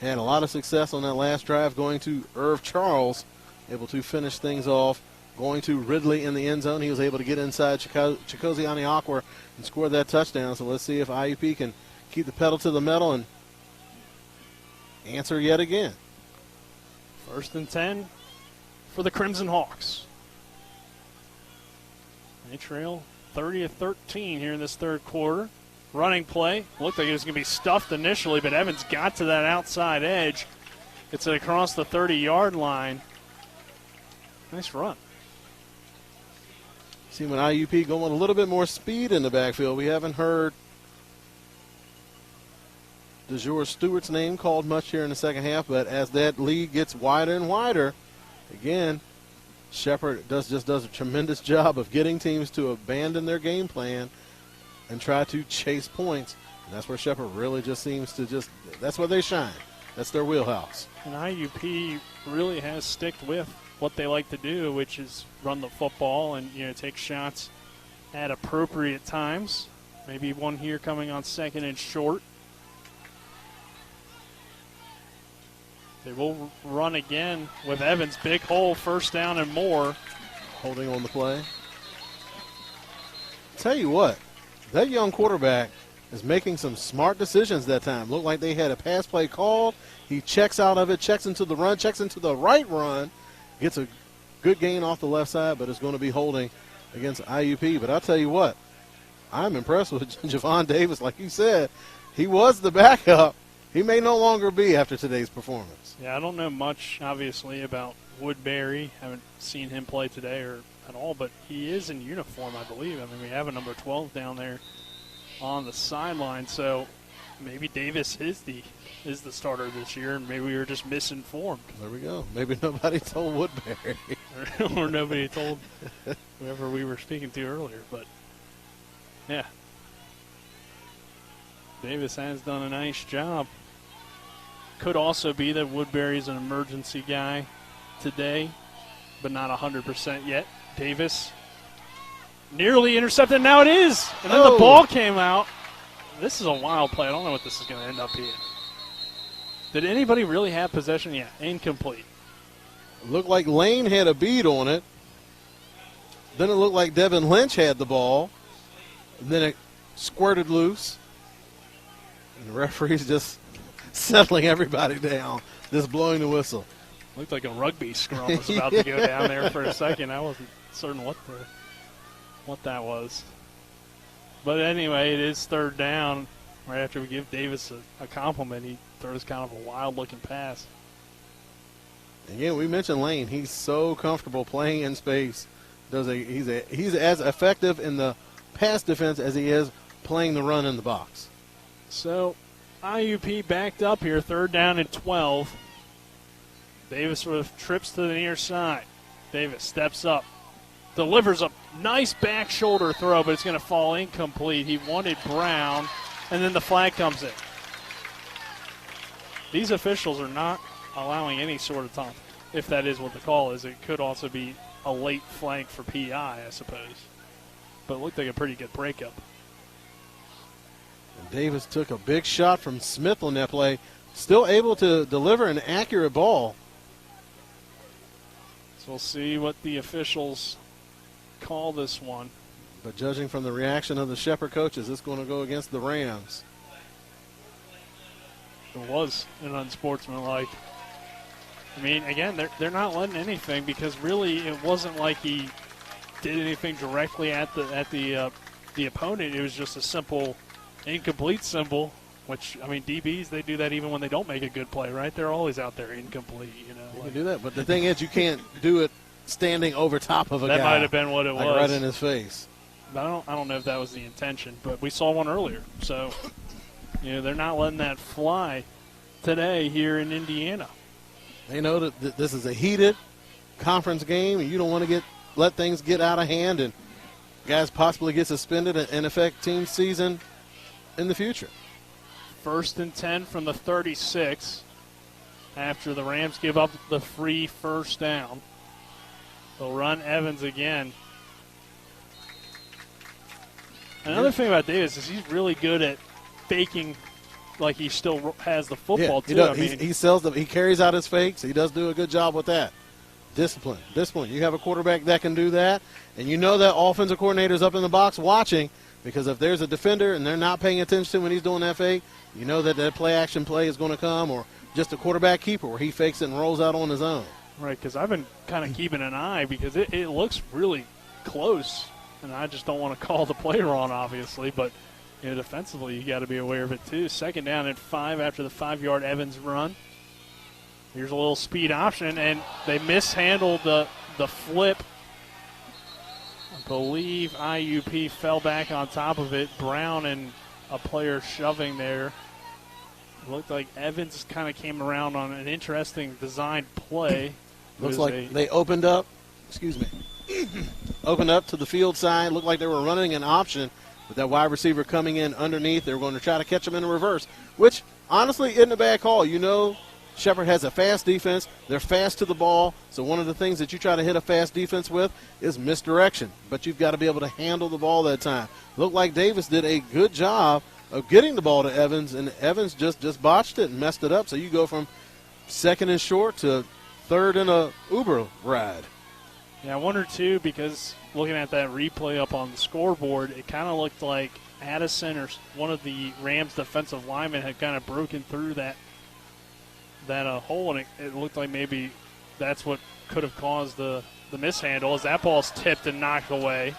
[SPEAKER 3] Had a lot of success on that last drive going to Irv Charles, able to finish things off. Going to Ridley in the end zone. He was able to get inside Chikosi Aniakwa and score that touchdown. So let's see if IUP can keep the pedal to the metal and answer yet again.
[SPEAKER 2] 1st and 10 for the Crimson Hawks. They trail 30-13 here in this third quarter. Running play. Looked like it was going to be stuffed initially, but Evans got to that outside edge. Gets it across the 30-yard line. Nice run.
[SPEAKER 3] See, when IUP going a little bit more speed in the backfield, we haven't heard DeJour Stewart's name called much here in the second half, but as that lead gets wider and wider, again, Shepherd does a tremendous job of getting teams to abandon their game plan and try to chase points. And that's where Shepherd really just seems to that's where they shine. That's their wheelhouse.
[SPEAKER 2] And IUP really has sticked with what they like to do, which is run the football and take shots at appropriate times. Maybe one here coming on 2nd and short. They will run again with Evans. Big hole, 1st down and more.
[SPEAKER 3] Holding on the play. Tell you what, that young quarterback is making some smart decisions that time. Looked like they had a pass play called. He checks out of it, checks into the run, checks into the right run. Gets a good gain off the left side, but it's going to be holding against IUP. But I'll tell you what, I'm impressed with Javon Davis. Like you said, he was the backup. He may no longer be after today's performance.
[SPEAKER 2] Yeah, I don't know much, obviously, about Woodbury. Haven't seen him play today or at all, but he is in uniform, I believe. I mean, we have a number 12 down there on the sideline, so maybe Davis is the starter this year, and maybe we were just misinformed.
[SPEAKER 3] There we go. Maybe nobody told Woodbury.
[SPEAKER 2] or nobody told whoever we were speaking to earlier, but yeah. Davis has done a nice job. Could also be that Woodbury's an emergency guy today, but not 100% yet. Davis nearly intercepted. Now it is. And then the ball came out. This is a wild play. I don't know what this is going to end up being. Did anybody really have possession? Yeah, incomplete.
[SPEAKER 3] Looked like Lane had a bead on it. Then it looked like Devin Lynch had the ball. Then it squirted loose. And the referee's just settling everybody down, just blowing the whistle.
[SPEAKER 2] Looked like a rugby scrum was about to go down there for a second. I wasn't certain what that was. But anyway, it is third down. Right after we give Davis a compliment, he throws kind of a wild-looking pass.
[SPEAKER 3] Again, we mentioned Lane. He's so comfortable playing in space. He's as effective in the pass defense as he is playing the run in the box.
[SPEAKER 2] So IUP backed up here, third down and 12. Davis sort of trips to the near side. Davis steps up, delivers a nice back shoulder throw, but it's going to fall incomplete. He wanted Brown, and then the flag comes in. These officials are not allowing any sort of time, if that is what the call is. It could also be a late flag for PI, I suppose. But it looked like a pretty good breakup.
[SPEAKER 3] And Davis took a big shot from Smith on that play, still able to deliver an accurate ball.
[SPEAKER 2] So we'll see what the officials call this one.
[SPEAKER 3] But judging from the reaction of the Shepherd coaches, it's going to go against the Rams.
[SPEAKER 2] It was an unsportsmanlike. I mean, again, they're not letting anything, because really it wasn't like he did anything directly at the opponent. It was just a simple incomplete symbol, which, I mean, DBs, they do that even when they don't make a good play, right? They're always out there incomplete, you know.
[SPEAKER 3] You can do that, but the thing is, you can't do it standing over top of a guy.
[SPEAKER 2] That might have been what it was.
[SPEAKER 3] Right in his face.
[SPEAKER 2] But I don't know if that was the intention, but we saw one earlier. So, you know, they're not letting that fly today here in Indiana.
[SPEAKER 3] They know that this is a heated conference game, and you don't want to let things get out of hand and guys possibly get suspended and affect team season in the future.
[SPEAKER 2] 1st and 10 from the 36 after the Rams give up the free first down. They'll run Evans again. Another thing about Davis is he's really good at faking like he still has the football, too.
[SPEAKER 3] I mean, he sells them. He carries out his fakes. He does do a good job with that. Discipline. You have a quarterback that can do that, and you know that offensive coordinator's up in the box watching, because if there's a defender and they're not paying attention when he's doing that fake, you know that play-action play is going to come, or just a quarterback keeper where he fakes it and rolls out on his own.
[SPEAKER 2] Right, because I've been kind of keeping an eye, because it looks really close, and I just don't want to call the play wrong, obviously, but you know, defensively, you got to be aware of it too. 2nd down and 5 after the 5-yard Evans run. Here's a little speed option, and they mishandled the flip. I believe IUP fell back on top of it. Brown and a player shoving there. It looked like Evans kind of came around on an interesting designed play.
[SPEAKER 3] Looks like they opened up. Excuse me. Opened up to the field side. Looked like they were running an option. With that wide receiver coming in underneath, they were going to try to catch him in the reverse, which honestly isn't a bad call. You know, Shepherd has a fast defense. They're fast to the ball. So one of the things that you try to hit a fast defense with is misdirection. But you've got to be able to handle the ball that time. Looked like Davis did a good job of getting the ball to Evans, and Evans just botched it and messed it up. So you go from 2nd and short to 3rd and a Uber ride.
[SPEAKER 2] Yeah, 1 or 2, because looking at that replay up on the scoreboard, it kind of looked like Addison or one of the Rams defensive linemen had kind of broken through that hole, and it looked like maybe that's what could have caused the mishandle, as that ball's tipped and knocked away.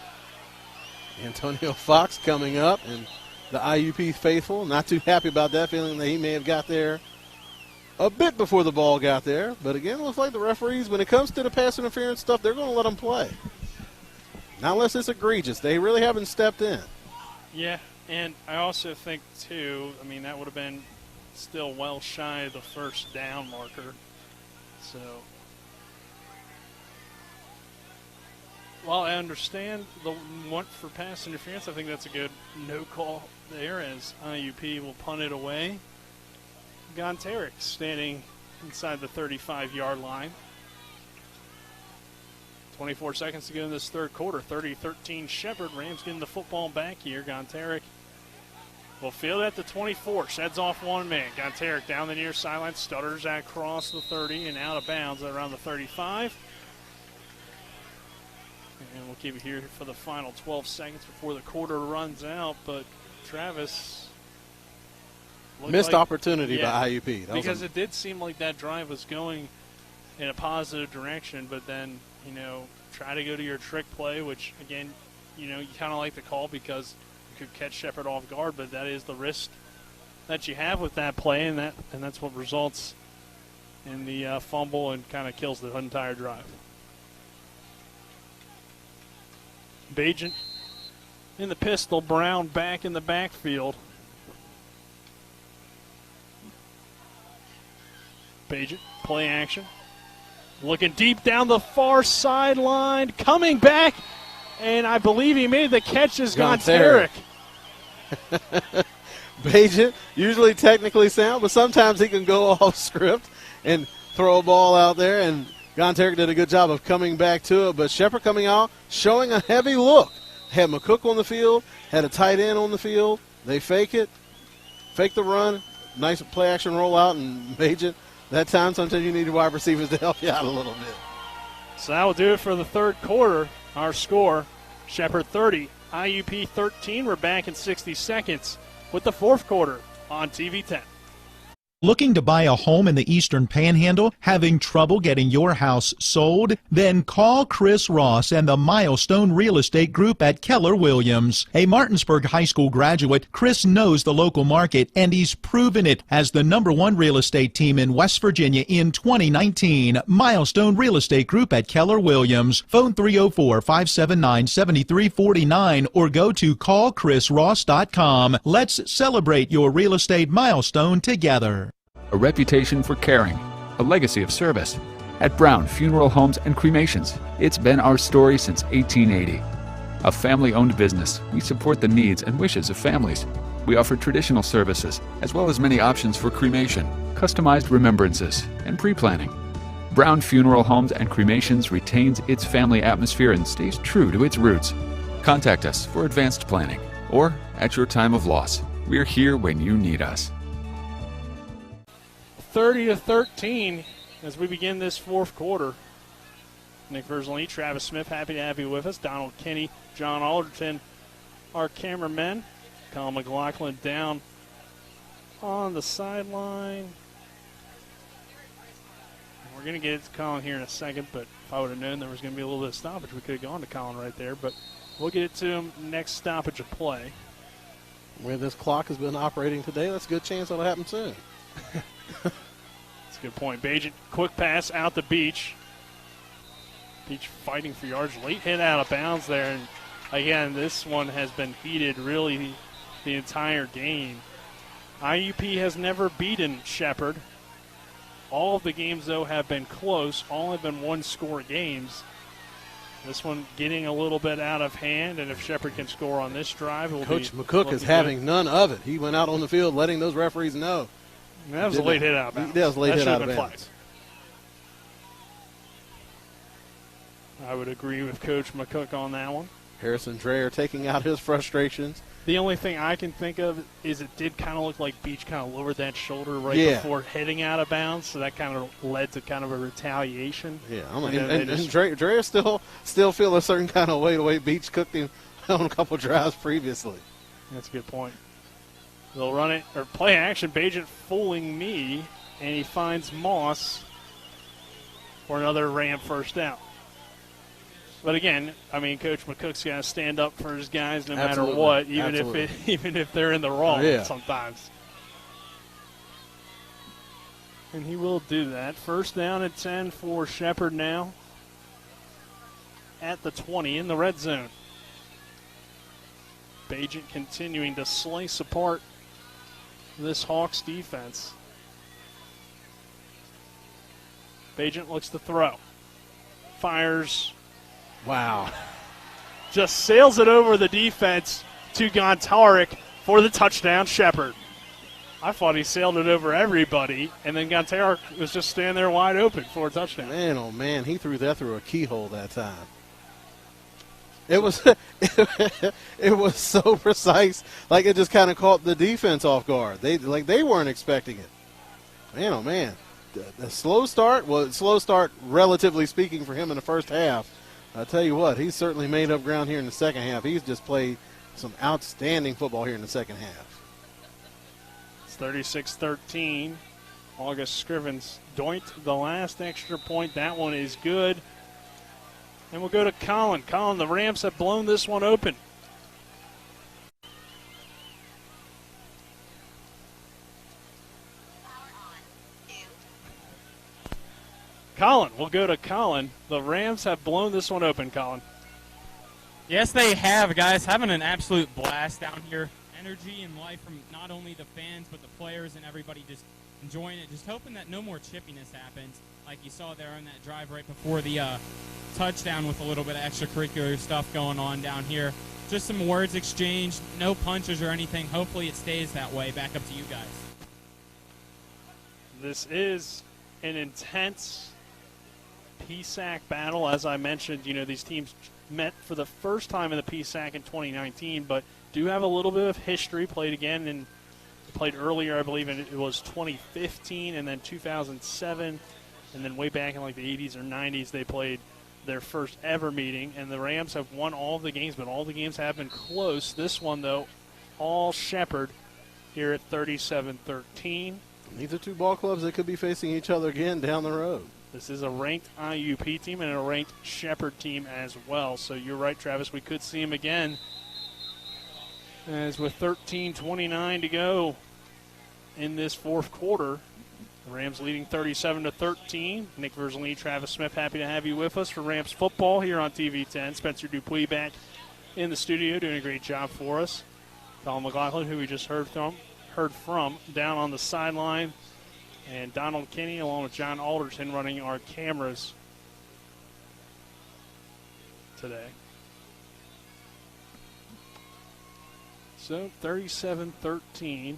[SPEAKER 3] Antonio Fox coming up, and the IUP faithful not too happy about that, feeling that he may have got there a bit before the ball got there. But again, it looks like the referees, when it comes to the pass interference stuff, they're going to let them play. Not unless it's egregious. They really haven't stepped in.
[SPEAKER 2] Yeah, and I also think, too, I mean, that would have been still well shy of the first down marker. So, while I understand the want for pass interference, I think that's a good no call there, as IUP will punt it away. Gontarek standing inside the 35-yard line. 24 seconds to go in this third quarter. 30-13 Shepherd. Rams getting the football back here. Gontarek Will field at the 24. Sheds off one man. Gontarek down the near sideline. Stutters across the 30 and out of bounds at around the 35. And we'll keep it here for the final 12 seconds before the quarter runs out. But Travis
[SPEAKER 3] missed opportunity by IUP.
[SPEAKER 2] Because it did seem like that drive was going in a positive direction, but then, try to go to your trick play, which, again, you kind of like to call because you could catch Shepherd off guard, but that is the risk that you have with that play, and that's what results in the fumble and kind of kills the entire drive. Bagent in the pistol, Brown back in the backfield. Bagent, play action. Looking deep down the far sideline, coming back, and I believe he made the catch as Gontarek.
[SPEAKER 3] Bagent, usually technically sound, but sometimes he can go off script and throw a ball out there, and Gontarek did a good job of coming back to it, but Shepherd coming out, showing a heavy look. Had McCook on the field, had a tight end on the field. They fake the run, nice play action rollout, and Bagent, that time sometimes you need wide receivers to help you out a little bit.
[SPEAKER 2] So that will do it for the third quarter. Our score, Shepherd 30, IUP 13. We're back in 60 seconds with the fourth quarter on TV 10.
[SPEAKER 14] Looking to buy a home in the Eastern Panhandle? Having trouble getting your house sold? Then call Chris Ross and the Milestone Real Estate Group at Keller Williams. A Martinsburg High School graduate, Chris knows the local market, and he's proven it as the #1 real estate team in West Virginia in 2019. Milestone Real Estate Group at Keller Williams. Phone 304-579-7349 or go to callchrisross.com. Let's celebrate your real estate milestone together.
[SPEAKER 8] A reputation for caring, a legacy of service. At Brown Funeral Homes and Cremations, it's been our story since 1880. A family-owned business, we support the needs and wishes of families. We offer traditional services, as well as many options for cremation, customized remembrances, and pre-planning. Brown Funeral Homes and Cremations retains its family atmosphere and stays true to its roots. Contact us for advanced planning, or at your time of loss. We're here when you need us.
[SPEAKER 2] 30-13 as we begin this fourth quarter. Nick Verzolini, Travis Smith, happy to have you with us. Donald Kinney, John Alderton, our cameramen. Colin McLaughlin down on the sideline. We're going to get to Colin here in a second, but if I would have known there was going to be a little bit of stoppage, we could have gone to Colin right there. But we'll get it to him next stoppage of play.
[SPEAKER 3] Where this clock has been operating today, that's a good chance it'll happen soon.
[SPEAKER 2] That's a good point. Bagent, quick pass out the Beach. Beach fighting for yards. Late hit out of bounds there. And again, this one has been heated really the entire game. IUP has never beaten Shepherd. All of the games, though, have been close. All have been one-score games. This one getting a little bit out of hand, and if Shepherd can score on this drive, it will
[SPEAKER 3] Coach McCook is having none of it. He went out on the field letting those referees know.
[SPEAKER 2] That was a late hit out of bounds.
[SPEAKER 3] That was a late hit out of bounds.
[SPEAKER 2] I would agree with Coach McCook on that one.
[SPEAKER 3] Harrison Dreyer taking out his frustrations.
[SPEAKER 2] The only thing I can think of is it did kind of look like Beach kind of lowered that shoulder right before heading out of bounds, so that kind of led to kind of a retaliation.
[SPEAKER 3] Yeah, and Dreyer still feel a certain kind of way the way Beach cooked him on a couple drives previously.
[SPEAKER 2] That's a good point. They'll run it, or play action, Bagent fooling me, and he finds Moss for another Ram first down. But again, I mean, Coach McCook's got to stand up for his guys no matter what, even if they're in the wrong sometimes. And he will do that. First down at 10 for Shepherd now at the 20 in the red zone. Bagent continuing to slice apart this Hawks defense. Bagent looks to throw. Fires.
[SPEAKER 3] Wow.
[SPEAKER 2] Just sails it over the defense to Gontarek for the touchdown, Shepherd. I thought he sailed it over everybody, and then Gontarek was just standing there wide open for a touchdown.
[SPEAKER 3] Man, oh man, he threw that through a keyhole that time. It was it was so precise, like it just kind of caught the defense off guard. They weren't expecting it. Man, oh man, the slow start relatively speaking for him in the first half. I tell you what, he's certainly made up ground here in the second half. He's just played some outstanding football here in the second half.
[SPEAKER 2] It's 36-13. August Scrivens doinked the last extra point. That one is good. And we'll go to Colin. Colin, the Rams have blown this one open. Colin, we'll go to Colin. The Rams have blown this one open, Colin.
[SPEAKER 5] Yes, they have, guys. Having an absolute blast down here. Energy and life from not only the fans, but the players and everybody just enjoying it. Just hoping that no more chippiness happens, like you saw there on that drive right before the touchdown with a little bit of extracurricular stuff going on down here. Just some words exchanged, no punches or anything. Hopefully it stays that way. Back up to you guys.
[SPEAKER 2] This is an intense PSAC battle. As I mentioned, these teams met for the first time in the PSAC in 2019, but do have a little bit of history. Played again and played earlier, I believe, and it was 2015 and then 2007, and then way back in like the 80s or 90s they played their first ever meeting, and the Rams have won all of the games, but all the games have been close. This one, though, all Shepherd here at 37-13.
[SPEAKER 3] These are two ball clubs that could be facing each other again down the road.
[SPEAKER 2] This is a ranked IUP team and a ranked Shepherd team as well. So you're right, Travis, we could see them again. As with 13:29 to go in this fourth quarter, the Rams leading 37-13. Nick Verzolini, Travis Smith, happy to have you with us for Rams football here on TV10. Spencer Dupuis back in the studio doing a great job for us. Colin McLaughlin, who we just heard from down on the sideline, and Donald Kinney along with John Alderton running our cameras today. So 37-13.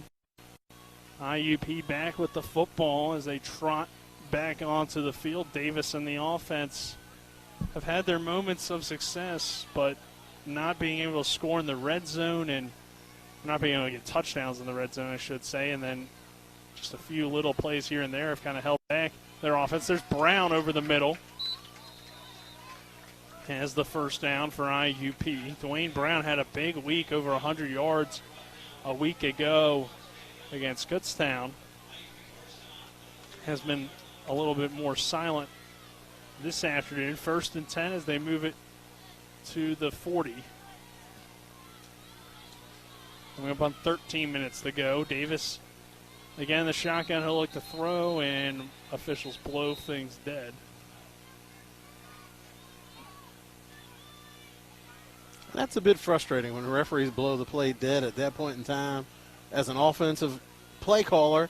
[SPEAKER 2] IUP back with the football as they trot back onto the field. Davis and the offense have had their moments of success, but not being able to score in the red zone and not being able to get touchdowns in the red zone, I should say, and then just a few little plays here and there have kind of held back their offense. There's Brown over the middle. Has the first down for IUP. Dwayne Brown had a big week, over 100 yards a week ago against Kutztown. Has been a little bit more silent this afternoon. 1st and 10 as they move it to the 40. Coming up on 13 minutes to go. Davis, again, the shotgun, he'll look to throw, and officials blow things dead.
[SPEAKER 3] That's a bit frustrating when the referees blow the play dead at that point in time. As an offensive play caller,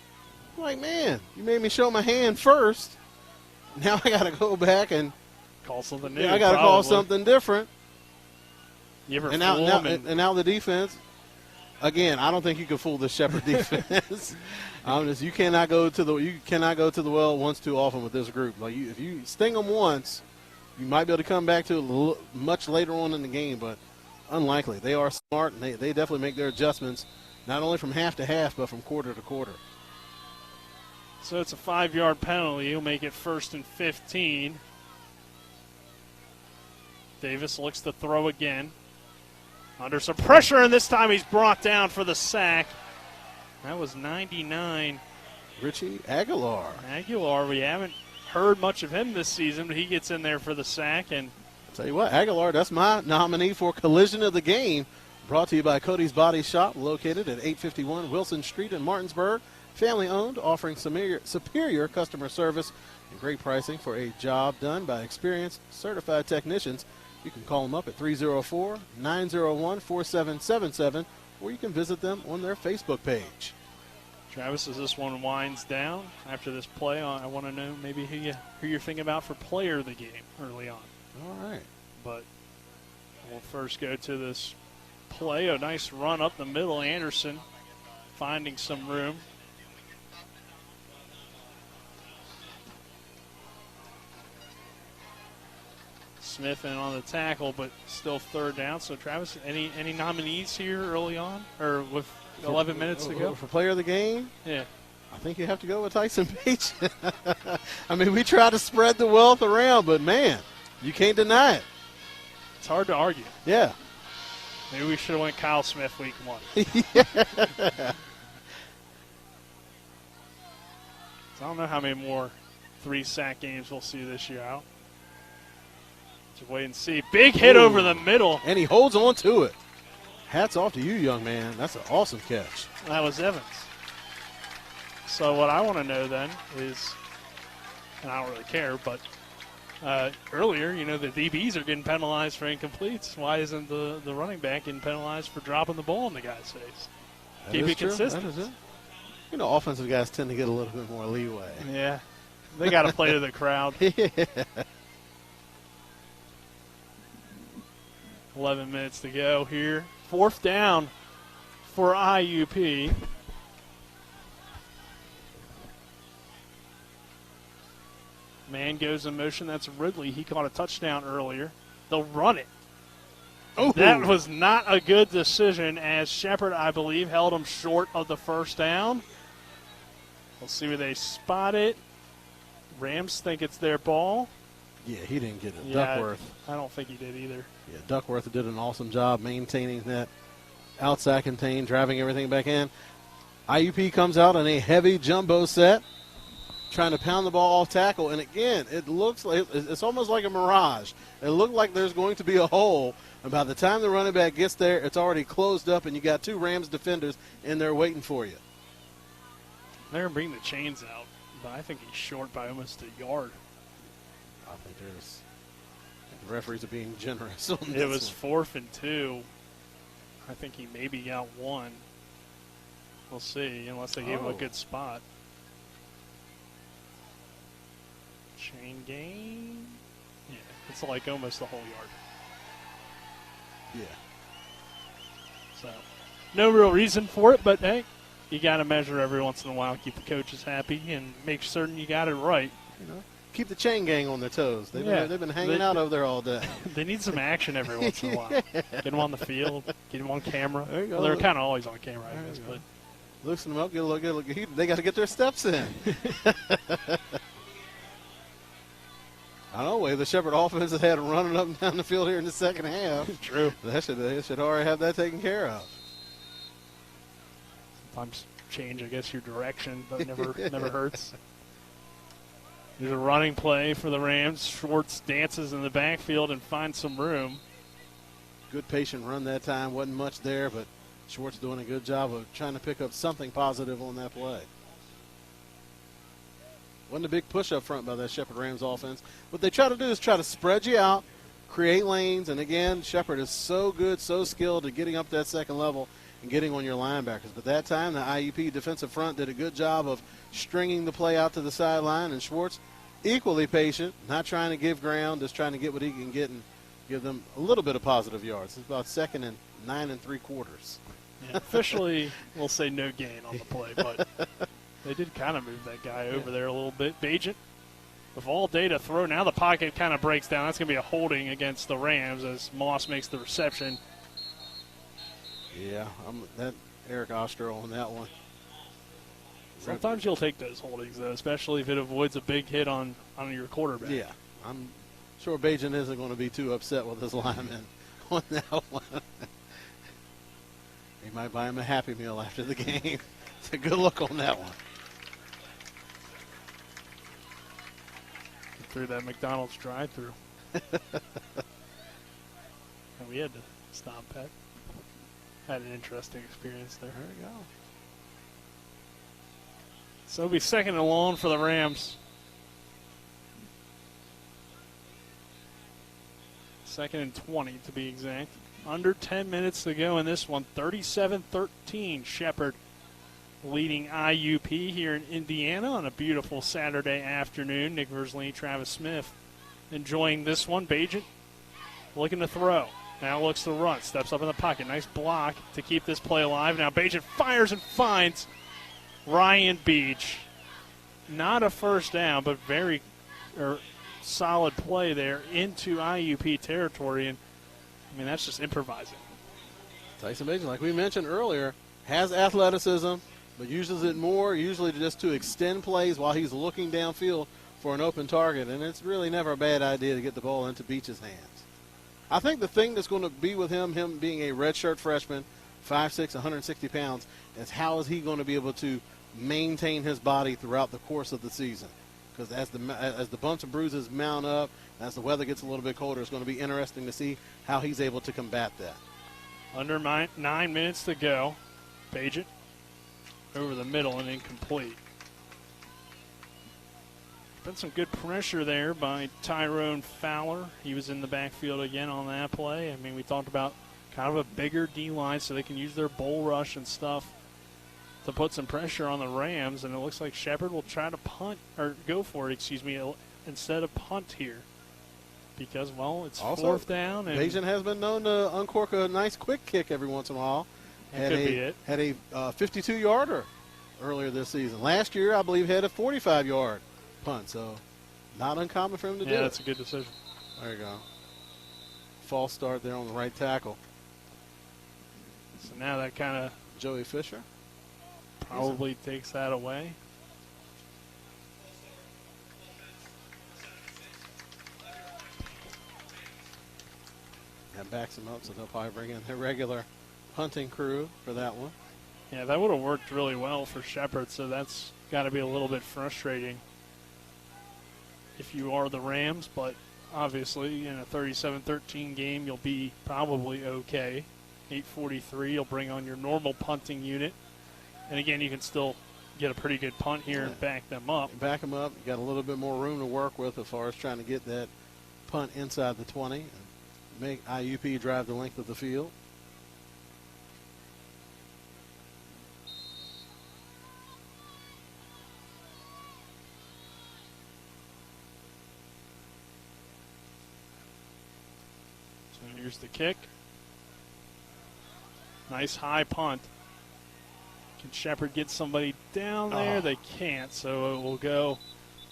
[SPEAKER 3] I'm like, man, you made me show my hand first. Now I got to go back and
[SPEAKER 2] call something new.
[SPEAKER 3] Yeah, I got to call something different.
[SPEAKER 2] You ever
[SPEAKER 3] and now the defense. Again, I don't think you can fool the Shepherd defense. You cannot go to the well once too often with this group. Like if you sting them once, you might be able to come back to it much later on in the game, but unlikely. They are smart, and they definitely make their adjustments, not only from half to half, but from quarter to quarter.
[SPEAKER 2] So it's a 5-yard penalty. He'll make it 1st and 15. Davis looks to throw again. Under some pressure, and this time he's brought down for the sack. That was 99.
[SPEAKER 3] Richie Aguilar.
[SPEAKER 2] We haven't heard much of him this season, but he gets in there for the sack. And
[SPEAKER 3] I'll tell you what, Aguilar, that's my nominee for collision of the game. Brought to you by Cody's Body Shop, located at 851 Wilson Street in Martinsburg. Family-owned, offering superior customer service and great pricing for a job done by experienced, certified technicians. You can call them up at 304-901-4777, or you can visit them on their Facebook page.
[SPEAKER 2] Travis, as this one winds down after this play, I want to know maybe who you're thinking about for player of the game early on.
[SPEAKER 3] All right.
[SPEAKER 2] But we'll first go to this play. A nice run up the middle. Anderson finding some room. Smith in on the tackle, but still third down. So, Travis, any nominees here early on, or with 11 minutes to go?
[SPEAKER 3] For player of the game?
[SPEAKER 2] Yeah.
[SPEAKER 3] I think you have to go with Tyson Bagent. I mean, we try to spread the wealth around, but, man, you can't deny it.
[SPEAKER 2] It's hard to argue.
[SPEAKER 3] Yeah.
[SPEAKER 2] Maybe we should have went Kyle Smith week 1. So I don't know how many more 3-sack games we'll see this year out. Just wait and see. Big hit over the middle.
[SPEAKER 3] And he holds on to it. Hats off to you, young man. That's an awesome catch.
[SPEAKER 2] That was Evans. So what I want to know then is, and I don't really care, but earlier, the DBs are getting penalized for incompletes. Why isn't the running back getting penalized for dropping the ball in the guy's face? Keep it consistent.
[SPEAKER 3] That is it. Offensive guys tend to get a little bit more leeway.
[SPEAKER 2] Yeah. They got to play to the crowd. 11 minutes to go here. 4th down for IUP. Man goes in motion. That's Ridley. He caught a touchdown earlier. They'll run it.
[SPEAKER 3] Ooh.
[SPEAKER 2] That was not a good decision, as Shepherd, I believe, held him short of the first down. We'll see where they spot it. Rams think it's their ball.
[SPEAKER 3] Yeah, he didn't get it.
[SPEAKER 2] Yeah,
[SPEAKER 3] Duckworth.
[SPEAKER 2] I don't think he did either.
[SPEAKER 3] Yeah, Duckworth did an awesome job maintaining that outside contain, driving everything back in. IUP comes out in a heavy jumbo set, trying to pound the ball off tackle. And again, it looks like it's almost like a mirage. It looked like there's going to be a hole. And by the time the running back gets there, it's already closed up, and you got 2 Rams defenders in there waiting for you.
[SPEAKER 2] They're going to bring the chains out, but I think he's short by almost a yard.
[SPEAKER 3] I think the referees are being generous on this.
[SPEAKER 2] It was 4th and 2. I think he maybe got 1. We'll see, unless they gave him a good spot. Chain gain. Yeah, it's like almost the whole yard.
[SPEAKER 3] Yeah.
[SPEAKER 2] So, no real reason for it, but hey, you got to measure every once in a while, keep the coaches happy, and make certain you got it right.
[SPEAKER 3] Keep the chain gang on their toes. They've been hanging out over there all day.
[SPEAKER 2] They need some action every once in a while. Get them on the field, get them on camera.
[SPEAKER 3] There you go.
[SPEAKER 2] Well, they're kind of always on camera, I guess. But
[SPEAKER 3] loosen them up, get a look. They got to get their steps in. I don't know, the Shepherd offense has had running up and down the field here in the second half.
[SPEAKER 2] True.
[SPEAKER 3] They should already have that taken care of.
[SPEAKER 2] Sometimes change, I guess, your direction, but never hurts. There's a running play for the Rams. Schwartz dances in the backfield and finds some room.
[SPEAKER 3] Good patient run that time. Wasn't much there, but Schwartz doing a good job of trying to pick up something positive on that play. Wasn't a big push up front by that Shepherd Rams offense. What they try to do is try to spread you out, create lanes, and again, Shepherd is so good, so skilled at getting up that second level and getting on your linebackers. But that time, the IUP defensive front did a good job of stringing the play out to the sideline, and Schwartz equally patient, not trying to give ground, just trying to get what he can get and give them a little bit of positive yards. It's about 2nd and 9 3/4.
[SPEAKER 2] Yeah, officially, we'll say no gain on the play, but they did kind of move that guy over there a little bit. Bagent with all day to throw. Now the pocket kind of breaks down. That's going to be a holding against the Rams as Moss makes the reception.
[SPEAKER 3] Yeah, that Eric Ostro on that one.
[SPEAKER 2] Sometimes you'll take those holdings, though, especially if it avoids a big hit on your quarterback.
[SPEAKER 3] Yeah, I'm sure Bagent isn't going to be too upset with his lineman on that one. He might buy him a Happy Meal after the game. It's a good look on that one.
[SPEAKER 2] Through that McDonald's drive-thru. And we had to stop that. Had an interesting experience there.
[SPEAKER 3] There we go.
[SPEAKER 2] So it'll be 2nd and long for the Rams. 2nd and 20 to be exact. Under 10 minutes to go in this one. 37-13 Shepherd leading IUP here in Indiana on a beautiful Saturday afternoon. Nick Versleen, Travis Smith enjoying this one. Bagent looking to throw. Now looks to run. Steps up in the pocket. Nice block to keep this play alive. Now Bagent fires and finds Ryan Beach. Not a first down, but solid play there into IUP territory, and I mean that's just improvising.
[SPEAKER 3] Tyson Bajan, like we mentioned earlier, has athleticism, but uses it more usually just to extend plays while he's looking downfield for an open target, and it's really never a bad idea to get the ball into Beach's hands. I think the thing that's going to be with him being a redshirt freshman, 5'6", 160 pounds, is how is he going to be able to maintain his body throughout the course of the season. Because as the bumps and bruises mount up, as the weather gets a little bit colder, it's going to be interesting to see how he's able to combat that.
[SPEAKER 2] Under 9 minutes to go. Page it over the middle and incomplete. Been some good pressure there by Tyrone Fowler. He was in the backfield again on that play. I mean, we talked about kind of a bigger D-line so they can use their bull rush and stuff to put some pressure on the Rams, and it looks like Shepherd will try to punt, or go for it, instead of punt here. Because, well, it's also, fourth down. And
[SPEAKER 3] Bajan has been known to uncork a nice quick kick every once in a while.
[SPEAKER 2] That could be it.
[SPEAKER 3] Had a 52-yarder earlier this season. Last year, I believe, had a 45-yard punt, so not uncommon for him to do.
[SPEAKER 2] Yeah, that's a good decision.
[SPEAKER 3] There you go. False start there on the right tackle.
[SPEAKER 2] So now that kind of
[SPEAKER 3] Joey Fisher
[SPEAKER 2] probably takes that away.
[SPEAKER 3] That backs him up, so they'll probably bring in their regular punting crew for that one.
[SPEAKER 2] Yeah, that would have worked really well for Shepherd, so that's got to be a little bit frustrating if you are the Rams, but obviously in a 37-13 game, you'll be probably okay. 8:43, you'll bring on your normal punting unit. And again, you can still get a pretty good punt here and back them up.
[SPEAKER 3] Back them up. You got a little bit more room to work with as far as trying to get that punt inside the 20 and make IUP drive the length of the field.
[SPEAKER 2] So here's the kick. Nice high punt. Can Shepherd get somebody down there? They can't, so it will go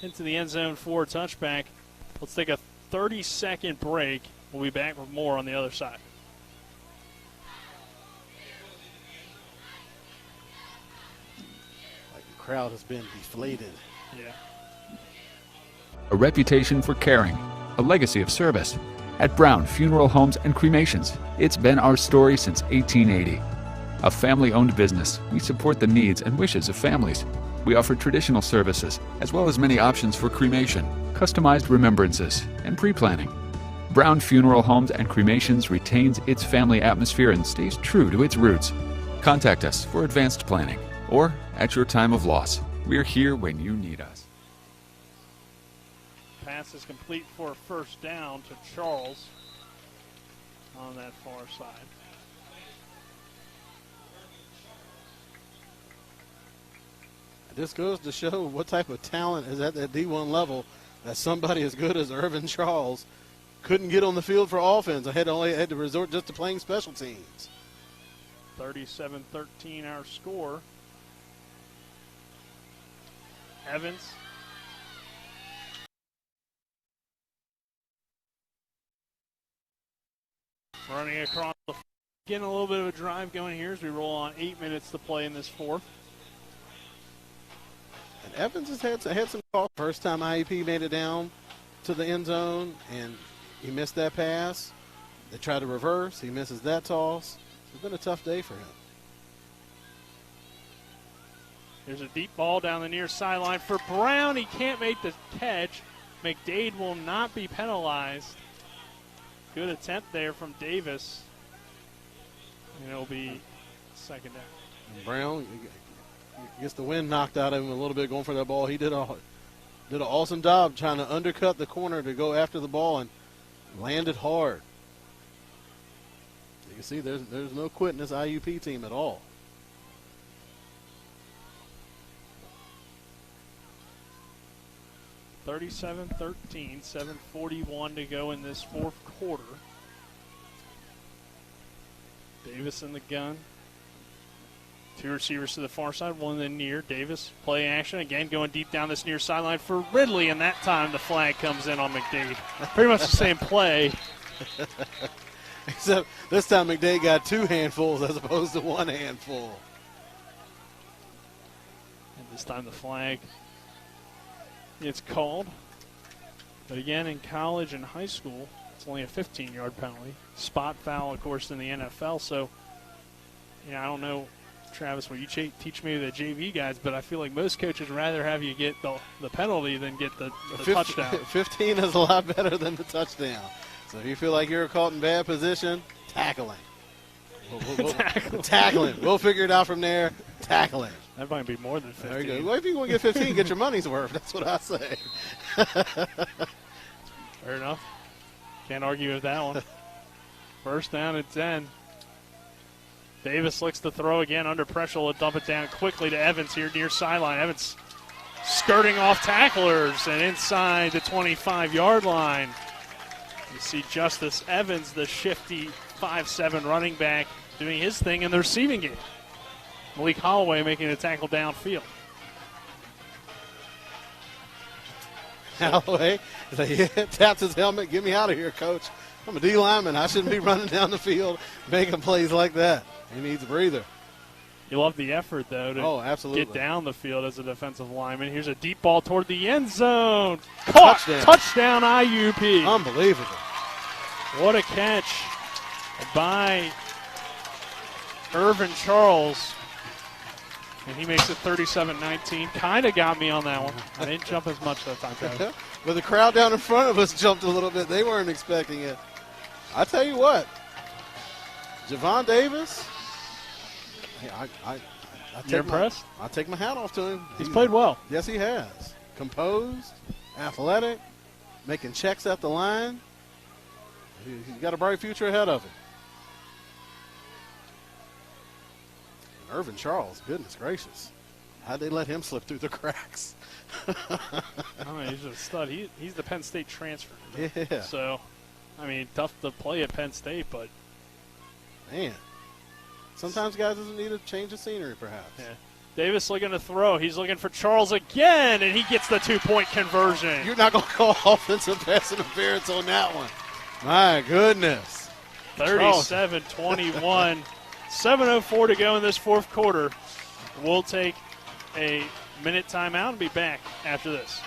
[SPEAKER 2] into the end zone for a touchback. Let's take a 30-second break. We'll be back with more on the other side.
[SPEAKER 3] Like the crowd has been deflated.
[SPEAKER 2] Yeah.
[SPEAKER 8] A reputation for caring, a legacy of service. At Brown Funeral Homes and Cremations, it's been our story since 1880. A family-owned business, we support the needs and wishes of families. We offer traditional services, as well as many options for cremation, customized remembrances, and pre-planning. Brown Funeral Homes and Cremations retains its family atmosphere and stays true to its roots. Contact us for advanced planning, or at your time of loss. We're here when you need us.
[SPEAKER 2] Pass is complete for a first down to Charles on that far side.
[SPEAKER 3] This goes to show what type of talent is at that D1 level that somebody as good as Irvin Charles couldn't get on the field for offense. I had to resort just to playing special teams.
[SPEAKER 2] 37-13 our score. Evans. Running across the field. Getting a little bit of a drive going here as we roll on 8 minutes to play in this fourth.
[SPEAKER 3] And Evans has had some calls. First time IUP made it down to the end zone, and he missed that pass. They try to reverse. He misses that toss. It's been a tough day for him.
[SPEAKER 2] There's a deep ball down the near sideline for Brown. He can't make the catch. McDade will not be penalized. Good attempt there from Davis. And it'll be second down.
[SPEAKER 3] And Brown gets the wind knocked out of him a little bit going for that ball. He did an awesome job trying to undercut the corner to go after the ball and landed hard. You can see there's no quitting this IUP team at all.
[SPEAKER 2] (37-13), 7:41 to go in this fourth quarter. Davis in the gun. Two receivers to the far side, one in the near. Davis, play action, again going deep down this near sideline for Ridley, and that time the flag comes in on McDade. Pretty much the same play.
[SPEAKER 3] Except this time McDade got 2 handfuls as opposed to 1 handful.
[SPEAKER 2] And this time the flag gets called. But again, in college and high school, it's only a 15-yard penalty. Spot foul, of course, in the NFL. So, I don't know, Travis, what you teach me the JV guys, but I feel like most coaches rather have you get the penalty than get the touchdown.
[SPEAKER 3] 15 is a lot better than the touchdown. So if you feel like you're caught in bad position, tackle him. Tackle him. We'll figure it out from there. Tackle him.
[SPEAKER 2] That might be more than 15.
[SPEAKER 3] There you go. Well, if you want to get 15, get your money's worth. That's what I say.
[SPEAKER 2] Fair enough. Can't argue with that one. First down and 10. Davis looks to throw again under pressure. Will dump it down quickly to Evans here near sideline. Evans skirting off tacklers and inside the 25-yard line. You see Justice Evans, the shifty 5'7" running back, doing his thing in the receiving game. Malik Holloway making a tackle downfield.
[SPEAKER 3] Holloway taps his helmet. Get me out of here, coach. I'm a D lineman. I shouldn't be running down the field making plays like that. He needs a breather.
[SPEAKER 2] You love the effort, though, to
[SPEAKER 3] absolutely
[SPEAKER 2] get down the field as a defensive lineman. Here's a deep ball toward the end zone. Caught. Touchdown IUP.
[SPEAKER 3] Unbelievable.
[SPEAKER 2] What a catch by Irvin Charles. And he makes it 37-19. Kind of got me on that one. I didn't jump as much that time, Travis.
[SPEAKER 3] But the crowd down in front of us jumped a little bit. They weren't expecting it. I tell you what, Javon Davis,
[SPEAKER 2] You're impressed?
[SPEAKER 3] I take my hat off to him.
[SPEAKER 2] He's played well.
[SPEAKER 3] Yes, he has. Composed, athletic, making checks at the line. He's got a bright future ahead of him. Irvin Charles, goodness gracious. How'd they let him slip through the cracks?
[SPEAKER 2] He's a stud. He's the Penn State transfer.
[SPEAKER 3] Yeah.
[SPEAKER 2] So, tough to play at Penn State, but.
[SPEAKER 3] Man. Sometimes guys doesn't need a change of scenery, perhaps.
[SPEAKER 2] Yeah. Davis looking to throw. He's looking for Charles again, and he gets the 2-point conversion.
[SPEAKER 3] You're not going to call offensive pass interference on that one. My goodness.
[SPEAKER 2] 37-21. 7:04 to go in this fourth quarter. We'll take a minute timeout and be back after this.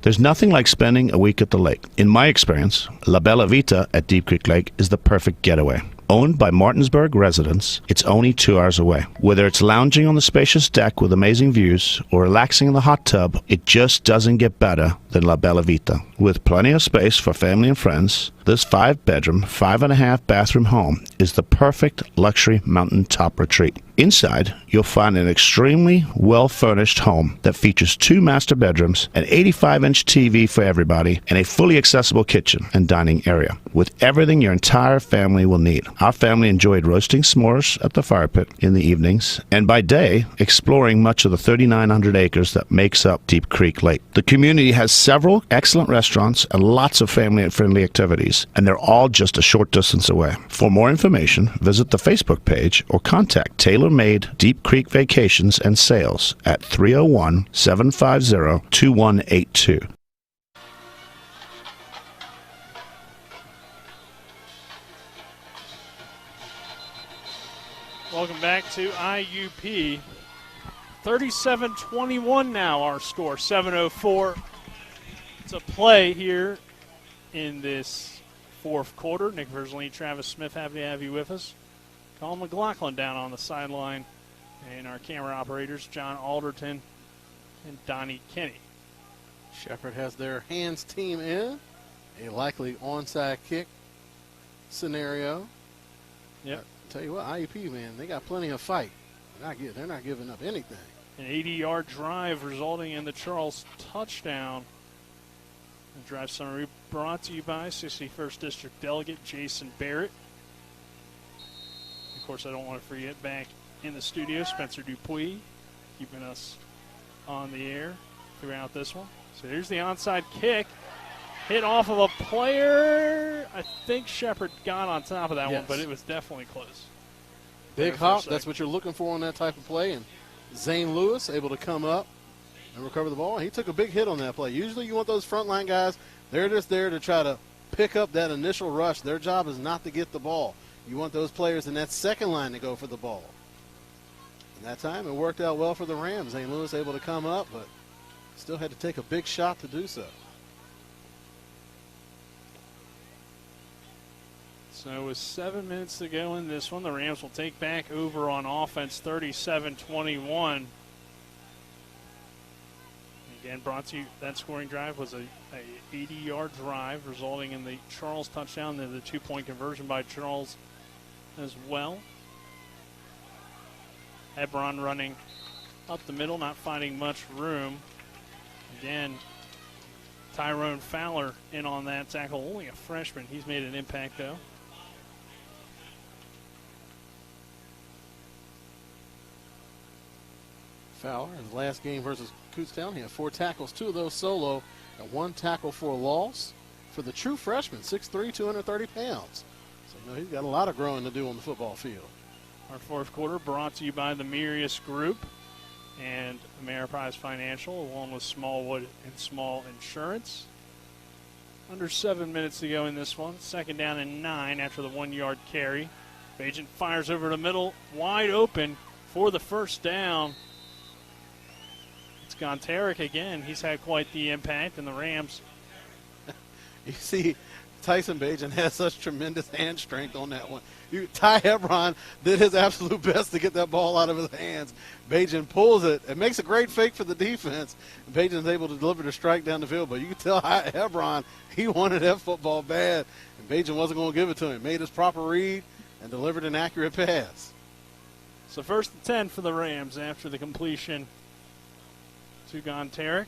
[SPEAKER 16] There's nothing like spending a week at the lake. In my experience, La Bella Vita at Deep Creek Lake is the perfect getaway. Owned by Martinsburg residents, it's only 2 hours away. Whether it's lounging on the spacious deck with amazing views or relaxing in the hot tub, it just doesn't get better than La Bella Vita. With plenty of space for family and friends, this 5-bedroom, 5.5-bathroom home is the perfect luxury mountaintop retreat. Inside, you'll find an extremely well-furnished home that features 2 master bedrooms, an 85-inch TV for everybody, and a fully accessible kitchen and dining area, with everything your entire family will need. Our family enjoyed roasting s'mores at the fire pit in the evenings, and by day, exploring much of the 3,900 acres that makes up Deep Creek Lake. The community has several excellent restaurants and lots of family-friendly activities, and they're all just a short distance away. For more information, visit the Facebook page or contact Tailor-Made Deep Creek Vacations and Sales at 301-750-2182.
[SPEAKER 2] Welcome back to IUP. 37-21 now our score. 7:04 to play here in this fourth quarter. Nick Verzley, Travis Smith, happy to have you with us. Colin McLaughlin down on the sideline. And our camera operators, John Alderton and Donnie Kenny.
[SPEAKER 3] Shepherd has their hands team in. A likely onside kick scenario.
[SPEAKER 2] Yep.
[SPEAKER 3] Tell you what, IUP, man, they got plenty of fight. They're not giving up anything.
[SPEAKER 2] An 80-yard drive resulting in the Charles touchdown. The drive summary brought to you by 61st District Delegate Jason Barrett. Of course, I don't want to forget back in the studio, Spencer Dupuis, keeping us on the air throughout this one. So here's the onside kick. Hit off of a player. I think Shepherd got on top of that one, but it was definitely close.
[SPEAKER 3] Big
[SPEAKER 2] there
[SPEAKER 3] hop, that's what you're looking for on that type of play. And Zane Lewis able to come up and recover the ball. He took a big hit on that play. Usually you want those frontline guys, they're just there to try to pick up that initial rush. Their job is not to get the ball. You want those players in that second line to go for the ball. And that time it worked out well for the Rams. Zane Lewis able to come up, but still had to take a big shot to do so.
[SPEAKER 2] So with 7 minutes to go in this one, the Rams will take back over on offense 37-21. Again, brought to you, that scoring drive was a 80-yard drive, resulting in the Charles touchdown and the 2-point conversion by Charles as well. Hebron running up the middle, not finding much room. Again, Tyrone Fowler in on that tackle, only a freshman. He's made an impact, though.
[SPEAKER 3] Fowler, his last game versus Kutztown, he had 4 tackles, 2 of those solo, and 1 tackle for a loss for the true freshman, 6'3", 230 pounds. So, you know, he's got a lot of growing to do on the football field.
[SPEAKER 2] Our fourth quarter brought to you by the Mirius Group and Ameriprise Financial, along with Smallwood and Small Insurance. Under 7 minutes to go in this one. 2nd down and 9 after the 1-yard carry. Bagent fires over the middle, wide open for the first down. It's Gontarek again. He's had quite the impact, and the Rams.
[SPEAKER 3] You see, Tyson Bagent has such tremendous hand strength on that one. Ty Hebron did his absolute best to get that ball out of his hands. Bagent pulls it. It makes a great fake for the defense. Bagent's able to deliver the strike down the field, but you can tell Hebron, he wanted that football bad, and Bagent wasn't going to give it to him. Made his proper read and delivered an accurate pass.
[SPEAKER 2] So 1st and 10 for the Rams after the completion to Gontarek.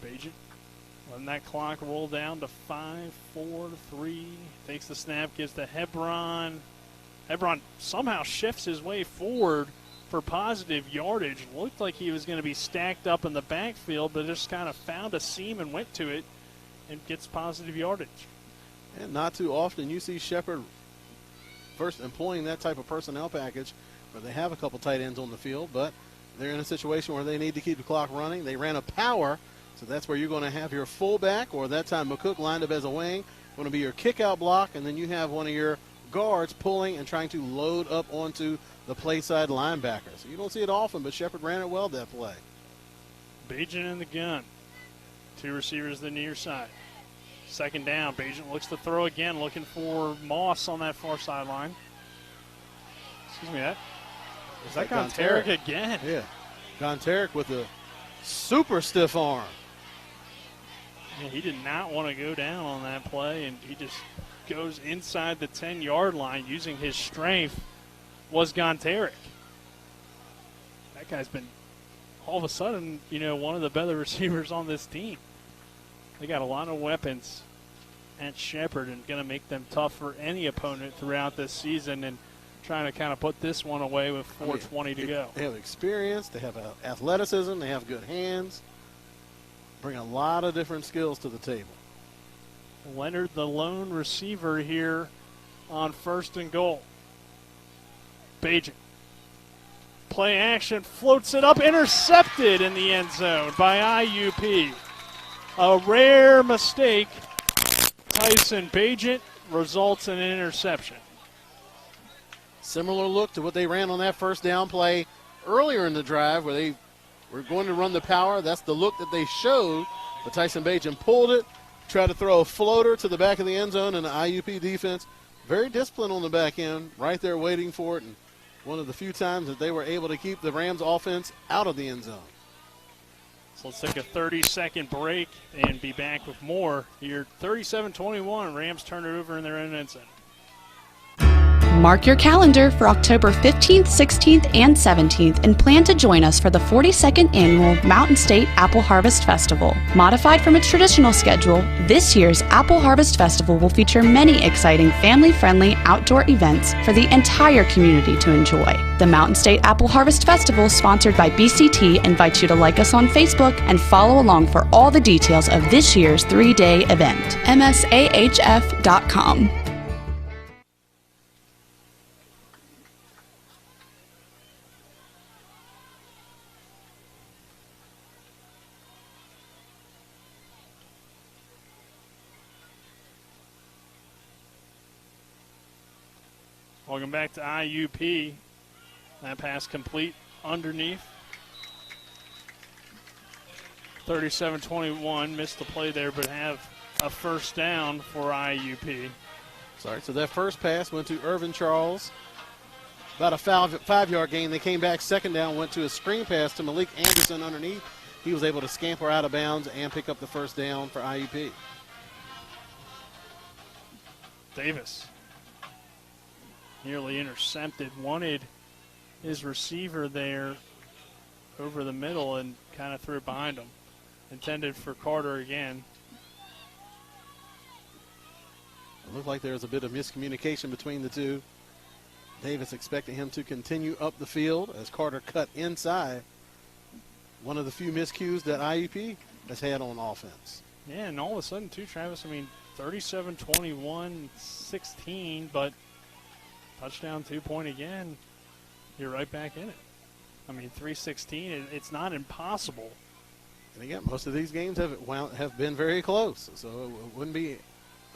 [SPEAKER 2] Bagent letting that clock roll down to 5, 4, 3. Takes the snap, gives to Hebron. Hebron somehow shifts his way forward for positive yardage. Looked like he was going to be stacked up in the backfield, but just kind of found a seam and went to it and gets positive yardage.
[SPEAKER 3] And not too often you see Shepherd first employing that type of personnel package where they have a couple tight ends on the field, but they're in a situation where they need to keep the clock running. They ran a power, so that's where you're going to have your fullback, or that time McCook lined up as a wing, going to be your kick-out block, and then you have one of your guards pulling and trying to load up onto the play side linebacker. So you don't see it often, but Shepherd ran it well that play.
[SPEAKER 2] Bagent in the gun. 2 receivers the near side. 2nd down. Bagent looks to throw again, looking for Moss on that far sideline. Excuse me, is that Gontarek again?
[SPEAKER 3] Yeah. Gontarek with a super stiff arm.
[SPEAKER 2] Yeah, he did not want to go down on that play, and he just goes inside the 10-yard line using his strength. Was Gontarek. That guy's been, all of a sudden, you know, one of the better receivers on this team. They got a lot of weapons at Shepherd and going to make them tough for any opponent throughout this season, and trying to kind of put this one away with 4:20 to go.
[SPEAKER 3] They have experience, they have athleticism, they have good hands, bring a lot of different skills to the table.
[SPEAKER 2] Leonard, the lone receiver here on 1st and goal. Bagent. Play action, floats it up, intercepted in the end zone by IUP. A rare mistake. Tyson Bagent results in an interception.
[SPEAKER 3] Similar look to what they ran on that 1st down play earlier in the drive where they were going to run the power. That's the look that they showed, but Tyson Bagent pulled it, tried to throw a floater to the back of the end zone, and the IUP defense, very disciplined on the back end, right there waiting for it, and one of the few times that they were able to keep the Rams offense out of the end zone.
[SPEAKER 2] So let's take a 30-second break and be back with more here. 37-21, Rams turn it over in their own end zone.
[SPEAKER 18] Mark your calendar for October 15th, 16th, and 17th and plan to join us for the 42nd Annual Mountain State Apple Harvest Festival. Modified from its traditional schedule, this year's Apple Harvest Festival will feature many exciting family-friendly outdoor events for the entire community to enjoy. The Mountain State Apple Harvest Festival, sponsored by BCT, invites you to like us on Facebook and follow along for all the details of this year's 3-day event. MSAHF.com.
[SPEAKER 2] Welcome back to IUP. That pass complete underneath. 37-21, missed the play there, but have a first down for IUP.
[SPEAKER 3] Sorry, so that first pass went to Irvin Charles. About a 5-yard gain. They came back second down, went to a screen pass to Malik Anderson underneath. He was able to scamper out of bounds and pick up the first down for IUP.
[SPEAKER 2] Davis nearly intercepted, wanted his receiver there over the middle and kind of threw it behind him. Intended for Carter again.
[SPEAKER 3] It looked like there was a bit of miscommunication between the two. Davis expecting him to continue up the field as Carter cut inside. One of the few miscues that IUP has had on offense.
[SPEAKER 2] Yeah, and all of a sudden, too, Travis, 37-21, 16, but touchdown, 2-point again. You're right back in it. 3-16, it's not impossible.
[SPEAKER 3] And again, most of these games have been very close, so it wouldn't be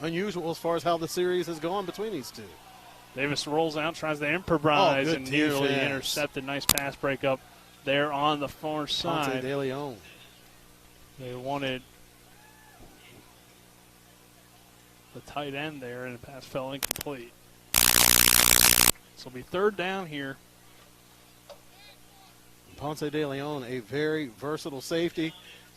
[SPEAKER 3] unusual as far as how the series has gone between these two.
[SPEAKER 2] Davis rolls out, tries to improvise, and nearly intercepted. Nice pass breakup there on the far side.
[SPEAKER 3] Ponce de Leon.
[SPEAKER 2] They wanted the tight end there, and the pass fell incomplete. This will be third down here.
[SPEAKER 3] Ponce de Leon, a very versatile safety,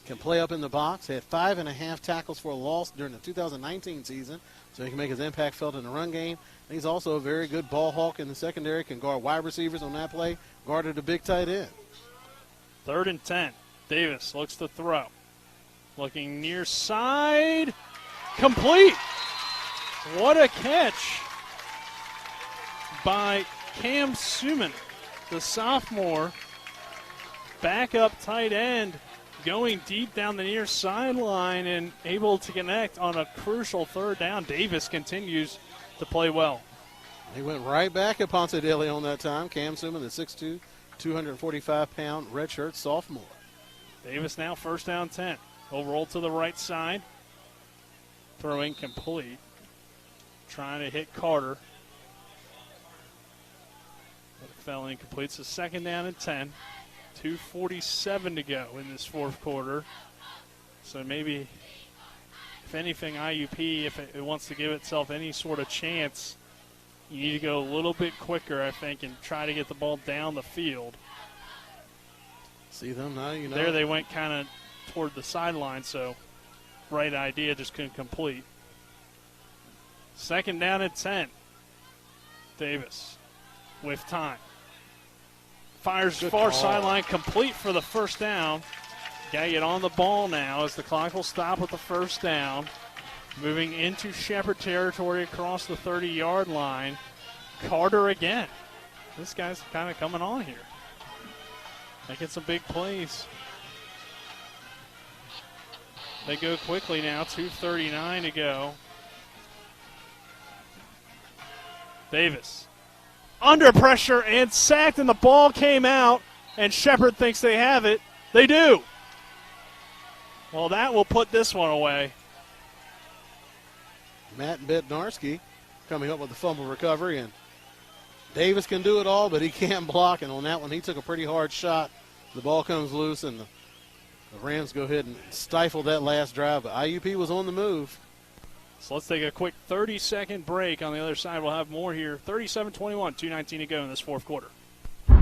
[SPEAKER 3] can play up in the box. Had 5.5 tackles for a loss during the 2019 season, so he can make his impact felt in the run game. And he's also a very good ball hawk in the secondary, can guard wide receivers on that play, guarded a big tight end.
[SPEAKER 2] 3rd and 10. Davis looks to throw. Looking near side. Complete. What a catch by Cam Suman, the sophomore. Backup tight end going deep down the near sideline and able to connect on a crucial third down. Davis continues to play well.
[SPEAKER 3] He went right back at Ponce de Leon that time. Cam Suman, the 6'2", 245-pound redshirt sophomore.
[SPEAKER 2] Davis now 1st down 10. He'll roll to the right side. Throwing complete. Trying to hit Carter. But it fell incomplete. So 2nd down and 10. 2:47 to go in this fourth quarter. So maybe, if anything, IUP, if it wants to give itself any sort of chance, you need to go a little bit quicker, I think, and try to get the ball down the field.
[SPEAKER 3] See them now, you know.
[SPEAKER 2] There they went kind of toward the sideline, so right idea, just couldn't complete. 2nd down and 10. Davis with time. Fires far sideline, complete for the first down. Got to get on the ball now as the clock will stop with the first down. Moving into Shepherd territory across the 30-yard line. Carter again. This guy's kind of coming on here. Making some big plays. They go quickly now, 2:39 to go. Davis. Under pressure and sacked, and the ball came out, and Shepherd thinks they have it. They do. Well, that will put this one away.
[SPEAKER 3] Matt Bednarski coming up with the fumble recovery, and Davis can do it all, but he can't block, and on that one he took a pretty hard shot. The ball comes loose, and the Rams go ahead and stifle that last drive, but IUP was on the move.
[SPEAKER 2] So let's take a quick 30-second break. On the other side, we'll have more here. 37-21, 2:19 to go in this fourth quarter.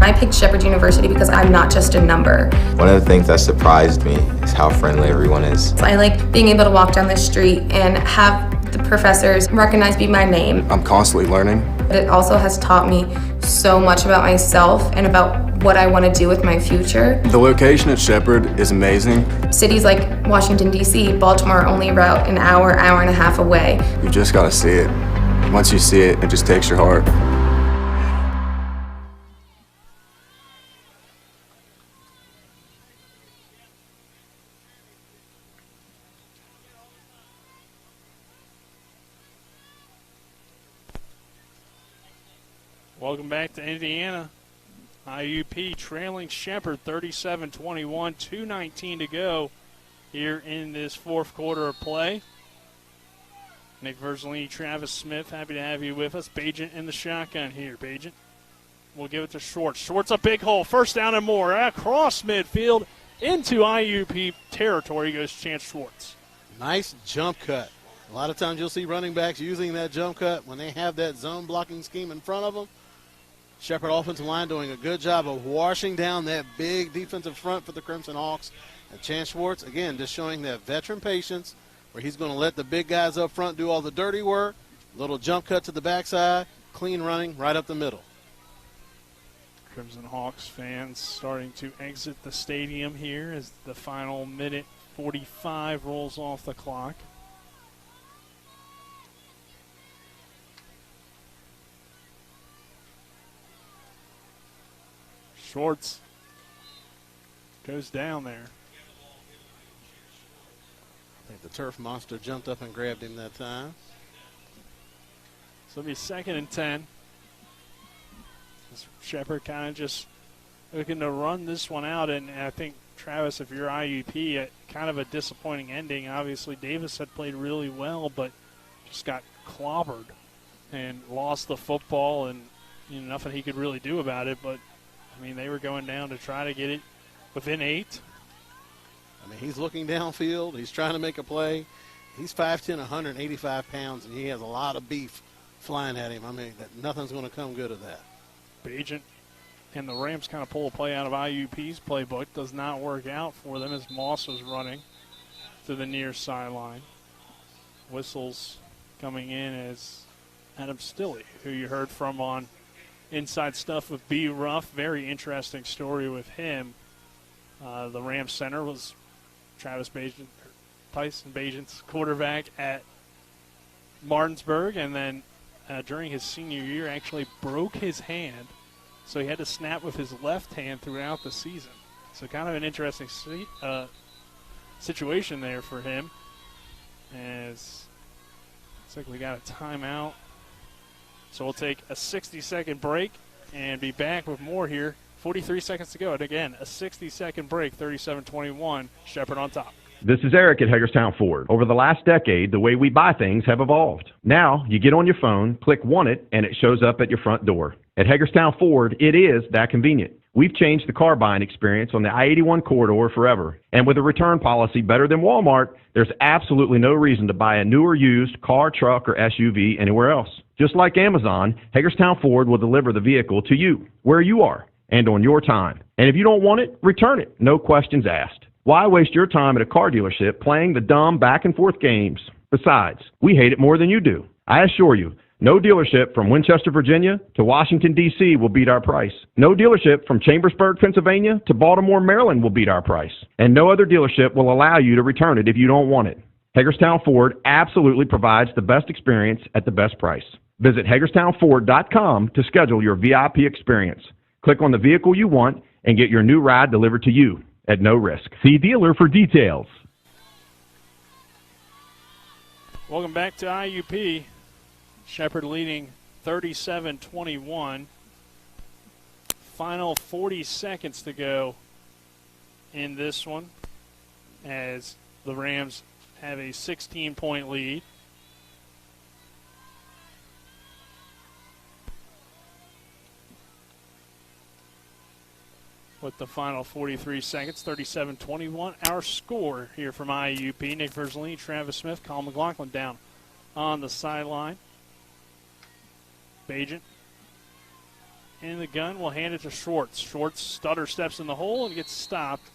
[SPEAKER 21] I picked Shepherd University because I'm not just a number.
[SPEAKER 22] One of the things that surprised me is how friendly everyone is.
[SPEAKER 21] I like being able to walk down the street and have the professors recognize me by name.
[SPEAKER 22] I'm constantly learning.
[SPEAKER 21] But it also has taught me so much about myself and about what I want to do with my future.
[SPEAKER 22] The location at Shepherd is amazing.
[SPEAKER 21] Cities like Washington, D.C., Baltimore are only about an hour and a half away.
[SPEAKER 22] You just got to see it. Once you see it, it just takes your heart.
[SPEAKER 2] Welcome back to Indiana. IUP trailing Shepherd 37-21, 2:19 to go here in this fourth quarter of play. Nick Verzolini, Travis Smith, happy to have you with us. Bajent in the shotgun here. Bajent will give it to Schwartz. Schwartz a big hole. First down and more. Across midfield into IUP territory goes Chance Schwartz.
[SPEAKER 3] Nice jump cut. A lot of times you'll see running backs using that jump cut when they have that zone blocking scheme in front of them. Shepherd offensive line doing a good job of washing down that big defensive front for the Crimson Hawks. And Chance Schwartz, again, just showing that veteran patience where he's going to let the big guys up front do all the dirty work. Little jump cut to the backside, clean running right up the middle.
[SPEAKER 2] Crimson Hawks fans starting to exit the stadium here as the final minute 45 rolls off the clock. Schwartz goes down there.
[SPEAKER 3] I think the turf monster jumped up and grabbed him that time.
[SPEAKER 2] So it'll be 2nd and 10. Shepherd kind of just looking to run this one out, and I think, Travis, if you're IUP, kind of a disappointing ending. Obviously, Davis had played really well, but just got clobbered and lost the football, and nothing he could really do about it. But, I mean, they were going down to try to get it within 8.
[SPEAKER 3] I mean, he's looking downfield. He's trying to make a play. He's 5'10", 185 pounds, and he has a lot of beef flying at him. I mean, nothing's going to come good of that.
[SPEAKER 2] Bajent and the Rams kind of pull a play out of IUP's playbook. Does not work out for them as Moss was running to the near sideline. Whistles coming in as Adam Stilley, who you heard from on Inside Stuff with B. Ruff. Very interesting story with him. The Rams center was Travis Bajent, Tyson Bajent's quarterback at Martinsburg, and then during his senior year actually broke his hand, so he had to snap with his left hand throughout the season. So kind of an interesting situation there for him. As looks like we got a timeout. So we'll take a 60-second break and be back with more here. 43 seconds to go. And again, a 60-second break, 37-21, Shepherd on top.
[SPEAKER 6] This is Eric at Hagerstown Ford. Over the last decade, the way we buy things have evolved. Now, you get on your phone, click Want It, and it shows up at your front door. At Hagerstown Ford, it is that convenient. We've changed the car buying experience on the I-81 corridor forever. And with a return policy better than Walmart, there's absolutely no reason to buy a new or used car, truck, or SUV anywhere else. Just like Amazon, Hagerstown Ford will deliver the vehicle to you, where you are, and on your time. And if you don't want it, return it. No questions asked. Why waste your time at a car dealership playing the dumb back-and-forth games? Besides, we hate it more than you do. I assure you, no dealership from Winchester, Virginia to Washington, D.C. will beat our price. No dealership from Chambersburg, Pennsylvania to Baltimore, Maryland will beat our price. And no other dealership will allow you to return it if you don't want it. Hagerstown Ford absolutely provides the best experience at the best price. Visit HagerstownFord.com to schedule your VIP experience. Click on the vehicle you want and get your new ride delivered to you at no risk. See dealer for details.
[SPEAKER 2] Welcome back to IUP. Shepherd leading 37-21. Final 40 seconds to go in this one as the Rams have a 16-point lead. With the final 43 seconds, 37-21. Our score here from IUP. Nick Verzolini, Travis Smith, Colin McLaughlin down on the sideline. Bajent in the gun will hand it to Schwartz. Schwartz stutter steps in the hole and gets stopped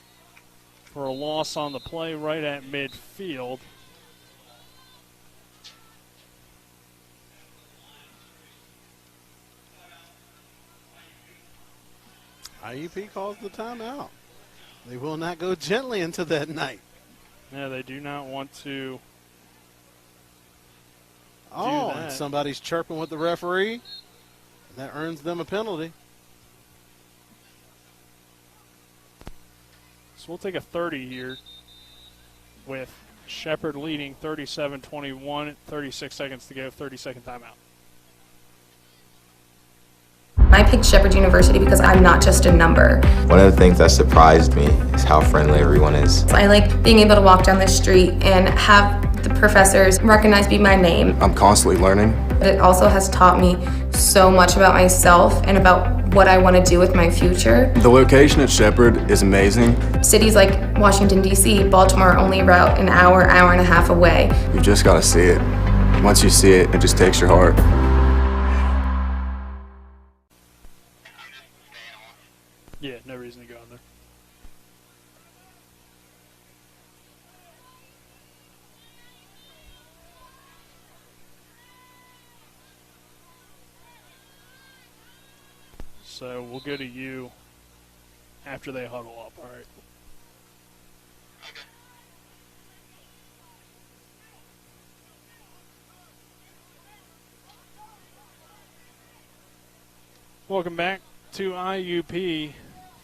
[SPEAKER 2] for a loss on the play right at midfield.
[SPEAKER 3] IUP calls the timeout. They will not go gently into that night.
[SPEAKER 2] Yeah, they do not want to.
[SPEAKER 3] Oh, and somebody's chirping with the referee. And that earns them a penalty.
[SPEAKER 2] So we'll take a 30 here with Shepherd leading 37-21, 36 seconds to go, 30-second timeout.
[SPEAKER 21] I picked Shepherd University because I'm not just a number.
[SPEAKER 22] One of the things that surprised me is how friendly everyone is.
[SPEAKER 21] I like being able to walk down the street and have The professors recognize me by name.
[SPEAKER 22] I'm constantly learning.
[SPEAKER 21] But it also has taught me so much about myself and about what I want to do with my future.
[SPEAKER 22] The location at Shepherd is amazing.
[SPEAKER 21] Cities like Washington, D.C., Baltimore are only about an hour and a half away.
[SPEAKER 22] You just got to see it. Once you see it, it just takes your heart.
[SPEAKER 2] Yeah, no reason to go on there. So we'll go to you after they huddle up, all right? Welcome back to IUP.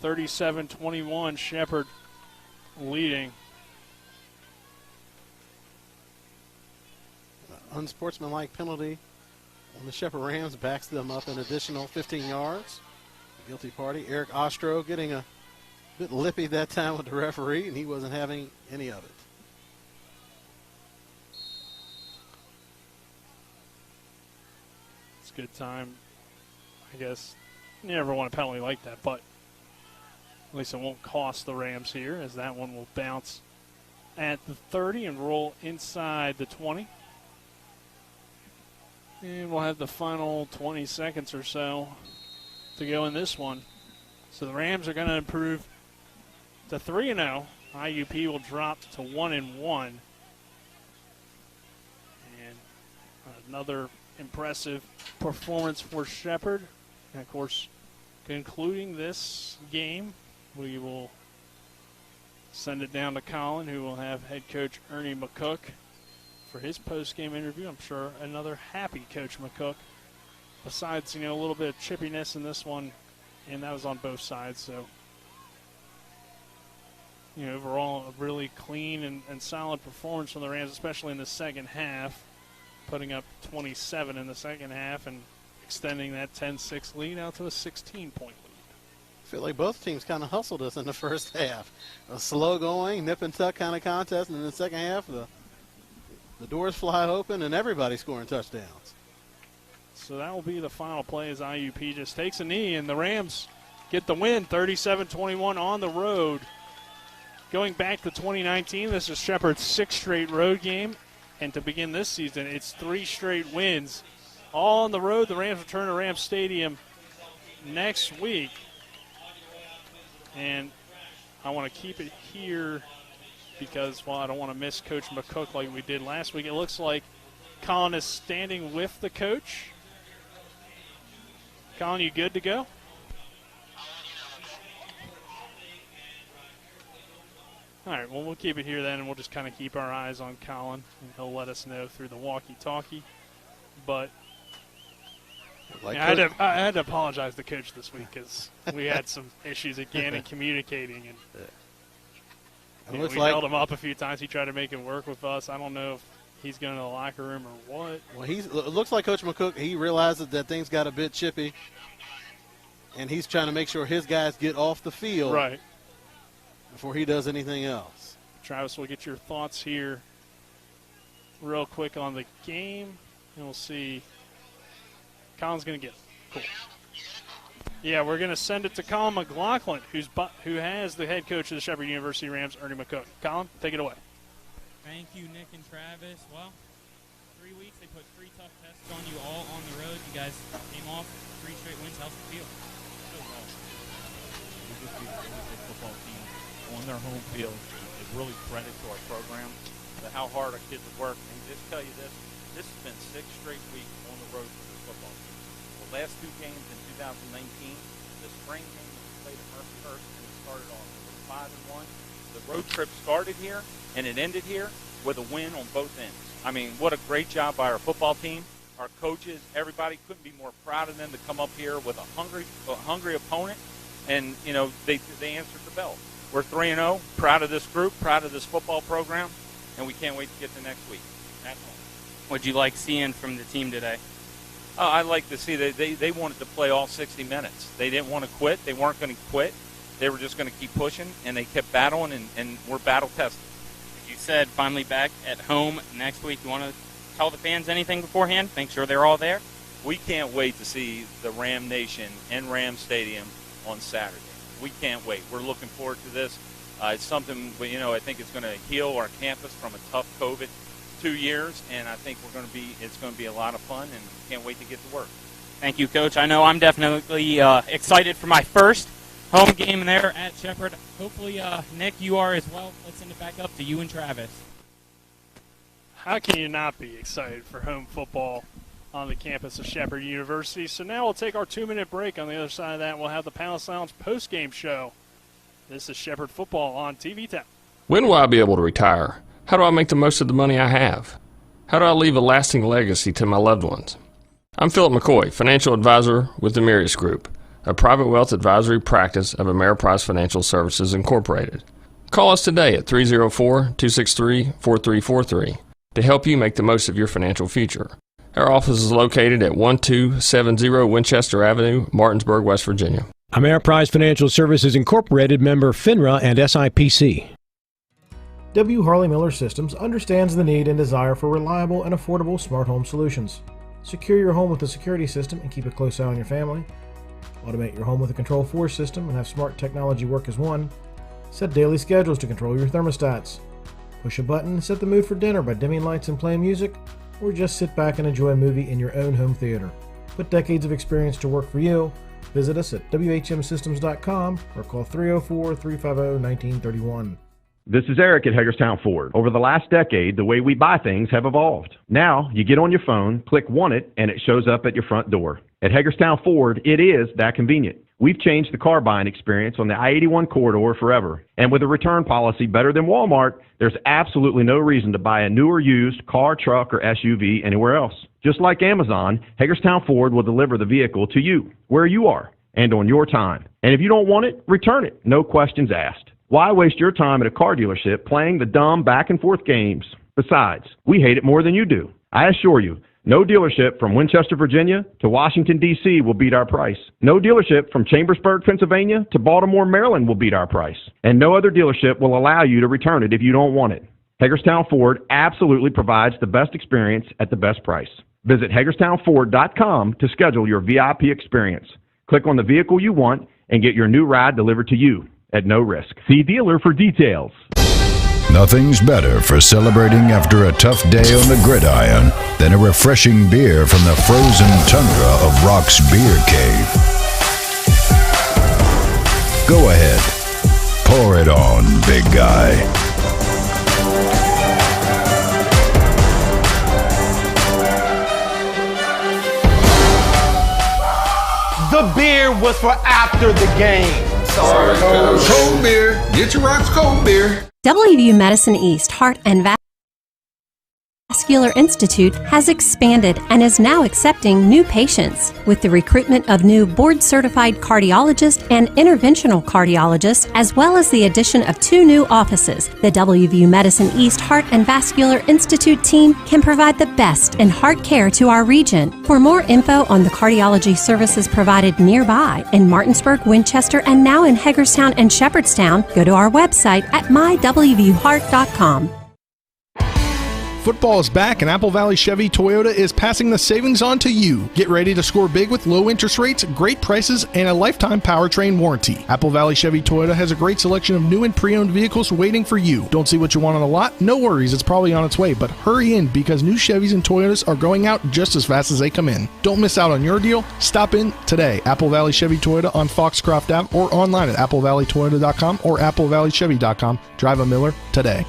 [SPEAKER 2] 37-21, Shepherd leading.
[SPEAKER 3] Unsportsmanlike penalty on the Shepherd Rams backs them up an additional 15 yards. The guilty party, Eric Ostro, getting a bit lippy that time with the referee, and he wasn't having any of it.
[SPEAKER 2] It's a good time. I guess you never want a penalty like that, but at least it won't cost the Rams here, as that one will bounce at the 30 and roll inside the 20. And we'll have the final 20 seconds or so to go in this one. So the Rams are going to improve to 3-0. IUP will drop to 1-1. And another impressive performance for Shepherd. And, of course, concluding this game, we will send it down to Colin, who will have head coach Ernie McCook for his post-game interview. I'm sure another happy Coach McCook. Besides, a little bit of chippiness in this one, and that was on both sides. So, overall, a really clean and solid performance from the Rams, especially in the second half, putting up 27 in the second half and extending that 10-6 lead out to a 16-point lead.
[SPEAKER 3] I feel like both teams kind of hustled us in the first half. A slow-going, nip-and-tuck kind of contest, and in the second half, the doors fly open and everybody scoring touchdowns.
[SPEAKER 2] So that will be the final play as IUP just takes a knee, and the Rams get the win, 37-21 on the road. Going back to 2019, this is Shepherd's sixth straight road game, and to begin this season, it's 3 straight wins. All on the road. The Rams return to Rams Stadium next week. And I want to keep it here because, I don't want to miss Coach McCook like we did last week. It looks like Colin is standing with the coach. Colin, you good to go? All right, well, we'll keep it here then, and we'll just kind of keep our eyes on Colin, and he'll let us know through the walkie-talkie. But I had to apologize to Coach this week because we had some issues again in communicating, and we held him up a few times. He tried to make it work with us. I don't know if he's going to the locker room or what.
[SPEAKER 3] Well, it looks like Coach McCook, he realizes that things got a bit chippy, and he's trying to make sure his guys get off the field
[SPEAKER 2] right
[SPEAKER 3] before he does anything else.
[SPEAKER 2] Travis, we'll get your thoughts here real quick on the game, and we'll see. Colin's going to get it. Cool. Yeah, we're going to send it to Colin McLaughlin, who has the head coach of the Shepherd University Rams, Ernie McCook. Colin, take it away.
[SPEAKER 5] Thank you, Nick and Travis. Well, 3 weeks, they put 3 tough tests on you all on the road. You guys came off 3 straight wins. How's it feel?
[SPEAKER 4] So well. We just beat a really good football team on their home field. It's really credit to our program, to how hard our kids have worked. And just tell you this has been 6 straight weeks on the road for this football team. The last 2 games in 2019, the spring game that we played at Mercyhurst, and it started off with 5-1. The road trip started here, and it ended here with a win on both ends. I mean, what a great job by our football team. Our coaches, everybody couldn't be more proud of them to come up here with a hungry opponent, and, they answered the bell. We're 3-0, proud of this group, proud of this football program, and we can't wait to get to next week. That's all.
[SPEAKER 5] What'd you like seeing from the team today?
[SPEAKER 4] I like to see that they wanted to play all 60 minutes. They didn't want to quit. They weren't going to quit. They were just going to keep pushing, and they kept battling, and we're battle-tested.
[SPEAKER 5] You said finally back at home next week. You want to tell the fans anything beforehand? Make sure they're all there?
[SPEAKER 4] We can't wait to see the Ram Nation in Ram Stadium on Saturday. We can't wait. We're looking forward to this. It's something, I think it's going to heal our campus from a tough COVID 2 years, and I think it's going to be a lot of fun, and can't wait to get to work.
[SPEAKER 5] Thank you, Coach. I know I'm definitely excited for my first home game there at Shepherd. Hopefully, Nick, you are as well. Let's send it back up to you and Travis.
[SPEAKER 2] How can you not be excited for home football on the campus of Shepherd University? So now we'll take our 2-minute break. On the other side of that, we'll have the Palace Lounge postgame show. This is Shepherd football on TV Town.
[SPEAKER 9] When will I be able to retire? How do I make the most of the money I have? How do I leave a lasting legacy to my loved ones? I'm Philip McCoy, financial advisor with the Mirius Group, a private wealth advisory practice of Ameriprise Financial Services Incorporated. Call us today at 304-263-4343 to help you make the most of your financial future. Our office is located at 1270 Winchester Avenue, Martinsburg, West Virginia.
[SPEAKER 1] Ameriprise Financial Services Incorporated, member FINRA and SIPC.
[SPEAKER 11] W. Harley Miller Systems understands the need and desire for reliable and affordable smart home solutions. Secure your home with a security system and keep a close eye on your family. Automate your home with a Control4 system and have smart technology work as one. Set daily schedules to control your thermostats. Push a button and set the mood for dinner by dimming lights and playing music, or just sit back and enjoy a movie in your own home theater. Put decades of experience to work for you. Visit us at WHMsystems.com or call 304-350-1931.
[SPEAKER 6] This is Eric at Hagerstown Ford. Over the last decade, the way we buy things have evolved. Now, you get on your phone, click Want It, and it shows up at your front door. At Hagerstown Ford, it is that convenient. We've changed the car buying experience on the I-81 corridor forever. And with a return policy better than Walmart, there's absolutely no reason to buy a new or used car, truck, or SUV anywhere else. Just like Amazon, Hagerstown Ford will deliver the vehicle to you, where you are, and on your time. And if you don't want it, return it. No questions asked. Why waste your time at a car dealership playing the dumb back-and-forth games? Besides, we hate it more than you do. I assure you, no dealership from Winchester, Virginia to Washington, D.C. will beat our price. No dealership from Chambersburg, Pennsylvania to Baltimore, Maryland will beat our price. And no other dealership will allow you to return it if you don't want it. Hagerstown Ford absolutely provides the best experience at the best price. Visit HagerstownFord.com to schedule your VIP experience. Click on the vehicle you want and get your new ride delivered to you at no risk. See dealer for details.
[SPEAKER 23] Nothing's better for celebrating after a tough day on the gridiron than a refreshing beer from the frozen tundra of Rock's Beer Cave. Go ahead. Pour it on, big guy.
[SPEAKER 24] The beer was for after the game.
[SPEAKER 25] Sorry, Coach. Cold beer. Get your Rock's cold beer.
[SPEAKER 15] WVU Medicine East Heart and Vascular Institute has expanded and is now accepting new patients. With the recruitment of new board-certified cardiologists and interventional cardiologists, as well as the addition of 2 new offices, the WVU Medicine East Heart and Vascular Institute team can provide the best in heart care to our region. For more info on the cardiology services provided nearby in Martinsburg, Winchester, and now in Hagerstown and Shepherdstown, go to our website at mywvuheart.com.
[SPEAKER 10] Football is back, and Apple Valley Chevy Toyota is passing the savings on to you. Get ready to score big with low interest rates, great prices, and a lifetime powertrain warranty. Apple Valley Chevy Toyota has a great selection of new and pre-owned vehicles waiting for you. Don't see what you want on the lot? No worries, it's probably on its way, but hurry in because new Chevys and Toyotas are going out just as fast as they come in. Don't miss out on your deal. Stop in today. Apple Valley Chevy Toyota on Foxcroft Ave or online at applevalleytoyota.com or applevalleychevy.com. Drive a Miller today.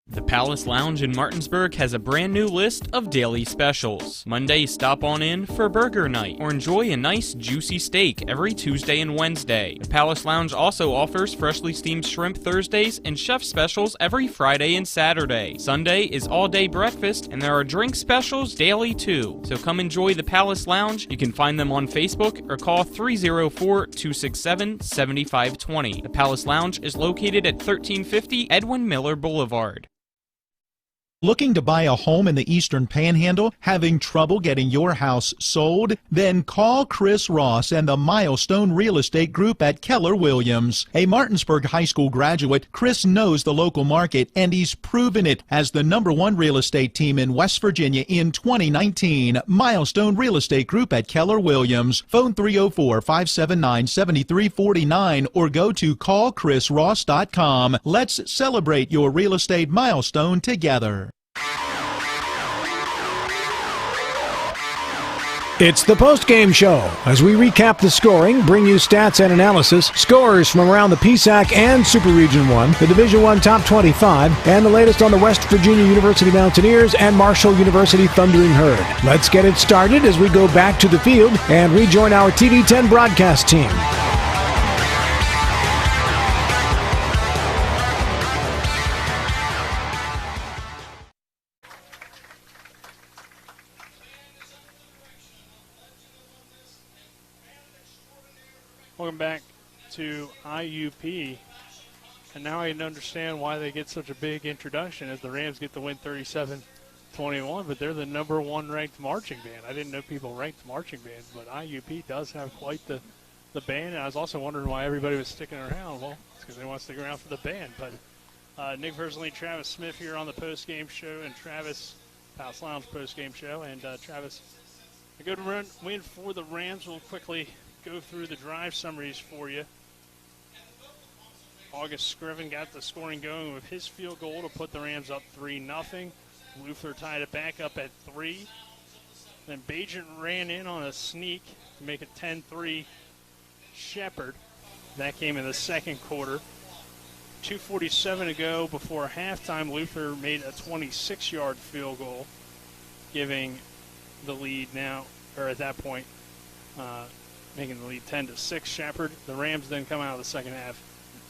[SPEAKER 5] The Palace Lounge in Martinsburg has a brand new list of daily specials. Monday, stop on in for burger night or enjoy a nice juicy steak every Tuesday and Wednesday. The Palace Lounge also offers freshly steamed shrimp Thursdays and chef specials every Friday and Saturday. Sunday is all-day breakfast and there are drink specials daily too. So come enjoy the Palace Lounge. You can find them on Facebook or call 304-267-7520. The Palace Lounge is located at 1350 Edwin Miller Boulevard.
[SPEAKER 14] Looking to buy a home in the Eastern Panhandle? Having trouble getting your house sold? Then call Chris Ross and the Milestone Real Estate Group at Keller Williams. A Martinsburg High School graduate, Chris knows the local market, and he's proven it as the #1 real estate team in West Virginia in 2019. Milestone Real Estate Group at Keller Williams. Phone 304-579-7349 or go to callchrisross.com. Let's celebrate your real estate milestone together.
[SPEAKER 1] It's the Postgame Show, as we recap the scoring, bring you stats and analysis, scores from around the PSAC and Super Region 1, the Division I Top 25, and the latest on the West Virginia University Mountaineers and Marshall University Thundering Herd. Let's get it started as we go back to the field and rejoin our TV10 broadcast team.
[SPEAKER 2] Welcome back to IUP, and now I can understand why they get such a big introduction as the Rams get the win 37-21, but they're the #1 ranked marching band. I didn't know people ranked marching bands, but IUP does have quite the band, and I was also wondering why everybody was sticking around. Well, it's because they want to stick around for the band, but Nick Versley, Travis Smith here on the post-game show, and Travis, Palace Lounge post-game show, and Travis, a good win for the Rams. We'll quickly go through the drive summaries for you. August Scriven got the scoring going with his field goal to put the Rams up 3-0. Luther tied it back up at 3. Then Bajent ran in on a sneak to make it 10-3 Shepherd. That came in the second quarter. 2:47 to go before halftime. Luther made a 26-yard field goal, giving the lead now, or at that point, making the lead 10-6 Shepherd. The Rams then come out of the second half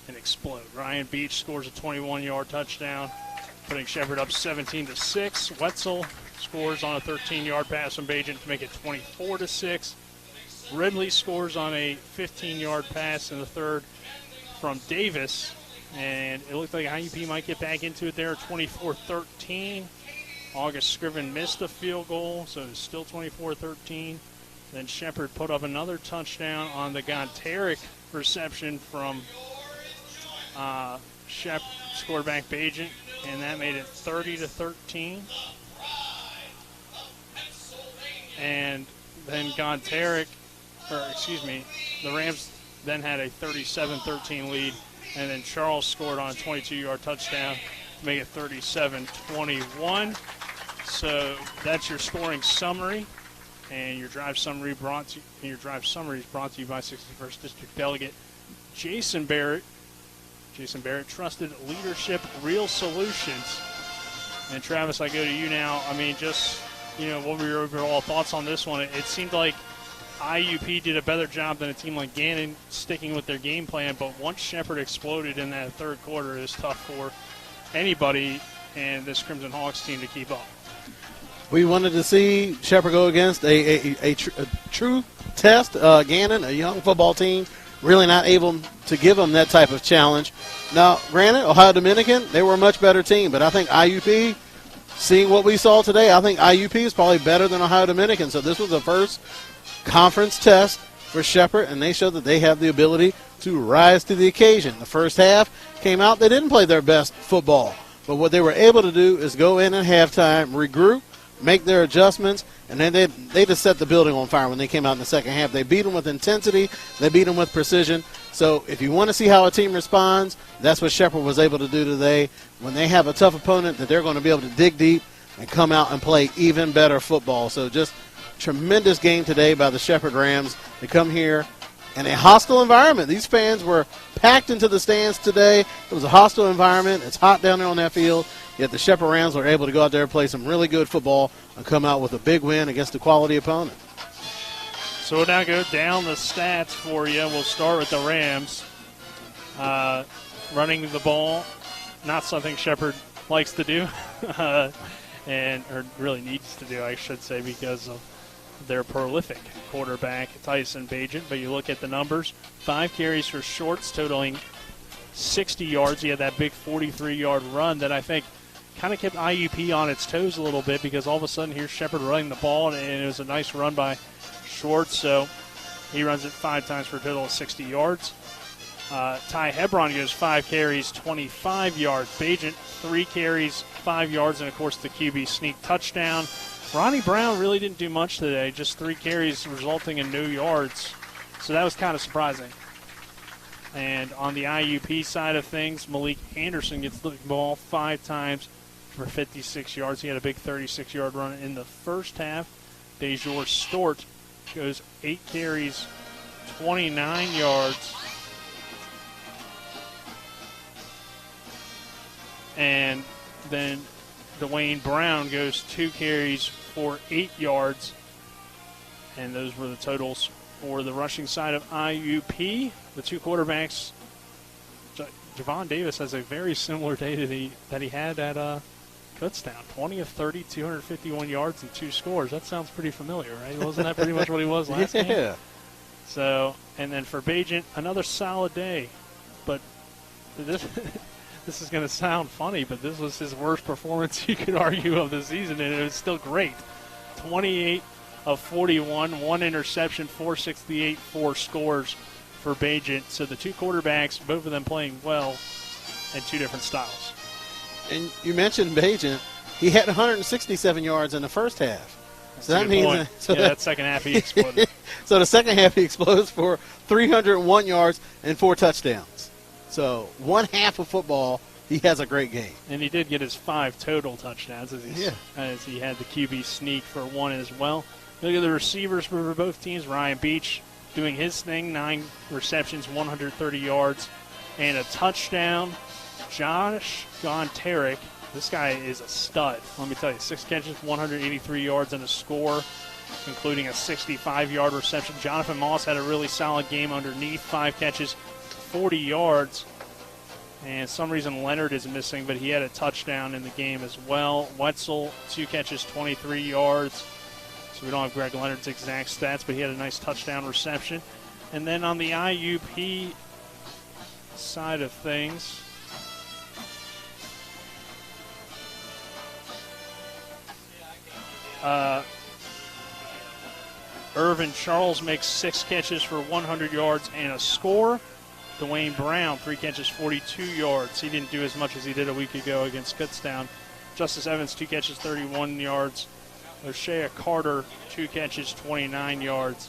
[SPEAKER 2] and explode. Ryan Beach scores a 21-yard touchdown, putting Shepherd up 17-6. Wetzel scores on a 13-yard pass from Bajent to make it 24-6. Ridley scores on a 15-yard pass in the third from Davis, and it looked like IUP might get back into it there, 24-13. August Scriven missed a field goal, so it's still 24-13. Then Shepherd put up another touchdown on the Gonteric reception from quarterback Bajent, and that made it 30-13. And then the Rams then had a 37-13 lead, and then Charles scored on a 22-yard touchdown to make it 37-21. So that's your scoring summary. And your drive summary is brought to you by 61st District Delegate Jason Barrett. Jason Barrett, trusted leadership, real solutions. And Travis, I go to you now. I mean, just, what were your overall thoughts on this one? It seemed like IUP did a better job than a team like Gannon sticking with their game plan, but once Shepherd exploded in that third quarter, it was tough for anybody and this Crimson Hawks team to keep up.
[SPEAKER 3] We wanted to see Shepherd go against a true test. Gannon, a young football team, really not able to give them that type of challenge. Now, granted, Ohio Dominican, they were a much better team, but I think IUP, seeing what we saw today, I think IUP is probably better than Ohio Dominican. So this was the first conference test for Shepherd, and they showed that they have the ability to rise to the occasion. The first half came out, they didn't play their best football, but what they were able to do is go in at halftime, regroup, make their adjustments, and then they just set the building on fire when they came out in the second half. They beat them with intensity. They beat them with precision. So if you want to see how a team responds, that's what Shepherd was able to do today. When they have a tough opponent, that they're going to be able to dig deep and come out and play even better football. So just tremendous game today by the Shepherd Rams. They come here in a hostile environment. These fans were packed into the stands today. It was a hostile environment. It's hot down there on that field. Yet the Shepherd Rams were able to go out there and play some really good football and come out with a big win against a quality opponent.
[SPEAKER 2] So we'll now go down the stats for you. We'll start with the Rams. Running the ball, not something Shepherd likes to do, or really needs to do, I should say, because of their prolific quarterback, Tyson Bajent. But you look at the numbers, 5 carries for Shorts, totaling 60 yards. He had that big 43-yard run that I think kind of kept IUP on its toes a little bit because all of a sudden here's Shepherd running the ball, and it was a nice run by Schwartz. So he runs it 5 times for a total of 60 yards. Ty Hebron goes 5 carries, 25 yards. Bajent, 3 carries, 5 yards, and, of course, the QB sneak touchdown. Ronnie Brown really didn't do much today, just 3 carries resulting in no yards. So that was kind of surprising. And on the IUP side of things, Malik Anderson gets the ball 5 times for 56 yards. He had a big 36-yard run in the first half. Dejor Stort goes 8 carries, 29 yards. And then Dwayne Brown goes 2 carries for 8 yards. And those were the totals for the rushing side of IUP. The 2 quarterbacks, Javon Davis has a very similar day that he had at Kutztown. 20 of 30, 251 yards and 2 scores. That sounds pretty familiar, right? Wasn't that pretty much what he was last game?
[SPEAKER 3] Yeah.
[SPEAKER 2] So, and then for Bajent, another solid day. But this is going to sound funny, but this was his worst performance, you could argue, of the season, and it was still great. 28 of 41, 1 interception, 468, 4 scores for Bajent. So the 2 quarterbacks, both of them playing well in 2 different styles.
[SPEAKER 3] And you mentioned Bajent. He had 167 yards in the first half. So that means
[SPEAKER 2] that second half he exploded.
[SPEAKER 3] So the second half he explodes for 301 yards and 4 touchdowns. So one half of football, he has a great game.
[SPEAKER 2] And he did get his 5 total touchdowns as he had the QB sneak for 1 as well. Look at the receivers for both teams. Ryan Beach doing his thing, 9 receptions, 130 yards, and a touchdown. Josh Gonterick, this guy is a stud. Let me tell you, 6 catches, 183 yards, and a score, including a 65-yard reception. Jonathan Moss had a really solid game underneath, 5 catches, 40 yards. And some reason Leonard is missing, but he had a touchdown in the game as well. Wetzel, 2 catches, 23 yards. So we don't have Greg Leonard's exact stats, but he had a nice touchdown reception. And then on the IUP side of things, Irvin Charles makes 6 catches for 100 yards and a score. Dwayne Brown, 3 catches, 42 yards. He didn't do as much as he did a week ago against Kutztown. Justice Evans, 2 catches, 31 yards. O'Shea Carter, 2 catches, 29 yards.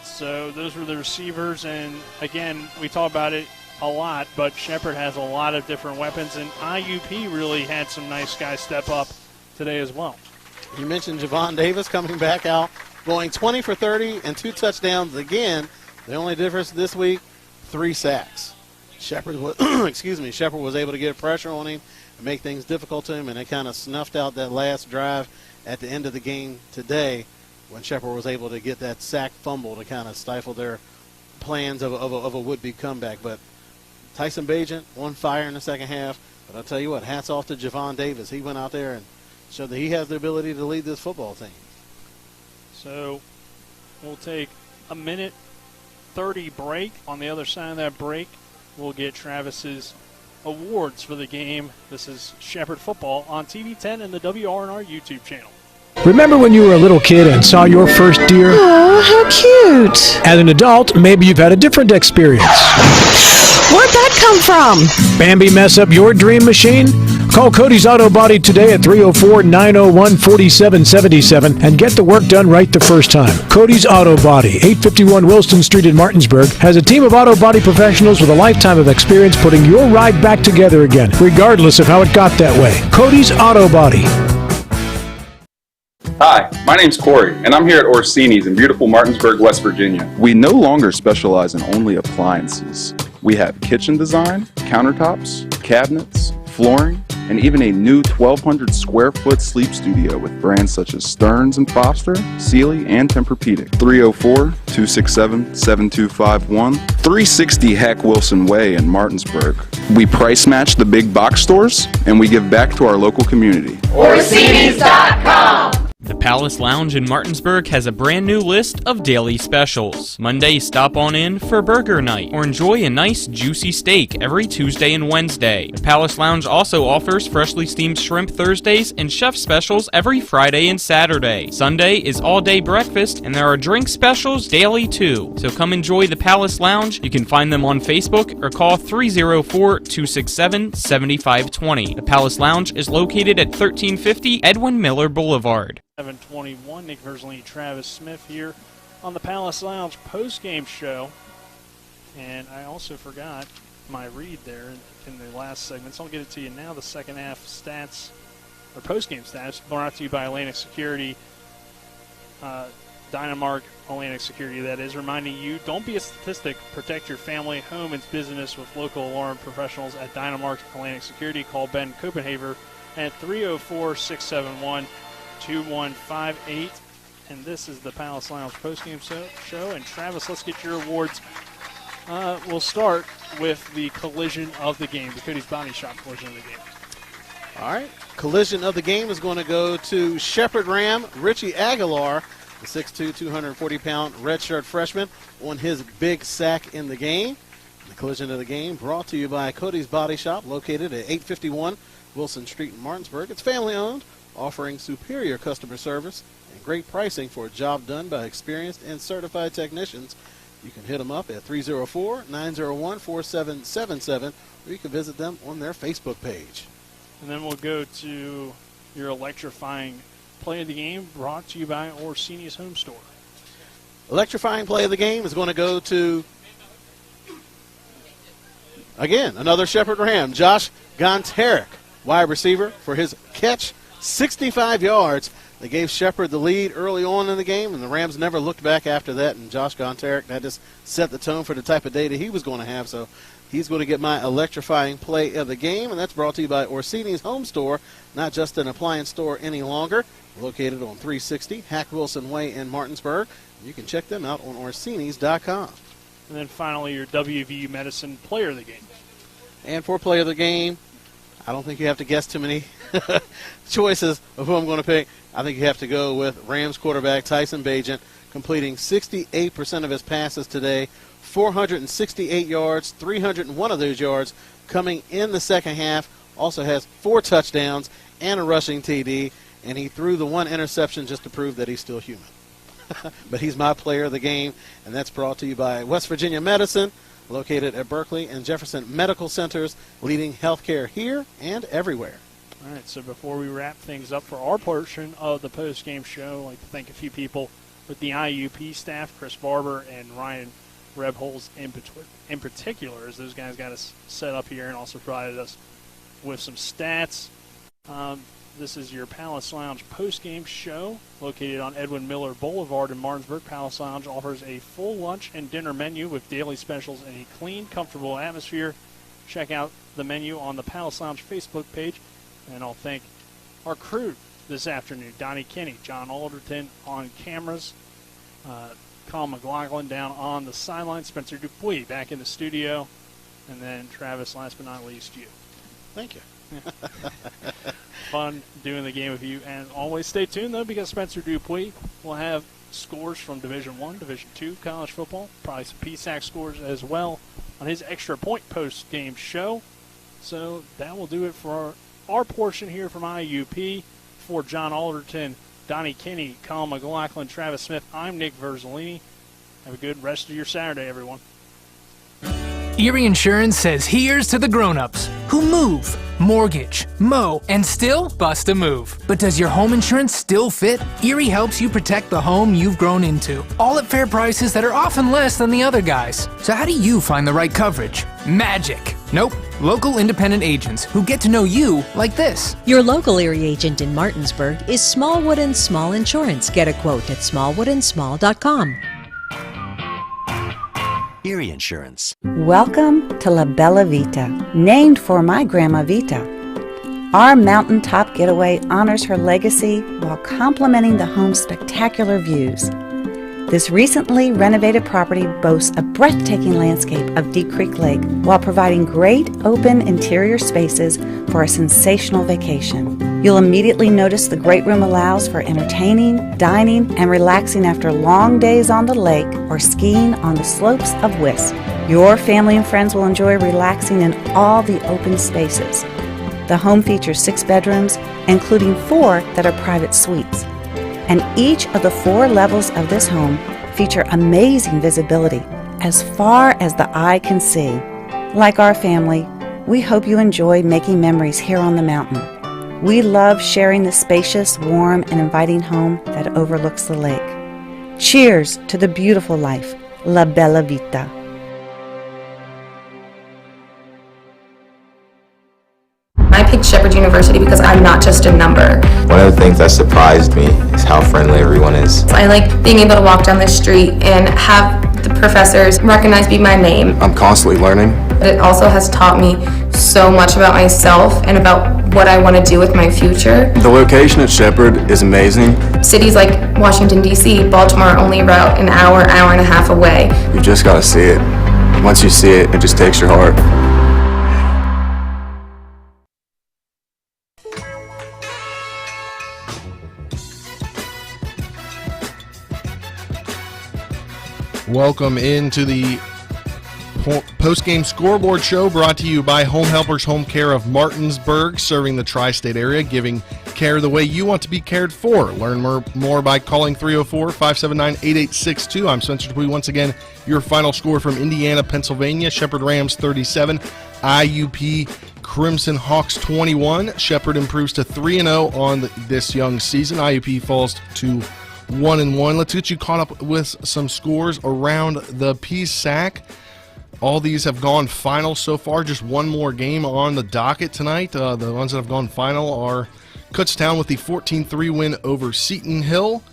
[SPEAKER 2] So those were the receivers. And, again, we talk about it a lot, but Shepherd has a lot of different weapons. And IUP really had some nice guys step up today as well.
[SPEAKER 3] You mentioned Javon Davis coming back out, going 20 for 30 and 2 touchdowns again. The only difference this week, 3 sacks. Shepherd was, Shepherd was able to get pressure on him and make things difficult to him, and they kind of snuffed out that last drive at the end of the game today when Shepherd was able to get that sack fumble to kind of stifle their plans of a would-be comeback. But Tyson Bajent on fire in the second half. But I'll tell you what, hats off to Javon Davis. He went out there and showed that he has the ability to lead this football team.
[SPEAKER 2] So we'll take a 1:30 break. On the other side of that break, we'll get Travis's awards for the game. This is Shepherd Football on TV 10 and the WRNR YouTube channel.
[SPEAKER 1] Remember when you were a little kid and saw your first deer?
[SPEAKER 7] Oh, how cute.
[SPEAKER 1] As an adult, maybe you've had a different experience.
[SPEAKER 7] Where'd that come from?
[SPEAKER 1] Bambi mess up your dream machine? Call Cody's Auto Body today at 304-901-4777 and get the work done right the first time. Cody's Auto Body, 851 Wilston Street in Martinsburg, has a team of auto body professionals with a lifetime of experience putting your ride back together again, regardless of how it got that way. Cody's Auto Body.
[SPEAKER 12] Hi, my name's Corey, and I'm here at Orsini's in beautiful Martinsburg, West Virginia. We no longer specialize in only appliances. We have kitchen design, countertops, cabinets, flooring, and even a new 1,200 square foot sleep studio with brands such as Stearns & Foster, Sealy, and Tempur-Pedic. 304-267-7251, 360 Hack Wilson Way in Martinsburg. We price match the big box stores, and we give back to our local community.
[SPEAKER 13] Orsini's.com.
[SPEAKER 17] The
[SPEAKER 5] Palace Lounge in Martinsburg has a brand new list of daily specials. Monday, stop on in for burger night or enjoy a nice juicy steak every Tuesday and Wednesday. The Palace Lounge also offers freshly steamed shrimp Thursdays and chef specials every Friday and Saturday. Sunday is all-day breakfast and there are drink specials daily too. So come enjoy the Palace Lounge. You can find them on Facebook or call 304-267-7520. The Palace Lounge is located at 1350 Edwin Miller Boulevard.
[SPEAKER 2] 7:21, Nick Verzolini, Travis Smith here on the Palace Lounge post-game show. And I also forgot my read there in the last segment, so I'll get it to you now. The second half stats, or post-game stats, brought to you by Atlantic Security, Dynamark Atlantic Security, that is, reminding you, don't be a statistic, protect your family, home, and business with local alarm professionals at Dynamark Atlantic Security. Call Ben Copenhaver at 304-671-2158. And this is the Palace Lounge postgame show. And Travis, let's get your awards. We'll start with the collision of the game, the Cody's Body Shop collision of the game.
[SPEAKER 3] All right. Collision of the game is going to go to Shepherd Ram, Richie Aguilar, the 6'2", 240-pound redshirt freshman, on his big sack in the game. The collision of the game brought to you by Cody's Body Shop, located at 851 Wilson Street in Martinsburg. It's family-owned, offering superior customer service and great pricing for a job done by experienced and certified technicians. You can hit them up at 304-901-4777, or you can visit them on their Facebook page.
[SPEAKER 2] And then we'll go to your electrifying play of the game, brought to you by Orsini's Home Store.
[SPEAKER 3] Electrifying play of the game is going to go to, again, another Shepherd Ram, Josh Gontarek, wide receiver, for his catch, 65 yards. They gave Shepherd the lead early on in the game, and the Rams never looked back after that. And Josh Gontarek, that just set the tone for the type of day that he was going to have. So he's going to get my electrifying play of the game, and that's brought to you by Orsini's Home Store, not just an appliance store any longer, located on 360 Hack Wilson Way in Martinsburg. You can check them out on Orsinis.com.
[SPEAKER 2] And then finally, your WVU Medicine player of the game.
[SPEAKER 3] And for play of the game, I don't think you have to guess too many choices of who I'm going to pick. I think you have to go with Rams quarterback Tyson Bagent, completing 68% of his passes today, 468 yards, 301 of those yards coming in the second half. Also has 4 touchdowns and a rushing TD, and he threw the 1 interception just to prove that he's still human. But he's my player of the game, and that's brought to you by West Virginia Medicine, located at Berkeley and Jefferson Medical Centers, leading healthcare here and everywhere.
[SPEAKER 2] All right, so before we wrap things up for our portion of the post-game show, I'd like to thank a few people with the IUP staff, Chris Barber and Ryan Rebholz in particular, as those guys got us set up here and also provided us with some stats. This is your Palace Lounge post-game show, located on Edwin Miller Boulevard in Martinsburg. Palace Lounge offers a full lunch and dinner menu with daily specials and a clean, comfortable atmosphere. Check out the menu on the Palace Lounge Facebook page. And I'll thank our crew this afternoon: Donnie Kinney, John Alderton on cameras, Colin McLaughlin down on the sideline, Spencer Dupuis back in the studio, and then Travis, last but not least, you.
[SPEAKER 3] Thank you.
[SPEAKER 2] Fun doing the game with you, and always stay tuned though, because Spencer Dupuis will have scores from Division I, Division II college football, probably some PSAC scores as well on his extra point post game show. So that will do it for our portion here from IUP. For John Alderton, Donnie Kinney, Colin McLaughlin, Travis Smith, I'm Nick Verzolini. Have a good rest of your Saturday, everyone.
[SPEAKER 8] Erie Insurance says here's to the grown-ups who move, mortgage, mow, and still bust a move. But does your home insurance still fit? Erie helps you protect the home you've grown into, all at fair prices that are often less than the other guys. So how do you find the right coverage? Magic. Nope. Local independent agents who get to know you like this.
[SPEAKER 13] Your local Erie agent in Martinsburg is Smallwood & Small Insurance. Get a quote at smallwoodandsmall.com.
[SPEAKER 17] Erie Insurance.
[SPEAKER 19] Welcome to La Bella Vita, named for my Grandma Vita. Our mountaintop getaway honors her legacy while complementing the home's spectacular views. This recently renovated property boasts a breathtaking landscape of Deep Creek Lake while providing great open interior spaces for a sensational vacation. You'll immediately notice the great room allows for entertaining, dining, and relaxing after long days on the lake or skiing on the slopes of Wisk. Your family and friends will enjoy relaxing in all the open spaces. The home features 6 bedrooms, including 4 that are private suites. And each of the 4 levels of this home feature amazing visibility as far as the eye can see. Like our family, we hope you enjoy making memories here on the mountain. We love sharing the spacious, warm, and inviting home that overlooks the lake. Cheers to the beautiful life, La Bella Vita.
[SPEAKER 16] I picked Shepherd University because I'm not just a number.
[SPEAKER 22] One of the things that surprised me is how friendly everyone is.
[SPEAKER 16] I like being able to walk down the street and have the professors recognize me by name.
[SPEAKER 22] I'm constantly learning.
[SPEAKER 16] It also has taught me so much about myself and about what I want to do with my future.
[SPEAKER 22] The location at Shepherd is amazing.
[SPEAKER 16] Cities like Washington, D.C., Baltimore are only about an hour and a half away.
[SPEAKER 22] You just got to see it. Once you see it, it just takes your heart.
[SPEAKER 10] Welcome into the post-game scoreboard show brought to you by Home Helpers Home Care of Martinsburg, serving the tri-state area, giving care the way you want to be cared for. Learn more by calling 304-579-8862. I'm Spencer Dupuy. Once again, your final score from Indiana, Pennsylvania. Shepherd Rams 37, IUP Crimson Hawks 21. Shepherd improves to 3-0 on this young season. IUP falls to 1-1. Let's get you caught up with some scores around the PSAC. All these have gone final so far. Just one more game on the docket tonight. The ones that have gone final are Kutztown with the 14-3 win over Seton Hill,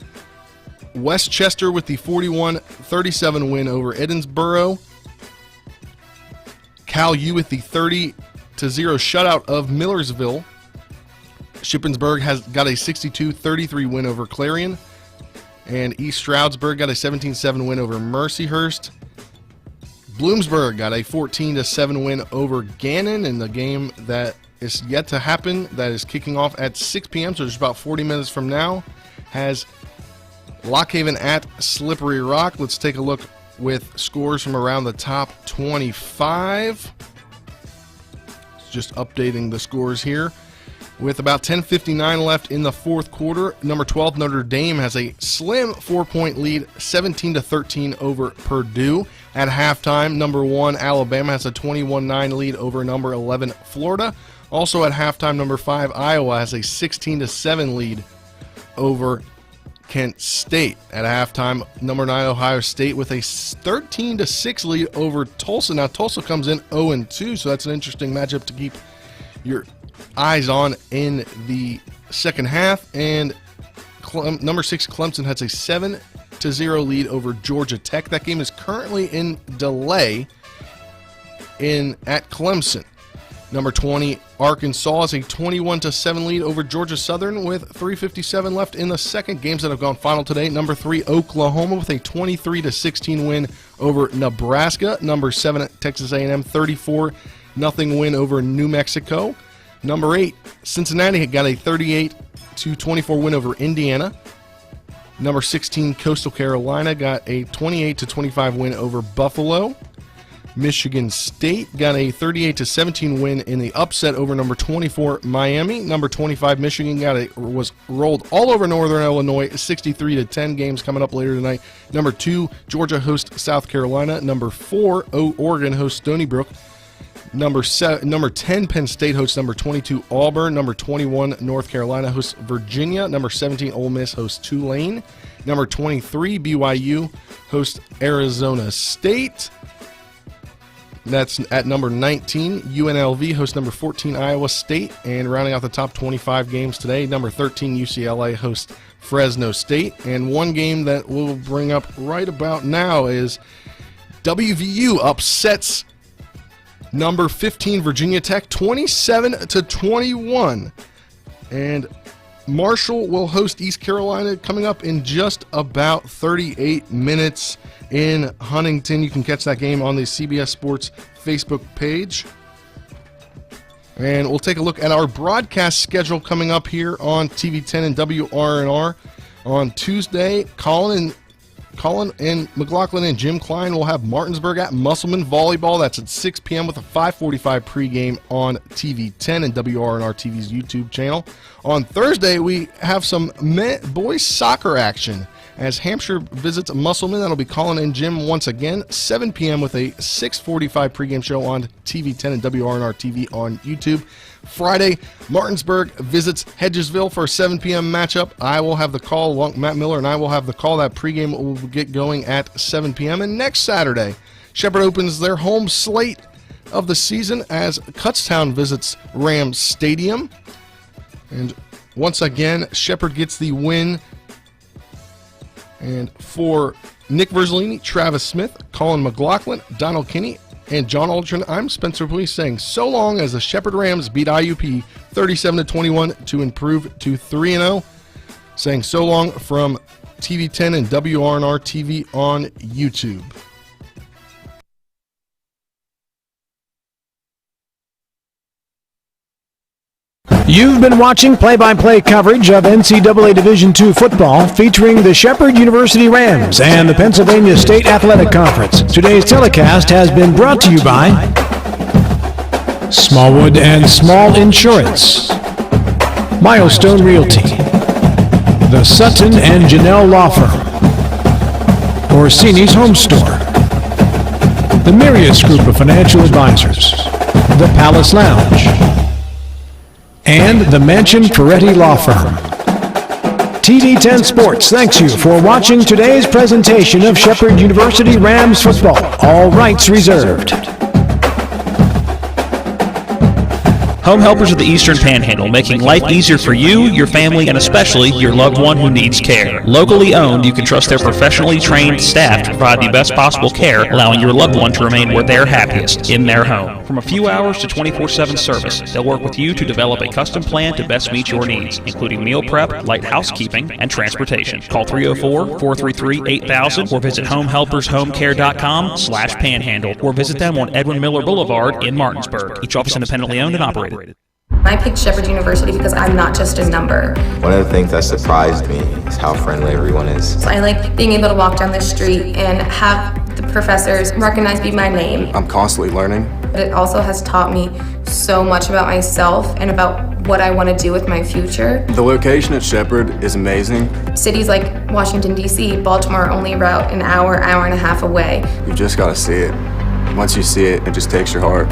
[SPEAKER 10] Westchester with the 41-37 win over Edensboro, Cal U with the 30-0 shutout of Millersville. Shippensburg has got a 62-33 win over Clarion. And East Stroudsburg got a 17-7 win over Mercyhurst. Bloomsburg got a 14-7 win over Gannon in the game that is yet to happen. That is kicking off at 6 p.m., so just about 40 minutes from now. Has Lockhaven at Slippery Rock. Let's take a look with scores from around the top 25. Just updating the scores here. With about 10:59 left in the fourth quarter, number 12 Notre Dame has a slim 4-point lead, 17-13 over Purdue. At halftime, number 1 Alabama has a 21-9 lead over number 11 Florida. Also at halftime, number 5 Iowa has a 16-7 lead over Kent State. At halftime, number 9 Ohio State with a 13-6 lead over Tulsa. Now Tulsa comes in 0-2, so that's an interesting matchup to keep your eyes on in the second half. And number 6 Clemson has a 7-0 lead over Georgia Tech. That game is currently in delay at Clemson. Number 20 Arkansas has a 21-7 lead over Georgia Southern with 3:57 left in the second. Games that have gone final today. Number 3 Oklahoma with a 23-16 win over Nebraska. Number 7 Texas A&M 34-0 win over New Mexico. Number 8, Cincinnati got a 38-24 win over Indiana. Number 16, Coastal Carolina got a 28-25 win over Buffalo. Michigan State got a 38-17 win in the upset over number 24, Miami. Number 25, Michigan was rolled all over Northern Illinois, 63-10. Games coming up later tonight. Number 2, Georgia hosts South Carolina. Number 4, Oregon hosts Stony Brook. Number 10, Penn State hosts number 22, Auburn. Number 21, North Carolina hosts Virginia. Number 17, Ole Miss hosts Tulane. Number 23, BYU hosts Arizona State. That's at number 19. UNLV hosts number 14, Iowa State. And rounding out the top 25 games today, number 13, UCLA hosts Fresno State. And one game that we'll bring up right about now is WVU upsets number 15, Virginia Tech, 27-21. And Marshall will host East Carolina coming up in just about 38 minutes in Huntington. You can catch that game on the CBS Sports Facebook page. And we'll take a look at our broadcast schedule coming up here on TV10 and WRNR. On Tuesday, Colin and McLaughlin and Jim Klein will have Martinsburg at Musselman Volleyball. That's at 6 p.m. with a 5:45 pregame on TV10 and WRNR TV's YouTube channel. On Thursday, we have some boys soccer action as Hampshire visits Musselman. That'll be Colin and Jim once again, 7 p.m. with a 6:45 pregame show on TV10 and WRNR TV on YouTube. Friday, Martinsburg visits Hedgesville for a 7 p.m. matchup. I will have the call. Matt Miller and I will have the call. That pregame will get going at 7 p.m. And next Saturday, Shepherd opens their home slate of the season as Kutztown visits Rams Stadium. And once again, Shepherd gets the win. And for Nick Verzolini, Travis Smith, Colin McLaughlin, Donald Kinney, and John Aldrin, I'm Spencer Police saying so long as the Shepherd Rams beat IUP 37-21 to improve to 3-0. Saying so long from TV10 and WRNR TV on YouTube.
[SPEAKER 1] You've been watching play-by-play coverage of NCAA Division II football featuring the Shepherd University Rams and the Pennsylvania State Athletic Conference. Today's telecast has been brought to you by Smallwood and Small Insurance, Milestone Realty, the Sutton and Janelle Law Firm, Orsini's Home Store, the Mirius Group of Financial Advisors, the Palace Lounge, and the Mansion Ferretti Law Firm. TV10 Sports thanks you for watching today's presentation of Shepherd University Rams football. All rights reserved.
[SPEAKER 4] Home Helpers of the Eastern Panhandle, making life easier for you, your family, and especially your loved one who needs care. Locally owned, you can trust their professionally trained staff to provide the best possible care, allowing your loved one to remain where they're happiest, in their home. From a few hours to 24/7 service, they'll work with you to develop a custom plan to best meet your needs, including meal prep, light housekeeping, and transportation. Call 304-433-8000 or visit homehelpershomecare.com/panhandle or visit them on Edwin Miller Boulevard in Martinsburg. Each office independently owned and operated.
[SPEAKER 16] I picked Shepherd University because I'm not just a number.
[SPEAKER 22] One of the things that surprised me is how friendly everyone is.
[SPEAKER 16] So I like being able to walk down the street and have the professors recognize me by name.
[SPEAKER 22] I'm constantly learning.
[SPEAKER 16] But it also has taught me so much about myself and about what I want to do with my future.
[SPEAKER 22] The location at Shepherd is amazing.
[SPEAKER 16] Cities like Washington, D.C., Baltimore are only about an hour and a half away.
[SPEAKER 22] You've just got to see it. Once you see it, it just takes your heart.